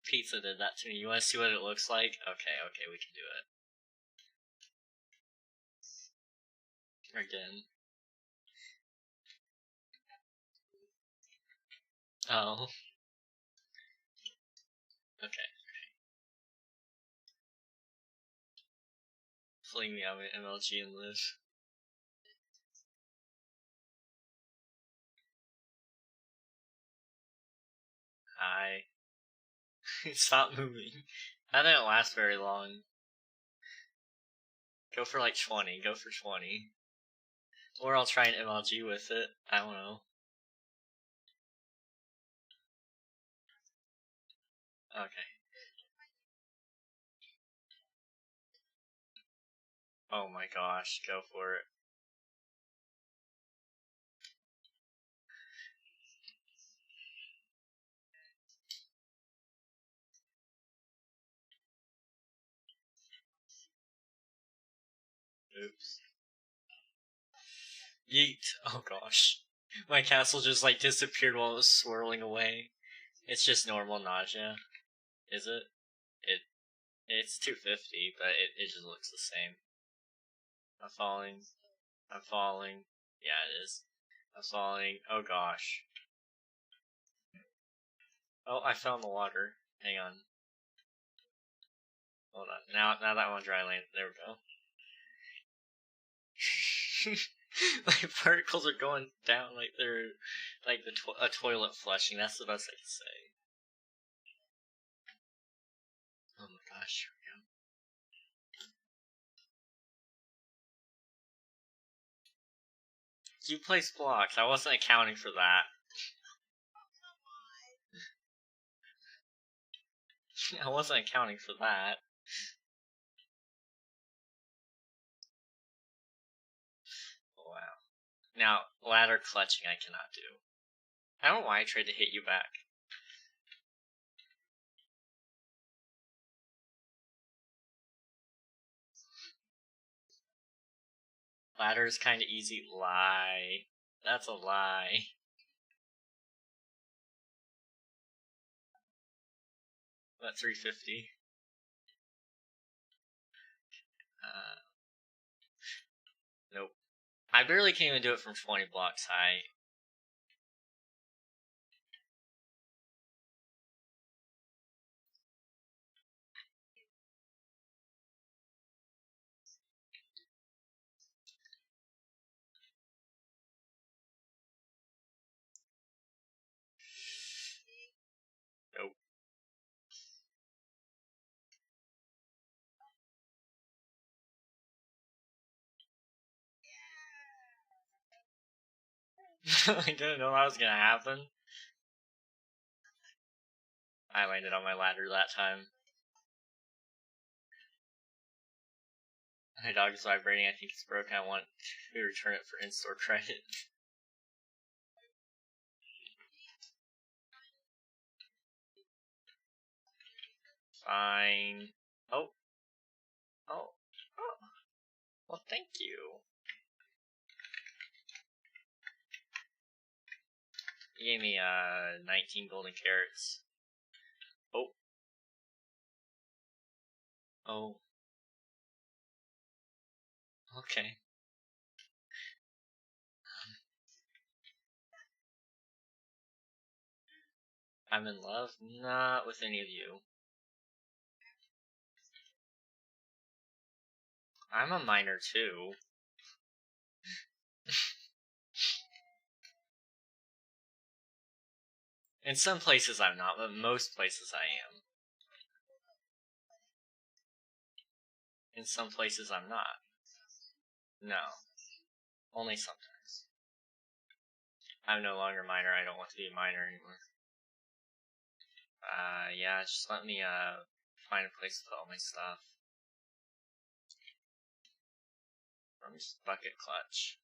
Pizza did that to me. You want to see what it looks like? Okay, we can do it. Again. Oh. Okay. Fling me out of MLG and live. Hi. Stop moving. That didn't last very long. Go for like 20. Go for 20. Or I'll try an MLG with it. I don't know. Okay. Oh my gosh. Go for it. Oops. Yeet. Oh gosh. My castle just like disappeared while it was swirling away. It's just normal nausea. Is it? It's 250, but it just looks the same. I'm falling. I'm falling. Yeah, it is. I'm falling. Oh gosh. Oh, I fell in the water. Hang on. Hold on. Now that one dry land. There we go. My particles are going down like they're like a toilet flushing. That's the best I can say. Oh my gosh, here we go. You placed blocks. I wasn't accounting for that. I wasn't accounting for that. Wow. Now, ladder clutching I cannot do. I don't know why I tried to hit you back. Ladder is kinda easy. Lie. That's a lie. About 350. Nope. I barely can even do it from 20 blocks high. Nope. I didn't know that was gonna happen. I landed on my ladder that time. My dog is vibrating. I think it's broken. I want to return it for in-store credit. Fine. Oh. Oh. Oh. Well, thank you. You gave me 19 golden carrots. Oh. Oh. Okay. I'm in love? Not with any of you. I'm a minor too. In some places I'm not, but most places I am. In some places I'm not. No. Only sometimes. I'm no longer minor. I don't want to be a minor anymore. Yeah, just let me, find a place to put all my stuff. I'm just bucket clutch.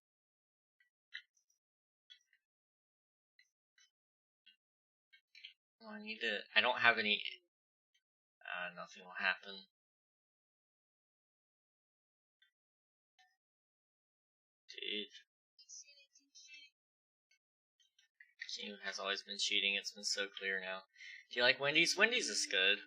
Well, I don't have any, nothing will happen. Dude. Team has always been cheating, it's been so clear now. Do you like Wendy's? Wendy's is good.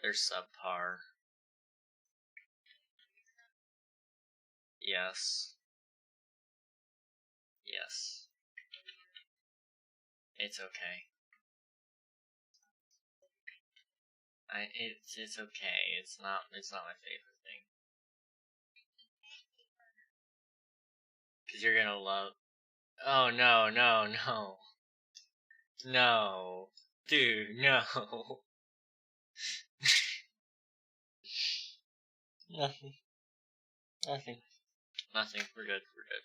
They're subpar. Yes. Yes. It's okay. It's okay. It's not my favorite thing. Cause you're gonna love. Oh no, no, no. No. Dude, no. Nothing. Nothing. Nothing. We're good. We're good.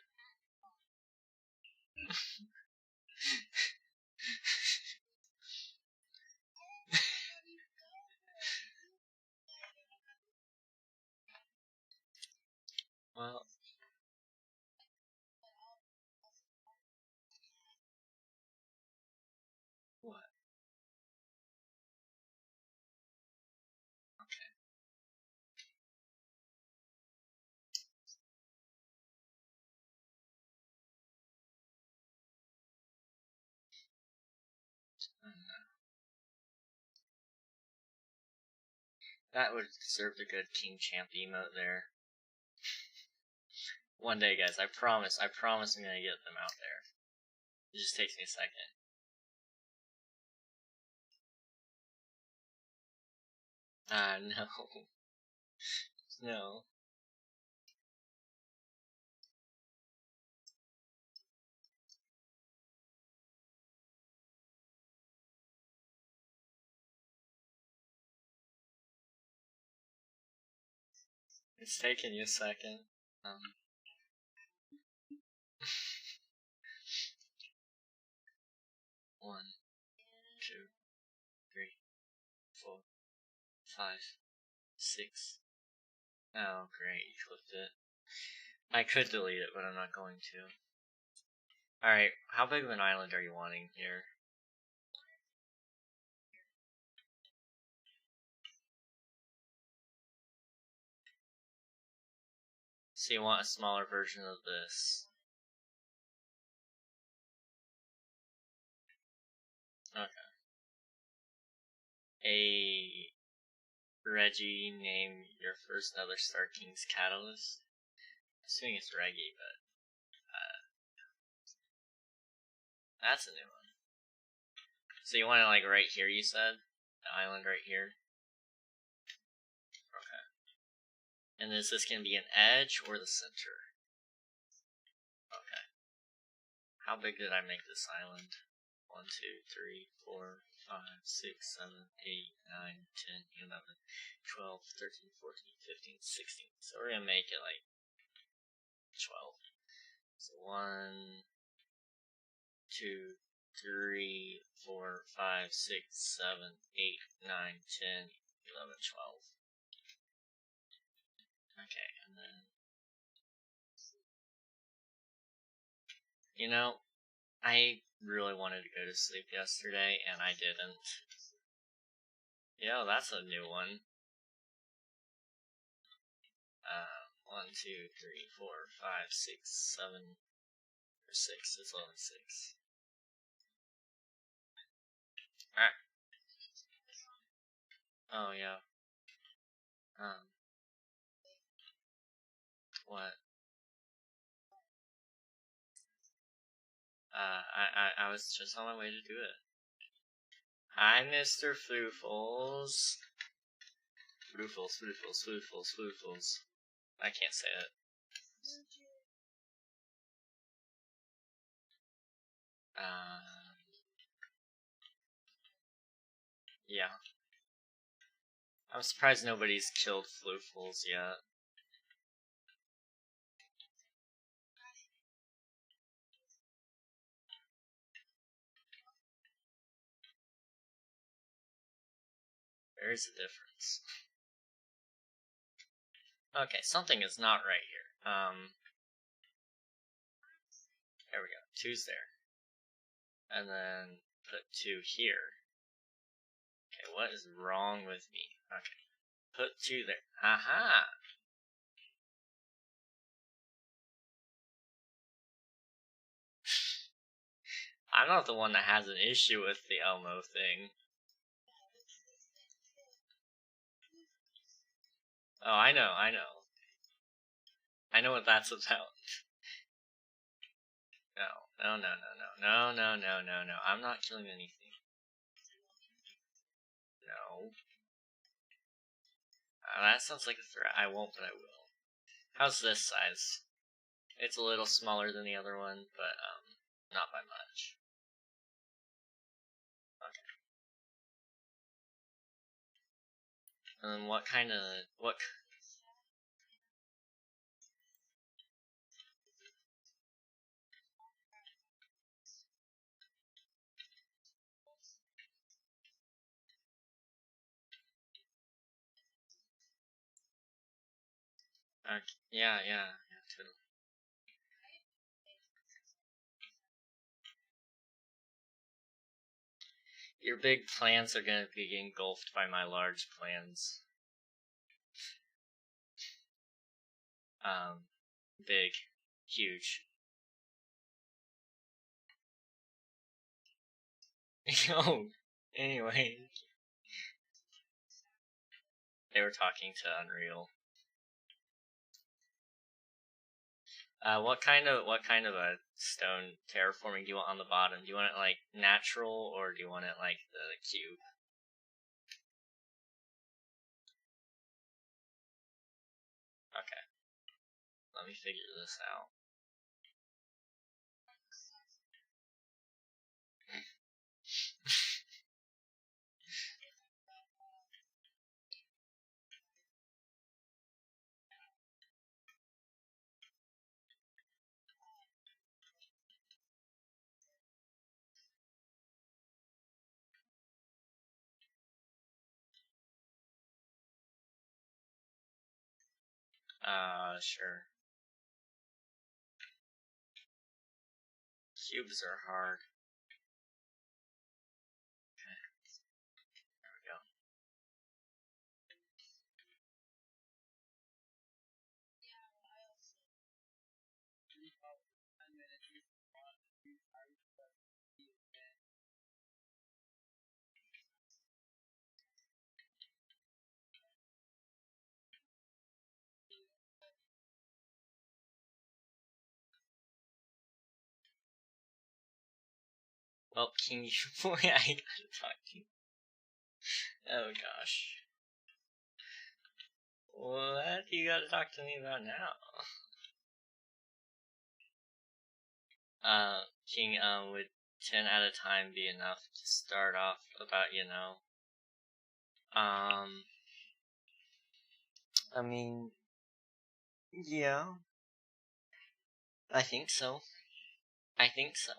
Well. What? Okay. That would deserve a good King Champ emote there. One day, guys, I promise I'm gonna get them out there. It just takes me a second. No. No. It's taking you a second. 1, 2, 3, 4, 5. 6. Oh, great, you clicked it. I could delete it, but I'm not going to. Alright, how big of an island are you wanting here? So you want a smaller version of this. Okay. A Reggie, name your first Nether Star King's Catalyst. I'm assuming it's Reggie, but that's a new one. So you want it like right here, you said? The island right here? Okay. And is this going to be an edge or the center? Okay. How big did I make this island? 1, 2, 3, 4, 5, 6, 7, 8, 9, 10, 11, 12, 13, 14, 15, 16. So we're going to make it like 12. So 1, 2, 3, 4, 5, 6, 7, 8, 9, 10, 11, 12. Okay, and then, you know, I really wanted to go to sleep yesterday, and I didn't. Yo, that's a new one. 1, 2, 3, 4, 5, 6, 7, or 6. It's only 6. Alright. Oh, yeah. What? I was just on my way to do it. Hi, Mr. Floofles. Floofles. I can't say it. Yeah. I'm surprised nobody's killed Floofles yet. There is a difference. Okay, something is not right here. There we go. 2's there. And then put 2 here. Okay, what is wrong with me? Okay. Put 2 there. Aha! I'm not the one that has an issue with the Elmo thing. Oh, I know. I know what that's about. No. No. I'm not killing anything. No. That sounds like a threat. I won't, but I will. How's this size? It's a little smaller than the other one, but, not by much. Okay. And then what kind of, yeah, totally. Your big plans are gonna be engulfed by my large plans. Big. Huge. Oh, anyway. They were talking to Unreal. What kind of a stone terraforming do you want on the bottom? Do you want it like natural, or do you want it like the cube? Okay. Let me figure this out. Sure. Cubes are hard. Okay. There we go. Well, King, boy, I gotta talk to you. Oh gosh. What do you gotta talk to me about now? King, would 10 at a time be enough to start off about, you know? I mean, yeah. I think so. I think so.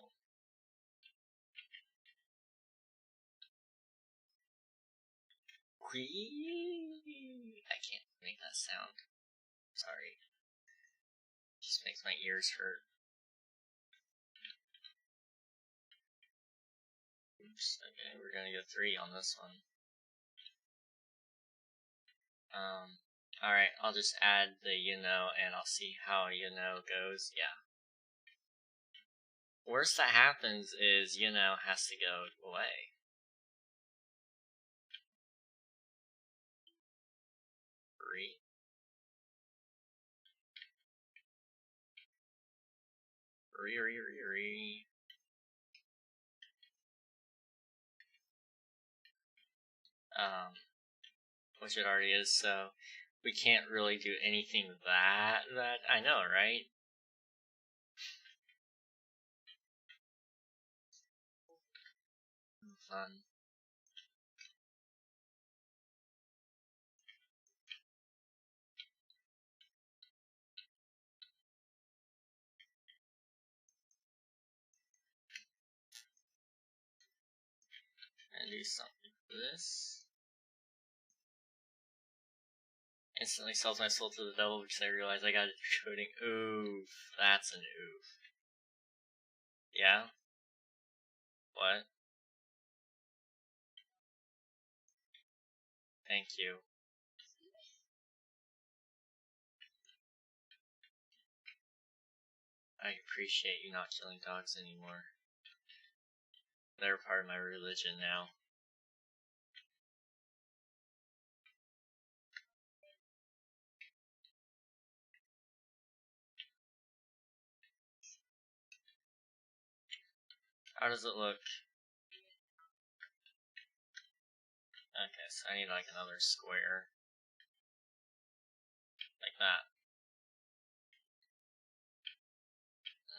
I can't make that sound. Sorry. Just makes my ears hurt. Oops. Okay, we're gonna go 3 on this one. Alright, I'll just add the and I'll see how goes. Yeah. Worst that happens is has to go away. Re. Which it already is, so we can't really do anything that I know, right? Fun. And do something for this. Instantly sells my soul to the devil because I realize I got it coding. Oof. That's an oof. Yeah? What? Thank you. I appreciate you not killing dogs anymore. They're part of my religion now. How does it look? Okay, so I need like another square. Like that.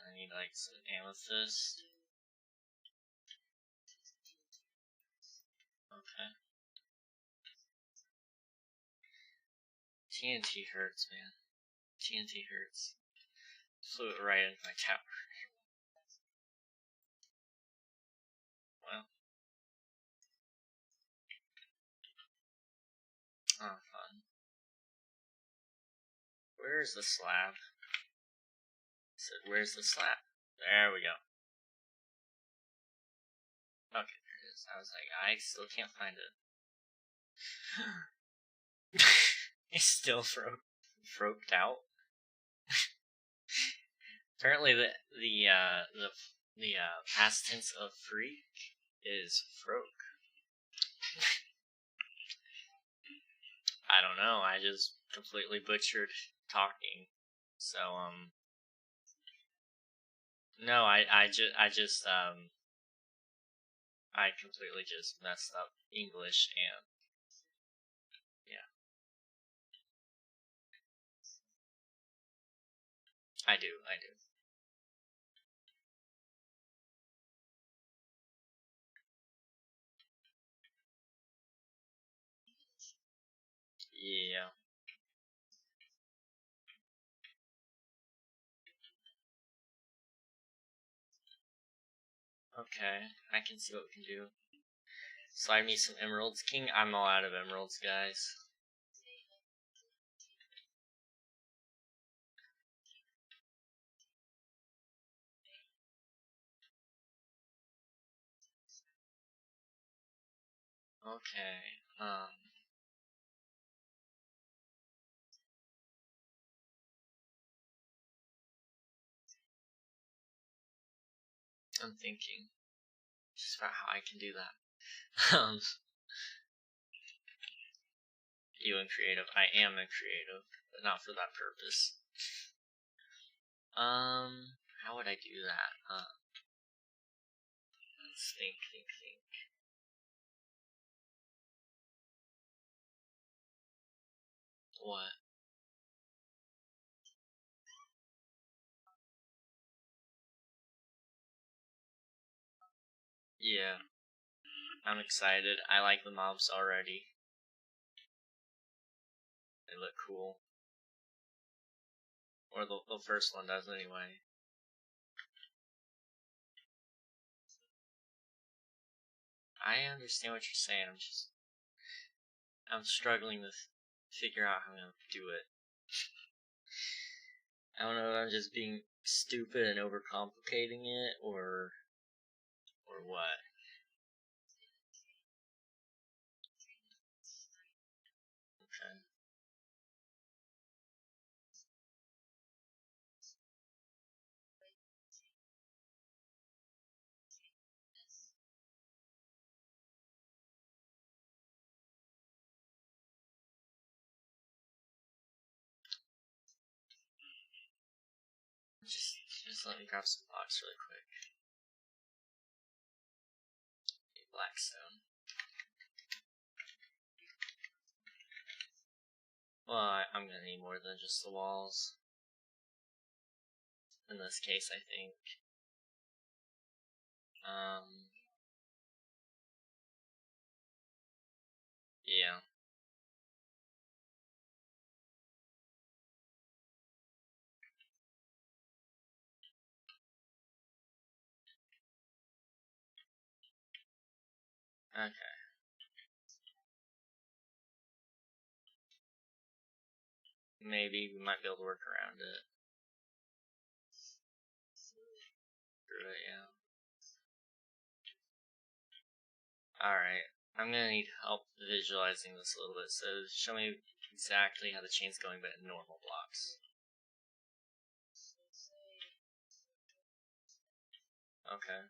I need like some amethyst. Okay. TNT hurts, man. TNT hurts. Flew it right into my tower. Well. Oh, fun. Where's the slab? I said, where's the slab? There we go. Okay, there it is. I was like, I still can't find it. It's still froked out. Apparently, the past tense of freak is froke. I don't know. I just completely butchered talking. So no, I completely just messed up English and yeah. I do. Yeah. Okay, I can see what we can do. Slide me some emeralds, King. I'm all out of emeralds, guys. Okay, I'm thinking just about how I can do that. You in creative. I am in creative, but not for that purpose. How would I do that? Let's think. What? Yeah, I'm excited. I like the mobs already. They look cool. Or the first one does anyway. I understand what you're saying. I'm struggling to figure out how I'm gonna do it. I don't know if I'm just being stupid and overcomplicating it, or what. Okay. Just let me grab some blocks really quick. Blackstone. Well, I'm gonna need more than just the walls. In this case, I think. Yeah. Okay. Maybe we might be able to work around it. Through it, yeah. Alright. I'm gonna need help visualizing this a little bit, so show me exactly how the chain's going, but in normal blocks. Okay.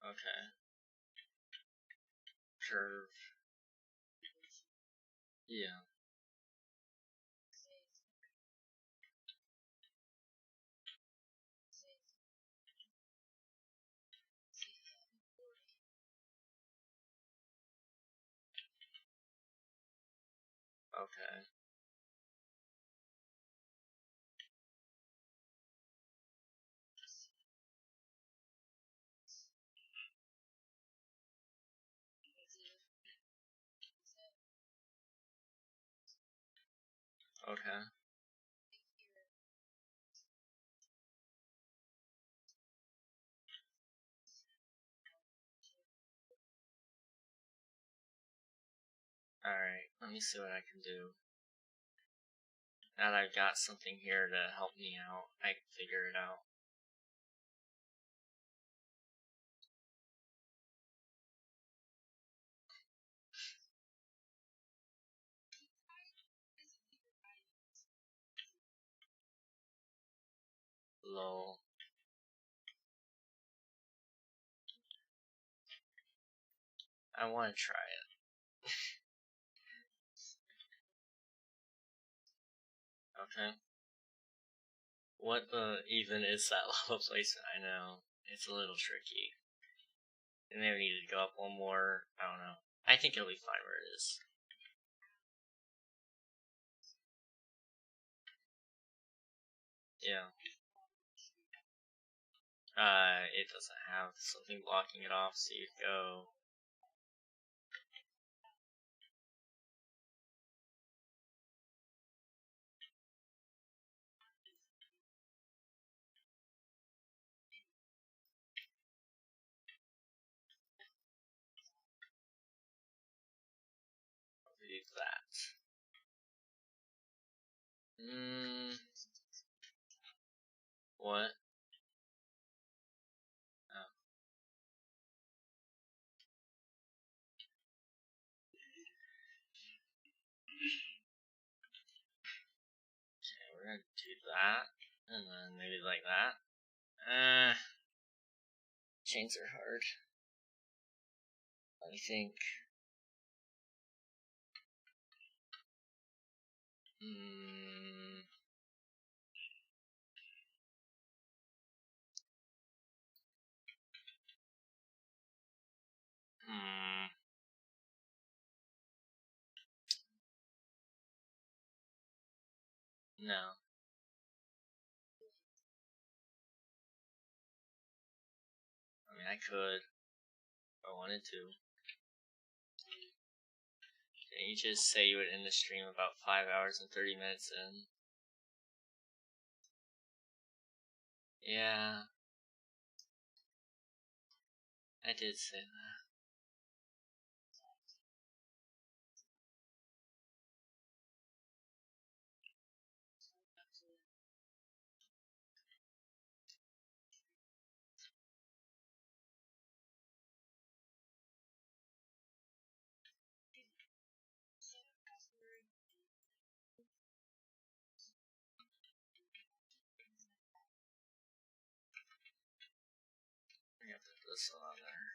Okay. Curve. Yeah. Okay. Okay. Alright, let me see what I can do. Now that I've got something here to help me out, I can figure it out. Lol. I want to try it. Okay. What the even is that lava placement? I know. It's a little tricky. And maybe we need to go up one more. I don't know. I think it'll be fine where it is. Yeah. It doesn't have something blocking it off, so you'd go. Do that. What? Oh. gonna do that, and then maybe like that. Chains are hard. Let me think. No. I mean, I could if I wanted to. Can you just say you would end the stream about 5 hours and 30 minutes in? Yeah. I did say that. I'm gonna put this one on there.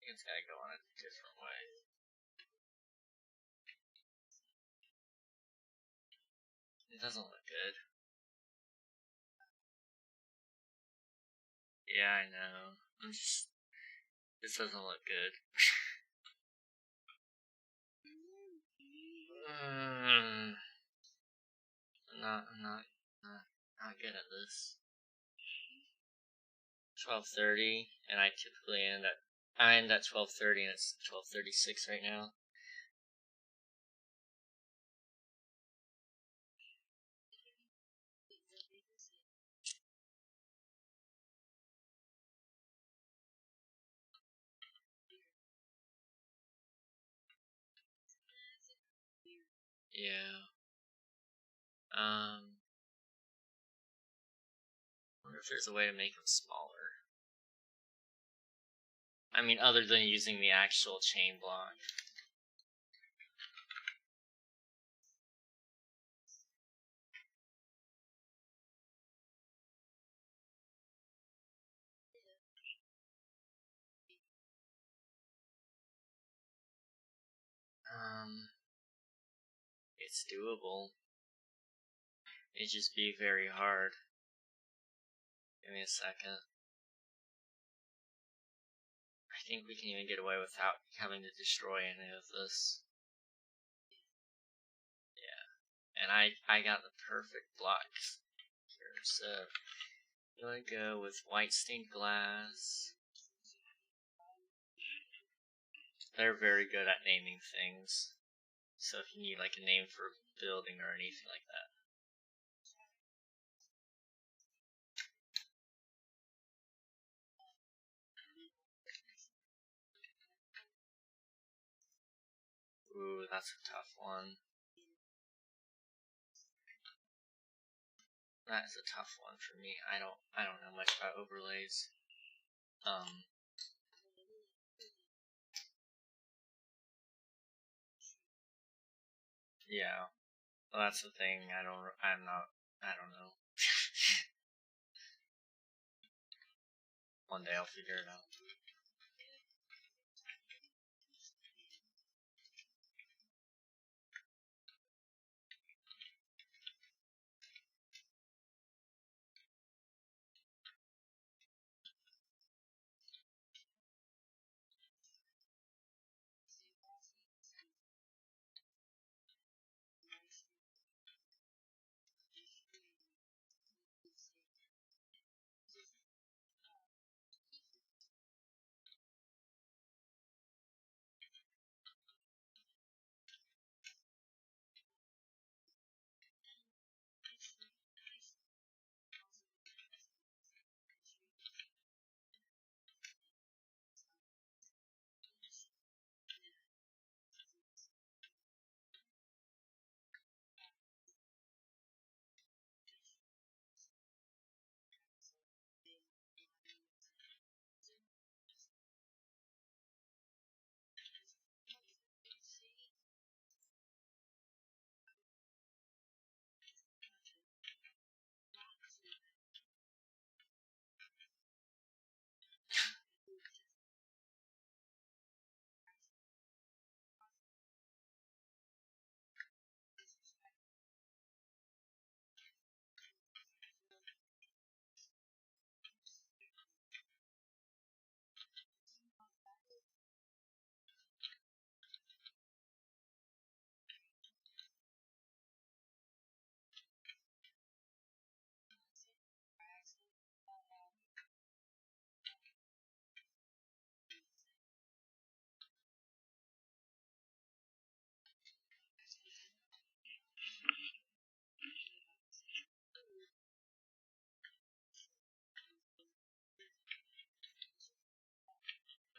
It's gotta go on a different way. It doesn't look good. Yeah, I know. This doesn't look good. I'm not good at this. 12:30, and I typically end at 12:30, and it's 12:36 right now. Yeah. Wonder if there's a way to make them smaller. I mean, other than using the actual chain block. It's doable. It'd just be very hard. Give me a second. I think we can even get away without having to destroy any of this. Yeah. And I got the perfect blocks here, so I'm gonna go with white stained glass. They're very good at naming things. So if you need like a name for a building or anything like that. Ooh, that's a tough one. That is a tough one for me. I don't know much about overlays. Yeah. Well, that's the thing. I don't know. One day I'll figure it out.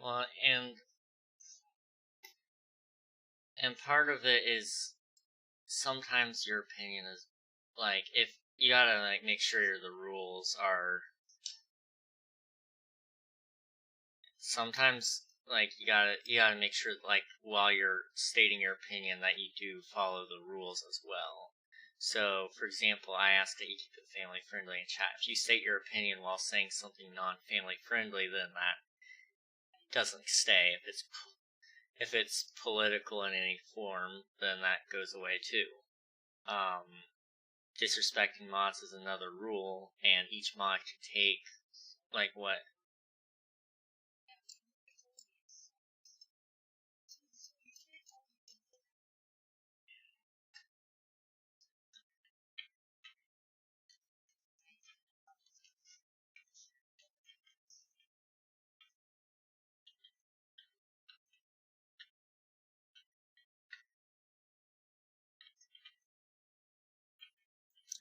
Well, and part of it is sometimes your opinion is like, if you gotta like make sure the rules are sometimes like you gotta make sure like while you're stating your opinion that you do follow the rules as well. So for example, I ask that you keep it family friendly in chat. If you state your opinion while saying something non-family friendly, then that doesn't stay. If it's political in any form, then that goes away too. Disrespecting mods is another rule, and each mod can take like what.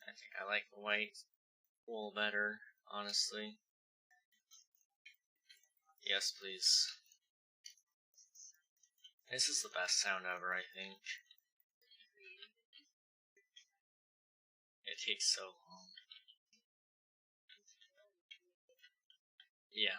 I think I like the white wool better, honestly. Yes, please. This is the best sound ever, I think. It takes so long. Yeah.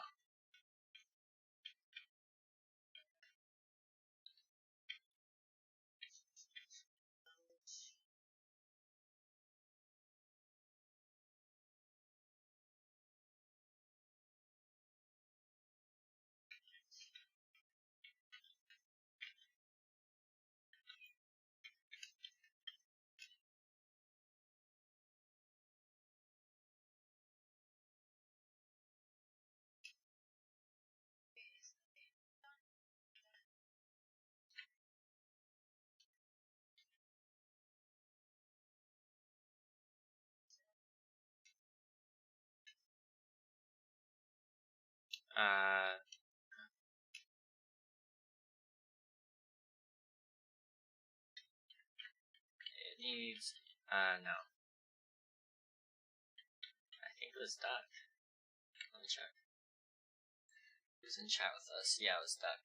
It needs, no. I think it was Duck. Let me check. He was in chat with us. Yeah, it was Duck.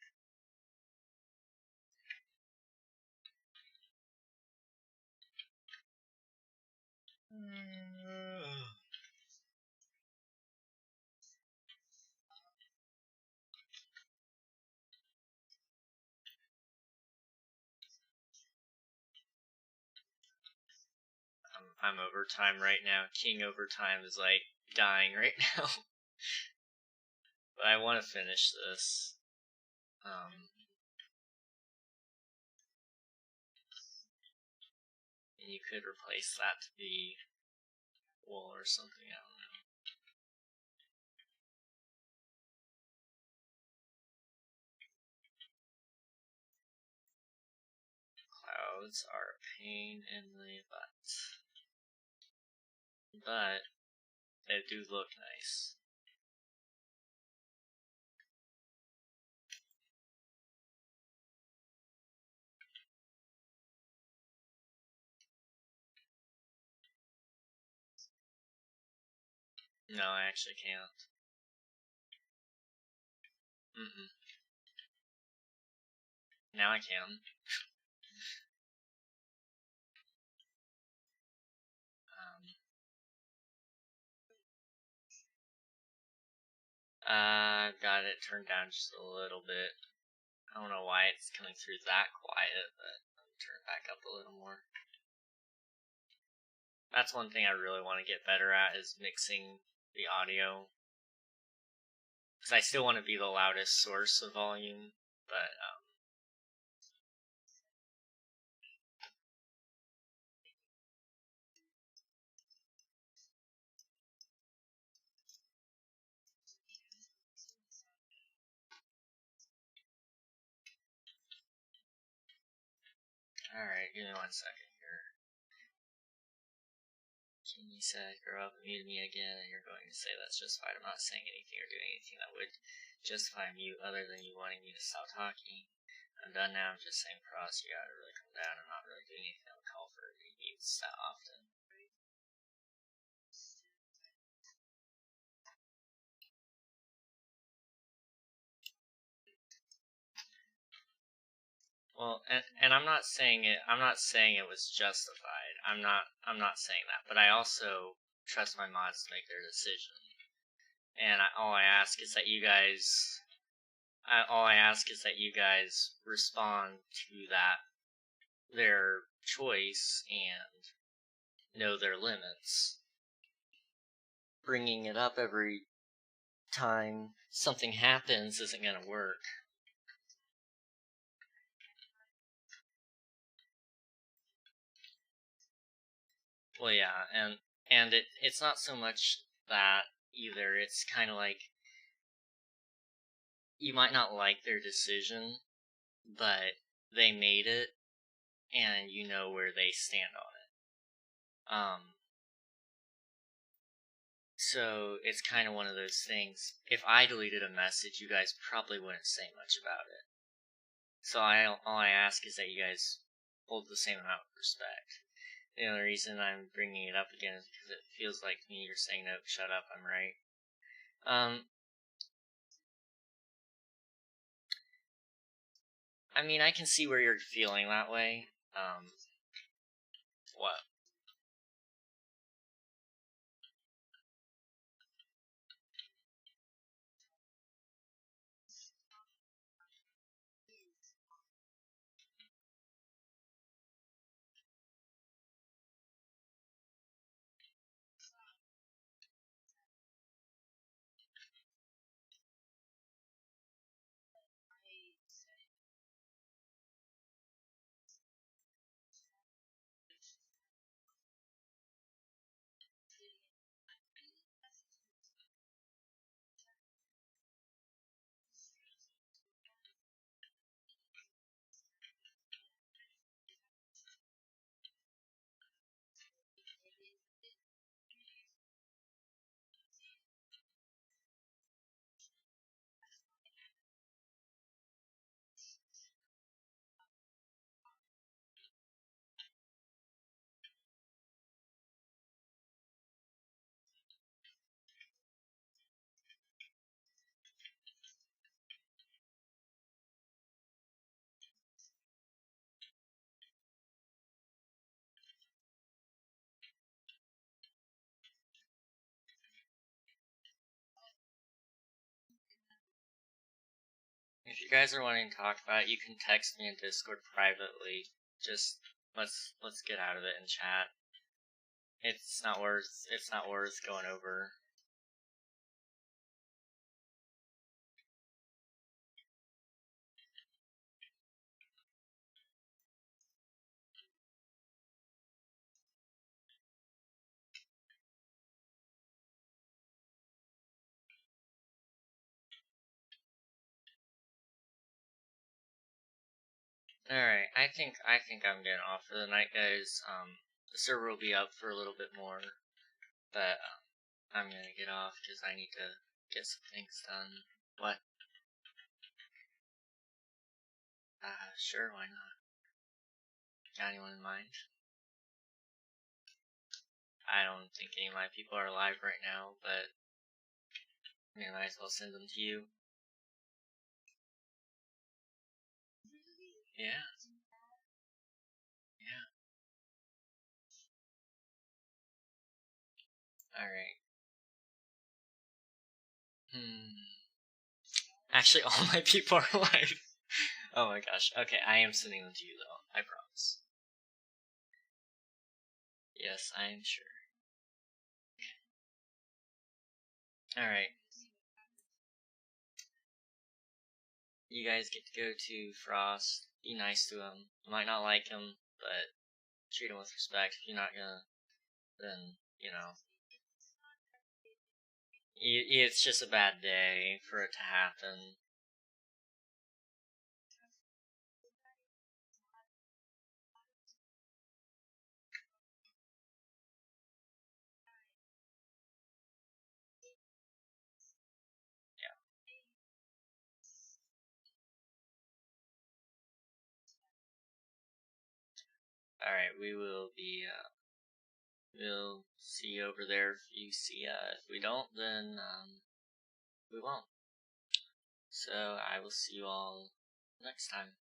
I'm overtime right now. King overtime is like dying right now. But I want to finish this. And you could replace that to be wool or something, I don't know. Clouds are a pain in the butt. But they do look nice. No, I actually can't. Now I can. Got it turned down just a little bit. I don't know why it's coming through that quiet, but I'll turn it back up a little more. That's one thing I really want to get better at, is mixing the audio. Because I still want to be the loudest source of volume, but, alright, give me 1 second here. King said, grow up and mute me again, and you're going to say that's justified. I'm not saying anything or doing anything that would justify mute other than you wanting me to stop talking. I'm done now, I'm just saying pros, you gotta really calm down. I'm not really doing anything that would call for mutes that often. Well, and I'm not saying it was justified. I'm not saying that, but I also trust my mods to make their decision. And all I ask is that you guys respond to that, their choice, and know their limits. Bringing it up every time something happens isn't gonna work. Well, yeah, and it's not so much that either. It's kind of like, you might not like their decision, but they made it, and you know where they stand on it. So it's kind of one of those things. If I deleted a message, you guys probably wouldn't say much about it. So all I ask is that you guys hold the same amount of respect. The only reason I'm bringing it up again is because it feels like me, you're saying, no, shut up, I'm right. I mean, I can see where you're feeling that way. What? If you guys are wanting to talk about it, you can text me in Discord privately. Just let's get out of it and chat. It's not worth going over. Alright, I think I'm getting off for the night, guys. The server will be up for a little bit more, but I'm gonna get off because I need to get some things done. What? Sure, why not? Got anyone in mind? I don't think any of my people are alive right now, but I might as well send them to you. Yeah. Yeah. Alright. Actually, all my people are alive. Oh my gosh. Okay, I am sending them to you though. I promise. Yes, I am sure. Alright. You guys get to go to Frost. Be nice to him. You might not like him, but treat him with respect. If you're not gonna, then, you know. It's just a bad day for it to happen. Alright, we will be, we'll see you over there if you see, if we don't, then, we won't. So, I will see you all next time.